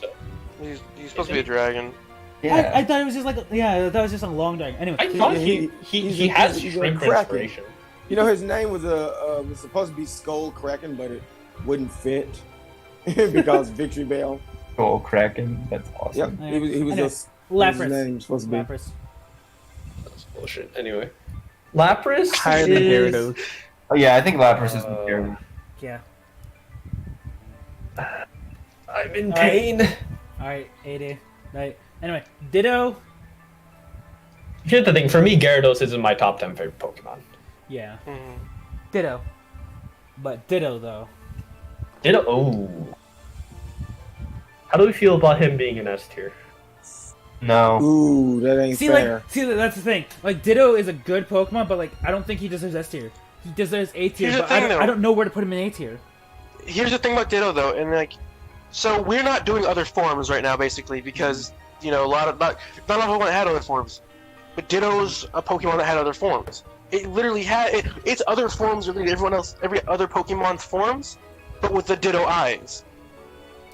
He's supposed to be a dragon. Yeah. I thought it was just like that was just a long dragon. Anyway, I thought he- he he's has he's a shrimp Kraken. inspiration. You know, his name was was supposed to be Skull Kraken, but it wouldn't fit because Victory Bell. Cool, Kraken. That's awesome. Yep, he was Anyway, just what was his Lapras. name supposed to be. Lapras. That's bullshit. Anyway, Lapras Higher than is... Gyarados. Oh yeah, I think Lapras is Uh, Gyarados. Yeah. I'm in pain. All right, 80. Right. Anyway, Ditto. Here's the thing. For me, Gyarados isn't my top 10 favorite Pokemon. Yeah. Ditto. But Ditto though. Ditto. Oh. How do we feel about him being an S tier? No. Ooh, that ain't fair. That's the thing. Like Ditto is a good Pokemon, but like I don't think he deserves S tier. He deserves A tier, Here's the but thing, I don't know where to put him in A tier. Here's the thing about Ditto though, and like, so we're not doing other forms right now, basically, because you know not a lot of Pokemon had other forms, but Ditto's a Pokemon that had other forms. It literally had its other forms related to every other Pokemon's forms, but with the Ditto eyes.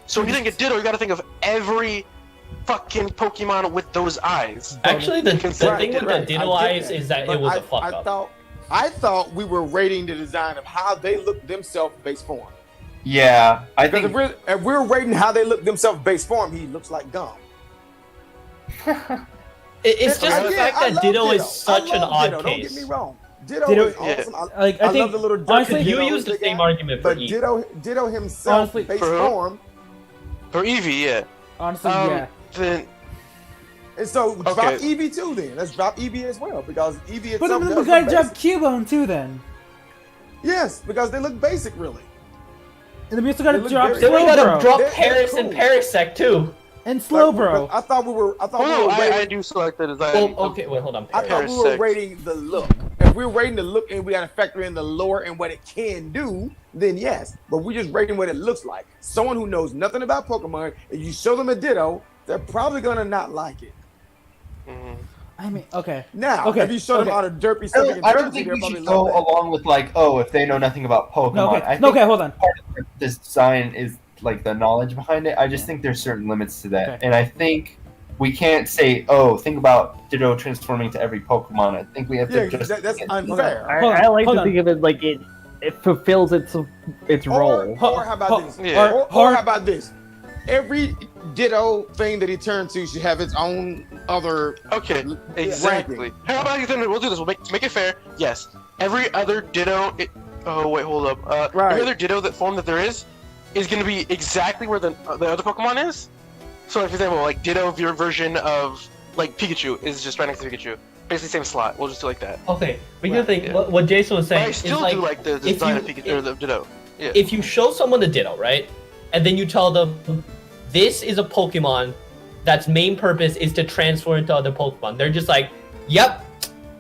So when you think of Ditto, you got to think of every fucking Pokemon with those eyes. Actually, the thing with the Ditto eyes is that it was a fuck up. I thought we were rating the design of how they look themselves base form. Yeah, I think if we're rating how they look themselves base form, he looks like gum. It's just the fact that Ditto is such an odd case. Don't get me wrong. Ditto is awesome. I think, love the little honestly, you use the same argument for Eevee. Ditto himself, base form. For Eevee, yeah. Honestly, yeah. Then, and so drop Eevee too then. Let's drop Eevee as well, because Eevee itself But then we does gotta look drop basic. Cubone too then. Yes, because they look basic really. And then we also gotta They look drop very- Then we Slowbro. gotta drop They're Paris and cool. Parasect too. And Slowbro. I thought we were. I do select the design. Oh, okay, wait, hold on. I thought we were rating the look. If we're rating the look and we gotta factor in the lore and what it can do, then yes. But we're just rating what it looks like. Someone who knows nothing about Pokemon, and you show them a Ditto, they're probably gonna not like it. I mean, okay. Now, if you show them how to derpy something, I don't think we should go along with like, oh, if they know nothing about Pokemon. No, okay. I think Hold on. part of the design is like the knowledge behind it. I just think there's certain limits to that, and I think we can't say, oh, think about Ditto transforming to every Pokemon. I think we have to just. That's unfair. I like to think of it like it fulfills its role. Or how about this? Yeah. Or how about this? Every Ditto thing that he turns to should have its own other. Okay, exactly. How about we'll do this? We'll make it fair. Yes, every other Ditto. Oh wait, hold up. Every other Ditto form that there is going to be exactly where the other Pokemon is. So, like, for example, like Ditto, your version of like Pikachu is just right next to Pikachu. Basically, same slot. We'll just do like that. Okay, but here's the thing. What Jason was saying But I still is do like the design of Pikachu or the Ditto. Yeah. If you show someone a Ditto, right, and then you tell them this is a Pokemon that's main purpose is to transfer into other Pokemon, they're just like, "Yep,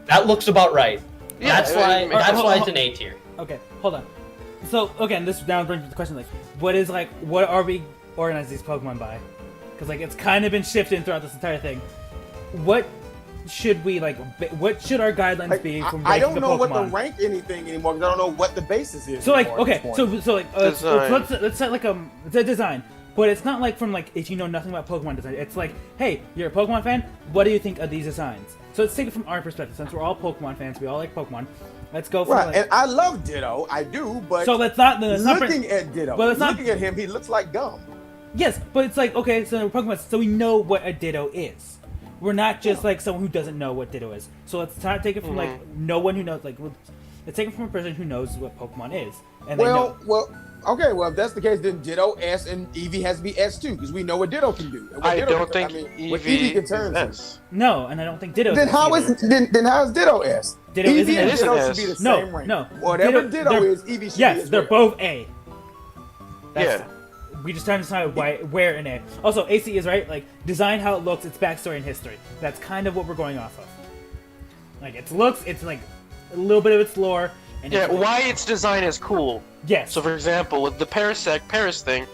that looks about right." Yeah, that's why it's an A tier. Okay, hold on. So, and this now brings me to the question, like, what are we organizing these Pokemon by? Because, like, it's kind of been shifting throughout this entire thing. What should we, what should our guidelines be from ranking I don't know a Pokemon? what to rank anything anymore, because I don't know what the basis is. So, like, anymore at okay, this point. let's set, like, it's a design. But it's not like from, like, if you know nothing about Pokemon design. It's like, hey, you're a Pokemon fan, what do you think of these designs? So let's take it from our perspective, since we're all Pokemon fans, we all like Pokemon. Let's go for and I love Ditto, I do, but so let's not looking at Ditto, but looking at him, he looks like gum. Yes, but it's like, okay, so we're Pokemon, so we know what a Ditto is. We're not just like someone who doesn't know what Ditto is. So let's not take it from like no one who knows. Like, let's take it from a person who knows what Pokemon is. And well, if that's the case, then Ditto S and Eevee has to be S too, because we know what Ditto can do. I don't think Eevee can turn is S. No, and I don't think Ditto. Then how is Ditto S? Ditto Eevee and isn't Ditto S. should be the same rank. No, whatever Ditto is, Eevee should be as yes, they're both A. Yeah. We just trying to decide where in A. Also, AC is right. Like, design how it looks, its backstory and history. That's kind of what we're going off of. Like, its looks, it's like a little bit of its lore. And why its design is cool. Yes. So, for example, with the Paris thing,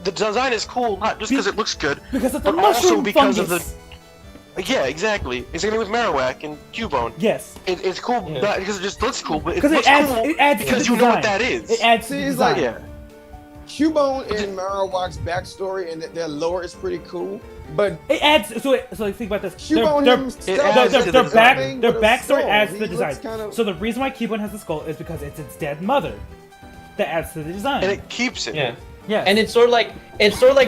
the design is cool not just because it looks good, because it's a but also mushroom because fungus. of the. Yeah, exactly. It's gonna be with Marowak and Cubone. Yes. It's cool not because it just looks cool, but it Because looks cool it adds because to the you know what design. that is. It adds to the design. Like, Cubone and Marowak's backstory and their lore is pretty cool, but it adds. So think about this. Cubone their backstory adds to the design. So the reason why Cubone has the skull is because it's its dead mother. That adds to the design. And it keeps it. Yeah. Yeah. And it's sort of like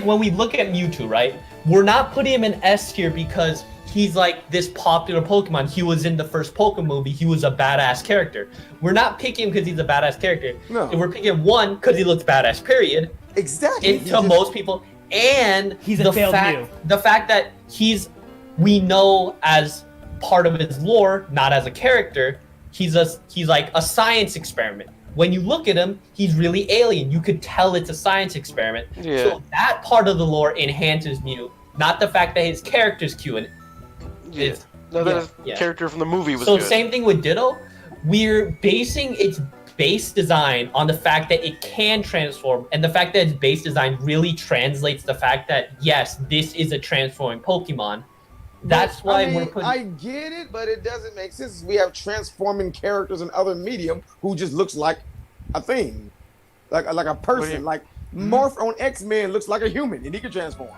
when we look at Mewtwo, right? We're not putting him in S tier because he's like this popular Pokemon. He was in the first Pokemon movie. He was a badass character. We're not picking him because he's a badass character. No. We're picking him, one, because he looks badass, period. Exactly. To most people. and He's a failed Mew. the fact that we know as part of his lore, not as a character, he's like a science experiment. When you look at him, he's really alien. You could tell it's a science experiment. Yeah. So that part of the lore enhances Mew, not the fact that his character's cute. And Yeah. No, that character from the movie was so good. same thing with Ditto. We're basing its base design on the fact that it can transform, and the fact that its base design really translates the fact that yes, this is a transforming Pokemon. That's why we're putting. I get it, but it doesn't make sense. We have transforming characters in other medium who just looks like a thing, like a person. Like Morph on X-Men looks like a human and he can transform.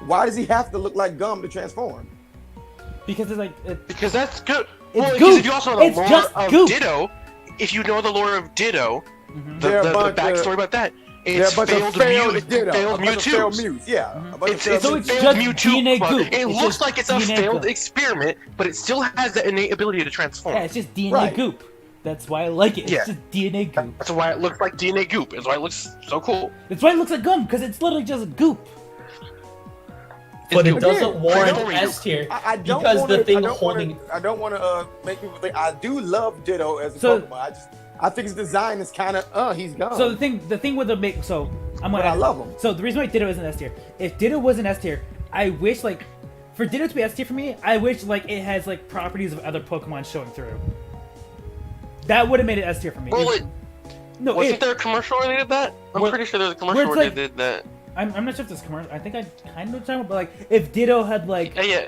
Why does he have to look like Gum to transform? Because it's like because that's good. It's Well, goop. if you also know the It's lore just of goop. Ditto, if you know the lore of Ditto, They're a the bunch backstory of- about that, They're it's a bunch of failed Ditto, failed a bunch of failed Mewtwo's. Mews. Yeah, a bunch of It's failed So Mews. it's failed just Mewtwo. DNA but goop. It It's looks just like it's a DNA failed goop. experiment, but it still has the innate ability to transform. yeah, it's just DNA Right. goop. That's why I like it. It's Yeah. just DNA goop. That's why it looks like DNA goop. That's why it looks so cool. That's why it looks like gum, because it's literally just goop. But it Again, doesn't warrant I don't- S tier I don't because wanna, the thing I don't holding. Wanna, I don't want to make people think I do love Ditto as a So- Pokemon. I think his design is kind of he's gone. So the thing with the make, so I'm gonna. But I love him. So the reason why Ditto isn't S tier, if Ditto was an S tier, I wish like, for Ditto to be S tier for me, I wish like it has like properties of other Pokemon showing through. That would have made it S tier for me. Well, No, wasn't there a commercial where they did that? I'm Where- pretty sure there was a where commercial it's where like- they did that. I'm not sure if this commercial. I think I kind of know what you're talking about, but like if Ditto had like Yeah.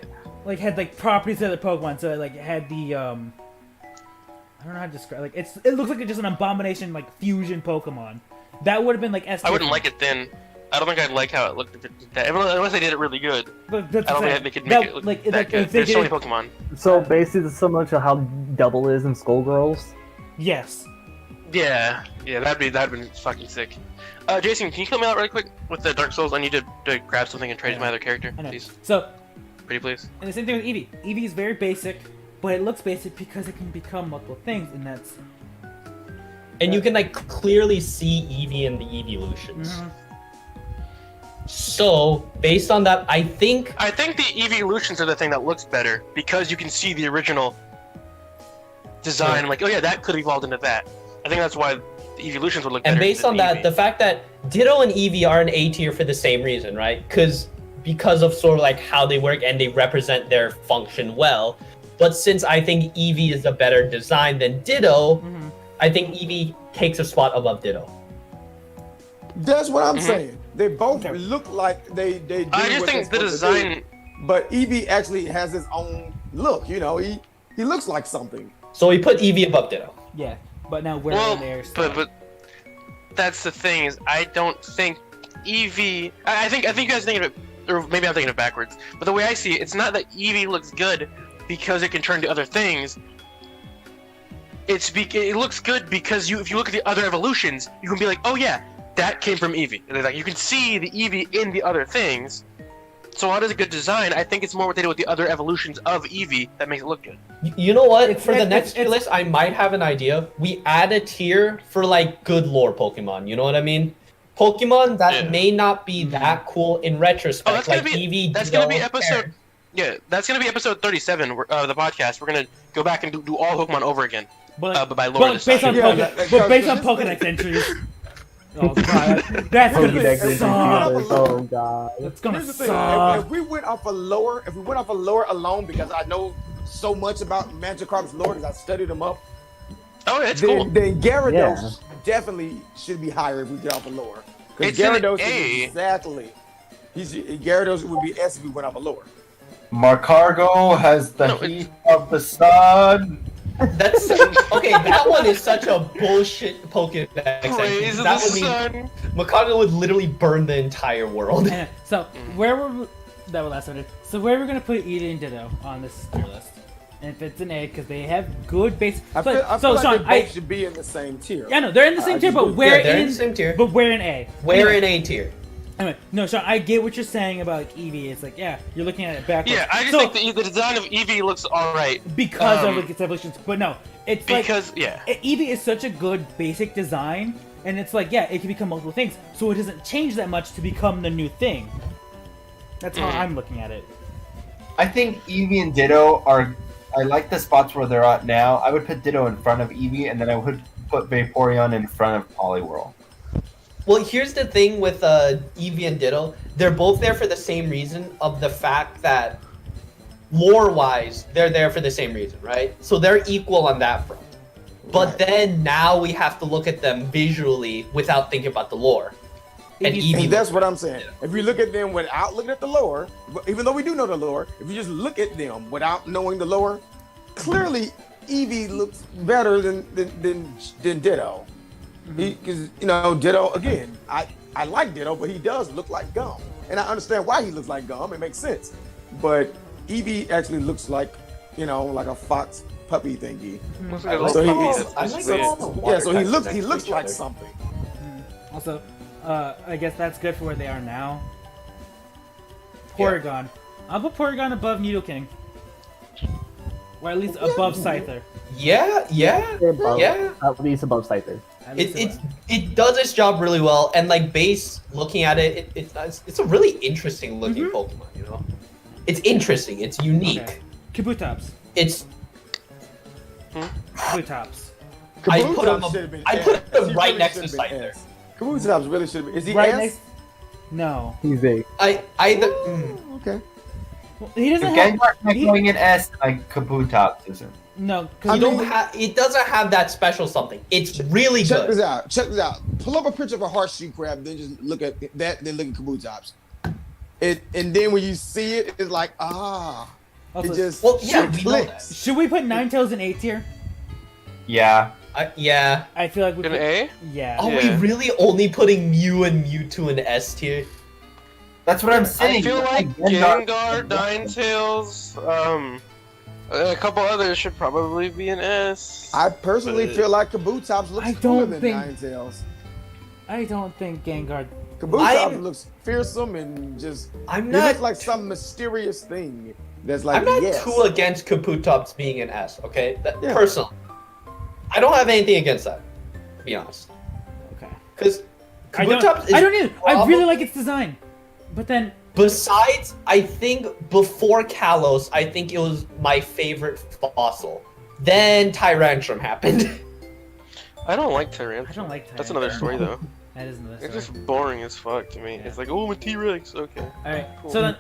had like properties of other Pokemon, so it, like it had the I don't know how to describe. Like it looks like it's just an abomination like fusion Pokemon. That would have been like S tier. I wouldn't like it then. I don't think I'd like how it looked if it did that. Unless they did it really good. But that's I don't what I'm think they could saying. make it look like, that like, good. if they There's so many did- Pokemon. So basically, it's similar to how Double is in Skullgirls. Yes. Yeah, that'd been fucking sick. Jason, can you kill me out really quick with the Dark Souls? I need to grab something and trade to my other character, I know. please. So, Pretty please. and the same thing with Eevee. Eevee is very basic, but it looks basic because it can become multiple things, and that's. And you can like clearly see Eevee in the evolutions. Mhm. So based on that, I think the evolutions are the thing that looks better because you can see the original design. I'm like, oh yeah, that could have evolved into that. I think that's why the evolutions would look better. And based than on that, Eevee. the fact that Ditto and Eevee are an A tier for the same reason, right? Because of sort of like how they work and they represent their function well. But since I think Eevee is a better design than Ditto, Mhm. I think Eevee takes a spot above Ditto. That's what I'm Mhm. saying. They both Okay. look like they do. I just what think they're the supposed to do. design. But Eevee actually has his own look. You know, he looks like something. So we put Eevee above Ditto. Yeah, but now we're Well, in there. but that's the thing is I don't think Eevee. I think you guys are thinking of it, or maybe I'm thinking it backwards. But the way I see it, it's not that Eevee looks good because it can turn to other things. It looks good because if you look at the other evolutions, you can be like, oh yeah, that came from Eevee. And like you can see the Eevee in the other things. So how does a good design? I think it's more what they do with the other evolutions of Eevee that makes it look good. You know what? It's- For the it's- next tier it's- list, I might have an idea. We add a tier for like good lore Pokemon. You know what I mean? Pokemon that Yeah. may not be that cool in retrospect, Oh, that's like gonna be Eevee. that's Ditto, gonna be episode. Yeah, that's gonna be episode 37 of the podcast. We're gonna go back and do all Pokemon over again, but by lore this based on time. Yeah, but based on this- Pokedex entries. Oh god, that's gonna Pokédex is suck. ridiculous. Oh god. That's gonna Here's the thing: suck. if we went off of lore, alone, because I know so much about Magikarp's lore because I studied them up, Oh, yeah, it's then, cool. then Gyarados Yeah. definitely should be higher if we get off of lore. Because It's an Gyarados A. is exactly. Gyarados would be S if we went off of lore. Marcargo has the No, heat of the sun. That's okay. That one is such a bullshit Pokedex. Praise the That would mean sun. Makago would literally burn the entire world. And so where were that was last one? So where are we gonna put Eevee and Ditto on this tier list? And if it's an A, because they have good base. I feel so like Sean, they both should be in the same tier. yeah, no, they're in the same tier, but where Yeah, they're in in the same tier. But where in A? We're Anyway, in A tier. Anyway, no, Sean, I get what you're saying about like, Eevee. It's like, yeah, you're looking at it backwards. Yeah, I just So, think the design of Eevee looks alright. because of um, like, its evolutions, but no, it's Because, like yeah. Eevee is such a good basic design And it's like, yeah, it can become multiple things, so it doesn't change that much to become the new thing. That's how I'm looking at it. I think Eevee and Ditto are. I like the spots where they're at now. I would put Ditto in front of Eevee, and then I would put Vaporeon in front of Poliwhirl. Well, here's the thing with Eevee and Ditto. They're both there for the same reason of the fact that lore-wise, they're there for the same reason, right? So they're equal on that front. But then now we have to look at them visually without thinking about the lore. And Eevee, and that's what I'm saying. If you look at them without looking at the lore, even though we do know the lore, if you just look at them without knowing the lore, clearly Eevee looks better than Ditto. Because Ditto again, I like Ditto, but he does look like gum, and I understand why he looks like gum. It makes sense, but Eevee actually looks like like a fox puppy thingy. So he looks like something. Also, I guess that's good for where they are now. Porygon. I'll put Porygon above Nidoking. Or at least above Scyther. Yeah. At least above Scyther. It does its job really well, and like base looking at it, it's a really interesting looking Pokemon. It's interesting. It's unique. Okay. Kabutops. It's. Kabutops. I put him right next to Scyther. Kabutops really should be. Is he right S? next? No. He's A. Okay. Well, he doesn't If have. Gengar's not going in S, like Kabutops isn't. No, It doesn't have that special something. It's really Check good. this out. Check this out. Pull up a picture of a horseshoe crab, then just look at that, then look at Kabutops. And then when you see it, it's like Also, it just we know clicks. that. Should we put Ninetales in A tier? Yeah. Yeah. I feel like we In put, A? Yeah. Are we really only putting Mew and Mewtwo in S tier? That's what I'm I saying. feel like Gengar, Ninetales, a couple others should probably be an S. I personally feel like Kabutops looks cooler than Ninetales. I don't think Gengar. Kabutops looks fearsome and just. He looks like some mysterious thing that's like. I'm not yes. too against Kabutops being an S, okay? Personally. I don't have anything against that, to be honest. Okay. Because I Kabutops don't either. I really like its design. But then. Besides, I think before Kalos, I think it was my favorite fossil. Then Tyrantrum happened. I don't like Tyrantrum. I don't like Tyrantrum. That's another story, though. That is another story. It's just boring as fuck to me. Yeah. It's like, oh, I'm a T-Rex. Okay. Alright, Cool. so then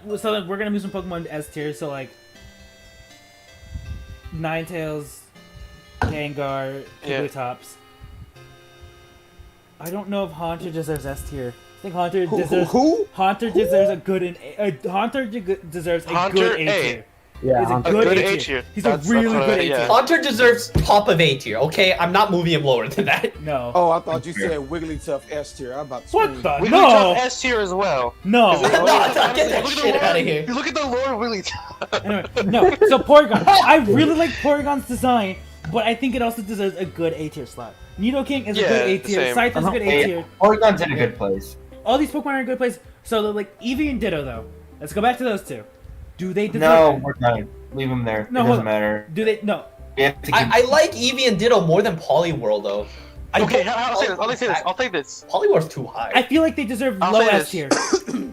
we're gonna move some Pokemon to S tier, so like Ninetales, Gengar, Yeah. Kabutops. I don't know if Haunter deserves S tier. I think Haunter Who? deserves a good deserves a Haunter good A A. tier. Yeah, He's a Haunter. good Good A A tier. tier. He's That's a really what good I- A tier. yeah. Hunter deserves top of A tier, okay? I'm not moving him lower than that. No. Oh, I thought you said Wigglytuff S tier. I'm about to What scream. the? Wigglytuff No. S tier as well. No. No, get that Look at shit the out of lore- here. You look at the lore of Wigglytuff. Anyway, no. So Porygon. I really like Porygon's design, but I think it also deserves a good A tier slot. Nidoking is a Yeah, good A tier. same. Scyther's a good A tier. Oregon's in a good place. All these Pokemon are in a good place. So like Eevee and Ditto though. Let's go back to those two. Do they deserve No, it? we're done. Leave them there. No, it hold doesn't on. matter. Do they? No. We have to keep... I like Eevee and Ditto more than Poliwhirl, though. Okay, I'll say this. I'll take this. Poliwhirl's too high. I feel like they deserve I'll low say S this. tier.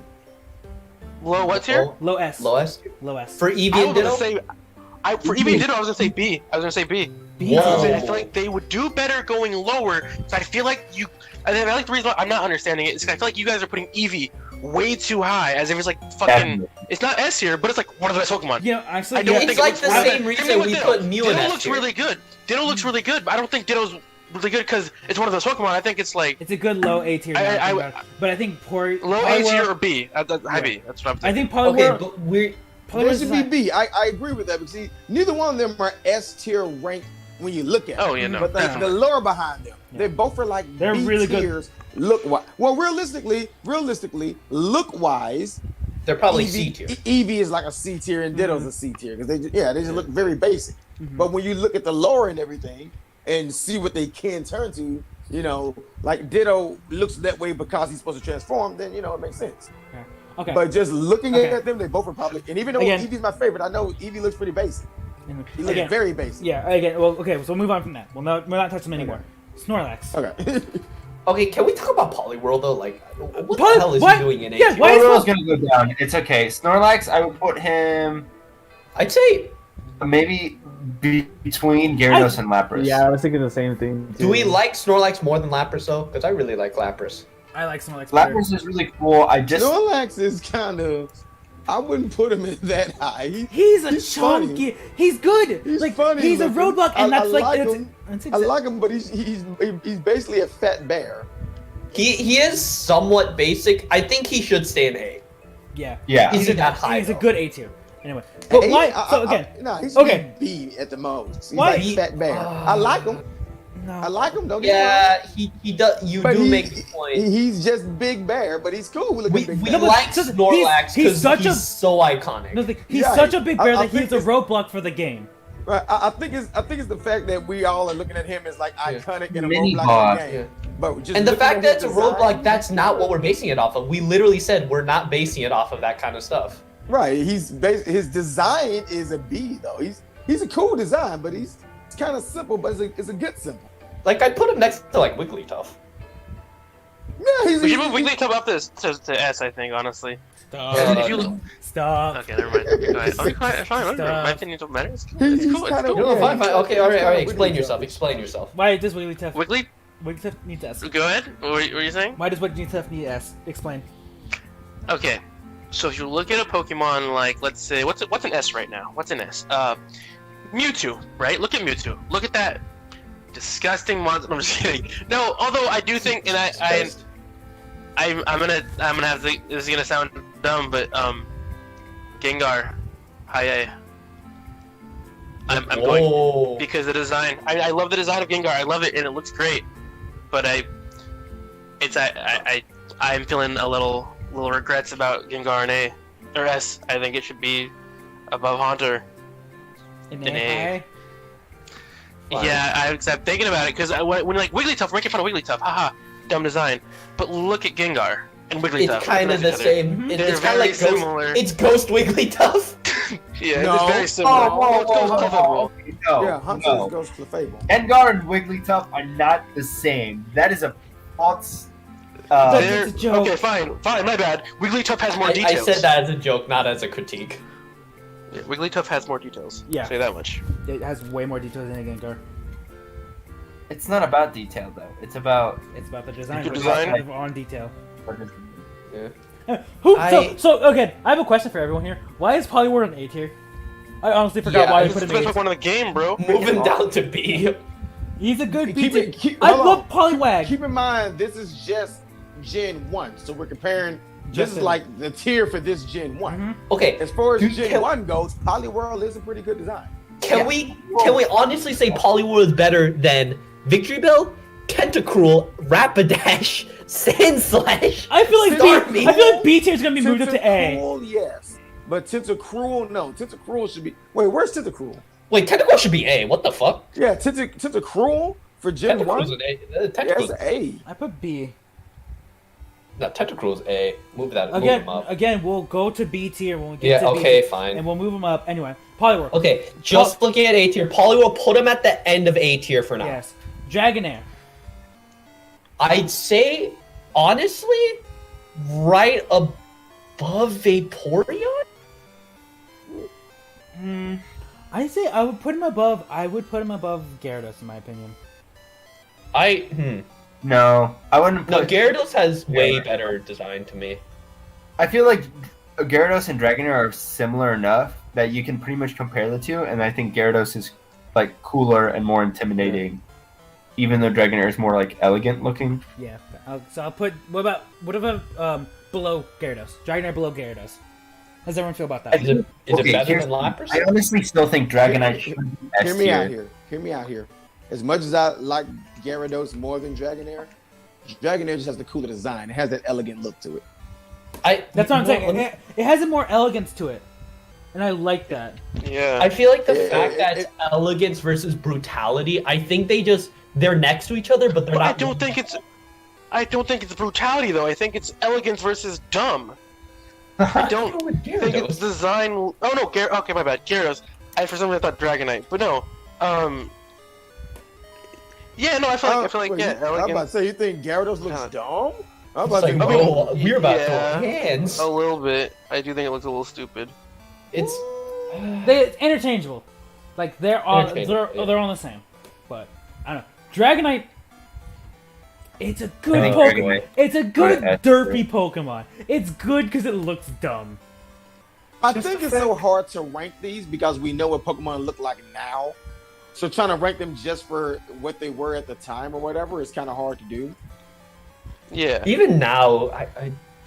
Low what tier? Low S. Low S? Low S. For Eevee I and was Ditto? gonna say, for Eevee and Ditto, I was gonna say B. I was gonna say B. Whoa. I feel like they would do better going lower. So I feel like you. And then I like the reason why I'm not understanding it is 'cause I feel like you guys are putting Eevee way too high, as if it's like fucking. Definitely. It's not S tier, but it's like one of the best Pokemon. You know, actually, I don't yeah. think It's it like looks the really same good. reason Same with we Ditto. put Mew in Ditto S looks tier. really good. Ditto looks really good, but I don't think Ditto's really good because it's one of those Pokemon. I think it's like It's a good low A tier. But I think low A Poliwhirl- tier or B. High B. That's what I'm I thinking. think Poliwhirl. Okay, but we're... There Poliwhirl's should be design- B. I agree with that because see, neither one of them are S tier ranked when you look at them. Oh yeah, no. But the lore behind them, they both are like They're B really good. tiers. Look wise. Well, realistically, look wise, They're probably C tier. Eevee is like a C tier and Ditto's a C tier because they just look very basic. Mm-hmm. But when you look at the lore and everything and see what they can turn to, like Ditto looks that way because he's supposed to transform, then it makes sense. Okay. But just looking Okay. at them, they both are public. And even though Again- Eevee's my favorite, I know Eevee looks pretty basic. He looks Again, very basic. Yeah. Again. Well. Okay. So we'll move on from that. We're not touching them anymore. Snorlax. Okay. Okay, can we talk about Poliwhirl though? Like, what Poly- the hell is what? he doing in A Yeah, tier? why is Snorlax gonna go down. It's okay. Snorlax, I would put him I'd say, maybe between Gyarados and Lapras. Yeah, I was thinking the same thing. do we like Snorlax more than Lapras though? Because I really like Lapras. I like Snorlax better. Lapras is really cool. I just Snorlax is kind of. I wouldn't put him in that high. He's a He's chunky. funny. He's good. He's like funny he's a looking. roadblock, and I that's like like it's, him. it's I like him, but he's basically a fat bear. He is somewhat basic. I think he should stay in A. yeah. yeah. He's in that high. He's a though. good A tier. Anyway, but A? why? So again, no, he's okay. B at the most. He's Why? like fat bear. I like him. I no. like him. Don't get me wrong. Yeah, he does. You But do make the point. He's just big bear, but he's cool with a We big we bear. but like he's- Snorlax he's because such he's a- so iconic. No, he's Yeah, such a big bear I that he's think a it's- roadblock for the game. Right, I think it's the fact that we all are looking at him as like iconic in a Mini roadblock boss. game. But just And the looking fact at that his it's a design- roadblock, that's not what we're basing it off of. We literally said we're not basing it off of that kind of stuff. Right, his design is a B though. He's a cool design, but it's kind of simple, but it's a good simple. Like, I'd put him next to, like, Wigglytuff. Yeah, We should move Wigglytuff up to S, I think, honestly. Stop. If you- Stop. Okay, never mind. Be quiet. I'll be quiet. It's fine. Stop. My opinion don't matter. It's cool. He's It's cool. It's kinda- cool. No, Yeah, fine, fine. Okay, all right. kinda Explain Wigglytuff. yourself. Explain yourself. Why does Wigglytuff? Wiggly, Wigglytuff needs S. go ahead. What were you saying? Why does Wigglytuff need S? Explain. Okay, so if you look at a Pokemon like, let's say, what's an S right now? What's an S? Mewtwo, right? Look at Mewtwo. Look at that disgusting monster. I'm just kidding. No, although I do think, and I'm gonna have to. This is gonna sound dumb, but Gengar, high A. I'm going Oh. because the design. I love the design of Gengar. I love it, and it looks great. But I'm feeling a little regrets about Gengar in A or S. I think it should be above Haunter. In In A. Fine. Yeah, I'm thinking about it because when like Wigglytuff, we're making fun of Wigglytuff, haha, dumb design. But look at Gengar and Wigglytuff. It's kind of the same. They're It's kind of very like similar. It's Ghost Wigglytuff. Yeah, No. it's very similar. No, Yeah, Hunter no. goes to the Fable. Gengar and Wigglytuff are not the same. That is a false. They're- It's a joke. Okay, fine, my bad. Wigglytuff has more I details. said that as a joke, not as a critique. Yeah, Wigglytuff has more details. Yeah. Say that much. It has way more details than a Gengar. It's not about detail though. It's about. It's about the design. The We're design? kind of on detail. Yeah. Who? I- So again, I have a question for everyone here. Why is Poliwhirl an A tier? I honestly forgot Yeah, why we This put is him the in best A Pokemon in the game, bro. Moving down to B. He's a good B Keep tier. it- keep- I hold love on. Poliwag. Keep in mind, this is just Gen 1, so we're comparing. This Just is in- like the tier for this Gen 1. Mhm. Okay, As far as Dude, Gen can- 1 goes, Poliwhirl is a pretty good design. can we honestly say Poliwhirl is better than Victory Bell, Tentacruel, Rapidash, Sandslash? I feel like Starmie? I feel like B tier is gonna be moved up to A. Tentacruel, yes. But Tentacruel, no. Tentacruel should be. Wait, where's Tentacruel? Wait, Tentacruel should be A. What the fuck? Yeah, Tentacruel for Gen 1? Tentacruel's an A. Yeah, it's Tentacruel's an A. I put B. No, Tentacruel's A. Move him up. Again, we'll go to B tier when we get Yeah, to B okay, tier, fine. and we'll move him up. Anyway, Poliwhirl. Okay, just looking at A tier, Poliwhirl, put him at the end of A tier for now. Yes. Dragonair. I'd say, honestly, right above Vaporeon? I say I would put him above. I would put him above Gyarados in my opinion. No, I wouldn't. No, Put, Gyarados has way Yeah. better design to me. I feel like Gyarados and Dragonair are similar enough that you can pretty much compare the two, and I think Gyarados is like cooler and more intimidating, even though Dragonair is more like elegant looking. Yeah. So I'll put. What about below Gyarados? Dragonair below Gyarados. How does everyone feel about that? Is it Okay, better here's- than Lapras? I honestly still think Dragonite should be S Hear me out tier. here. Hear me out here. As much as I like Gyarados more than Dragonair, Dragonair just has the cooler design. It has that elegant look to it. That's what I'm no, saying. let me- It has a more elegance to it, and I like that. Yeah. I feel like the It- fact it- that it's elegance versus brutality, I think they're next to each other, but they're But not. I don't think it's brutality though. I think it's elegance versus dumb. I don't with think it's Gyarados. design. Oh no, okay, my bad. Gyarados. For some reason I thought Dragonite, but no. Yeah, no, I feel like wait, yeah, I'm elegant. about to say, you think Gyarados looks Yeah. dumb? I'm It's about like, to bro, we're about to yeah. throw hands. A little bit. I do think it looks a little stupid. It's It's interchangeable. Like they're all Interchangeable, they're all the same. But I don't know. Dragonite. It's a good think Pokemon. Dragonite- It's a good That's derpy Pokemon. It's good because it looks dumb. I think it's so hard to rank these because we know what Pokemon look like now. So trying to rank them just for what they were at the time or whatever is kind of hard to do. Yeah. even now.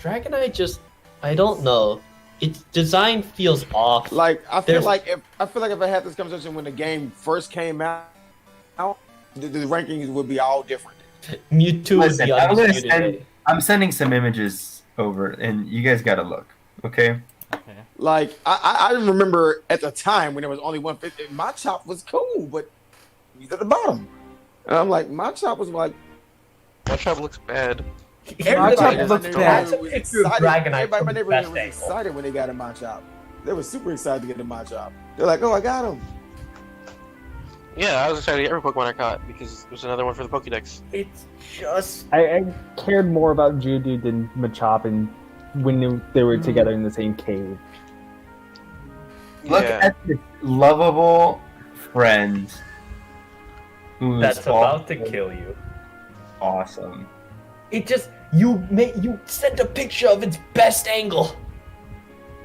Dragonite just I don't know. Its design feels off. Like I feel There's- like if I had this conversation when the game first came out, the rankings would be all different. Mewtwo would Listen, be undisputed. I'm sending some images over, and you guys gotta look. Okay. Okay. Like I remember at the time when there was only 150, my chop was cool, but he's at the bottom. And I'm like, my chop was like My trap looks bad. Machop in my looks neighborhood bad. That's a was picture of excited. Dragonite Everybody in my from the neighborhood best was angle. excited when they got a Machop. They were super excited to get the Machop. They're like, oh, I got him. Yeah, I was excited to get every Pokemon I caught because there's another one for the Pokédex. It's just I cared more about Geodude than Machop and when they were together in the same cave. Look Yeah. at this lovable friend who's that's about to kill you. awesome. It just you sent a picture of its best angle,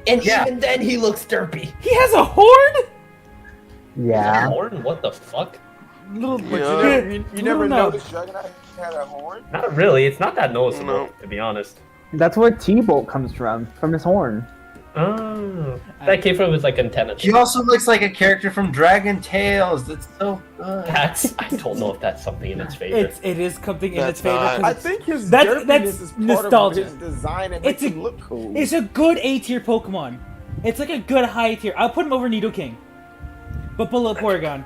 and Yeah. even then he looks derpy. He has a horn. Yeah. Horn? What the fuck? Little. But Yeah. you never No. noticed Dragonite had a horn? Not really. It's not that noticeable, No. to be honest. That's where T-Bolt comes from his horn. Oh, that came from his like antenna. He also looks like a character from Dragon Tales. That's so good. That's I don't know if that's something in its favor. It is something in its That's favor. not- 'cause I it's- think his That's derpiness is part nostalgia. of his design and It's makes a- him look cool. It's a good A tier Pokemon. It's like a good high tier. I'll put him over Nidoking, but below Porygon.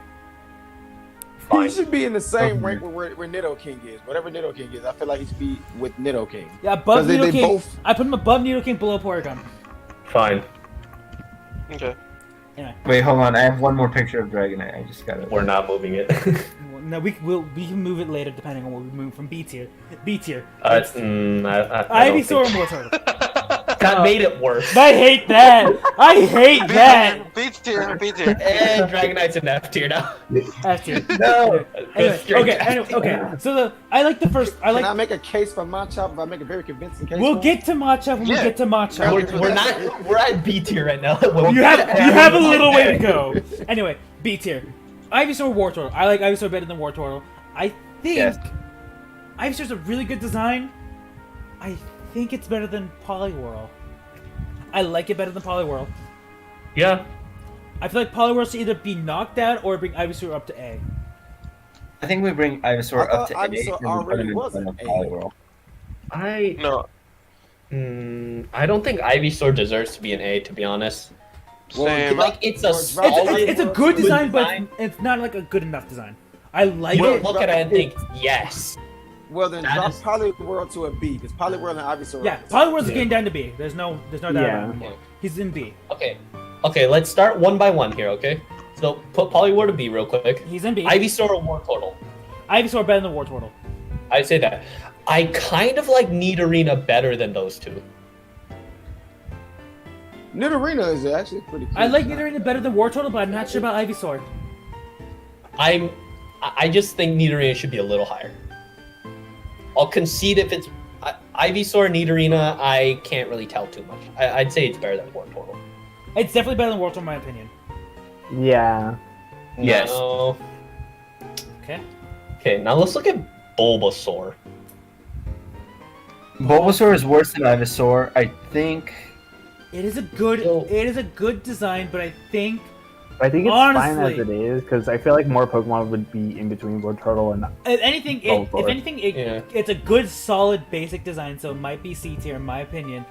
He should be in the same rank where Nidoking is. Whatever Nidoking is, I feel like he should be with Nidoking. Yeah, above 'Cause they Nidoking. both- I put him above Nidoking, below Porygon. Fine. Okay. Anyway, Wait, hold on. I have one more picture of Dragonite. I just got it. We're not moving it. no, we can move it later depending on what we move from B tier. B tier. I don't Ivysaur and think- Wartortle. That made it worse. I hate that. I hate that. B tier, B tier. And Dragonite's an F tier now. F tier. No. Anyway, okay. So I like the first. I Can I like. make a case for Machop if I make a very convincing case? We'll for him? get to Machop when we Yeah. get to Machop. We're not. We're at B tier right now. You have a little way to go. Anyway, B tier. Ivysaur, Wartortle. I like Ivysaur better than Wartortle. I think Yes. Ivysaur's a really good design. I think it's better than Poliwhirl. I like it better than Poliwhirl. Yeah. I feel like Poliwhirl should either be knocked down or bring Ivysaur up to A. I think we bring Ivysaur I up thought to Ivysaur 8 and we put already him in was front an of A. Poliwhirl. No. I don't think Ivysaur deserves to be an A, to be honest. Same. Like it's a Or solid. It's a good good design, but design. it's not like a good enough design. I like You it. don't look at it and think yes. Well, then That drop is- Poliwhirl to a B because Poliwhirl and Ivysaur. Yeah, are the same. Poliwhirl's getting down to B. There's no doubt Yeah. about it. He's in B. Okay. Let's start one by one here. Okay. So put Poliwhirl to B real quick. He's in B. Ivysaur or Wartortle? Ivysaur better than Wartortle. I'd say that. I kind of like Nidorina better than those two. Nidorina is actually pretty cool. I like Nidorina better than Wartortle, but I'm not sure about Ivysaur. I just think Nidorina should be a little higher. I'll concede if it's Ivysaur, Nidorina. I can't really tell too much. I'd say it's better than Wartortle. It's definitely better than Wartortle in my opinion. Yeah. Yes. No. Okay. Okay, now let's look at Bulbasaur. Bulbasaur is worse than Ivysaur. I think. It is a good design, but I think I think it's fine Honestly. as it is because I feel like more Pokemon would be in between Wartortle and if anything, Yeah. it's a good, solid, basic design. So it might be C tier in my opinion.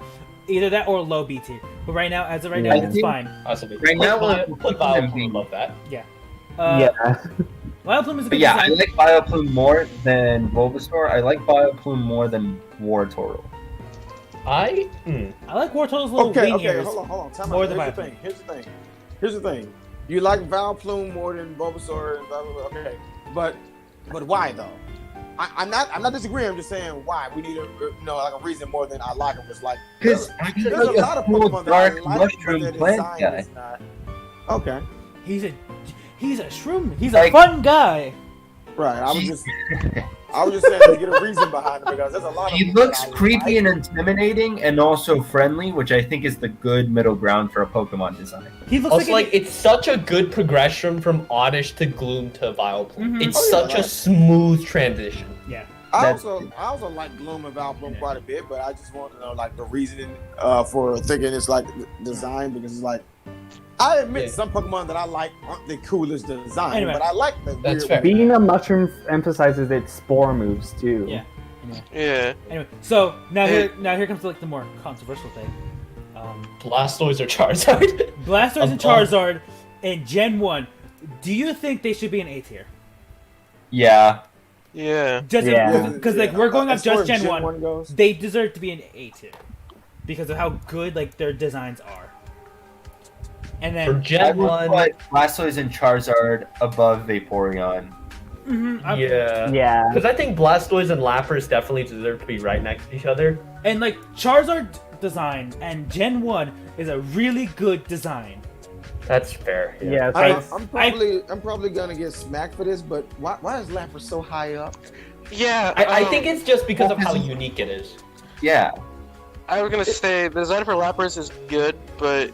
Either that or low B tier. But right now, as of right now, Yeah. it's fine. Possibly. Right now, we'll put put them Vileplume above that. Yeah. yeah. Vileplume is a But good yeah, I design. like Vileplume more than Bulbasaur. I like Vileplume more than Wartortle. I like Wartortle's little Okay, wing okay, ears. hold on. Time More out. than Here's the thing. You like Vileplume more than Bulbasaur and blah, blah, blah. Okay, but but why though? I'm not disagreeing. I'm just saying why. We need like a reason more than I like him. Was like Because there's a lot of Pokemon that I dark like, but mushroom their plant design guy. is not. Okay, He's a shroom. He's Like- a fun guy. right. I was He- just saying to get a reason behind him because there's a lot of. He them that looks I creepy like. and intimidating, and also friendly, which I think is the good middle ground for a Pokemon design. He looks Also, like, like, it's such a good progression from Oddish to Gloom to Vileplume. Mhm. It's Oh, yeah, such a right. smooth transition. yeah. I That's- also like Gloom and Valplum quite a bit, but I just want to know like the reasoning for thinking it's like design because it's like I admit Yeah. some Pokemon that I like aren't the coolest design, Anyway. but I like the That's weird fair. ones. Being a mushroom emphasizes its spore moves too. Yeah. Yeah. Anyway, so now here comes like the more controversial thing. Blastoise or Charizard? Blastoise and Above. Charizard in Gen 1. Do you think they should be in A tier? Yeah. Yeah. Just Yeah. because like we're going off As far just as Gen 1. goes. They deserve to be in A tier because of how good like their designs are. And For then I Gen would 1, put Blastoise and Charizard above Vaporeon. yeah. Yeah. Because I think Blastoise and Lapras definitely deserve to be right next to each other. And like Charizard design and Gen 1 is a really good design. That's fair. Yeah. I'm probably gonna get smacked for this, but why is Lapras so high up? Yeah. I think it's just because of Well, how because- unique it is. Yeah. I was gonna say the design for Lapras is good, but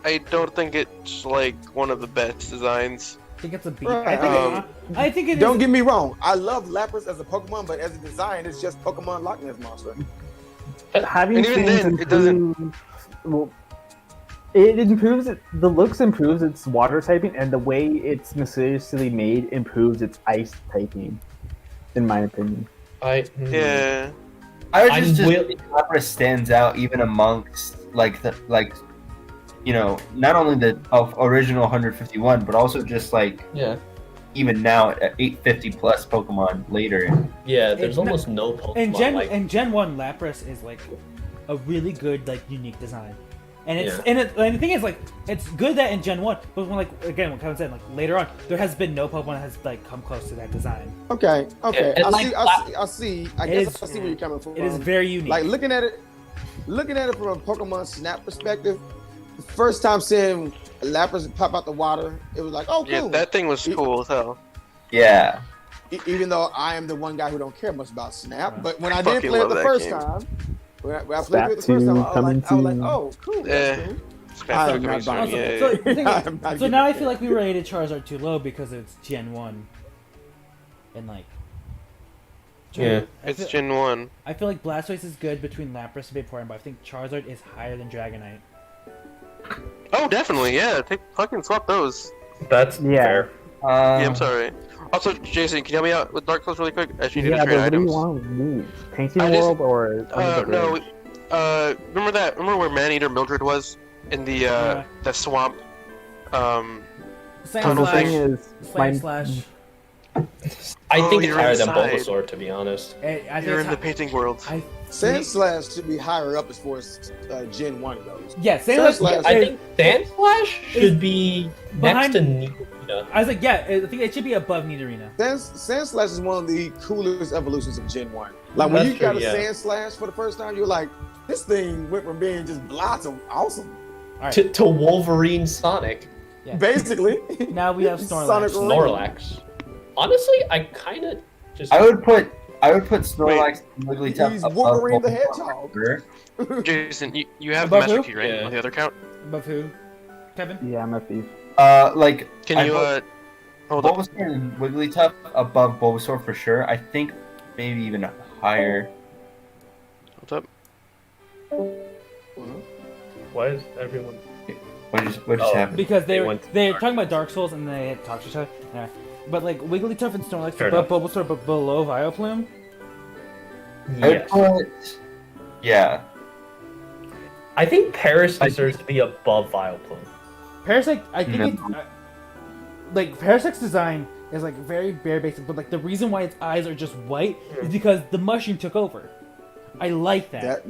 I don't think it's like one of the best designs. I think it's a B. Right, I think it is. Don't get me wrong, I love Lapras as a Pokemon, but as a design, it's just Pokemon Loch Ness Monster. Having And even things then, it doesn't- improve, well, it improves it. The looks improves its water typing, and the way it's mysteriously made improves its ice typing. In my opinion. Yeah. I would I'm just will- think Lapras stands out even amongst not only the original 151, but also just like Yeah. even now at 850 plus Pokemon later. Yeah, It's there's not- almost no Pokemon in Gen 1 Lapras is like a really good like unique design. And it's Yeah. and the thing is like it's good that in Gen 1, but when like again what Kevin said, like later on, there has been no Pokemon that has like come close to that design. Okay. And I like see. I It guess is- I see where you're coming from. It is very unique. Like looking at it from a Pokemon Snap perspective. The first time seeing Lapras pop out the water, it was like, oh, cool. Yeah, that thing was cool as hell. Yeah. Even though I am the one guy who don't care much about Snap, Right. but when I I did fucking play it love the that first game. time, when I played Snap it the first time, 2 I was coming like, soon. oh, cool. Yeah. That's cool. Snap I Finger am not Coming buying soon, it. yeah. So, the thing is- I'm not so getting now I it. feel like we rated Charizard too low because it's Gen 1. And like Yeah. It's Gen 1. I feel like Blastoise is good between Lapras and Vaporeon, but I think Charizard is higher than Dragonite. Oh, definitely, yeah. Fucking swap those. That's Yeah. fair. Yeah, I'm sorry. Also, Jason, can you help me out with Dark Souls really quick? I actually need Yeah, to but trade what do you items. want with me? Painting I just- World or Under the No. Ridge? Remember where Maneater Mildred was in the Yeah. the swamp? Slam Tunnel The slash, thing is, slam my, slash. I think it's you're higher than inside. Bulbasaur, to be honest. I think You're it's in the hi- painting world. I Sand Slash should be higher up as far as Gen 1 goes. yeah, Sand Sand Slash. Slash- I think Sandslash should be behind- next to Nidorina. I was like, yeah, I think it should be above Nidorina. Sand Slash is one of the coolest evolutions of Gen 1. Like when That's you got true, a yeah. Sand Slash for the first time, you're like, this thing went from being just blossom awesome. All right, To Wolverine Sonic. yeah. Basically. Now we have Snorlax. Sonic Ring. Snorlax. Honestly, I kind of just. I would put Snorlax and Wigglytuff He's above Wolverine the Bulbasaur. Hedgehog. Jason, you have Above Master who? Key, right? Yeah. On the other account? Above who? Kevin? yeah, I'm a thief. Can I you, put hold up. Bulbasaur and Wigglytuff above Bulbasaur for sure. I think maybe even higher. Hold up. Why is everyone? What just Oh. happened? Because They they're went- talking about Dark Souls and they had talked to each other. Yeah. But like Wigglytuff and Snorlax Fair above Bulbasaur but below Vileplume. I would Yes. put, yeah. I think Paris deserves to be above Vileplume. Parasect, I think No. it's like Parasect's design is like very basic, but like the reason why its eyes are just white is because the mushroom took over. I like that.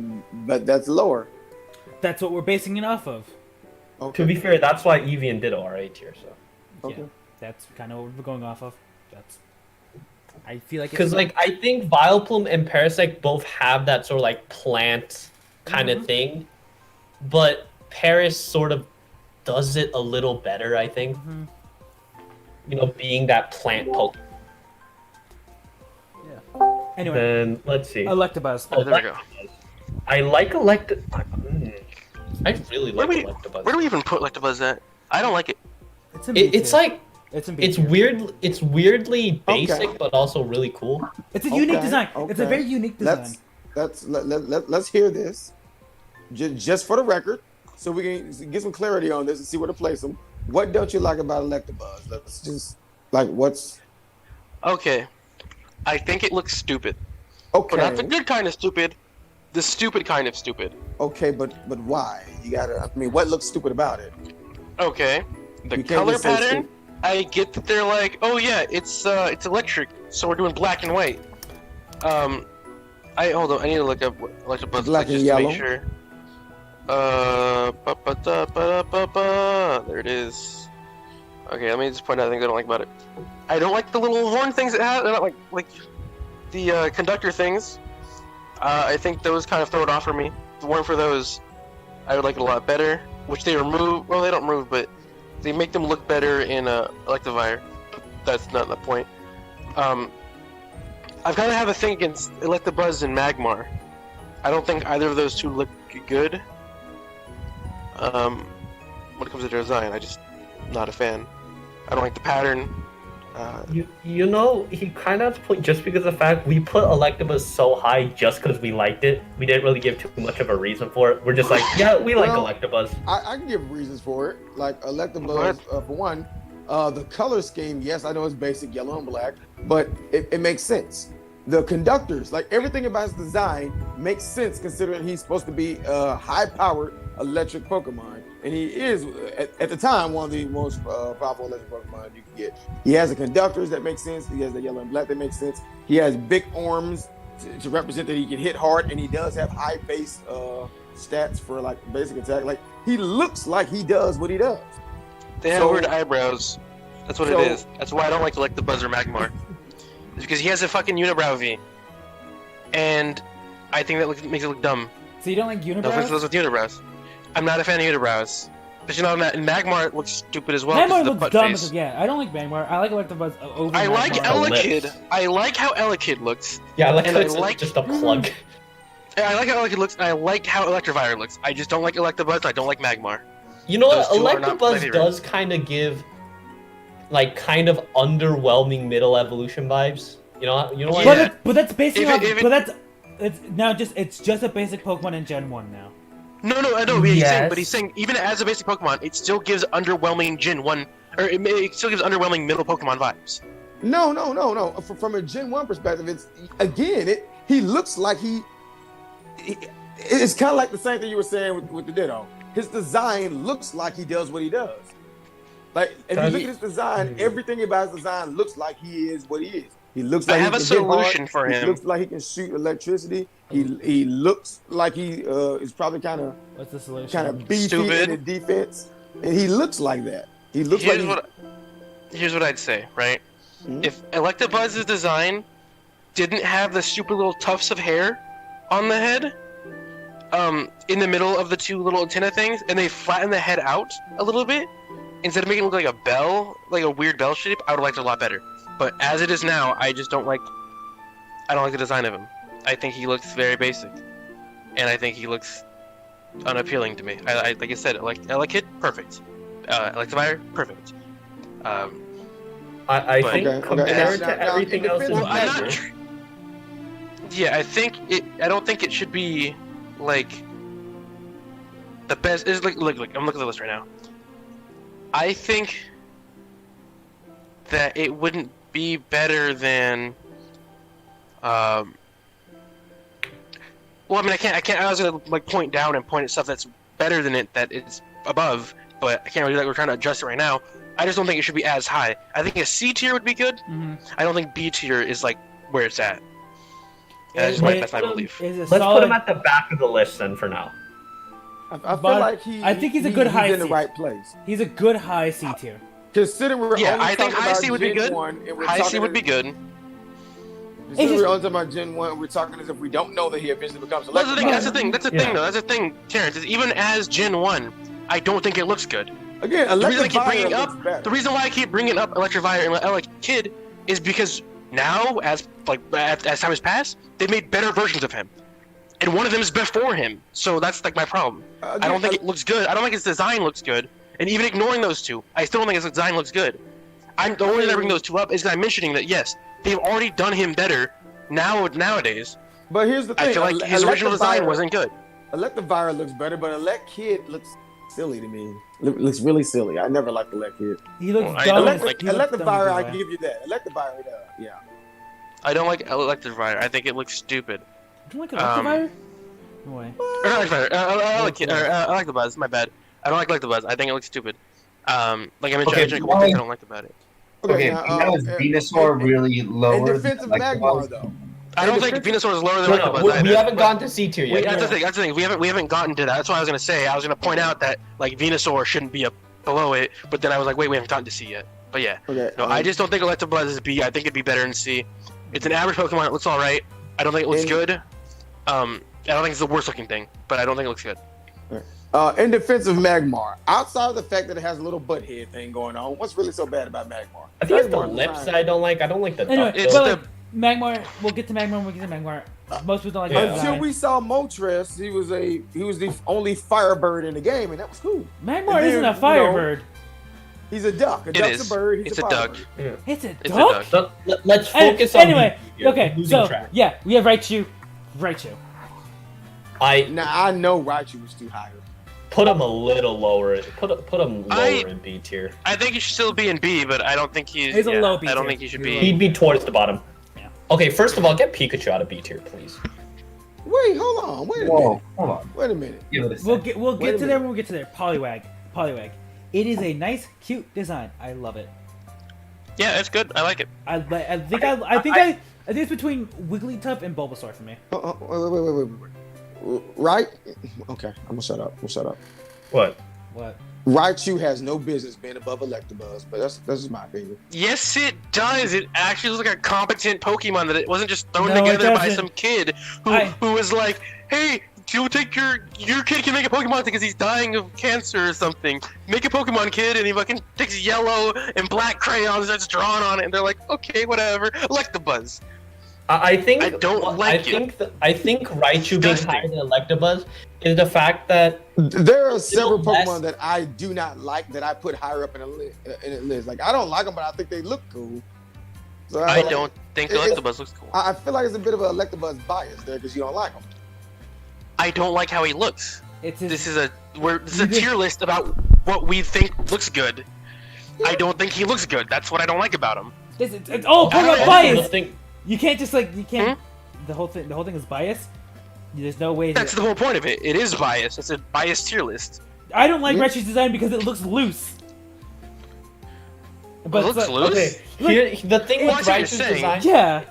But that's lower. That's what we're basing it off of. Okay. To be fair, that's why Eevee and Ditto are A tier. So Okay. Yeah, that's kind of what we're going off of. I feel like because like I think Vileplume and Parasect both have that sort of like plant kind of thing, but Paris sort of does it a little better, I think. You know, being that plant Pokemon. Yeah. Anyway, then let's see. Electabuzz. Oh, there we go. I like I really like Electabuzz. Where do we even put Electabuzz at? I don't like it. It's like it's weird. It's weirdly basic, but also really cool. It's a unique design. It's a very unique design. Let's hear this, just for the record, so we can get some clarity on this and see where to place them. What don't you like about Electabuzz? Let's just what's okay. I think it looks stupid. Okay. But not the good kind of stupid, the stupid kind of stupid. Okay, but why? You gotta. I mean, what looks stupid about it? Okay. The color pattern. I get that they're like, oh yeah, it's electric, so we're doing black and white. Hold on, I need to look up Electabuzz black and just yellow. to make sure. There it is. Okay, let me just point out things I don't like about it. I don't like the little horn things it has. They're not like the conductor things. I think those kind of throw it off for me. If it weren't for those, I would like it a lot better. Which they remove. Well, they don't remove, but they make them look better in Electivire. That's not the point. I've kind of have a thing against Electabuzz and Magmar. I don't think either of those two look good. When it comes to their design, I just not a fan. I don't like the pattern. You know, he kind of put just because of the fact we put Electabuzz so high just because we liked it. We didn't really give too much of a reason for it. We're just like, yeah, we like Electabuzz. I can give reasons for it. Like Electabuzz, for one, the color scheme. Yes, I know it's basic yellow and black, but it makes sense. The conductors, like everything about his design, makes sense considering he's supposed to be a high-powered electric Pokemon. And he is, at the time, one of the most powerful electric Pokemon you can get. He has the conductors that make sense. He has the yellow and black that makes sense. He has big arms to represent that he can hit hard, and he does have high base stats for like basic attack. Like he looks like he does what he does. They have weird eyebrows. That's what it is. That's why I don't like the Buzz or Magmar. It's because he has a fucking unibrow V, and I think that makes it look dumb. So you don't like unibrows? No offense to those with unibrows. I'm not a fan of unibrows. But you know, and Magmar looks stupid as well. Magmar looks dumb. Yeah, I don't like Magmar. I like Electabuzz over I Magmar. like Elekid. I like how Elekid looks. Yeah, Elekid's like just a plug. I like how Elekid looks, and I like how Electivire looks. I just don't like Electabuzz, and I don't like Magmar. You know what? Electabuzz does kind of give, like, kind of underwhelming middle evolution vibes. You know what? Yeah. But that's basically. It's just a basic Pokemon in Gen 1 now. No, I know. But he's saying even as a basic Pokemon, it still gives underwhelming Gen 1, or it still gives underwhelming middle Pokemon vibes. No. From a Gen 1 perspective, he looks like it's kind of like the same thing you were saying with the Ditto. His design looks like he does what he does. Like if you look at his design, everything about his design looks like he is what he is. He looks like I have a solution for him. He looks like he can shoot electricity. He looks like he is probably kind of what's the solution? Kind of beefy in the defense, and he looks like that. He looks here's what I'd say, right? Mm-hmm. If Electabuzz's design didn't have the super little tufts of hair on the head, in the middle of the two little antenna things, and they flatten the head out a little bit, instead of making it look like a bell, like a weird bell shape, I would have liked it a lot better. But as it is now, I don't like the design of him. I think he looks very basic, and I think he looks unappealing to me. I like I said, Elekid, perfect. Electivire, perfect. I think compared to everything else, I don't think it should be like the best. Is look. I'm looking at the list right now. I think that it wouldn't be better than. Well, I mean, I can't. I was gonna like point down and point at stuff that's better than it, that it's above, but I can't really do that. We're trying to adjust it right now. I just don't think it should be as high. I think a C tier would be good. Mm-hmm. I don't think B tier is like where it's at. That's my belief. Let's put him at the back of the list then for now. I feel like I think he's a good high. He's in the right place. He's a good high C tier. Considering we're I think high C would be good. High C would be good. Since we're on talking about Gen 1, we're talking as if we don't know that he eventually becomes Electabuzz. That's the thing, though. That's the thing, Terrence, is even as Gen 1, I don't think it looks good. Again, the reason why I keep bringing up Electivire and Kid is because now, as time has passed, they've made better versions of him. And one of them is before him. So that's like my problem. I don't think it looks good. I don't think his design looks good. And even ignoring those two, I still don't think his design looks good. The only reason I bring those two up is that I'm mentioning that, yes, they've already done him better nowadays. But here's the thing. I feel like his original design wasn't good. Electivire looks better, but Elect Kid looks silly to me. Looks really silly. I never liked Elect Kid. He looks dumb. Electivire, I give you that. Electivire, yeah. I don't like Electivire. I think it looks stupid. You don't like Electivire? No way. I like the buzz. My bad. I don't like the buzz. I think it looks stupid. Like I mentioned, I don't like about it. Okay, now is Venusaur really lower? In defense of Magmar, though. I don't think Venusaur is lower than Electivuzz. We haven't gotten to C tier yet. That's the thing. We haven't gotten to that. That's what I was gonna say. I was gonna point out that like Venusaur shouldn't be below it, but then I was like, wait, we haven't gotten to C yet. But yeah, I just don't think Electivuzz is B. I think it'd be better in C. It's an average Pokemon. It looks all right. I don't think it looks good. I don't think it's the worst looking thing, but I don't think it looks good. In defense of Magmar, outside of the fact that it has a little butt head thing going on, what's really so bad about Magmar? I think it's the lips I don't like. I don't like the anyway, duck. but like, Magmar, we'll get to Magmar when we get to Magmar. Most people don't like Magmar. Until we saw Moltres, he was the only Firebird in the game, and that was cool. Magmar isn't a Firebird. He's a duck. A duck's a bird. He's a duck. Yeah. It's a duck? Let's focus on anyway, okay, so, yeah, we have Raichu. Now, I know Raichu was too high. Put him a little lower. Put him lower in B tier. I think he should still be in B, but I don't think he's a low B tier. I don't think he should be. He'd be towards the bottom. Yeah. Okay, first of all, get Pikachu out of B tier, please. Wait, hold on. Wait a minute. Hold on. Wait a minute. We'll get to there when we get to there. Poliwag. It is a nice, cute design. I love it. Yeah, it's good. I like it. I think it's between Wigglytuff and Bulbasaur for me. Wait. Right? Okay, I'm gonna shut up. What? Raichu has no business being above Electabuzz, but that's just my opinion. Yes, it does. It actually looks like a competent Pokemon that it wasn't just thrown together by some kid who was like, "Hey, you'll take your kid can make a Pokemon because he's dying of cancer or something. Make a Pokemon kid," and he fucking takes yellow and black crayons and starts drawing on it, and they're like, "Okay, whatever." Electabuzz. I think I don't like it. I think Raichu being higher than Electabuzz is the fact that there are several Pokemon that I do not like that I put higher up in a list. Like I don't like them, but I think they look cool. So I don't think Electabuzz looks cool. I feel like it's a bit of an Electabuzz bias there because you don't like him. I don't like how he looks. This is a tier list about what we think looks good. I don't think he looks good. That's what I don't like about him. It's all Pokemon bias. You can't just the whole thing is biased. There's no way. That's the whole point of it. It is biased. It's a biased tier list. I don't like Raichu's design because it looks loose. But it looks loose. Okay. The thing with Raichu's design, yeah,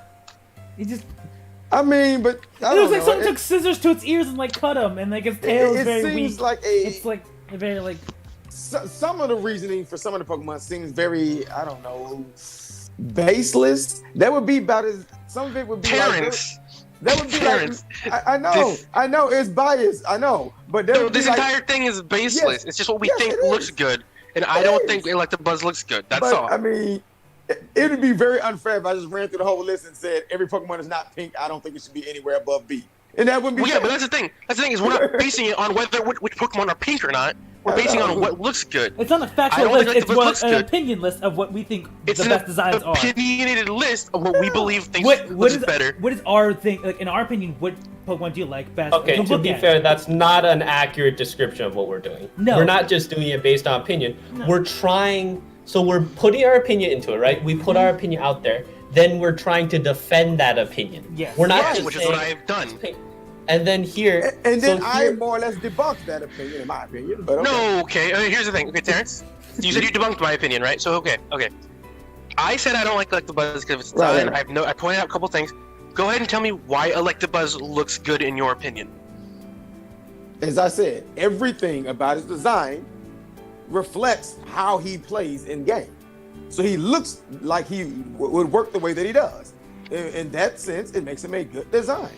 I mean, but it looks like someone took scissors to its ears and like cut them, and like its tail is very weak. It's like very like. Some of the reasoning for some of the Pokemon seems very, I don't know, baseless. That would be about as some of it would be Terrence. That would be Terrence. I know it's biased. I know, but this entire thing is baseless. Yes, it's just what we think looks good, and I don't think Electabuzz looks good. That's all. I mean, it would be very unfair if I just ran through the whole list and said every Pokemon is not pink. I don't think it should be anywhere above B. And that wouldn't be. Well, yeah, but that's the thing. That's the thing is we're not basing it on whether which Pokemon are pink or not. We're basing on what looks good. It's not a factual list. It's an opinion list of what we think the best designs are. It's an opinionated list of what we believe looks better. What is our thing? Like in our opinion, what Pokemon do you like best? Okay, to be fair, that's not an accurate description of what we're doing. No, we're not just doing it based on opinion. No. We're trying. So we're putting our opinion into it, right? We put our opinion out there. Then we're trying to defend that opinion. Yes. We're not just which is what I've done. And then here, and then I more or less debunked that opinion, in my opinion. But okay. No, okay. Here's the thing. Okay, Terrence, you said you debunked my opinion, right? So okay. I said I don't like Electabuzz because of its design. Right. I pointed out a couple things. Go ahead and tell me why Electabuzz looks good in your opinion. As I said, everything about his design reflects how he plays in game. So he looks like he would work the way that he does. in that sense, it makes him a good design.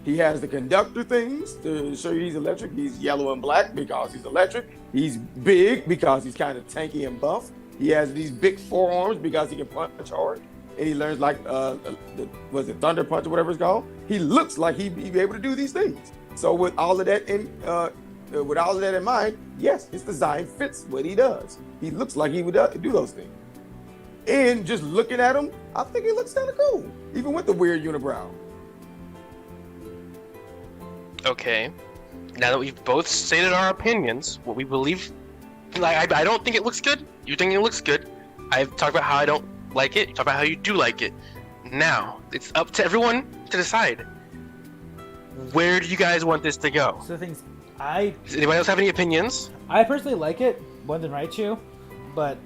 He has the conductor things to show you he's electric. He's yellow and black because he's electric. He's big because he's kind of tanky and buff. He has these big forearms because he can punch hard. And he learns like, was it Thunder Punch or whatever it's called? He looks like he'd be able to do these things. So with all of that in mind, yes, his design fits what he does. He looks like he would do those things. And just looking at him, I think he looks kind of cool, even with the weird unibrow. Okay. Now that we've both stated our opinions, what we believe, like I don't think it looks good. You think it looks good. I've talked about how I don't like it. You talk about how you do like it. Now it's up to everyone to decide. Where do you guys want this to go? So the things Does anybody else have any opinions? I personally like it more than Raichu, but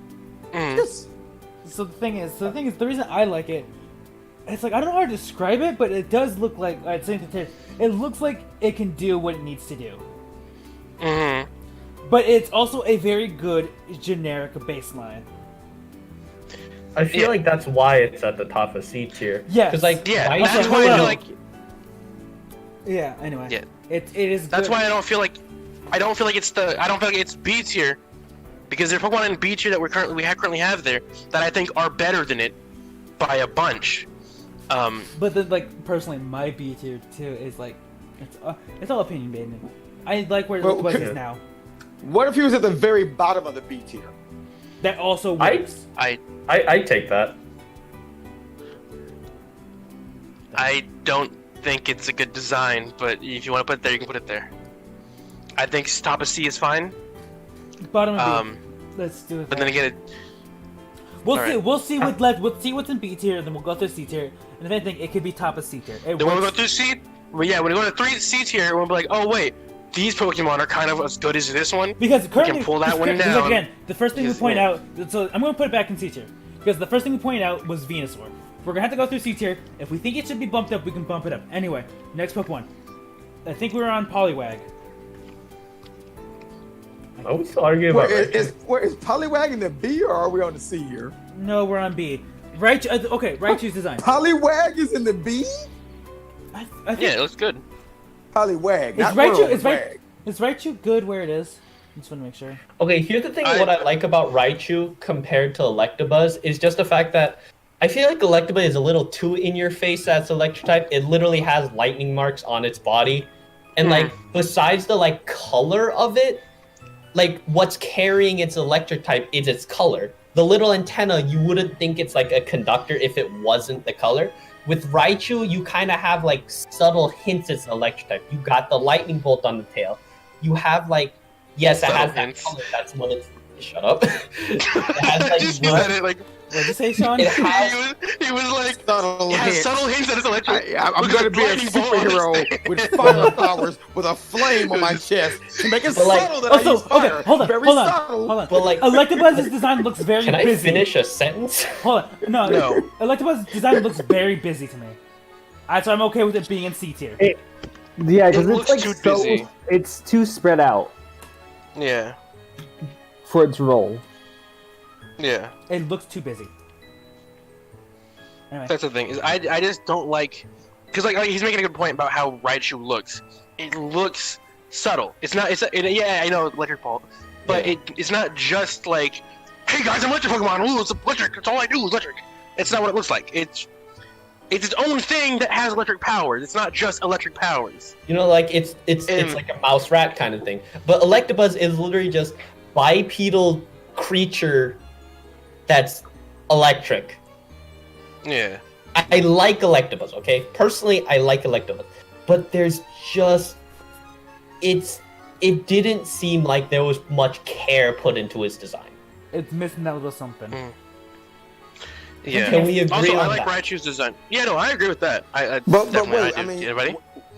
so the thing is, the reason I like it, it's like I don't know how to describe it, but it does look like it looks like it can do what it needs to do. Mm-hmm. But it's also a very good generic baseline. I feel like that's why it's at the top of C tier. Yeah. Because like that's why I feel like. Yeah. Anyway. Yeah. It is. That's good. why I don't feel like it's B tier, because there's Pokemon in B tier that we currently have there that I think are better than it by a bunch. But then, like, personally, my B tier too is like, it's all opinion based. I like where it is now. What if he was at the very bottom of the B tier? That also works. I take that. I don't think it's a good design, but if you want to put it there, you can put it there. I think top of C is fine. Bottom of B. Let's do it. But then again, we'll see. We'll see what's left. We'll see what's in B tier, then we'll go through C tier. And if anything, it could be top of C tier. Then when we go through C, when we go to 3 C tier, we'll be like, oh wait, these Pokemon are kind of as good as this one. Because currently, we can pull that one down. Again, the first thing we point out. So I'm going to put it back in C tier because the first thing we pointed out was Venusaur. We're gonna have to go through C tier. If we think it should be bumped up, we can bump it up. Anyway, next Pokemon. I think we were on Poliwag. Are we still arguing about is Poliwag in the B or are we on the C here? No, we're on B. Raichu. Okay, Raichu's design. Poliwag is in the B. I think, Yeah, it looks good. Poliwag. Is Raichu? Is Raichu good where it is? I just want to make sure. Okay, here's the thing. What I like about Raichu compared to Electabuzz is just the fact that I feel like Electabuzz is a little too in your face as electric type. It literally has lightning marks on its body. And like besides the like color of it, like what's carrying its electric type is its color. The little antenna, you wouldn't think it's like a conductor if it wasn't the color. With Raichu, you kind of have like subtle hints it's electric type. You got the lightning bolt on the tail. You have like, yes, it has that color. That's what it's. Shut up. It has like What'd you say, Sean? He was like, subtle hints that it's electric. I'm going to be a superhero with fire powers with a flame on my chest to make it subtle that I use fire. Okay, hold on. But like, Electabuzz's design looks very busy. Can I finish a sentence? Hold on. No. Electabuzz's design looks very busy to me. So I'm okay with it being in C tier. Yeah, because it's like too so. busy. It's too spread out Yeah. for its role. Yeah. It looks too busy. Anyway. That's the thing. Is I just don't like, because like he's making a good point about how Raichu looks. It looks subtle. It's not. Yeah, I know electric ball, but it's not just like, hey guys, I'm electric Pokemon. Ooh, it's electric. That's all I do is electric. It's not what it looks like. It's its own thing that has electric powers. It's not just electric powers. You know, like it's like a mouse rat kind of thing. But Electabuzz is literally just bipedal creature that's electric. Yeah. I like Electabuzz, okay? Personally, I like Electabuzz. But there's just... It didn't seem like there was much care put into his design. It's missing that little something. Yeah. Can we agree also, on I like that? Raichu's design. Yeah, no, I agree with that. But definitely wait, I I mean, anybody?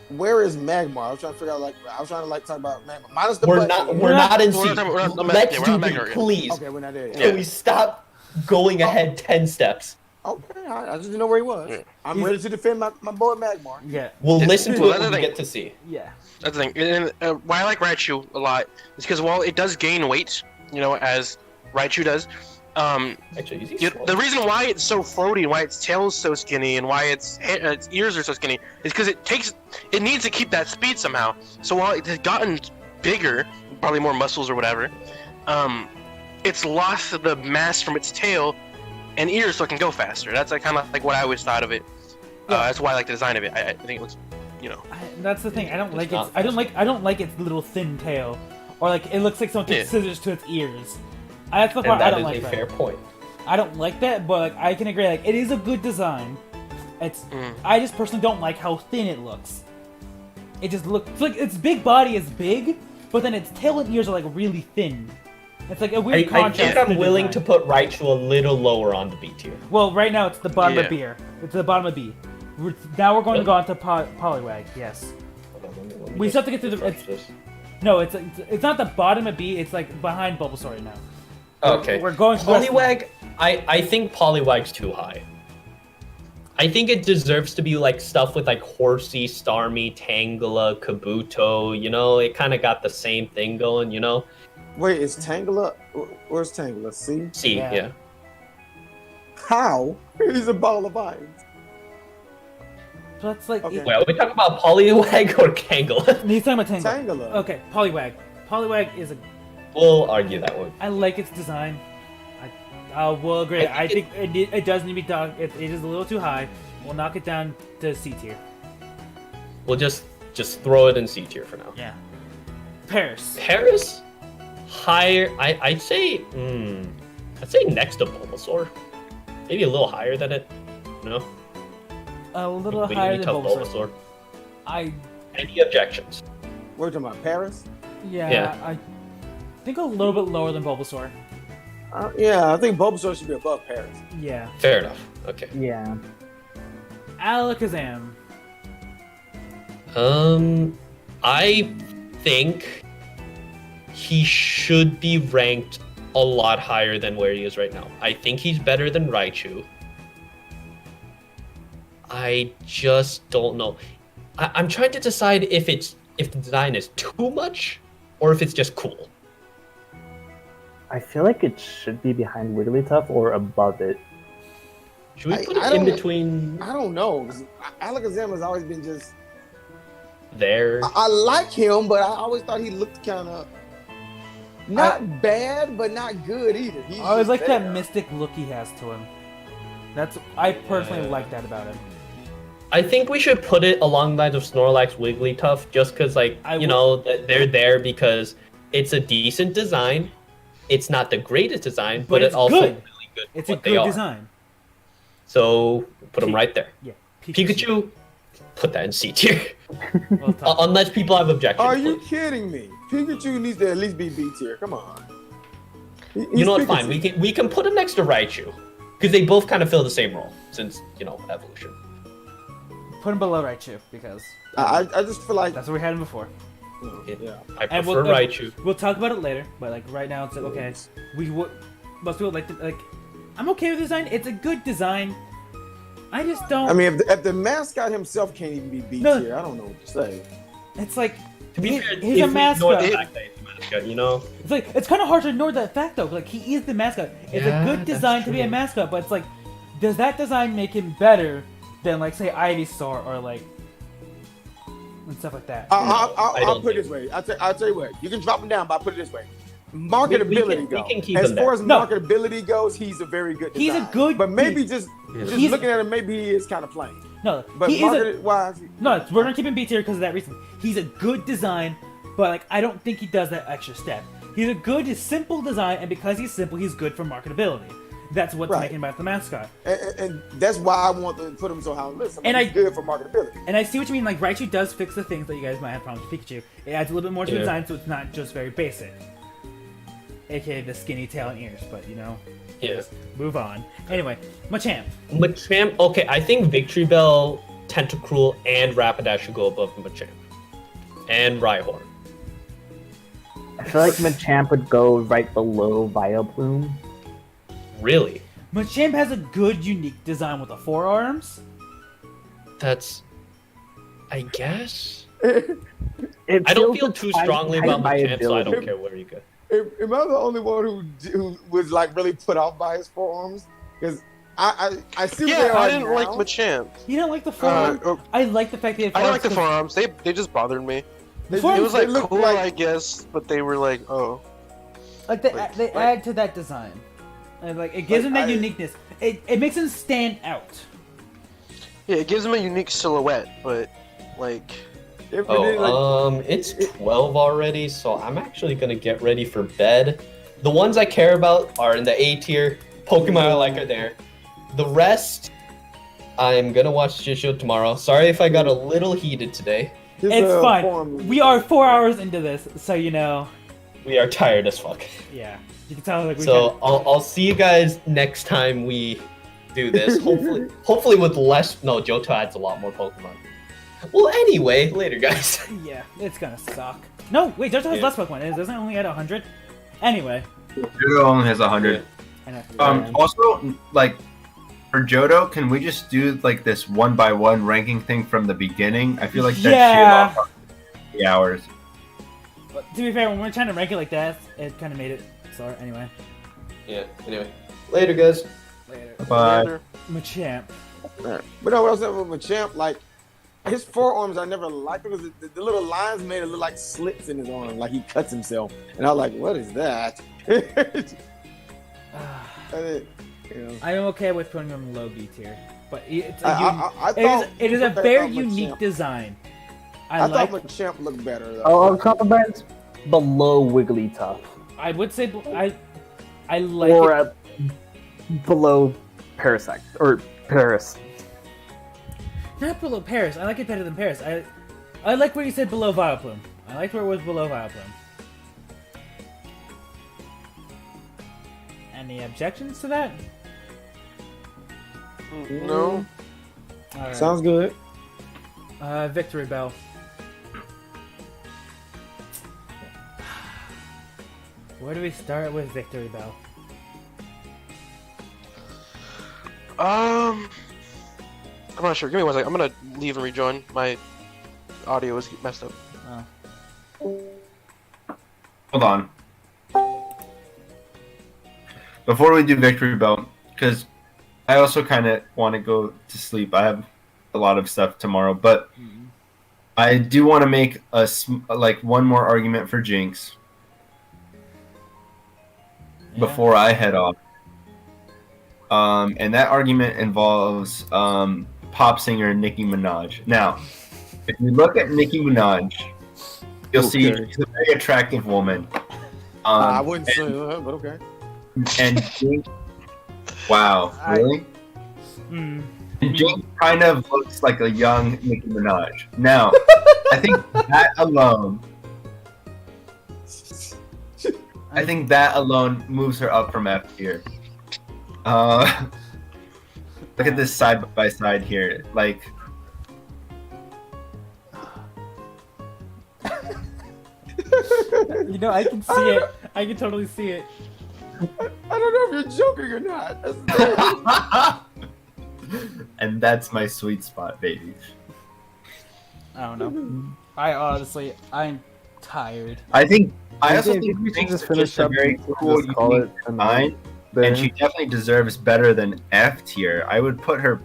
Where is Magmar? I was trying to figure out, talk about Magmar. Minus the We're butt. not in we're C. not- we're not- Let's we're do not B, Magmar yet. please. Okay, we're not there yet. Yeah. Can we stop going ahead 10 steps? Okay, I just didn't know where he was. Yeah. I'm ready to defend my boy Magmar. Yeah. We'll listen to Well, it that's when the we thing. get to C. Yeah. That's the thing. And why I like Raichu a lot is because while it does gain weight, as Raichu does, Actually, is he the slow? reason why it's so floaty and why its tail is so skinny and why its ears are so skinny is because it needs to keep that speed somehow. So while it has gotten bigger, probably more muscles or whatever, it's lost the mass from its tail and ears so it can go faster. That's like kind of like what I always thought of it. That's why I like the design of it. I think it looks, That's the thing. I don't like its. I don't like its little thin tail, or like it looks like someone took scissors to its ears. That's the part I don't like. That is a fair point. I don't like that, but like, I can agree. Like, it is a good design. I just personally don't like how thin it looks. It just looks like its big body is big, but then its tail and ears are like really thin. It's like a weird I contrast. think I'm willing to put Raichu a little lower on the B tier. Well, right now it's the bottom of B. It's the bottom of B. Now we're going to go on to Poliwag. Yes. We still have to get through the. No, it's not the bottom of B. It's like behind Bulbasaur right now. Okay. We're going to Poliwag. I think Poliwag's too high. I think it deserves to be like stuff with like Horsey, Starmie, Tangela, Kabuto. You know, it kind of got the same thing going. You know. Wait, is Tangela? Where's Tangela? See? C, yeah. How? He's a ball of vines. So that's like. Okay. Well, are we talking about Poliwag or Kangela? He's talking about Tangela. Tangela. Okay, Poliwag. Poliwag is a. We'll argue that one. I like its design. I will agree. I think it does need to be done. It is a little too high. We'll knock it down to C tier. We'll just throw it in C tier for now. Yeah. Paris. Paris, higher. I'd say. I'd say next to Bulbasaur. Maybe a little higher than it. No. A little higher than Bulbasaur. Any objections? We're talking about Paris? Yeah. I think a little bit lower than Bulbasaur. Yeah, I think Bulbasaur should be above Paris. Yeah. Fair enough. Okay. Yeah. Alakazam. I think he should be ranked a lot higher than where he is right now. I think he's better than Raichu. I just don't know. I'm trying to decide if the design is too much or if it's just cool. I feel like it should be behind Wigglytuff or above it. Should we put it in between? I don't know. Alakazam has always been just there. I like him, but I always thought he looked kind of not bad, but not good either. I always like that mystic look he has to him. I personally like that about him. I think we should put it along the lines of Snorlax, Wigglytuff, just because, they're there because it's a decent design. It's not the greatest design, but it's also good. really good. It's a good design. So put them right there. Yeah. Pikachu, put that in C tier. Unless people have objections. Are you kidding me? Pikachu needs to at least be B tier. Come on. You know what? Fine. We can put him next to Raichu because they both kind of fill the same role since evolution. Put him below Raichu because I just feel like that's where we had him before. Yeah. I prefer Raichu. We'll talk about it later, but like right now it's like okay. Most people like I'm okay with the design. It's a good design. I just don't. I mean, if the mascot himself can't even be B tier, I don't know what to say. It's like to be fair, he's a mascot. It's like it's kind of hard to ignore that fact though. Like he is the mascot. It's a good design to be a mascot, but it's like, does that design make him better than like say Ivysaur or like and stuff like that? I'll put it this way. I'll tell you what. You can drop him down, but I'll put it this way. Marketability goes. As far as marketability goes, he's a very good design. He's a good, but maybe just looking at him, maybe he is kind of plain. No, but marketed wise, no, we're gonna keep him B tier because of that reason. He's a good design, but like I don't think he does that extra step. He's a good, simple design, and because he's simple, he's good for marketability. That's what's making him about the mascot. And that's why I want to put him so high on the list. He's good for marketability. And I see what you mean. Like Raichu does fix the things that you guys might have problems with Pikachu. It adds a little bit more to the design, so it's not just very basic. AKA the skinny tail and ears, but move on. Anyway, Machamp. Okay, I think Victory Bell, Tentacruel, and Rapidash should go above Machamp. And Rhyhorn. I feel like Machamp would go right below Vileplume. Really? Machamp has a good, unique design with the forearms. That's... I guess? I don't feel too strongly about Machamp, so I don't care where you go. am I the only one who was like really put off by his forearms? Because I see what they are I didn't now. like Machamp. You don't like the forearms? I like the fact that I didn't like the forearms. They just bothered me. They It was like look cool, like- I guess, but they were like, oh. Like they add to that design. And like it gives them that uniqueness. It makes them stand out. Yeah, it gives them a unique silhouette, but like. It's 12 already, so I'm actually gonna get ready for bed. The ones I care about are in the A tier. Pokemon I like are there. The rest, I'm gonna watch Jisho tomorrow. Sorry if I got a little heated today. It's fine. We are 4 hours into this, so you know. We are tired as fuck. Yeah, you can tell. Like So I'll see you guys next time we do this. Hopefully with less. No, Johto adds a lot more Pokemon. Well, anyway, later, guys. Yeah, it's gonna suck. No, wait, Johto has less Pokemon. It doesn't only add 100. Anyway. Johto only has 100. Also, like, for Johto, can we just do, like, this 1x1 ranking thing from the beginning? I feel like that shaved off 3 hours. But to be fair, when we're trying to rank it like that, it kind of made it slower. Anyway. Yeah, anyway. Later, guys. Later. Bye. Machamp. But no, what I was saying with Machamp, like, his forearms I never liked because the little lines made it look like slits in his arm, like he cuts himself. And I was like, what is that? I'm okay with putting him in low B tier, but it's it is a very unique design. I thought Machamp looked better though. I'll compliment below Wigglytuff. I would say I like or it. Below Parasect or Paris. Not below Paris. I like it better than Paris. I like where you said below Vileplume. I liked where it was below Vileplume. Any objections to that? No. Right. Sounds good. Victory Bell. Where do we start with Victory Bell? I'm not sure. Give me 1 second. I'm gonna leave and rejoin. My audio is messed up. Hold on. Before we do Victory Bell, because I also kind of want to go to sleep. I have a lot of stuff tomorrow, but I do want to make one more argument for Jinx before I head off. And that argument involves pop singer Nicki Minaj. Now, if you look at Nicki Minaj, you'll see she's a very attractive woman. I wouldn't say that, but okay. And Jinx, wow, really? And Jinx kind of looks like a young Nicki Minaj. Now, I think that alone moves her up from F tier. Look at this side by side here. Like, You know, I can see it. I can totally see it. I don't know if you're joking or not. and that's my sweet spot, baby. I don't know. I'm tired. I also think think we should Jinx just is finish just a up very and cool, just call unique it design, and she definitely deserves better than F tier. I would put her.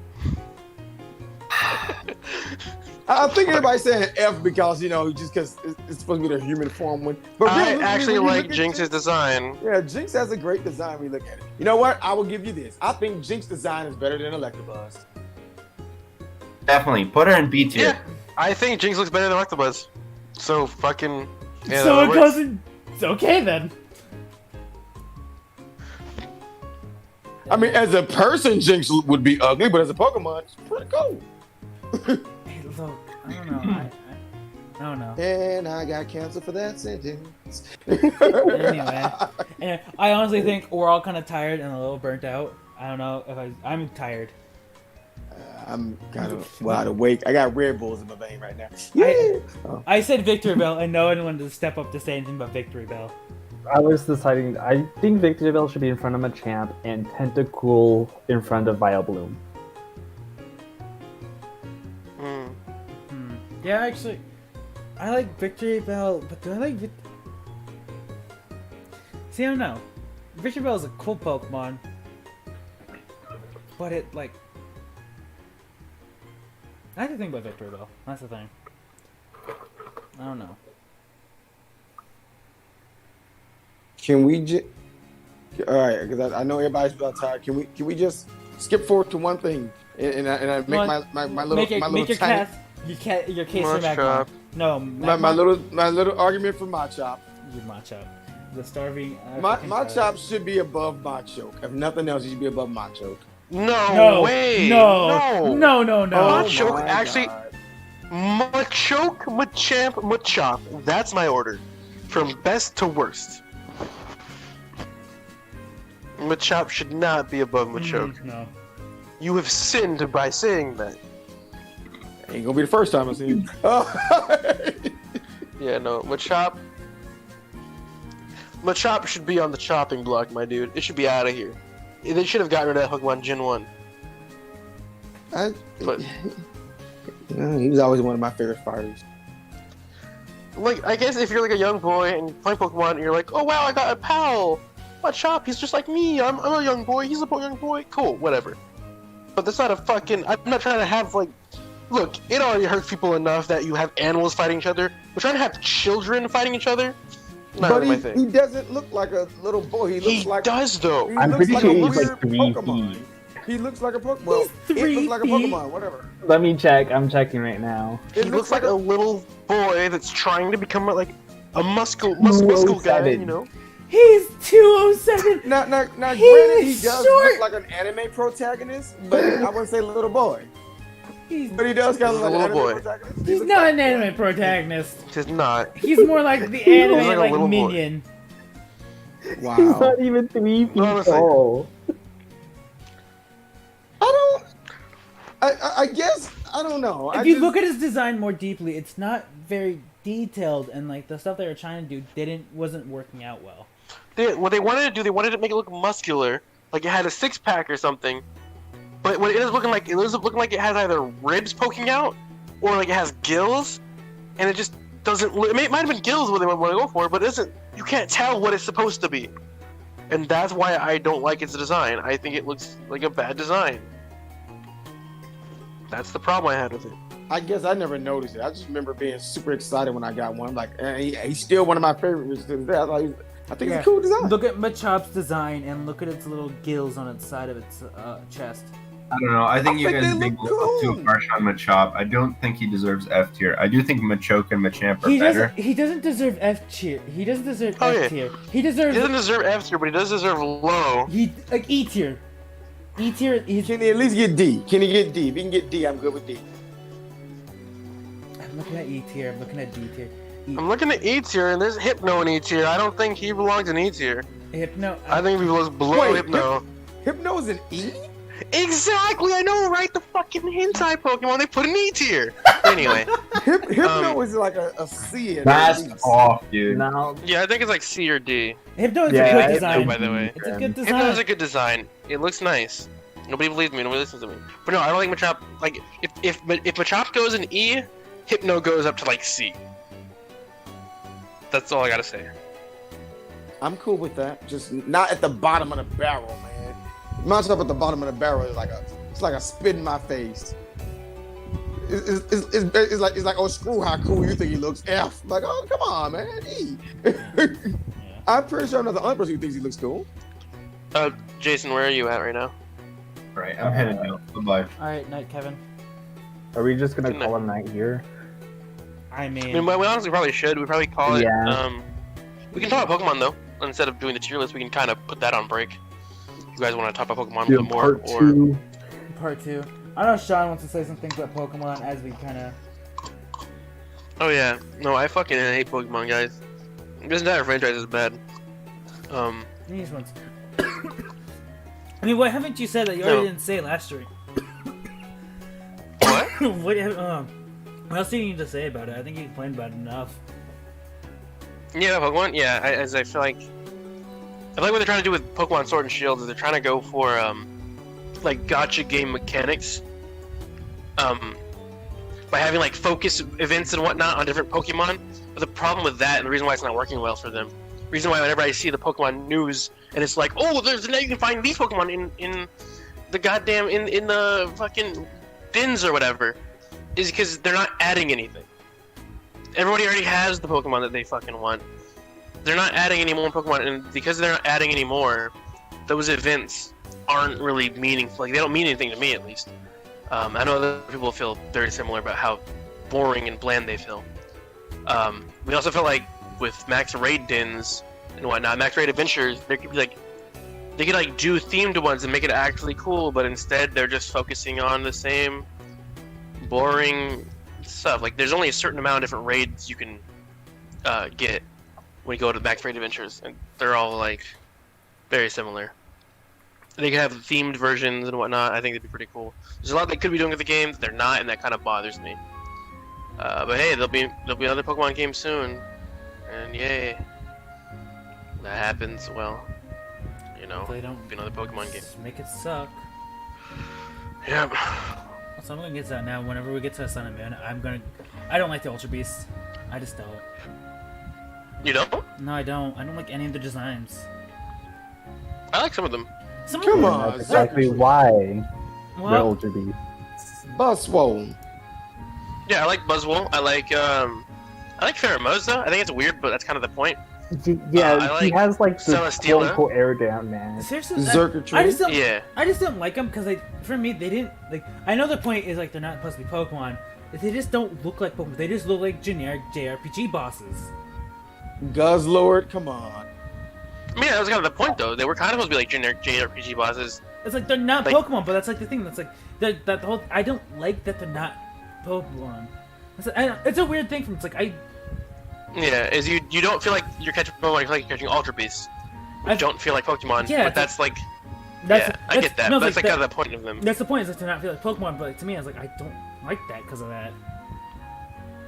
I think everybody's saying F because, you know, just because it's supposed to be the human form one. But I really, actually when you like look at Jinx's design. Yeah, Jinx has a great design when you look at it. You know what? I will give you this. I think Jinx design is better than Electabuzz. Definitely put her in B tier. Yeah, I think Jinx looks better than Electabuzz. So fucking. Yeah, So that it works. goes in. It's okay then. I mean, as a person, Jinx would be ugly, but as a Pokemon, it's pretty cool. Hey, look, I don't know. I don't know. And I got canceled for that sentence. Anyway, I honestly think we're all kind of tired and a little burnt out. I don't know if I'm tired. I'm kind of wide awake. I got Red Bulls in my vein right now. Yeah. I said Victory Bell, and no one wanted to step up to say anything but Victory Bell. I was deciding. I think Victory Bell should be in front of Machamp and Tentacool in front of Vileplume. Yeah, actually, I like Victory Bell, but do I like See, I don't know. Victory Bell is a cool Pokemon, but it like. I have to think about Victory Bell. That's the thing. I don't know. Can we just? All right, because I know everybody's about tired. Can we just skip forward to one thing and I make my little tiny your case for Magmar. No, my little argument for Machop. Your Machop. The starving. Machop should be above Machoke. If nothing else, he should be above Machoke. No way. No. Machoke actually. Machoke, Machamp, Machop. That's my order, from best to worst. Machop should not be above Machoke. No. You have sinned by saying that. Ain't gonna be the first time I see you. Yeah, no, Machop should be on the chopping block, my dude. It should be out of here. They should have gotten rid of that Pokemon Gen 1. But he was always one of my favorite fighters. like, I guess if you're like a young boy and you play Pokemon and you're like, oh wow, I got a pal. Machop, he's just like me. I'm a young boy. He's a young boy. Cool, whatever. But that's not a fucking. I'm not trying to have like. Look, it already hurts people enough that you have animals fighting each other. We're trying to have children fighting each other. Not but really my thing. He doesn't look like a little boy. He does though. I'm pretty sure he's like 3 Pokemon. feet. He looks like a Pokemon. Well, it looks like a Pokemon. Whatever. Let me check. I'm checking right now. He looks like a little boy that's trying to become like a muscle guy. You know. He's 207. Now, granted, he does short. look like an anime protagonist, but I wouldn't say little boy. But he does kind of look like an anime protagonist. He's not an anime protagonist. He's not. He's more like the anime like a little minion. Wow. He's not even 3 feet tall. I guess I don't know. If you look at his design more deeply, it's not very detailed, and like the stuff they were trying to do wasn't working out well. What they wanted to do, they wanted to make it look muscular, like it had a 6-pack or something. But what it is looking like, it has either ribs poking out, or like it has gills, and it just doesn't. It might have been gills what they want to go for, but it isn't. You can't tell what it's supposed to be, and that's why I don't like its design. I think it looks like a bad design. That's the problem I had with it. I guess I never noticed it. I just remember being super excited when I got one. I'm like, he's still one of my favorites to this day. I think it's a cool design. Look at Machop's design and look at its little gills on its side of its chest. I don't know. I think you guys being a little too harsh on Machop. I don't think he deserves F tier. I do think Machoke and Machamp are better. He doesn't deserve F tier. He doesn't deserve F tier. He doesn't deserve F tier, but he does deserve low. Like E tier. E tier. Can he at least get D? Can he get D? If he can get D, I'm good with D. I'm looking at E tier. I'm looking at D tier. I'm looking at E tier, and there's Hypno in E tier. I don't think he belongs in E tier. Hypno. I think he belongs below Hypno. Hypno's an E? Exactly, I know, right? The fucking hentai Pokemon, they put an E tier. Anyway. Hypno is like a C. That's off, dude. No. Yeah, I think it's like C or D. Hypno is a good design. By the way. It's a good design. Hypno is a good design. It looks nice. Nobody believes me, nobody listens to me. But no, I don't think Machop, like, if Machop goes in E, Hypno goes up to like C. That's all I gotta say. I'm cool with that. Just not at the bottom of the barrel, man. Machop at the bottom of the barrel is like a spit in my face. It's like, oh, screw how cool you think he looks. F. Like, oh, come on, man. E. I'm pretty sure I'm not the only person who thinks he looks cool. Jason, where are you at right now? Right, I'm headed out. Bye-bye. Alright, night, Kevin. Are we just gonna call a night here? I mean, we honestly probably should. We probably call it. Yeah. We can talk about Pokemon though. Instead of doing the tier list, we can kind of put that on break. You guys want to talk about Pokemon a little more, or part 2. I know Sean wants to say some things about Pokemon as we kind of. Oh yeah, no, I fucking hate Pokemon, guys. This entire franchise is bad. These ones. I mean, what haven't you said that you already didn't say last stream? What? What else do you need to say about it? I think you complained about it enough. Yeah, Pokemon. Yeah, I feel like what they're trying to do with Pokemon Sword and Shield is they're trying to go for like gacha game mechanics, by having like focus events and whatnot on different Pokemon. But the problem with that, and the reason why it's not working well for them, reason why whenever I see the Pokemon news and it's like, oh, there's now you can find these Pokemon in the goddamn in the fucking bins or whatever, is because they're not adding anything. Everybody already has the Pokemon that they fucking want. They're not adding any more Pokemon, and because they're not adding any more, those events aren't really meaningful. Like, they don't mean anything to me, at least. I know other people feel very similar about how boring and bland they feel. We also felt like with Max Raid Dins and whatnot, Max Raid Adventures, they could do themed ones and make it actually cool, but instead they're just focusing on the same boring stuff. Like, there's only a certain amount of different raids you can get when you go to Max Raid Adventures, and they're all like very similar. They could have themed versions and whatnot. I think it'd be pretty cool. There's a lot they could be doing with the game that they're not, and that kind of bothers me. But hey, there'll be another Pokemon game soon, and yay, that happens. Well, you know, They don't be another Pokemon game. make it suck. Yeah. So I'm gonna get to that now. Whenever we get to Sun and Moon, I don't like the Ultra Beasts. I just don't. You don't? No, I don't. I don't like any of the designs. I like some of them. Some Come of them, on. That's exactly why they're Well, Ultra Beasts. Buzzwole. Yeah, I like Buzzwole. I like Pheromosa. I think it's weird, but that's kind of the point. Yeah, I like he has like the Celesteela. cool air down, man. seriously, Zerkatry. I just don't. Yeah. I just don't like them because for me, they didn't like. I know the point is like they're not supposed to be Pokemon. But they just don't look like Pokemon. They just look like generic JRPG bosses. Guzzlord, come on. I mean, that was kind of the point, though. They were kind of supposed to be like generic JRPG bosses. It's like they're not Like- Pokemon, but that's like the thing. That's like that the whole. I don't like that they're not Pokemon. It's a weird thing. It's like Yeah, is you don't feel like you're catching Pokemon, you feel like you're catching Ultra Beasts. You don't feel like Pokemon, Yeah, but that's like... that's. yeah, I get that. No, But it's that's like kind of the point of them. That's the point. Is like to not feel like Pokemon, but like, to me, I was like, I don't like that because of that.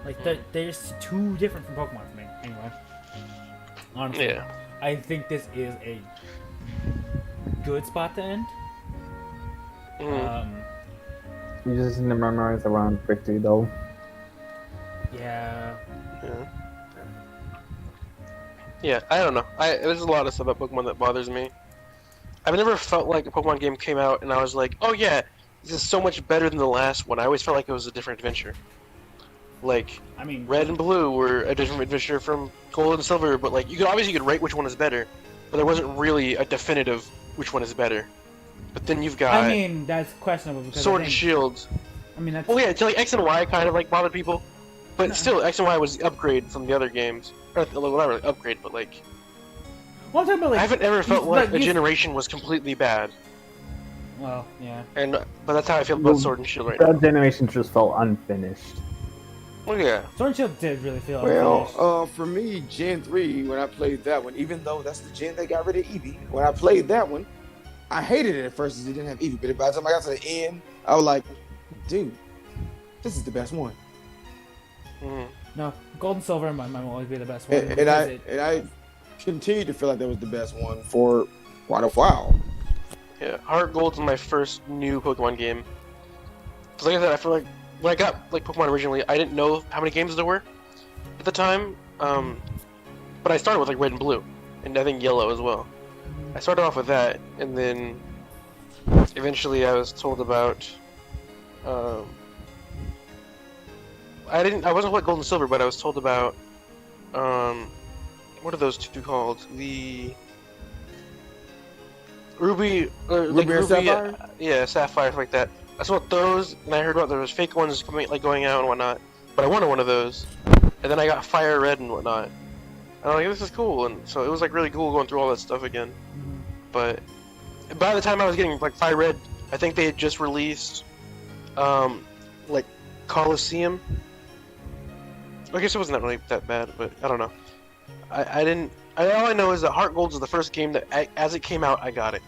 Like they're just too different from Pokemon for me. Anyway, honestly, Yeah. I think this is a good spot to end. Mhm. You just need to memorize around 50 though. Yeah. Yeah. Yeah, I don't know. There's a lot of stuff about Pokemon that bothers me. I've never felt like a Pokemon game came out and I was like, oh yeah, this is so much better than the last one. I always felt like it was a different adventure. Like, I mean, Red and Blue were a different adventure from Gold and Silver, but like, you could obviously rate which one is better, but there wasn't really a definitive which one is better. But then you've got I mean, that's questionable because Sword I and think, Shield. I mean, that's. Well, yeah, like X and Y kind of like bothered people, but still, X and Y was the upgrade from the other games. Or not really upgrade, but like, Well, I'm talking about like. I haven't ever felt like a you- generation was completely bad, Well, yeah. but that's how I feel about Sword and Shield right now. That generation just felt unfinished. Well, yeah, Sword and Shield did really feel. unfinished. Well, for me, Gen 3, when I played that one, even though that's the gen that got rid of Eevee, when I played that one, I hated it at first because it didn't have Eevee, but by the time I got to the end, I was like, dude, this is the best one. Mhm. No, Gold and Silver in my mind will always be the best one. And because I continue to feel like that was the best one for quite a while. yeah. Heart Gold's my first new Pokemon game. Cause like I said, I feel like when I got like Pokemon originally, I didn't know how many games there were at the time. But I started with like Red and Blue, and I think Yellow as well. I started off with that, and then eventually I was told about. I wasn't what Gold and Silver, but I was told about. What are those two called? The Ruby, Ruby and Sapphire? Yeah, Sapphire, something like that. I saw those, and I heard about there was fake ones coming, like going out and whatnot. But I wanted one of those, and then I got Fire Red and whatnot. And I'm like, this is cool, and so it was like really cool going through all that stuff again. But by the time I was getting like Fire Red, I think they had just released, like Colosseum. I guess it wasn't really that bad, but I don't know. I didn't. All I know is that Heart Gold is the first game that, as it came out, I got it.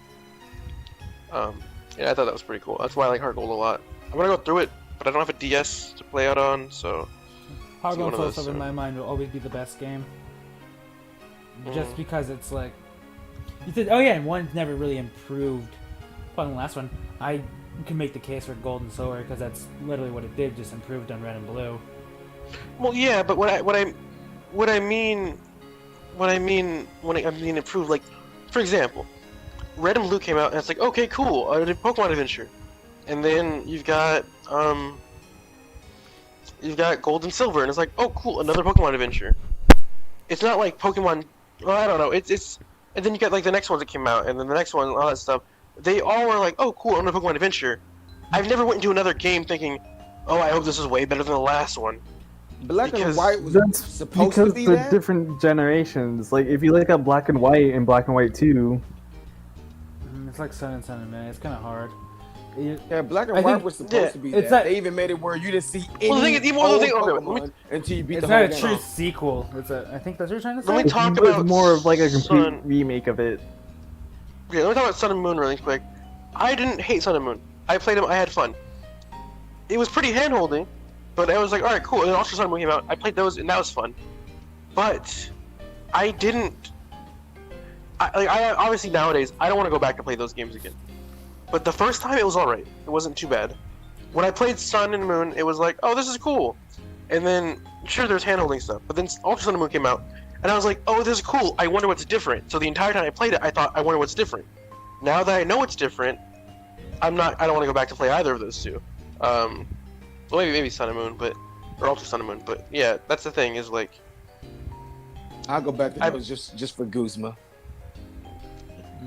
Yeah, I thought that was pretty cool. That's why I like Heart Gold a lot. I'm gonna go through it, but I don't have a DS to play out on, so. Heart See one Gold of Soul those Silver in soon. my mind will always be the best game. Just Mhm. because it's like you said, oh yeah, and one's never really improved upon the last one. I can make the case for Gold and Silver because that's literally what it did, just improved on Red and Blue. Well, yeah, but what I mean what I mean when I mean improved, like, for example, Red and Blue came out, and it's like, okay, cool, a Pokemon adventure, and then you've got Gold and Silver, and it's like, oh, cool, another Pokemon adventure. It's not like Pokemon. Well, I don't know. It's and then you got like the next ones that came out, and then the next one, and all that stuff. They all were like, oh, cool, another Pokemon adventure. I've never went into another game thinking, oh, I hope this is way better than the last one. Black and Because White was That's supposed because to be the that. different generations. Like if you look at Black and White and Black and White 2, It's like Sun and Sun, man. It's kind of hard. Yeah, Black and I White think- was supposed yeah, to be it's that. that- They even made it where you didn't see any Well, the thing is, even more old the thing- okay, let Pokemon until you beat It's the not whole a game. true sequel. I think that's what you're trying to say. Let me it's, talk it's about more of like a complete Sun. remake of it. Okay, let me talk about Sun and Moon really quick. I didn't hate Sun and Moon. I played them. I had fun. It was pretty hand-holding, but I was like, all right, cool. And then also Sun and Moon came out. I played those, and that was fun. But I didn't. I obviously nowadays I don't want to go back to play those games again. But the first time it was all right. It wasn't too bad. When I played Sun and Moon, it was like, oh, this is cool. And then sure, there's hand-holding stuff. But then Ultra Sun and Moon came out, and I was like, oh, this is cool. I wonder what's different. So the entire time I played it, I thought, I wonder what's different. Now that I know it's different, I don't want to go back to play either of those two. Well, maybe Sun and Moon, or Ultra Sun and Moon. But yeah, that's the thing is like, I'll go back to those just for Guzma.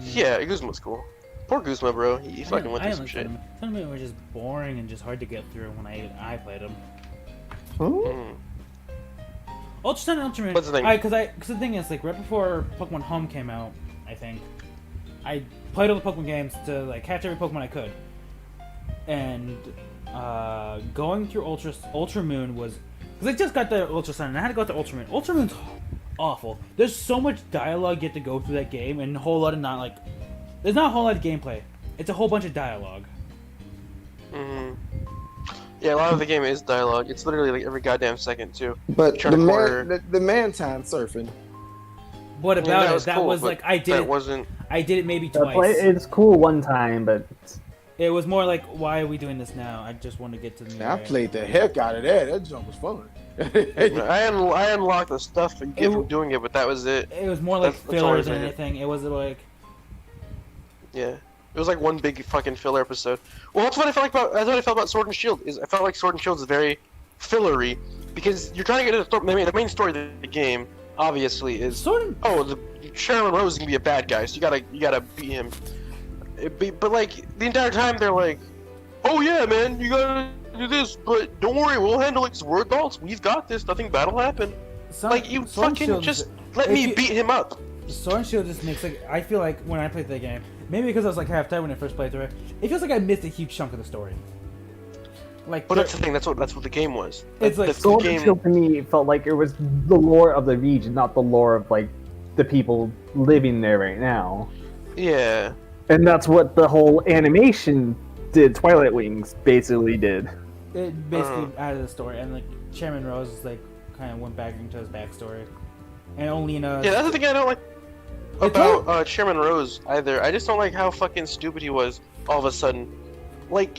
yeah, Guzma's cool. Poor Guzma, bro. He fucking went through some shit. Sun and Moon were just boring and just hard to get through when I played them. Mm. Ultra Sun and Ultra Moon. What's the thing? Because the thing is, like, right before Pokemon Home came out, I think, I played all the Pokemon games to like catch every Pokemon I could, and going through Ultra Moon was because I just got the Ultra Sun and I had to go to Ultra Moon. Ultra Moon's awful. There's so much dialogue you have to go through that game, and a whole lot of there's not a whole lot of gameplay. It's a whole bunch of dialogue. Mm-hmm. Yeah, a lot of the game is dialogue. It's literally like every goddamn second too. But Turn a corner. the man time surfing. What about that it? was That cool, was but like I did. That It, wasn't. I did it maybe twice. It's cool one time, but It was more like, why are we doing this now? I just want to get to the new. I played the heck out of that. That jump was fun. I unlocked the stuff that you get from doing it, but that was it. It was more like That's fillers always than been it. anything. It was like. Yeah, it was like one big fucking filler episode. Well, that's what I felt about Sword and Shield. I felt like Sword and Shield is very fillery because you're trying to get into the main story of the game. Obviously, is the Sharon Rose is gonna be a bad guy, so you gotta beat him. But like the entire time they're like, oh yeah, man, you gotta do this, but don't worry, we'll handle it 'cause we're adults. We've got this. Nothing bad will happen. Like you fucking just let me beat him up. Sword and Shield just makes like I feel like when I played the game, maybe because I was like half-time when I first played through it, it feels like I missed a huge chunk of the story. Like, but that's the thing. That's what the game was. It's like that's Sword and Shield to me felt like it was the lore of the region, not the lore of like the people living there right now. Yeah. And that's what the whole animation did. Twilight Wings basically did. It basically added the story, and like Chairman Rose is like kind of went back into his backstory, and Olina. Yeah, that's the thing I don't like about Chairman Rose either. I just don't like how fucking stupid he was all of a sudden. Like,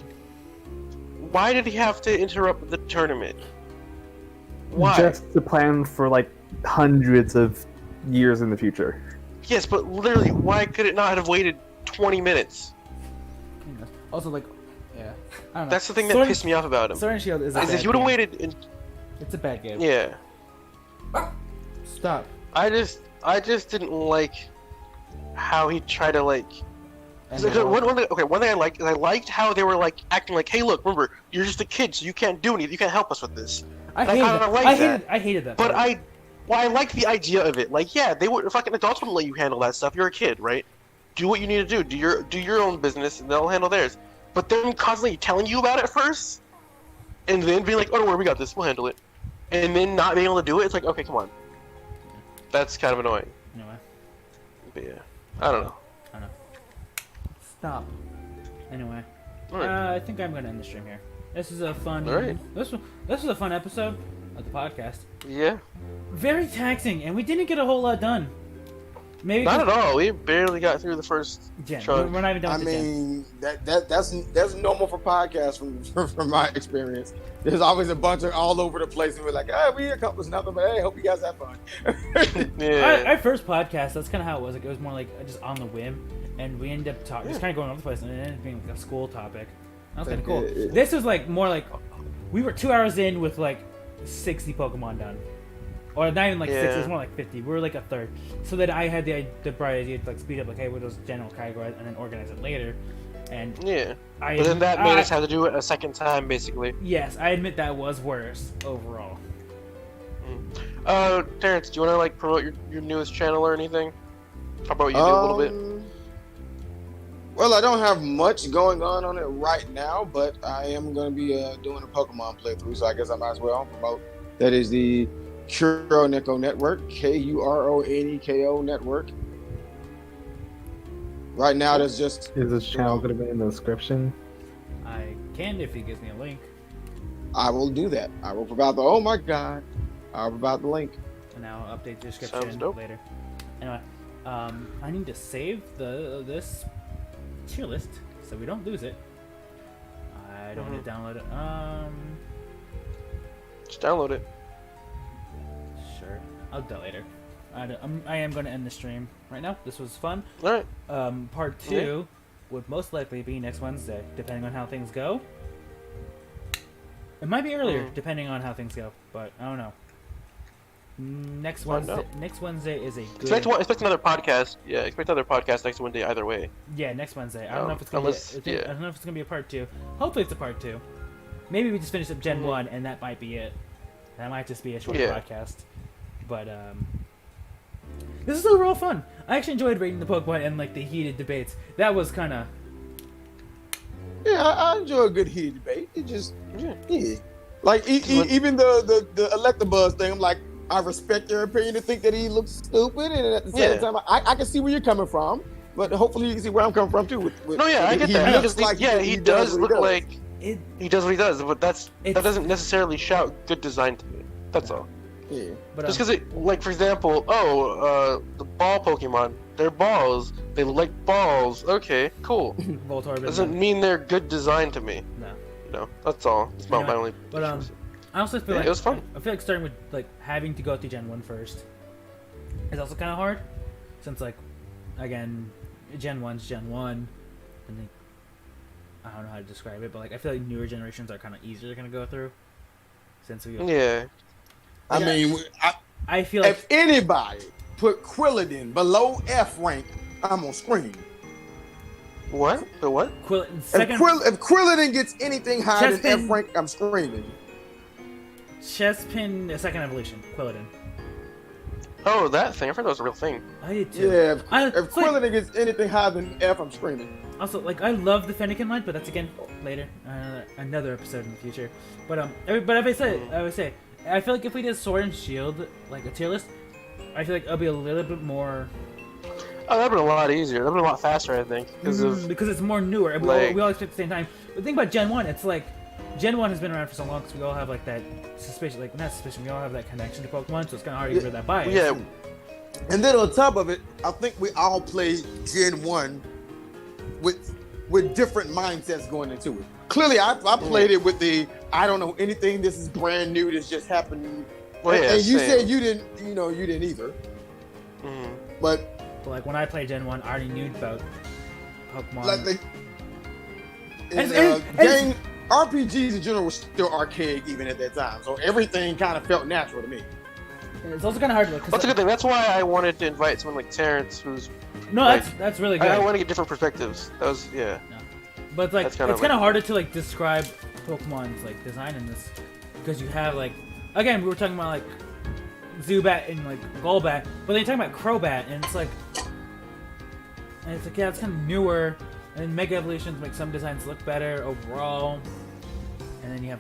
why did he have to interrupt the tournament? Why? Just to plan for like hundreds of years in the future. Yes, but literally, why could it not have waited 20 minutes? Also, like, yeah, I don't know. That's the thing that pissed me off about him. Sword and Shield is a Is bad if you would have game. waited. It's a bad game. Yeah. Stop. I just didn't like how he tried to like. And One thing I liked is I liked how they were like acting like, hey, look, remember, you're just a kid, so you can't do anything. You can't help us with this. I And hated kinda that. liked that. I hated that. But part. I liked the idea of it. Like, yeah, they would fucking adults wouldn't let you handle that stuff. You're a kid, right? Do what you need to do. Do your own business, and they'll handle theirs. But them constantly telling you about it first, and then being like, oh, don't worry, we got this. We'll handle it. And then not being able to do it. It's like, okay, come on. That's kind of annoying. Anyway. But yeah, I don't know. I know. Stop. Anyway, Alright. I think I'm gonna end the stream here. This is a fun. Alright. This was a fun episode of the podcast. Yeah. Very taxing, and we didn't get a whole lot done. Maybe Not at all. We barely got through the first gen. chunk. We're not even done I with the gen. mean, that's normal for podcasts from my experience. There's always a bunch of all over the place, and we're like, "Oh, we accomplished nothing, but hey, hope you guys have fun." Yeah. Our first podcast, that's kind of how it was. Like, it was more like just on the whim, and we ended up talking, just kind of going all over the place, and it ended up being like a school topic. That was kind of cool. This was like more like we were 2 hours in with like 60 Pokemon done. Or not even like 60, it was more like 50. We were like a third. So that I had the bright idea to like speed up, like, hey, with those general categories, and then organize it later. And Yeah. But then that made us have to do it a second time, basically. Yes, I admit that was worse overall. Terrence, do you want to like promote your newest channel or anything? How about you do a little bit? Well, I don't have much going on it right now, but I am going to be doing a Pokemon playthrough, so I guess I might as well promote. That is the Kuroneko Network, Kuroneko Network. Right now, there's just... Is this channel going to be in the description? I can if he gives me a link. I will do that. I will provide the... Oh my god. I'll provide the link. And I'll update the Sounds description dope. later. Anyway, I need to save this tier list so we don't lose it. I don't want to download it. Just download it. Sure. I'll do that later. I am going to end the stream right now. This was fun. All right. Part 2 would most likely be next Wednesday, depending on how things go. It might be earlier, depending on how things go, but I don't know. Next Wednesday is a good... Expect another podcast. Yeah, expect another podcast next Wednesday either way. Yeah, next Wednesday. I don't know if it's gonna I don't know if it's gonna be a part 2. Hopefully it's a part 2. Maybe we just finish up Gen 1 and that might be it. That might just be a shorter podcast. But this is overall fun. I actually enjoyed reading the Pokemon and like the heated debates. That was kind of... Yeah, I enjoy a good heated debate. It just... Yeah. Like, even the Electabuzz thing, I'm like, I respect your opinion to think that he looks stupid, and at the same time, I can see where you're coming from, but hopefully you can see where I'm coming from too. I get that. He does look like he does what he does, but that doesn't necessarily shout good design to me. That's all. Yeah. But, just because like for example, the ball Pokemon, they're balls. They look like balls. Okay, cool. Voltorb doesn't mean they're good design to me. No. No, that's all. It's not my only. But I also feel like it was fun. I feel like starting with like having to go through Gen 1 first is also kind of hard, since like again, Gen 1's Gen 1, and then, I don't know how to describe it, but like I feel like newer generations are kind of easier to go through, since we. Yeah. I mean, I feel like if anybody put Quilladin below F rank, I'm gonna scream. What? The what? If Quilladin gets anything higher than F rank, I'm screaming. Chespin, second evolution, Quilladin. Oh, that thing. I thought that was a real thing. I did too. Yeah, if Quilladin gets anything higher than F, I'm screaming. Also, like, I love the Fennekin line, but that's again later, another episode in the future. But if I say, I feel like if we did Sword and Shield, like a tier list, I feel like it'll be a little bit more. Oh, that'd been a lot easier. That'd been a lot faster, I think, because it's more newer. We all expect at the same time. But think about Gen 1. It's like Gen 1 has been around for so long, because we all have like that suspicion, like not suspicion. We all have that connection to Pokemon, so it's kind of hard to get rid of that bias. Yeah. And then on top of it, I think we all played Gen 1 with different mindsets going into it. Clearly, I played it with the I don't know anything. This is brand new. This just happened. Well, and you said you didn't. You didn't either. Mm-hmm. But like when I played Gen 1, I already knew about Pokemon. Like and RPGs in general were still archaic even at that time, so everything kind of felt natural to me. It's also kind of hard to look. That's a good thing. That's why I wanted to invite someone like Terrence, who's that's really good. I want to get different perspectives. That was But it's like it's kind of harder to like describe Pokemon's like design in this, because you have like again we were talking about like Zubat and like Golbat, but then you're talking about Crobat, and it's like it's kind of newer, and then Mega Evolutions make some designs look better overall, and then you have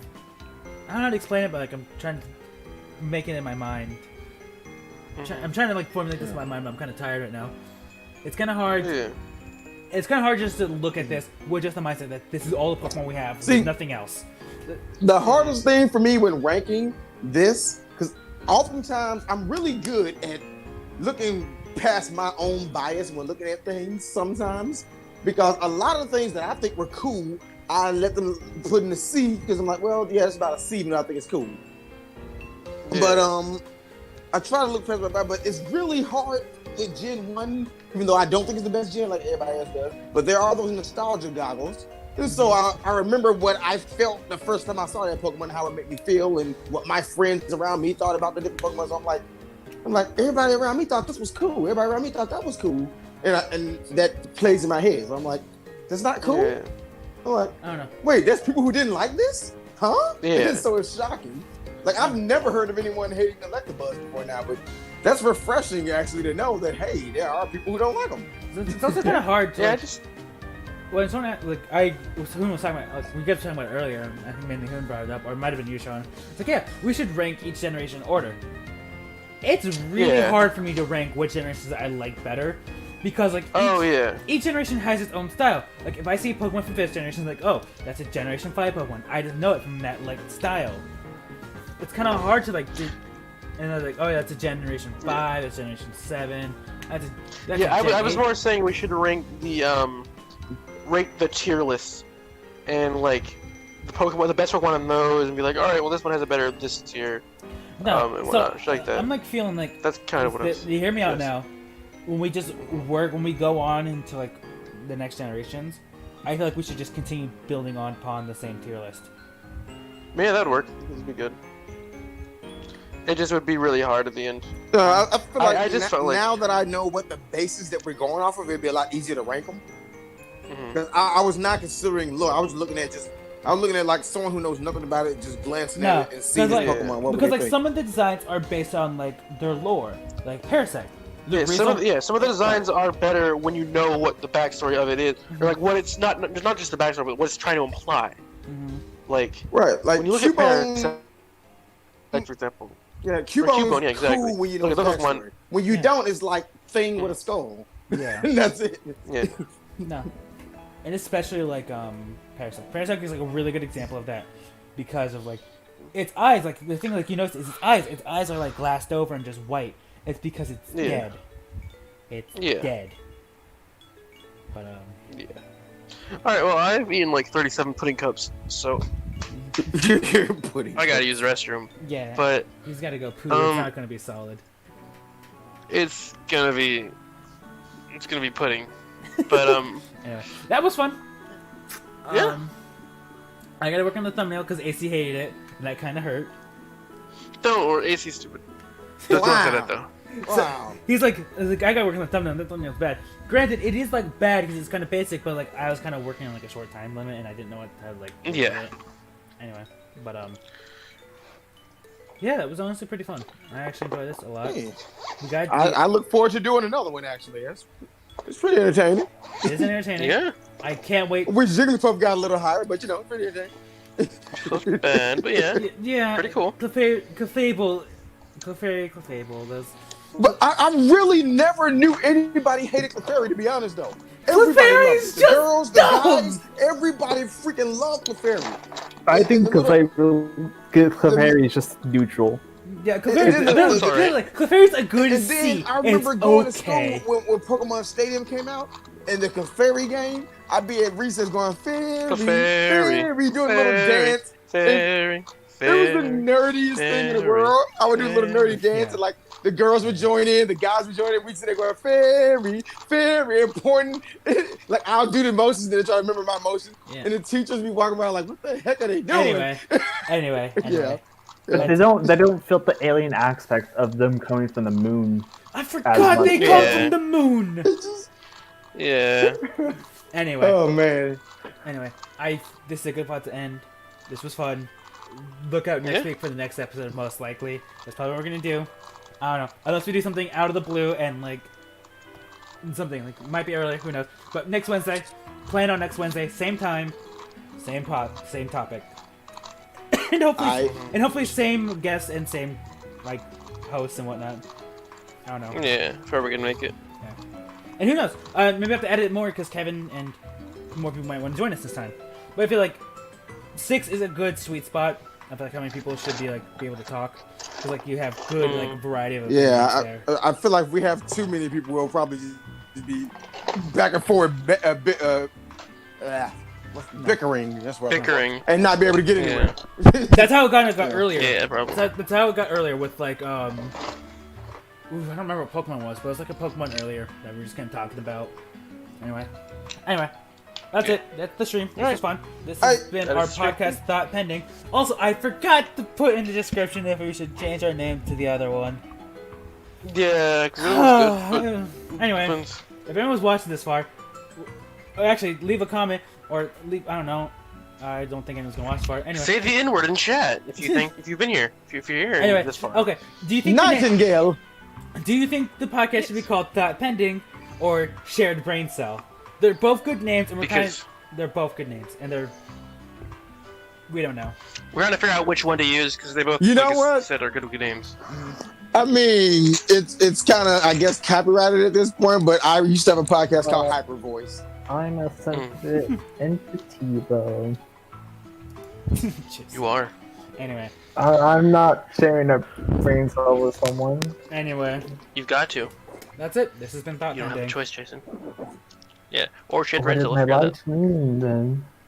I don't know how to explain it, but like I'm trying to make it in my mind. I'm trying to like formulate this in my mind, but I'm kind of tired right now. It's kind of hard. Yeah. It's kind of hard just to look at this with just the mindset that this is all the Pokemon we have. There's nothing else. The hardest thing for me when ranking this, because oftentimes I'm really good at looking past my own bias when looking at things sometimes, because a lot of the things that I think were cool, I let them put in the C because I'm like, well, yeah, it's about a C, but I think it's cool. Yeah. But I try to look past my bias, but it's really hard with Gen 1, even though I don't think it's the best gen like everybody else does. But there are those nostalgia goggles. And so I remember what I felt the first time I saw that Pokemon, how it made me feel, and what my friends around me thought about the different Pokemon. So I'm like, everybody around me thought this was cool. Everybody around me thought that was cool. And that plays in my head. So I'm like, that's not cool? Yeah. I'm like, I don't know. Wait, there's people who didn't like this? Huh? Yeah. So it's shocking. Like, I've never heard of anyone hating Electabuzz before now, but that's refreshing, actually, to know that, hey, there are people who don't like them. It's also kind of hard to... When someone Hoon was talking about, like, we kept talking about it earlier, I think mainly Hoon brought it up, or it might have been you, Sean. It's like, yeah, we should rank each generation in order. It's really hard for me to rank which generations I like better, because, like, each generation has its own style. Like, if I see Pokemon from 5th generation, it's like, oh, that's a Generation 5 Pokemon. I didn't know it from that, like, style. It's kind of hard to, like, do... And they're like, oh, yeah, that's a Generation 5, that's Generation 7, that's I was more saying we should rank the, rate the tier lists, and like the best Pokemon on those, and be like, all right, well this one has a better this tier, and whatnot, like that. I'm like feeling like that's kind of what I'm. You hear me out now. When we go on into like the next generations, I feel like we should just continue building upon the same tier list. Yeah, that'd work. That'd be good. It just would be really hard at the end. I feel like now that I know what the basis that we're going off of, it'd be a lot easier to rank them. Because I was not considering I was looking at like someone who knows nothing about it, just glancing at it and seeing like, Pokemon. Because like some of the designs are based on like their lore, like Parasect. Some of the designs are better when you know what the backstory of it is, or like what it's not just the backstory, but what it's trying to imply. Like like when you look at Parasect, like for example. Yeah, Cubone is cool when you know the backstory. When you don't, it's like thing with a skull. Yeah, and that's it. Yeah. No. And especially like Parasect. Parasect is like a really good example of that, because of like its eyes. Like the thing like you notice is its eyes. Its eyes are like glassed over and just white. It's because it's dead. It's dead. But Yeah. All right. Well, I've eaten like 37 pudding cups, so I gotta use the restroom. Yeah. But he's gotta go poo. It's not gonna be solid. It's gonna be pudding. But anyway, that was fun. Yeah. I gotta work on the thumbnail because AC hated it, and that kind of hurt. Don't worry, AC's stupid. Don't say that though. Wow. So, he's like, I gotta work on the thumbnail. The thumbnail's bad. Granted, it is like bad because it's kind of basic, but like I was kind of working on like a short time limit, and I didn't know what to like. Yeah. Anyway, but yeah, that was honestly pretty fun. I actually enjoyed this a lot. Hey. I look forward to doing another one. Actually, it's pretty entertaining. It is entertaining. Yeah. I can't wait. Wish Jigglypuff got a little higher, but you know, pretty entertaining. Not bad, but yeah. Yeah. Pretty cool. Clefable. Those. But I really never knew anybody hated Clefairy, to be honest, though. Clefairy's the girls, the guys, everybody freaking loved Clefairy. I think Clefairy is just neutral. Yeah, Clefairy's a good C. I remember going to school when Pokemon Stadium came out, and the Clefairy game, I'd be at recess going, Fairy, doing a little dance. Fairy. It was the nerdiest thing in the world. I would do a little nerdy dance, and like the girls would join in, the guys would join in. We'd sit there going, Fairy, important. Like I'll do the motions, and then try to remember my motions. Yeah. And the teachers be walking around like, what the heck are they doing? Anyway. Yeah. They don't feel the alien aspect of them coming from the moon. I forgot they come from the moon. Yeah. Anyway. Oh man. Anyway, this is a good spot to end. This was fun. Look out next week for the next episode, most likely. That's probably what we're gonna do. I don't know. Unless we do something out of the blue and like something like might be early, who knows. But next Wednesday, plan on next Wednesday, same time, same topic. and hopefully same guests and same like hosts and whatnot. I don't know. Yeah, if ever we can make it. Yeah. And who knows? Maybe I have to edit it more because Kevin and more people might want to join us this time. But I feel like 6 is a good sweet spot. I feel like how many people should be able to talk. because like you have good like variety of Yeah, there. I feel like if we have too many people, we'll probably just be back and forth, bickering. That's what. Bickering. And not be able to get anywhere. That's how it got earlier. Yeah, probably. That's how it got earlier with like I don't remember what Pokemon was, but it was like a Pokemon earlier that we were just kind of talking about. Anyway, that's it. That's the stream. This was fun. This has been our podcast, Thought Pending. Also, I forgot to put in the description if we should change our name to the other one. Yeah, because it was good. Anyway, if anyone's watching this far, actually leave a comment or leave. I don't know. I don't think anyone's gonna watch this far. Anyway, say the N-word in chat if you think if you've been here. If you're here anyway, this far. Okay. Do you think Nightingale? Do you think the podcast should be called Thought Pending or Shared Brain Cell? They're both good names, and they're both good names, and we don't know. We're trying to figure out which one to use because they both, said are good names. I mean, it's kind of, I guess, copyrighted at this point, but I used to have a podcast called Hyper Voice. I'm a sensitive entity, though. You are. Anyway. I'm not sharing a brain cell with someone. Anyway. You've got to. That's it. This has been Thought You don't Pending. have a choice, Jason. Yeah, or shit What does rental. my life mean, then?